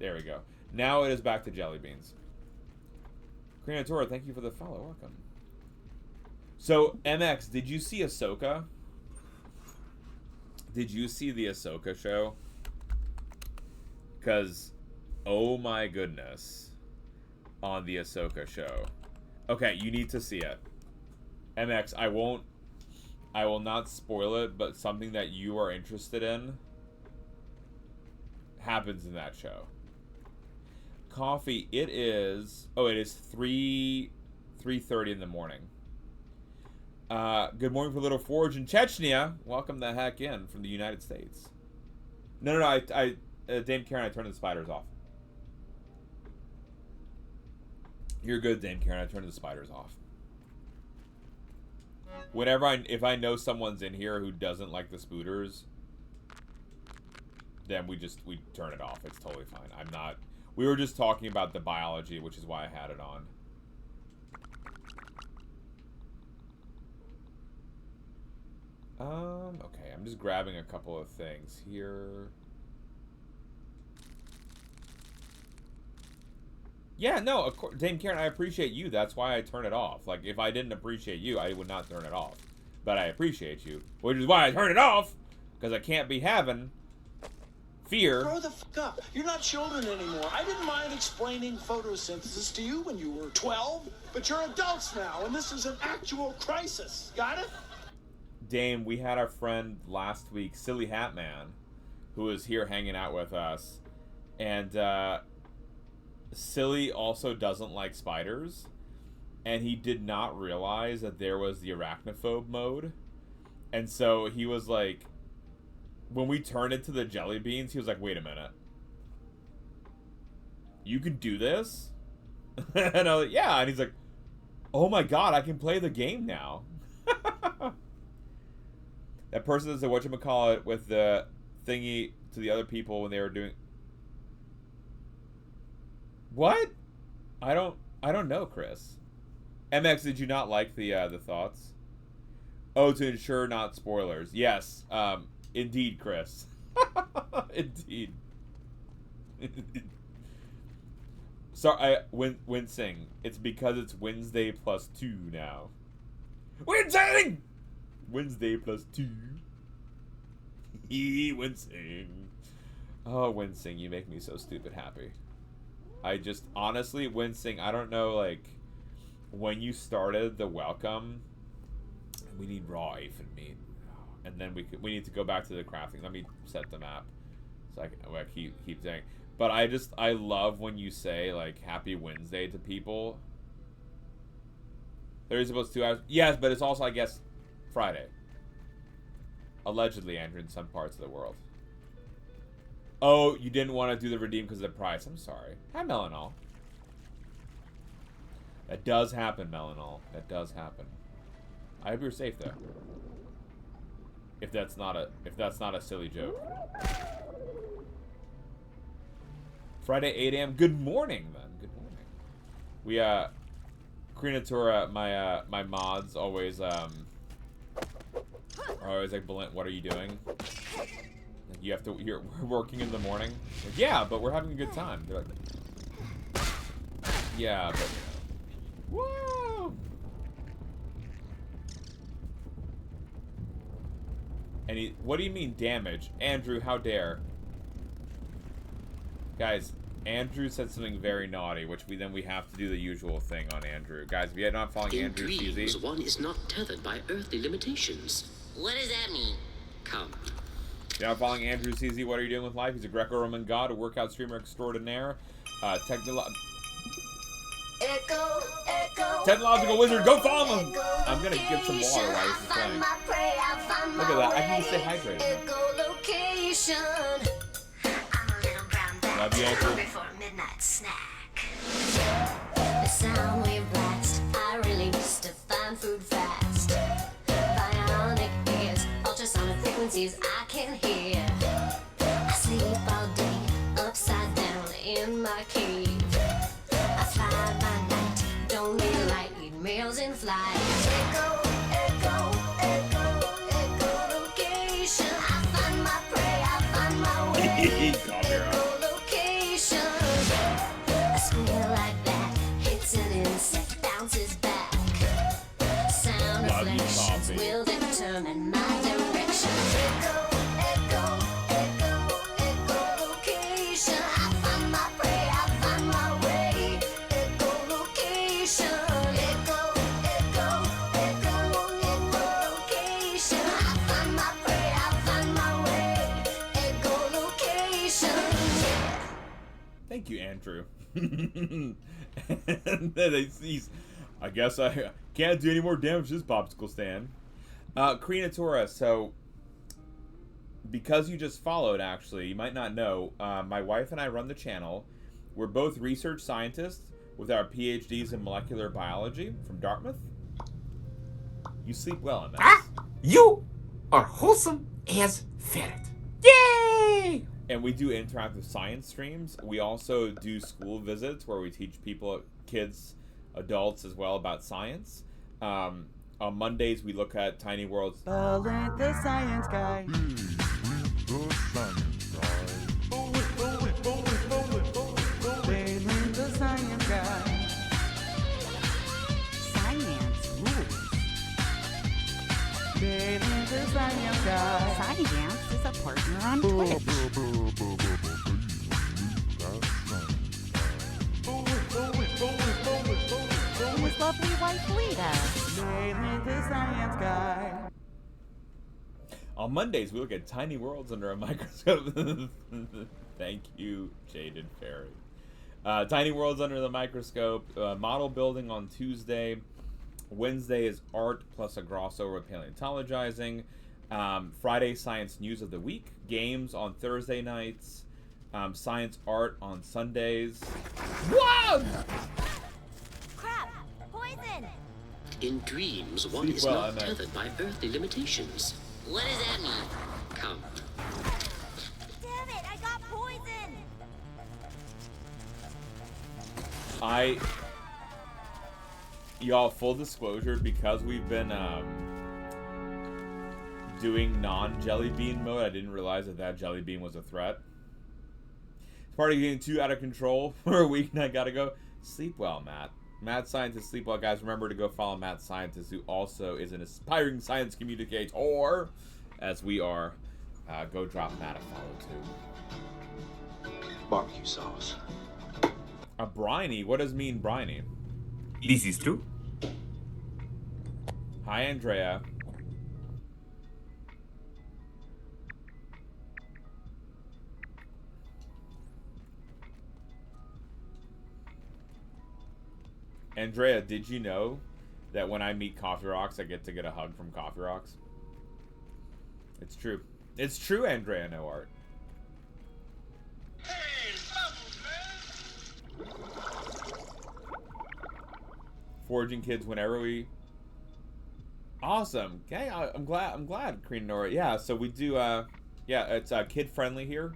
There we go. Now it is back to jelly beans. Creatora, thank you for the follow. Welcome. So, MX, did you see Ahsoka? Did you see the Ahsoka show? Because, oh my goodness, on the Ahsoka show. Okay, you need to see it. MX, I will not spoil it, but something that you are interested in happens in that show. Coffee, it is 3:30 in the morning. Good morning for Little Forge in Chechnya. Welcome the heck in from the United States. No, I Dame Karen, I turned the spiders off. You're good, Dame Karen, I turned the spiders off. If I know someone's in here who doesn't like the spooters, then we turn it off. It's totally fine. We were just talking about the biology, which is why I had it on. Okay, I'm just grabbing a couple of things here. Yeah, no, of course, Dame Karen, I appreciate you. That's why I turn it off. Like, if I didn't appreciate you, I would not turn it off. But I appreciate you, which is why I turn it off, because I can't be having fear. Grow the fuck up. You're not children anymore. I didn't mind explaining photosynthesis to you when you were 12, but you're adults now, and this is an actual crisis. Got it? Dame, we had our friend last week, Silly Hat Man, who was here hanging out with us. And Silly also doesn't like spiders. And he did not realize that there was the arachnophobe mode. And so he was like, when we turned into the jelly beans, he was like, wait a minute. You can do this? And I was like, yeah. And he's like, oh my god, I can play the game now. That person is the whatchamacallit with the thingy to the other people when they were doing... What? I don't know, Chris. MX, did you not like the thoughts? Oh, to ensure not spoilers. Yes, indeed, Chris. Indeed. Sorry, wincing. It's because it's Wednesday plus 2 now. Wincing! Wednesday plus 2. Wincing. Oh, Wincing, you make me so stupid happy. I just, honestly, Wincing, I don't know, like... When you started the welcome, we need raw aphid meat, and then we need to go back to the crafting. Let me set the map so I keep saying. But I love when you say like Happy Wednesday to people. There is supposed to 2 hours. Yes, but it's also, I guess, Friday. Allegedly, Andrew, in some parts of the world. Oh, you didn't want to do the redeem because of the price. I'm sorry. Hi, Melanol. That does happen, Melanol. That does happen. I hope you're safe though. If that's not a silly joke. Friday 8 a.m. Good morning, then. Good morning. We Krinatura, my mods always are always like, Balint, what are you doing? Like, you have to. We're working in the morning. Like, yeah, but we're having a good time. They're like, yeah, but. Woo! And what do you mean damage? Andrew, how dare? Guys, Andrew said something very naughty, which we have to do the usual thing on Andrew. Guys, if you're not following In Andrew dreams, CZ... one is not tethered by earthly limitations. What does that mean? Come. If you're not following Andrew CZ, what are you doing with life? He's a Greco-Roman god, a workout streamer extraordinaire, technological wizard. Go follow him! I'm gonna get some water while this is playing. Look at that. I can just stay hydrated. Love you, Andrew. For a midnight snack. The sound wave blast. I release to find food fast. Bionic ears, ultrasonic frequencies I can hear. I sleep all day, upside down in my cave. I fly by night, don't need light, need meals in flight. Echo, echo, echo, echo location. I find my prey, I find my way. Echo location. A squeal like that hits an insect, bounces back. Sound reflections will determine my direction. Echo, echo, echo, echo location. I find my prey, I find my way. Echo location. Echo, echo, echo, echo location. I find my prey, I find my way. Echo location. Thank you, Andrew. And then I guess I can't do any more damage to this popsicle stand. Krinatura, so because you just followed, actually, you might not know, my wife and I run the channel. We're both research scientists with our PhDs in molecular biology from Dartmouth. You sleep well, MS. You are wholesome as ferret. Yay! And we do interactive science streams. We also do school visits where we teach people, kids, adults as well, about science. On Mondays, we look at Tiny Worlds. Balint the science guy. Balint the science guy. Science rules. Balint the science guy. Science is a partner on Twitch. With lovely wife Lita. Balint the science guy. On Mondays, we look at tiny worlds under a microscope. Thank you, Jaded Fairy. Tiny worlds under the microscope. Model building on Tuesday. Wednesday is art plus a crossover with paleontologizing. Friday, science news of the week. Games on Thursday nights. Science art on Sundays. Whoa! Crap! Poison! In dreams, one is not tethered by earthly limitations. What does that mean? Come. Damn it! I got poison! Y'all, full disclosure, because we've been doing non-jelly bean mode, I didn't realize that jelly bean was a threat. It's part of getting too out of control for a week, and I gotta go. Sleep well, Matt. Mad Scientist, sleep well, guys. Remember to go follow Mad Scientist, who also is an aspiring science communicator, as we are. Go drop Matt a follow, too. Barbecue sauce. A briny? What does mean briny? This is true. Hi, Andrea. Andrea, did you know that when I meet Coffee Rocks, I get to get a hug from Coffee Rocks? It's true. It's true, Andrea No Art. Foraging kids whenever we... Awesome. Okay, I'm glad, Kreen Nora. Yeah, so we do, yeah, it's kid-friendly here.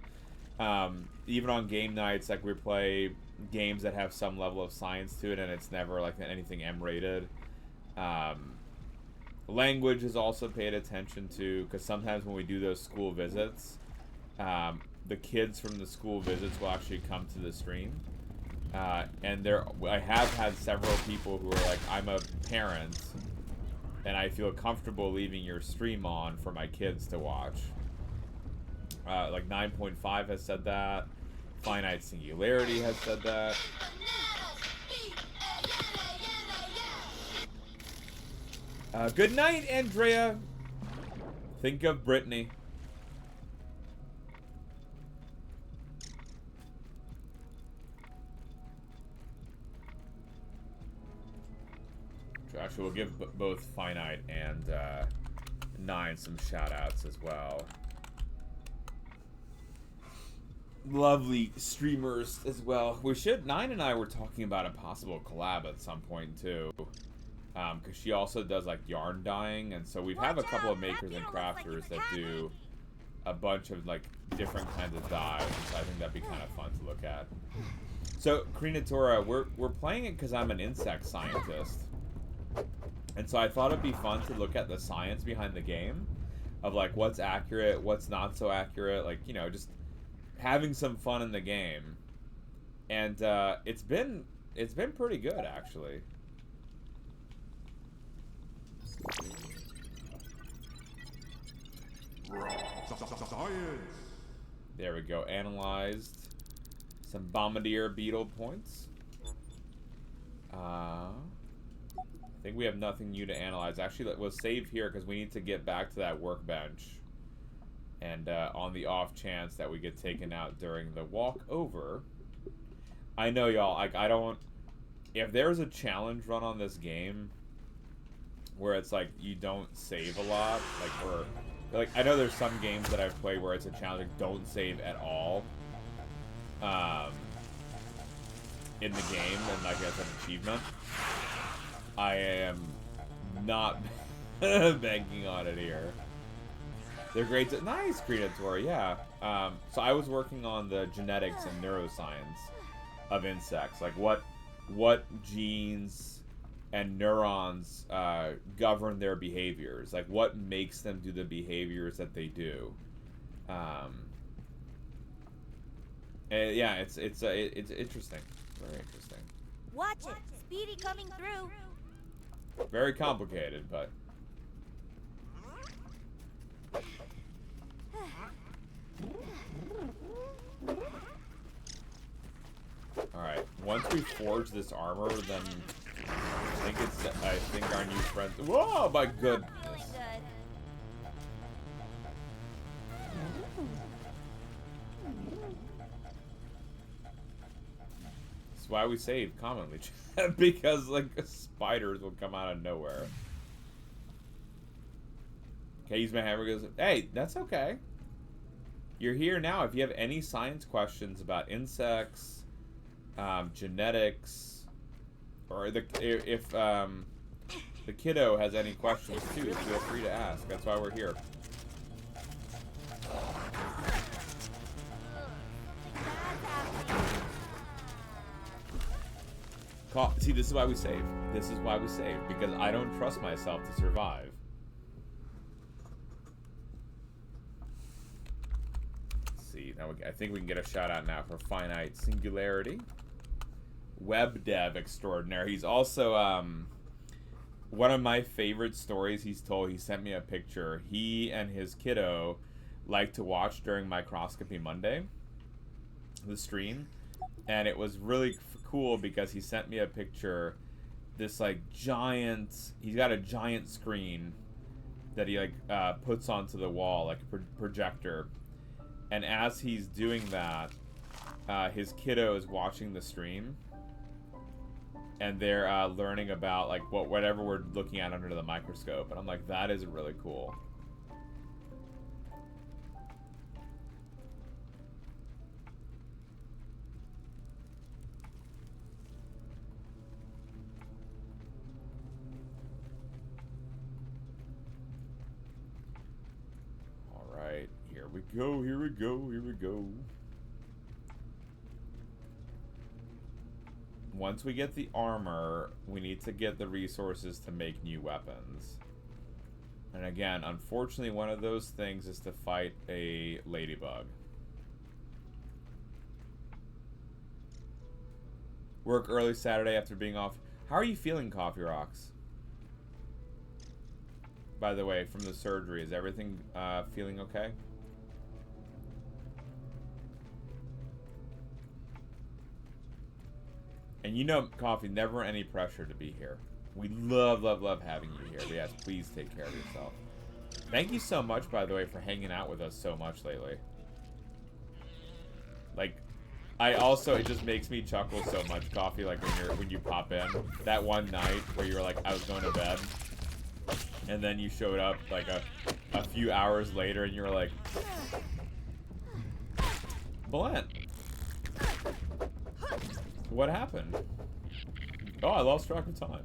Even on game nights, like, we play games that have some level of science to it, and it's never, like, anything M-rated. Language is also paid attention to, because sometimes when we do those school visits, the kids from the school visits will actually come to the stream. And I have had several people who are like, I'm a parent, and I feel comfortable leaving your stream on for my kids to watch. Like 9.5 has said that. Finite Singularity has said that. Good night, Andrea. Think of Brittany. Joshua will give both Finite and Nine some shout-outs as well. Lovely streamers as well. Nine and I were talking about a possible collab at some point too. Because she also does like yarn dyeing, and so we have a couple of makers and crafters that do a bunch of like different kinds of dyes, so I think that'd be kind of fun to look at. So Krinatora, we're playing it because I'm an insect scientist. And so I thought it'd be fun to look at the science behind the game of like what's accurate, what's not so accurate, like, you know, just having some fun in the game. And it's been pretty good actually. There we go, analyzed some bombardier beetle points. I think we have nothing new to analyze. Actually, we'll save here because we need to get back to that workbench. And on the off chance that we get taken out during the walk over. I know, y'all, like, I don't... If there's a challenge run on this game where it's like you don't save a lot, like I know there's some games that I've played where it's a challenge, like, don't save at all in the game, and like as an achievement. I am not banking on it here. They're great. Nice, Creator, yeah. So I was working on the genetics and neuroscience of insects, like what genes and neurons govern their behaviors, like what makes them do the behaviors that they do. And yeah, it's interesting, very interesting. Watch it, Speedy coming through. Very complicated, but. Alright, once we forge this armor, then I think our new friend. Whoa, my goodness. why we save commonly. Because, like, spiders will come out of nowhere. Okay, use my hammer. Goes, hey, that's okay. You're here now. If you have any science questions about insects, genetics, or if the kiddo has any questions too, feel free to ask. That's why we're here. See, this is why we save. This is why we save. Because I don't trust myself to survive. Let's see. Now I think we can get a shout out now for Finite Singularity. Web dev extraordinaire. He's also one of my favorite stories he's told. He sent me a picture. He and his kiddo like to watch during Microscopy Monday, the stream, and it was really cool because he sent me a picture. This like giant. He's got a giant screen that he like puts onto the wall like a projector, and as he's doing that, his kiddo is watching the stream. And they're learning about like whatever we're looking at under the microscope, and I'm like, that is really cool. All right, here we go. Here we go. Here we go. Once we get the armor, we need to get the resources to make new weapons. And again, unfortunately, one of those things is to fight a ladybug. Work early Saturday after being off. How are you feeling, Coffee Rocks? By the way, from the surgery, is everything feeling okay? And you know, Coffee, never any pressure to be here. We love, love, love having you here. But yes, please take care of yourself. Thank you so much, by the way, for hanging out with us so much lately. Like, it just makes me chuckle so much, Coffee, like when you pop in. That one night where you were like, I was going to bed. And then you showed up like a few hours later and you were like, Balint, what happened? Oh, I lost track of time.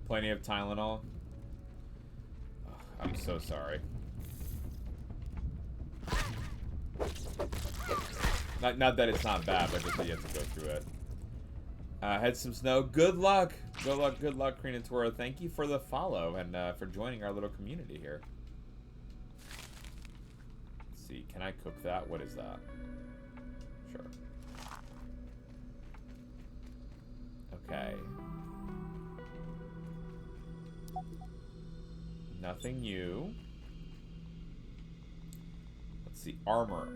Plenty of Tylenol. I'm so sorry. Not that it's not bad, but just that you have to go through it. Had some snow. Good luck. Good luck, Kreen and Tora. Thank you for the follow and for joining our little community here. Let's see, can I cook that? What is that? Sure. Okay. Nothing new. Let's see, armor.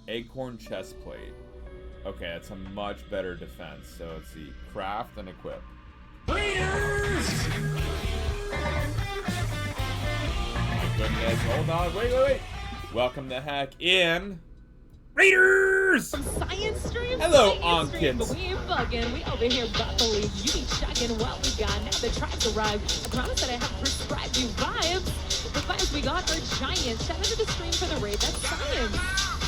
Acorn chest plate. Okay, that's a much better defense. So let's see, craft and equip. Raiders! My goodness, hold on, wait. Welcome the heck in, Raiders! Science stream. Hello, Ankits. Ankits. But we ain't bugging. We over here about to leave. You be checking what we got. Now the tracks arrive. I promise that I have prescribed you vibes. The vibes we got are giant. Shout out to the stream for the raid. That's science.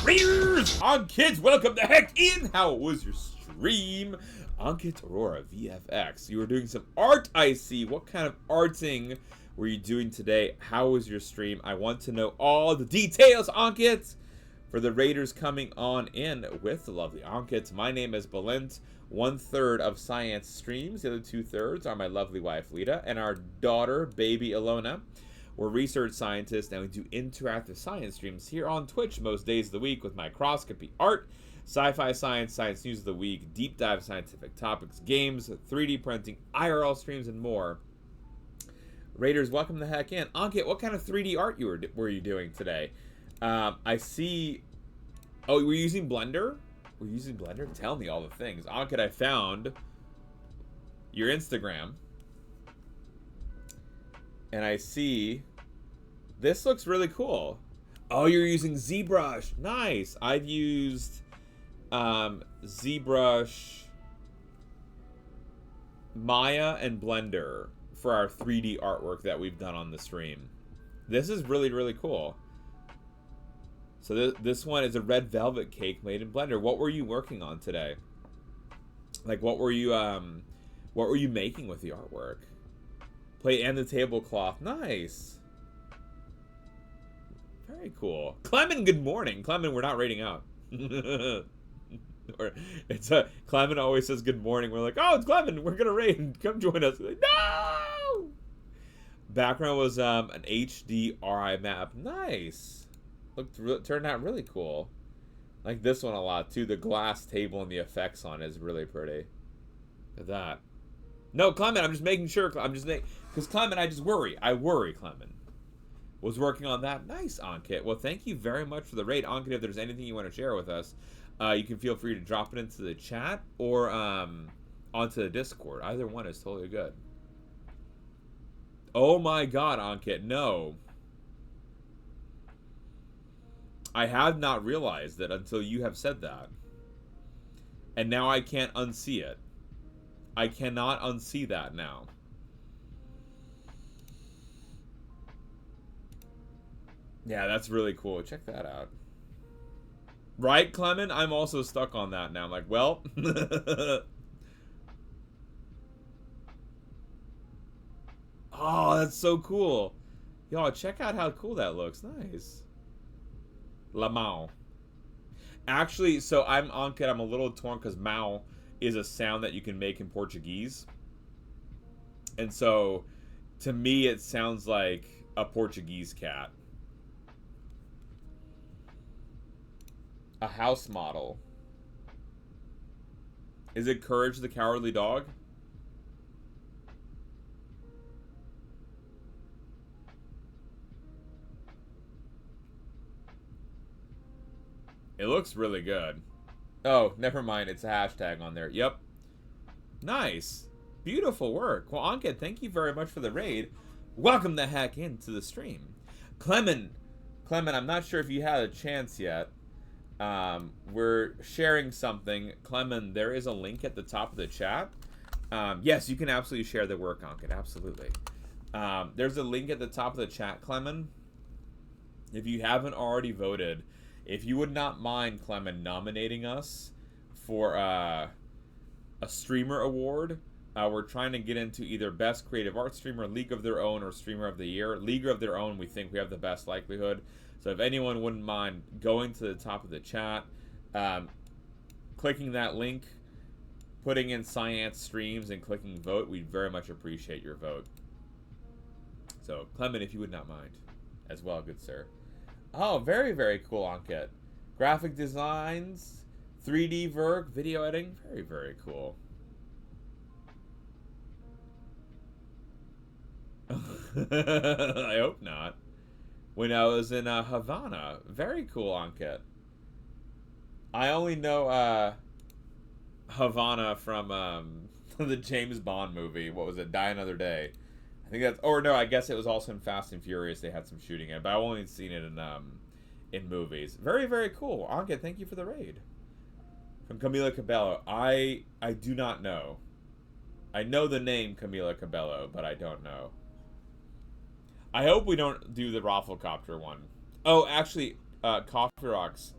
Raiders! Ankits, welcome the heck in. How was your stream? Ankit Aurora VFX. You were doing some art, I see. What kind of arting were you doing today? How was your stream? I want to know all the details, Ankit, for the Raiders coming on in with the lovely Ankit. My name is Balint, 1/3 of Science Streams. The other 2/3 are my lovely wife, Lita, and our daughter, baby Ilona. We're research scientists, and we do interactive science streams here on Twitch most days of the week with microscopy art, sci-fi science, science news of the week, deep dive scientific topics, games, 3D printing, IRL streams, and more. Raiders, welcome the heck in. Ankit, what kind of 3D art were you doing today? I see. Oh, we're using Blender? We're using Blender? Tell me all the things. Ankit, I found your Instagram. And I see this looks really cool. Oh, you're using ZBrush. Nice. I've used ZBrush, Maya, and Blender for our 3D artwork that we've done on the stream. This is really, really cool. So this one is a red velvet cake made in Blender. What were you working on today? Like, what were you making with the artwork? Plate and the tablecloth. Nice. Very cool. Clement, good morning. Clement, we're not rating out. Or Clement always says good morning. We're like, oh, it's Clement. We're gonna raid. Come join us. Like, no. Background was an HDRI map. Nice. Turned out really cool. Like this one a lot too. The glass table and the effects on it is really pretty. Look at that. No, Clement, I'm just making sure. I'm just making, because Clement, I just worry. I worry, Clement. Was working on that. Nice, Ankit. Well, thank you very much for the raid. Ankit, if there's anything you want to share with us, you can feel free to drop it into the chat or onto the Discord. Either one is totally good. Oh my god, Ankit, no. I have not realized it until you have said that. And now I can't unsee it. I cannot unsee that now. Yeah, that's really cool. Check that out. Right, Clement? I'm also stuck on that now. I'm like, well. Oh, that's so cool. Y'all, check out how cool that looks. Nice. Lamau. Actually, so I'm Ankit. I'm a little torn because Mao is a sound that you can make in Portuguese. And so, to me, it sounds like a Portuguese cat. A house model. Is it Courage the Cowardly Dog? It looks really good. Oh, never mind. It's a hashtag on there. Yep. Nice. Beautiful work. Well, Ankit, thank you very much for the raid. Welcome the heck into the stream. Clement, I'm not sure if you had a chance yet. We're sharing something. Clement, there is a link at the top of the chat. Yes, you can absolutely share the work, Ankit. Absolutely. There's a link at the top of the chat, Clement. If you haven't already voted, if you would not mind, Clement, nominating us for a streamer award. We're trying to get into either Best Creative Art Streamer, League of Their Own, or Streamer of the Year. League of Their Own, we think we have the best likelihood. So if anyone wouldn't mind going to the top of the chat, clicking that link, putting in Science Streams, and clicking vote, we'd very much appreciate your vote. So, Clement, if you would not mind as well, good sir. Oh, very, very cool, Ankit. Graphic designs, 3D work, video editing, very, very cool. I hope not. When I was in Havana. Very cool, Ankit. I only know Havana from the James Bond movie. What was it? Die Another Day. I think that's... Or no, I guess it was also in Fast and Furious. They had some shooting in it. But I've only seen it in movies. Very, very cool. Ankit, thank you for the raid. From Camila Cabello. I do not know. I know the name Camila Cabello, but I don't know. I hope we don't do the Rafflecopter one. Oh, actually, Coffee Rocks.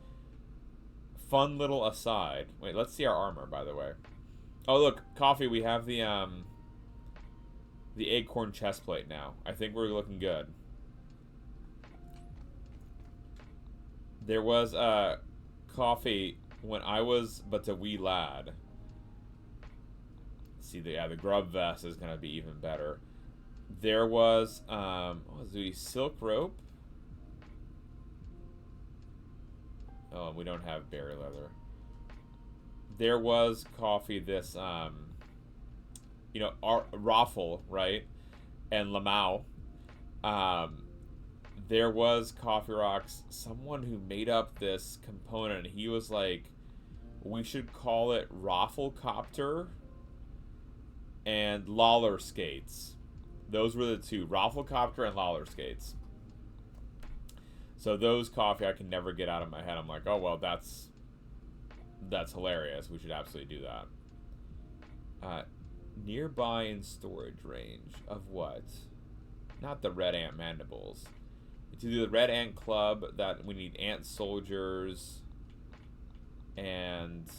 Fun little aside. Wait, let's see our armor, by the way. Oh, look, Coffee, we have the acorn chest plate now. I think we're looking good. There was Coffee when I was but a wee lad. See, the grub vest is gonna be even better. There was what was the silk rope? Oh, we don't have berry leather. There was Coffee this you know, Raffle, right? And Lamau. There was Coffee Rocks, someone who made up this component. He was like, we should call it Rafflecopter and Lawler Skates. Those were the two, Rafflecopter and Lawler Skates. So those coffee I can never get out of my head. I'm like, oh, well, that's hilarious. We should absolutely do that. Nearby in storage range of what? Not the red ant mandibles. To do the red ant club, that we need ant soldiers and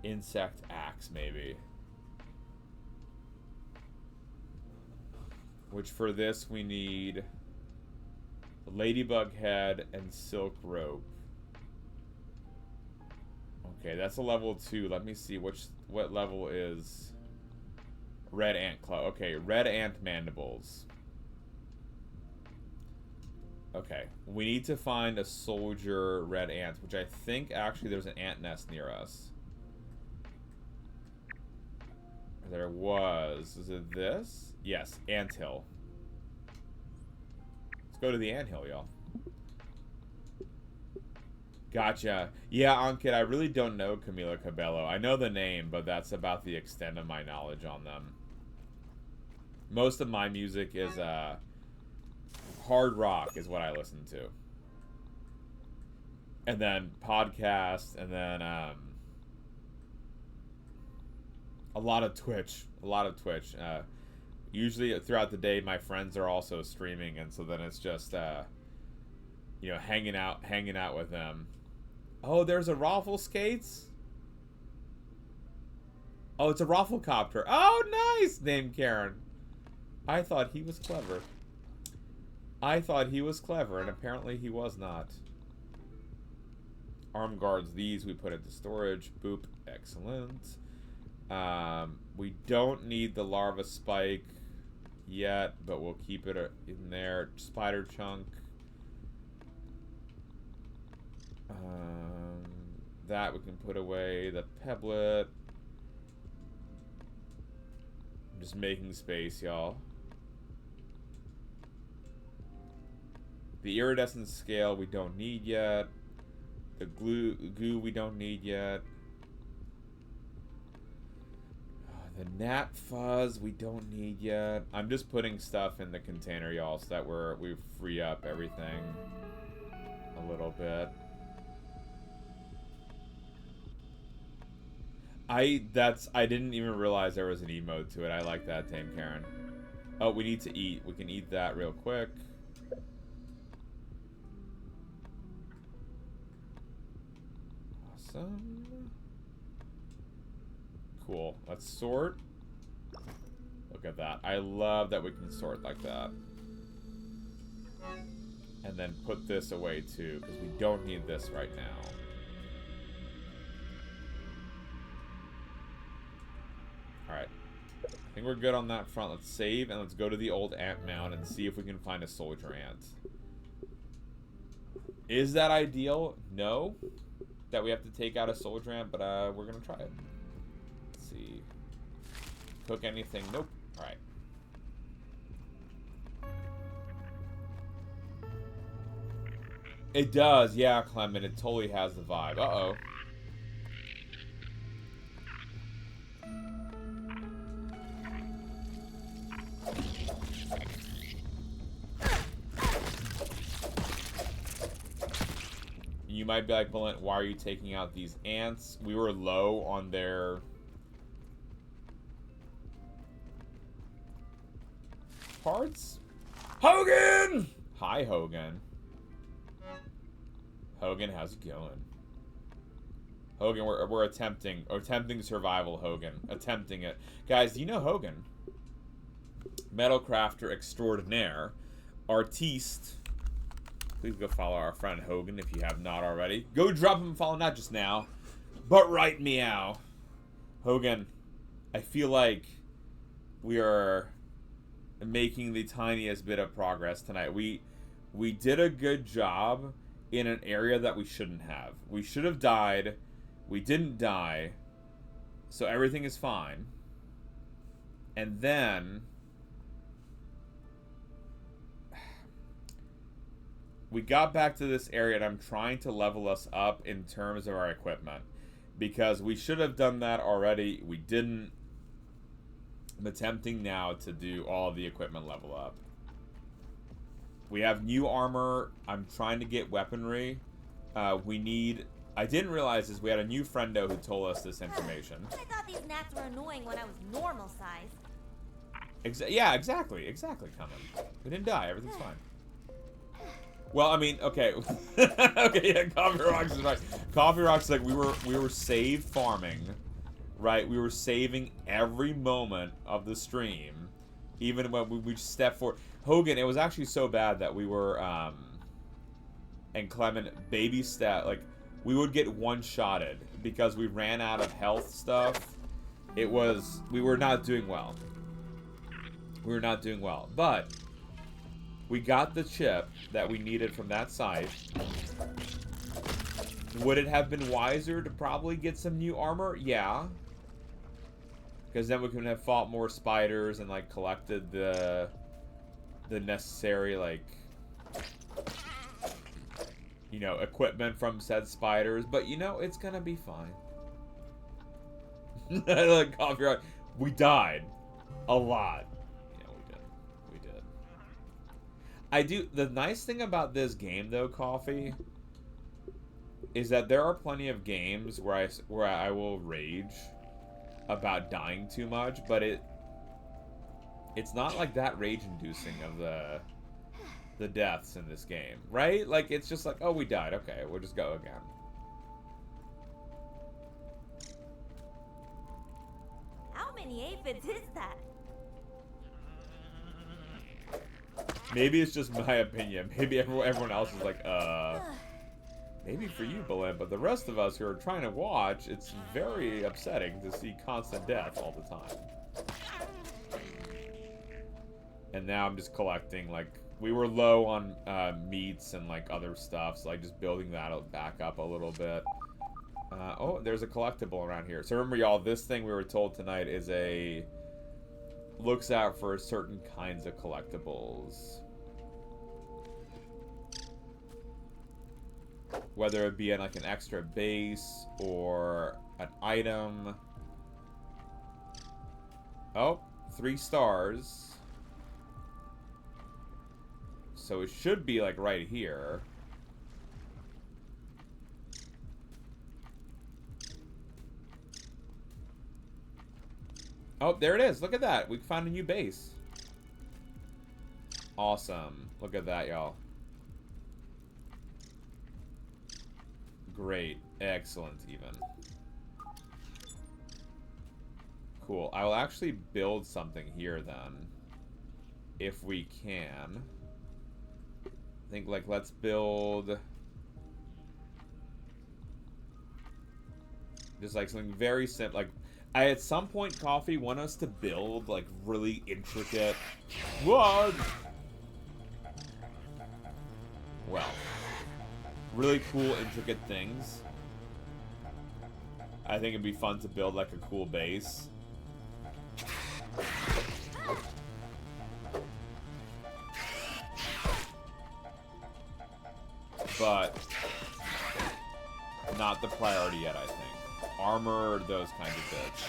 insect axe, maybe. Which for this we need ladybug head and silk rope. Okay, that's a level 2. Let me see what level is red ant club. Okay, red ant mandibles. Okay, we need to find a soldier red ant, which I think actually there's an ant nest near us. There was. Is it this? Yes, anthill. Let's go to the anthill, y'all. Gotcha. Yeah, Ankit, I really don't know Camila Cabello. I know the name, but that's about the extent of my knowledge on them. Most of my music is, hard rock is what I listen to. And then podcasts, and then, a lot of Twitch. Usually throughout the day, my friends are also streaming, and so then it's just, you know, hanging out with them. Oh, there's a Raffle Skates? Oh, it's a Rafflecopter. Oh, nice! Named Karen. I thought he was clever. And apparently he was not. Arm guards, these we put into storage. Boop. Excellent. We don't need the larva spike yet, but we'll keep it in there. Spider chunk. That we can put away. The pebblet. I'm just making space, y'all. The iridescent scale we don't need yet. The goo we don't need yet. The gnat fuzz we don't need yet. I'm just putting stuff in the container, y'all, so that we free up everything a little bit. I didn't even realize there was an emote to it. I like that, Tame Karen. Oh, we need to eat. We can eat that real quick. Awesome. Cool. Let's sort. Look at that. I love that we can sort like that. And then put this away too, because we don't need this right now. Alright. I think we're good on that front. Let's save and let's go to the old ant mound and see if we can find a soldier ant. Is that ideal? No. That we have to take out a soldier ant, but we're gonna try it. Let's see. Cook anything? Nope. Alright. It does, yeah, Clement. It totally has the vibe. Uh-oh. You might be like, Balint, why are you taking out these ants? We were low on their parts. Hogan! Hi, Hogan. Hogan, how's it going? Hogan, we're attempting survival, Hogan. Attempting it. Guys, do you know Hogan? Metal crafter extraordinaire. Artiste. Please go follow our friend Hogan if you have not already. Go drop him a follow, not just now, but right meow. Hogan, I feel like we are making the tiniest bit of progress tonight. We did a good job in an area that we shouldn't have. We should have died. We didn't die. So everything is fine. And then we got back to this area and I'm trying to level us up in terms of our equipment. Because we should have done that already. We didn't. I'm attempting now to do all the equipment level up. We have new armor. I'm trying to get weaponry. We need... I didn't realize this. We had a new friendo who told us this information. I thought these gnats were annoying when I was normal size. Yeah, exactly. Exactly, Common. We didn't die. Everything's fine. Well, I mean, okay. Okay, yeah, Coffee Rocks is right. Coffee Rocks, like, we were save farming, right? We were saving every moment of the stream, even when we stepped forward. Hogan, it was actually so bad that we were, and Clement, baby step, like, we would get one-shotted because we ran out of health stuff. We were not doing well. We were not doing well, but we got the chip that we needed from that site. Would it have been wiser to probably get some new armor? Yeah. Because then we could have fought more spiders and, like, collected the necessary, like, you know, equipment from said spiders. But, you know, it's gonna be fine. Like, Coffee Rock. We died. A lot. The nice thing about this game, though, Coffee, is that there are plenty of games where I will rage about dying too much, but it's not like that rage-inducing of the deaths in this game, right? Like, it's just like, oh, we died, okay, we'll just go again. How many aphids is that? Maybe it's just my opinion. Maybe everyone else is like, maybe for you, Balint, but the rest of us who are trying to watch, it's very upsetting to see constant death all the time. And now I'm just collecting, like, we were low on meats and, like, other stuff, so, like, just building that back up a little bit. Oh, there's a collectible around here. So remember, y'all, this thing we were told tonight is looks out for certain kinds of collectibles. Whether it be like an extra base or an item. Oh, 3 stars. So it should be like right here. Oh, there it is. Look at that. We found a new base. Awesome. Look at that, y'all. Great. Excellent, even. Cool. I will actually build something here, then. If we can. I think, like, let's build... just, like, something very simple. Like, I, at some point, Coffee, want us to build, like, really intricate... What? Well... really cool, intricate things. I think it'd be fun to build, like, a cool base. But... not the priority yet, I think. Armor, those kinds of bits.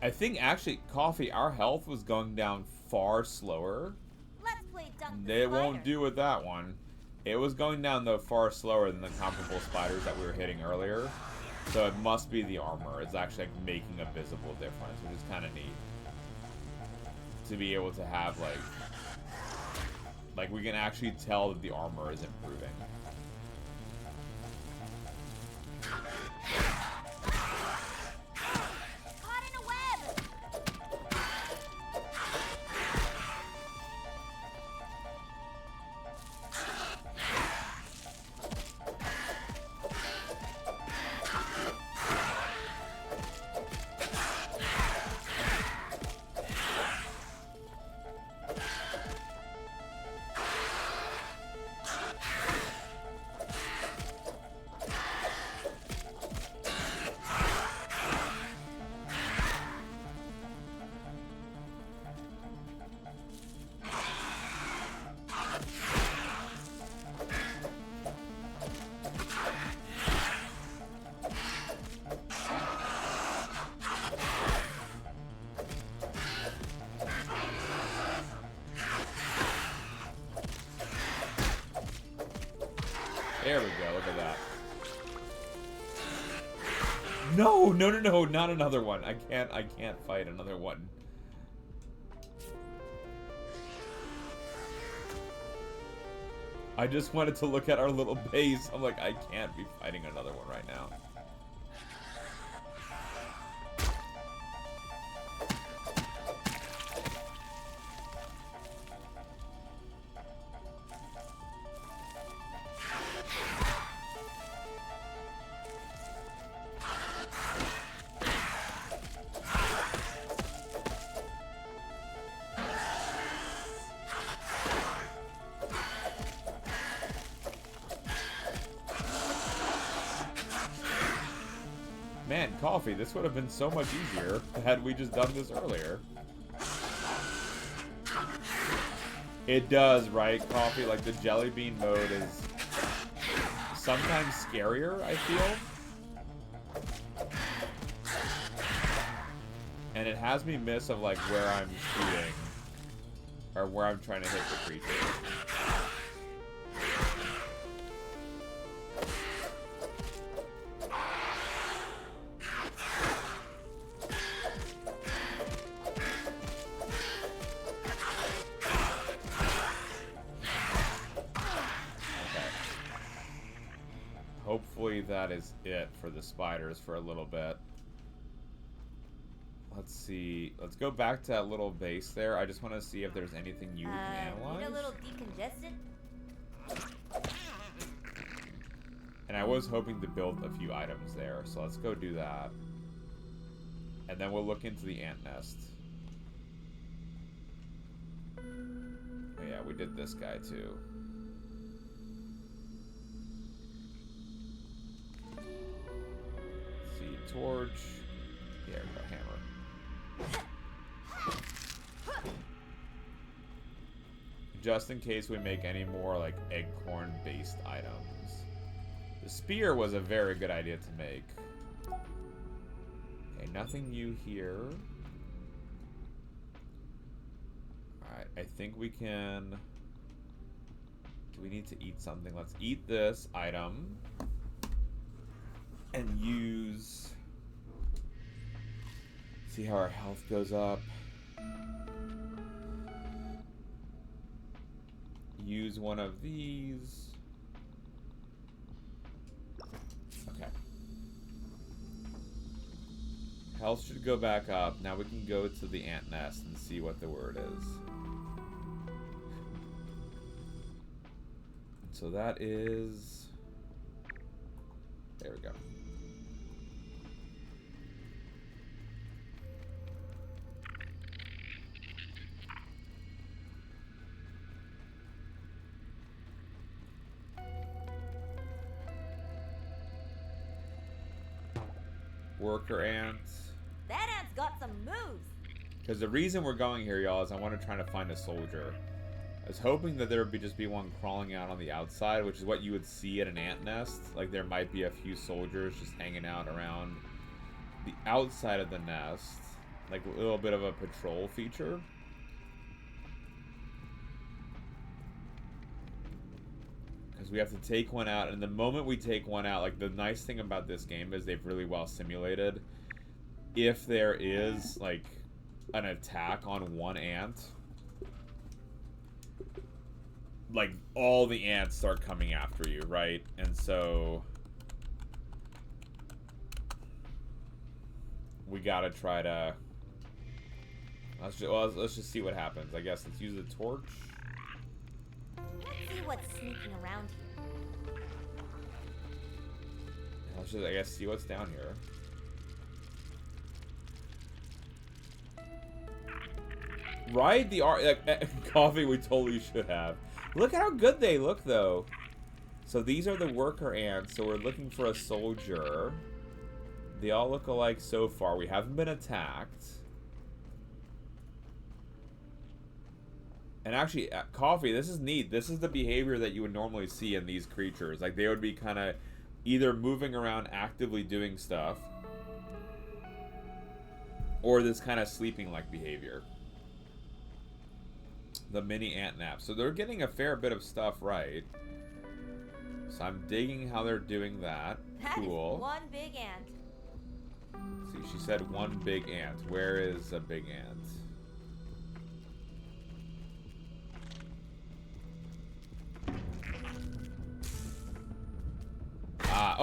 I think actually, Coffee, our health was going down far slower. Let's play Dunk the They Spider. won't do with that one. It was going down, though, far slower than the comparable spiders that we were hitting earlier. So it must be the armor. It's actually like making a visible difference, which is kind of neat. To be able to have, like we can actually tell that the armor is improving. There we go. Look at that. No, no, no, no, not another one. I can't fight another one. I just wanted to look at our little base. I'm like, I can't be fighting another one right now. Man, Coffee, this would have been so much easier had we just done this earlier. It does, right, Coffee? Like, the jelly bean mode is sometimes scarier, I feel. And it has me miss of, like, where I'm shooting. Or where I'm trying to hit the creature. Hopefully that is it for the spiders for a little bit. Let's see. Let's go back to that little base there. I just want to see if there's anything you can analyze. Need a little decongestant? And I was hoping to build a few items there, so let's go do that. And then we'll look into the ant nest. Oh yeah, we did this guy too. Torch. There we go, hammer. Just in case we make any more like acorn based items. The spear was a very good idea to make. Okay, nothing new here. Alright, I think we can... Do we need to eat something? Let's eat this item. And use... See how our health goes up. Use one of these. Okay. Health should go back up. Now we can go to the ant nest and see what the word is. So that is... There we go. Worker ants. That ant's got some moves. Because the reason we're going here, y'all, is I want to try to find a soldier. I was hoping that there would just be one crawling out on the outside, which is what you would see at an ant nest. Like there might be a few soldiers just hanging out around the outside of the nest. Like a little bit of a patrol feature. We have to take one out, and the moment we take one out, like the nice thing about this game is they've really well simulated if there is like an attack on one ant, like all the ants start coming after you, right? And so we gotta try to let's just see what happens. I guess let's use the torch. Let's see what's sneaking around here. Let's just, I guess, see what's down here. Right? The art, like, coffee we totally should have. Look at how good they look, though. So these are the worker ants. So we're looking for a soldier. They all look alike so far. We haven't been attacked. And actually, Coffee, this is neat. This is the behavior that you would normally see in these creatures. Like, they would be kind of either moving around actively doing stuff, or this kind of sleeping-like behavior. The mini ant nap. So they're getting a fair bit of stuff right. So I'm digging how they're doing that. That is Cool. one big ant. See, she said one big ant. Where is a big ant?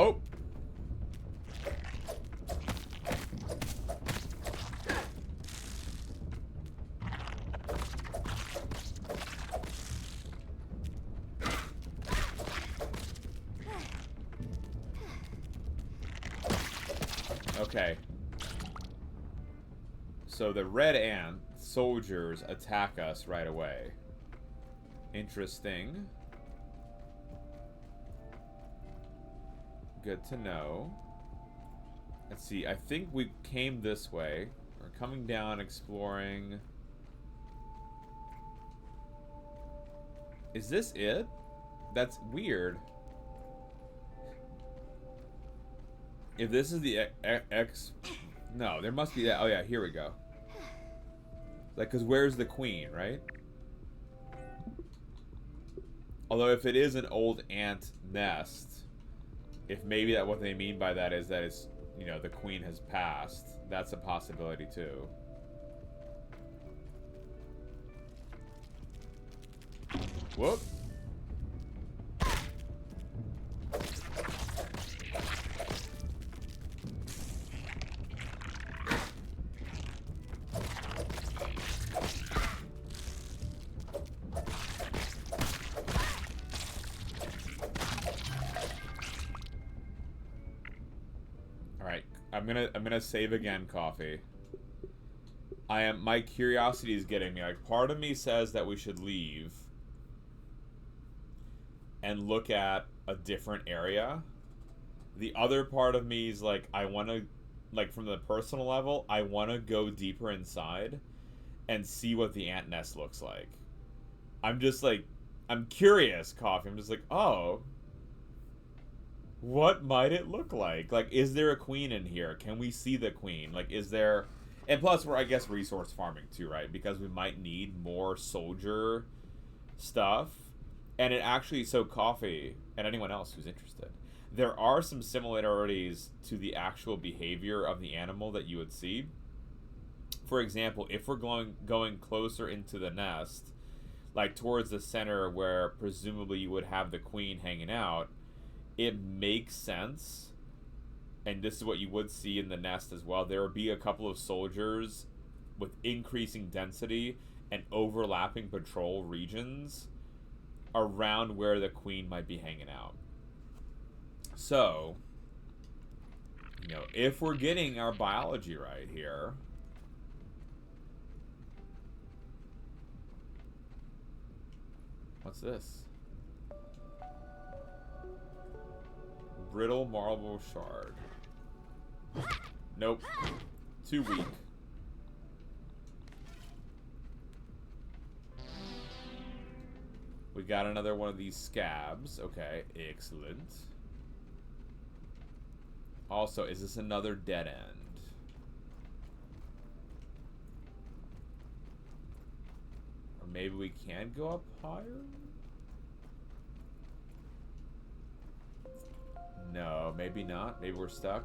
Oh! Okay. So the red ant soldiers attack us right away. Interesting. Good to know. Let's see, I think we came this way. We're coming down, exploring. Is this it? That's weird. If this is the X... No, there must be that. Oh yeah, here we go. Like, because where's the queen, right? Although if it is an old ant nest, if maybe that what they mean by that is that it's, you know, the queen has passed. That's a possibility too. Whoop. I'm gonna save again, coffee. My curiosity is getting me. Like, part of me says that we should leave and look at a different area. The other part of me is like, I want to, like, from the personal level, I want to go deeper inside and see what the ant nest looks like. I'm just like, I'm curious, coffee. I'm just like, oh, what might it look like? Like, is there a queen in here? Can we see the queen? Like, is there... And plus, we're, I guess, resource farming too, right? Because we might need more soldier stuff. And it actually... So, coffee, and anyone else who's interested, there are some similarities to the actual behavior of the animal that you would see. For example, if we're going closer into the nest, like towards the center where presumably you would have the queen hanging out, it makes sense, and this is what you would see in the nest as well. There would be a couple of soldiers with increasing density and overlapping patrol regions around where the queen might be hanging out. So, you know, if we're getting our biology right here, what's this? Brittle marble shard. Nope. Too weak. We got another one of these scabs. Okay, excellent. Also, is this another dead end? Or maybe we can go up higher? No, maybe not. Maybe we're stuck.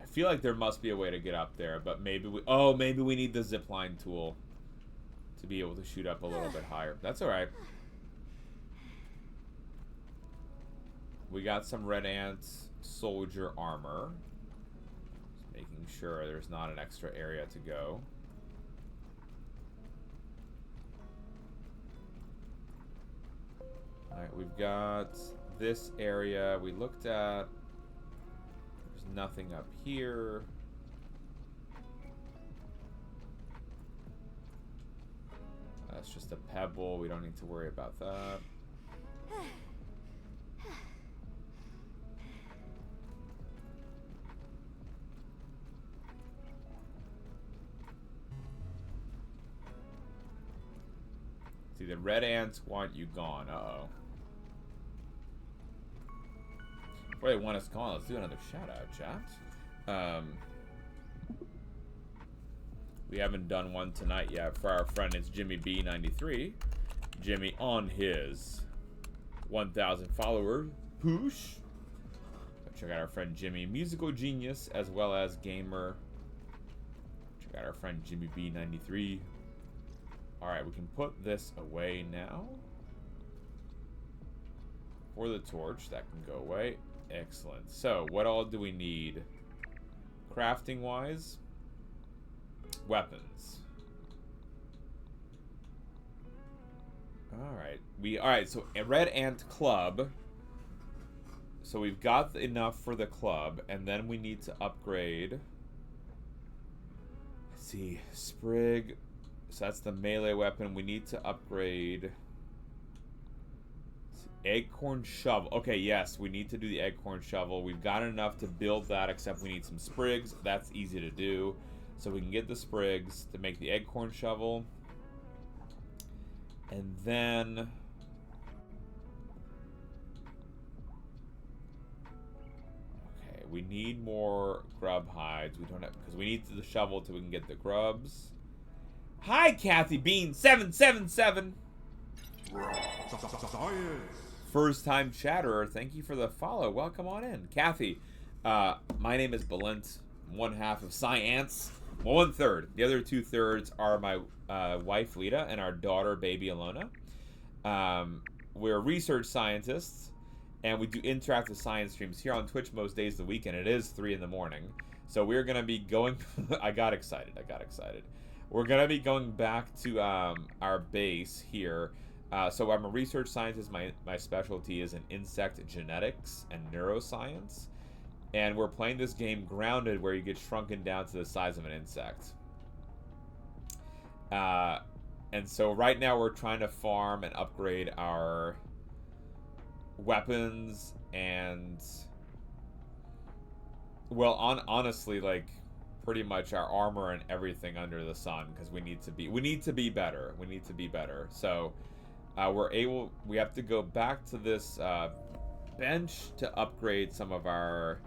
I feel like there must be a way to get up there, but maybe we... Oh, maybe we need the zipline tool to be able to shoot up a little bit higher. That's alright. We got some red ant soldier armor. Just making sure there's not an extra area to go. Alright, we've got this area we looked at. There's nothing up here. That's just a pebble. We don't need to worry about that. See, the red ants want you gone. Uh-oh. Before they want us gone, let's do another shout out, chat. We haven't done one tonight yet for our friend. It's Jimmy B93. Jimmy on his 1,000 follower push. Check out our friend Jimmy, musical genius as well as gamer. Check out our friend Jimmy B93. All right, we can put this away now. For the torch, that can go away. Excellent. So, what all do we need? Crafting wise, weapons. All right, so a red ant club. So we've got enough for the club, and then we need to upgrade. Let's see, Sprig. So that's the melee weapon. We need to upgrade. Acorn shovel. Okay, yes, we need to do the acorn shovel. We've got enough to build that, except we need some sprigs. That's easy to do. So we can get the sprigs to make the acorn shovel. And then... okay, we need more grub hides. We don't have... because we need the shovel till we can get the grubs. Hi, Kathy Bean 777. First time chatterer, thank you for the follow. Welcome on in. Kathy, my name is Balint, one half of Science. Well, 1/3. The other 2/3 are my wife Lita and our daughter baby Alona. We're research scientists, and we do interactive science streams here on Twitch most days of the week, and it is 3 in the morning. So we're gonna be going. I got excited. We're gonna be going back to our base here. So I'm a research scientist. My specialty is in insect genetics and neuroscience. And we're playing this game Grounded, where you get shrunken down to the size of an insect. And so right now we're trying to farm and upgrade our weapons and... well, honestly, like, pretty much our armor and everything under the sun, because we need to be better. So... we have to go back to this bench to upgrade some of our...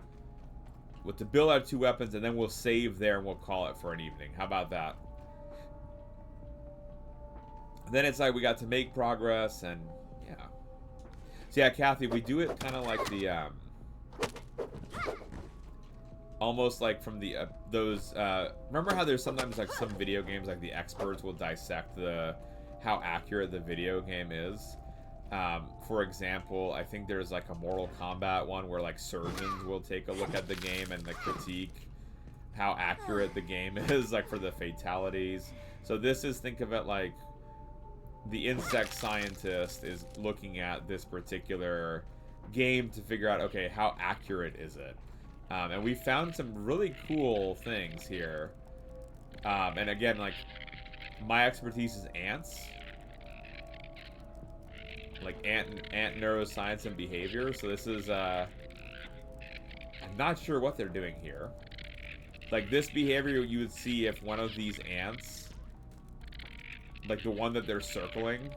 to build our 2 weapons, and then we'll save there and we'll call it for an evening. How about that? And then it's like we got to make progress, and yeah. So yeah, Kathy, we do it kind of like the almost like from the those remember how there's sometimes like some video games like the experts will dissect how accurate the video game is. For example, I think there's like a Mortal Kombat one where like surgeons will take a look at the game and critique how accurate the game is, like for the fatalities. So this is, think of it like the insect scientist is looking at this particular game to figure out, okay, how accurate is it? And we found some really cool things here. And again, like, my expertise is ants. Like ant neuroscience and behavior. So this is, I'm not sure what they're doing here. Like, this behavior you would see if one of these ants, like the one that they're circling,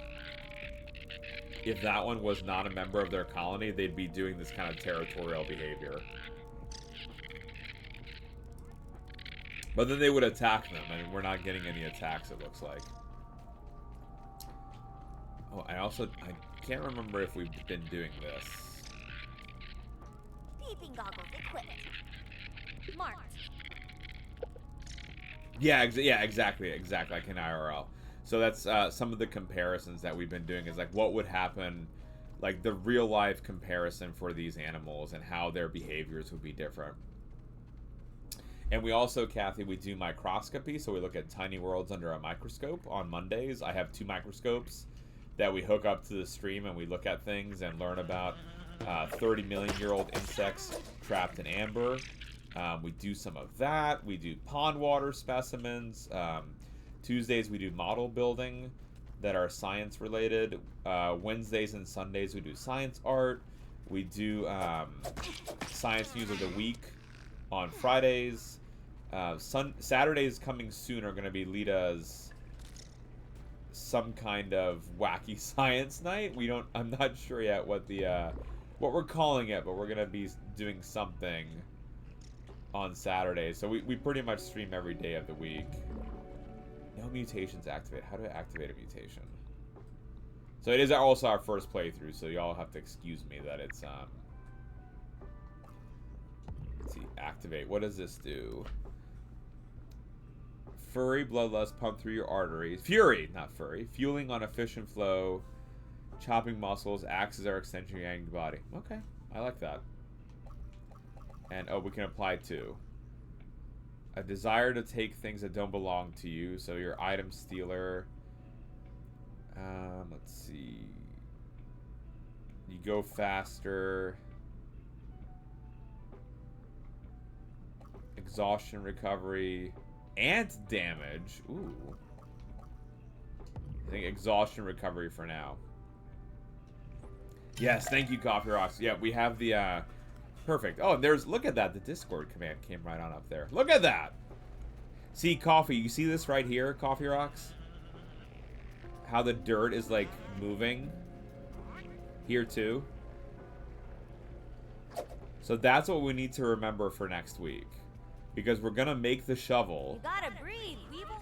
if that one was not a member of their colony, they'd be doing this kind of territorial behavior. But then they would attack them, and we're not getting any attacks, it looks like. Oh, I can't remember if we've been doing this. Peeping goggles equipment. Marked. Yeah, exactly, like in IRL. So that's some of the comparisons that we've been doing is like what would happen, like the real life comparison for these animals and how their behaviors would be different. And we also, Kathy, we do microscopy, so we look at tiny worlds under a microscope on Mondays. I have 2 microscopes that we hook up to the stream, and we look at things and learn about 30 million-year-old insects trapped in amber. We do some of that. We do pond water specimens. Tuesdays we do model building that are science related. Wednesdays and Sundays we do science art. We do science news of the week on Fridays. Saturdays coming soon are going to be Lita's some kind of wacky science night. I'm not sure yet what we're calling it, but we're going to be doing something on Saturday. So we pretty much stream every day of the week. No mutations activate. How do I activate a mutation? So it is also our first playthrough, so y'all have to excuse me that it's let's see, activate. What does this do? Furry bloodlust pump through your arteries. Fury, not furry. Fueling on efficient flow. Chopping muscles. Acts as our extension of your body. Okay, I like that. And oh, we can apply to a desire to take things that don't belong to you. So your item stealer. Let's see. You go faster. Exhaustion recovery. Ant damage. Ooh. I think exhaustion recovery for now. Yes, thank you, Coffee Rocks. Yeah, we have the, perfect. Oh, there's, look at that. The Discord command came right on up there. Look at that. See, Coffee, you see this right here, Coffee Rocks? How the dirt is, like, moving. Here, too. So that's what we need to remember for next week. Because we're gonna make the shovel. You gotta breathe, Weevil.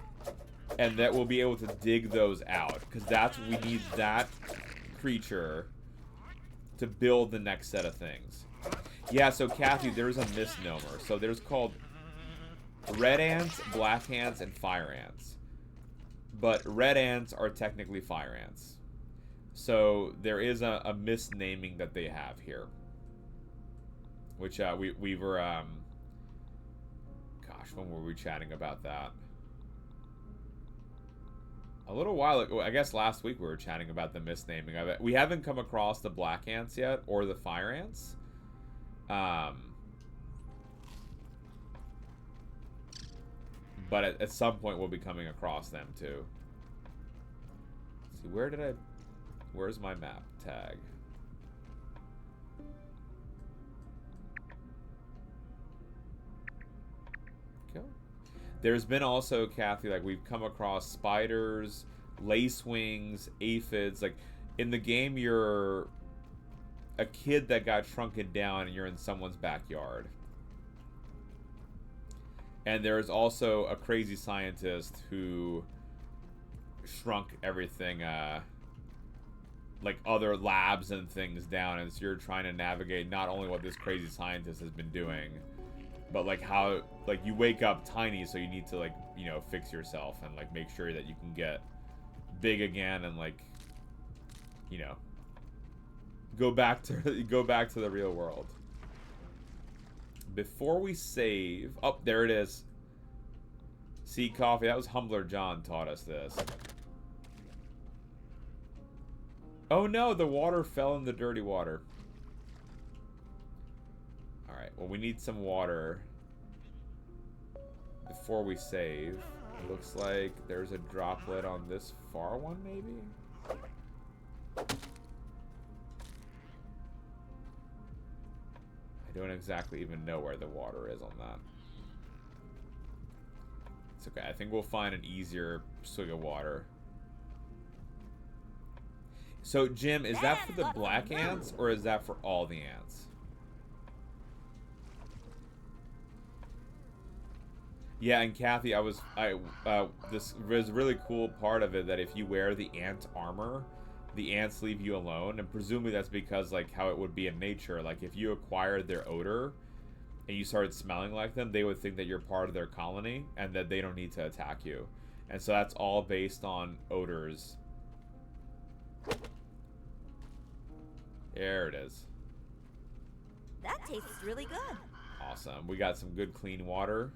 And that we'll be able to dig those out. Because that's, we need that creature to build the next set of things. Yeah, so Kathy, there's a misnomer. So there's called red ants, black ants, and fire ants. But red ants are technically fire ants. So there is a misnaming that they have here. Which we were, gosh, when were we chatting about that? A little while ago, I guess last week we were chatting about the misnaming of it. We haven't come across the black ants yet, or the fire ants. But at some point we'll be coming across them too. Let's see, where's my map tag? Go. There's been also, Kathy, like, we've come across spiders, lacewings, aphids. Like, in the game, you're a kid that got shrunken down and you're in someone's backyard. And there's also a crazy scientist who shrunk everything, like other labs and things down. And so you're trying to navigate not only what this crazy scientist has been doing, but like how, like, you wake up tiny, so you need to, like, you know, fix yourself and like make sure that you can get big again and, like, you know, go back to the real world. Before we save, oh, there it is. See, Coffee, that was Humbler John taught us this. Oh no, the water fell in the dirty water. Alright, well, we need some water before we save. It looks like there's a droplet on this far one, maybe? I don't exactly even know where the water is on that. It's okay, I think we'll find an easier swig of water. So, Jim, is that for the black ants, or is that for all the ants? Yeah, and Kathy, this was a really cool part of it, that if you wear the ant armor, the ants leave you alone, and presumably that's because, like, how it would be in nature. Like, if you acquired their odor and you started smelling like them, they would think that you're part of their colony and that they don't need to attack you. And so that's all based on odors. There it is. That tastes really good. Awesome. We got some good clean water.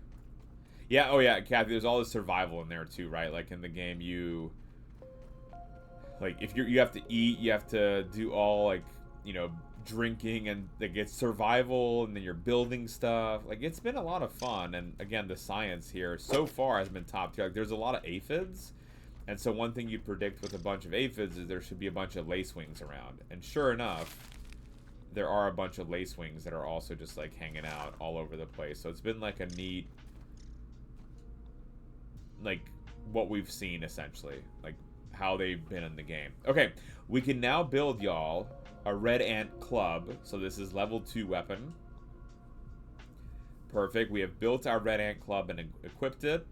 Yeah, oh yeah, Kathy, there's all this survival in there too, right? Like, in the game, you... like, if you have to eat, you have to do all, like, you know, drinking, and like, it's survival, and then you're building stuff. Like, it's been a lot of fun, and again, the science here so far has been top tier. Like, there's a lot of aphids, and so one thing you predict with a bunch of aphids is there should be a bunch of lacewings around, and sure enough, there are a bunch of lacewings that are also just, like, hanging out all over the place. So it's been like a neat, like, what we've seen essentially, like how they've been in the game. Okay, we can now build, y'all, a red ant club. So this is level 2 weapon. Perfect. We have built our red ant club and equipped it.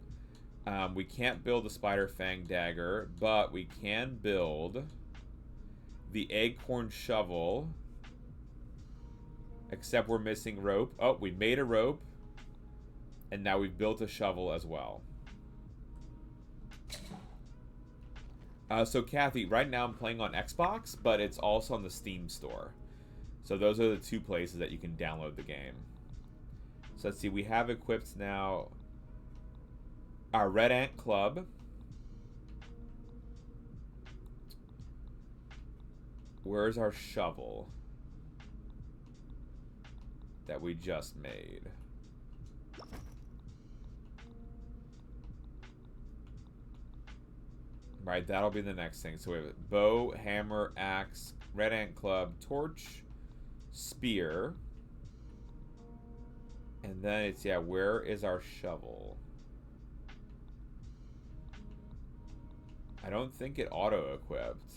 We can't build a spider fang dagger, but we can build the acorn shovel. Except we're missing rope. Oh, we made a rope. And now we've built a shovel as well. So Kathy, right now I'm playing on Xbox, but it's also on the Steam store. So those are the two places that you can download the game. So let's see, we have equipped now our Red Ant Club. Where's our shovel that we just made? Right, that'll be the next thing. So we have bow, hammer, axe, Red Ant Club, torch, spear. And then it's, yeah, where is our shovel? I don't think it auto-equipped.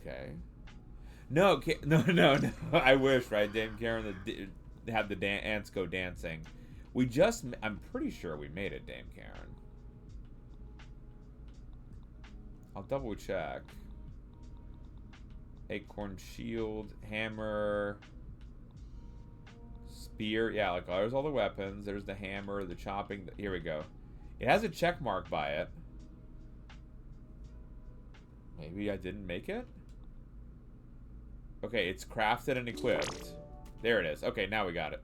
Okay. No, no. I wish, right? Dame Karen had the ants go dancing. We just, I'm pretty sure we made it, Dame Karen. I'll double check. Acorn shield, hammer, spear. Yeah, like, there's all the weapons. There's the hammer, the chopping. Here we go. It has a check mark by it. Maybe I didn't make it? Okay, it's crafted and equipped. There it is. Okay, now we got it.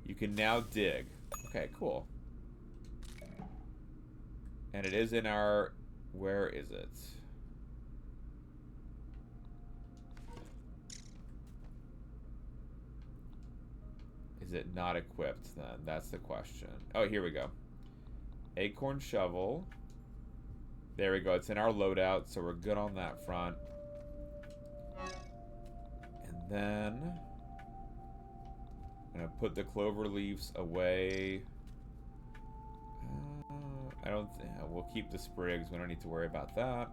You can now dig. Okay, cool. And it is in our... Where is it? Is it not equipped then? That's the question. Oh, here we go. Acorn shovel. There we go. It's in our loadout, so we're good on that front. And then... I'm going to put the clover leaves away. I don't think... We'll keep the sprigs. We don't need to worry about that.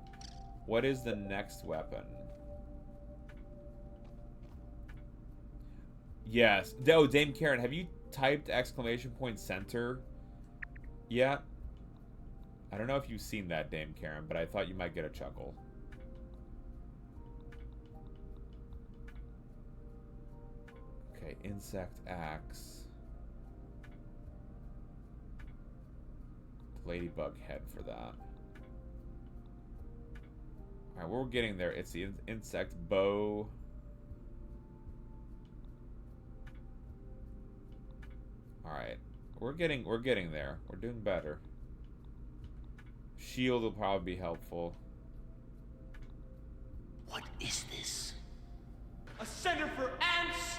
What is the next weapon? Yes. Oh, Dame Karen, have you typed ! center yet? I don't know if you've seen that, Dame Karen, but I thought you might get a chuckle. Okay, insect axe. Ladybug head for that. Alright, we're getting there. It's the insect bow. Alright. We're getting there. We're doing better. Shield will probably be helpful. What is this? A center for ants!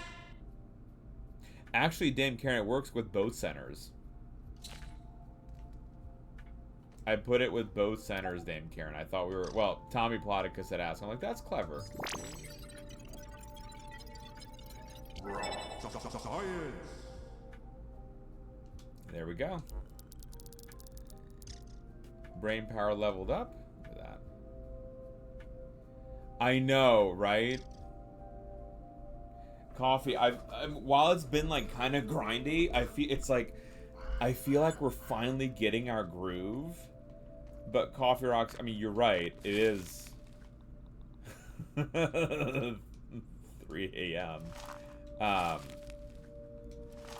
Actually, Dame Karen, it works with both centers. I put it with both centers, Dame Karen. I thought we were... Well, Tommy Ploticus had asked. I'm like, that's clever. Science. There we go. Brain power leveled up. Look at that. I know, right? Coffee. While it's been like kind of grindy, I feel like we're finally getting our groove. But Coffee Rocks, I mean, you're right. It is 3 a.m.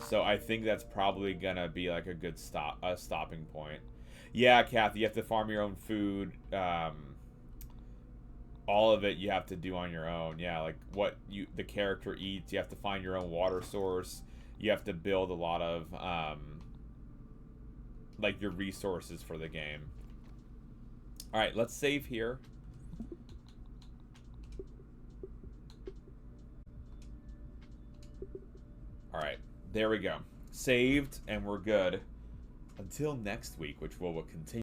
So I think that's probably gonna be like a good stopping point. Yeah, Kathy, you have to farm your own food. All of it you have to do on your own. Yeah, like what the character eats. You have to find your own water source. You have to build a lot of like your resources for the game. All right, let's save here. All right, there we go. Saved, and we're good. Until next week, which we'll continue.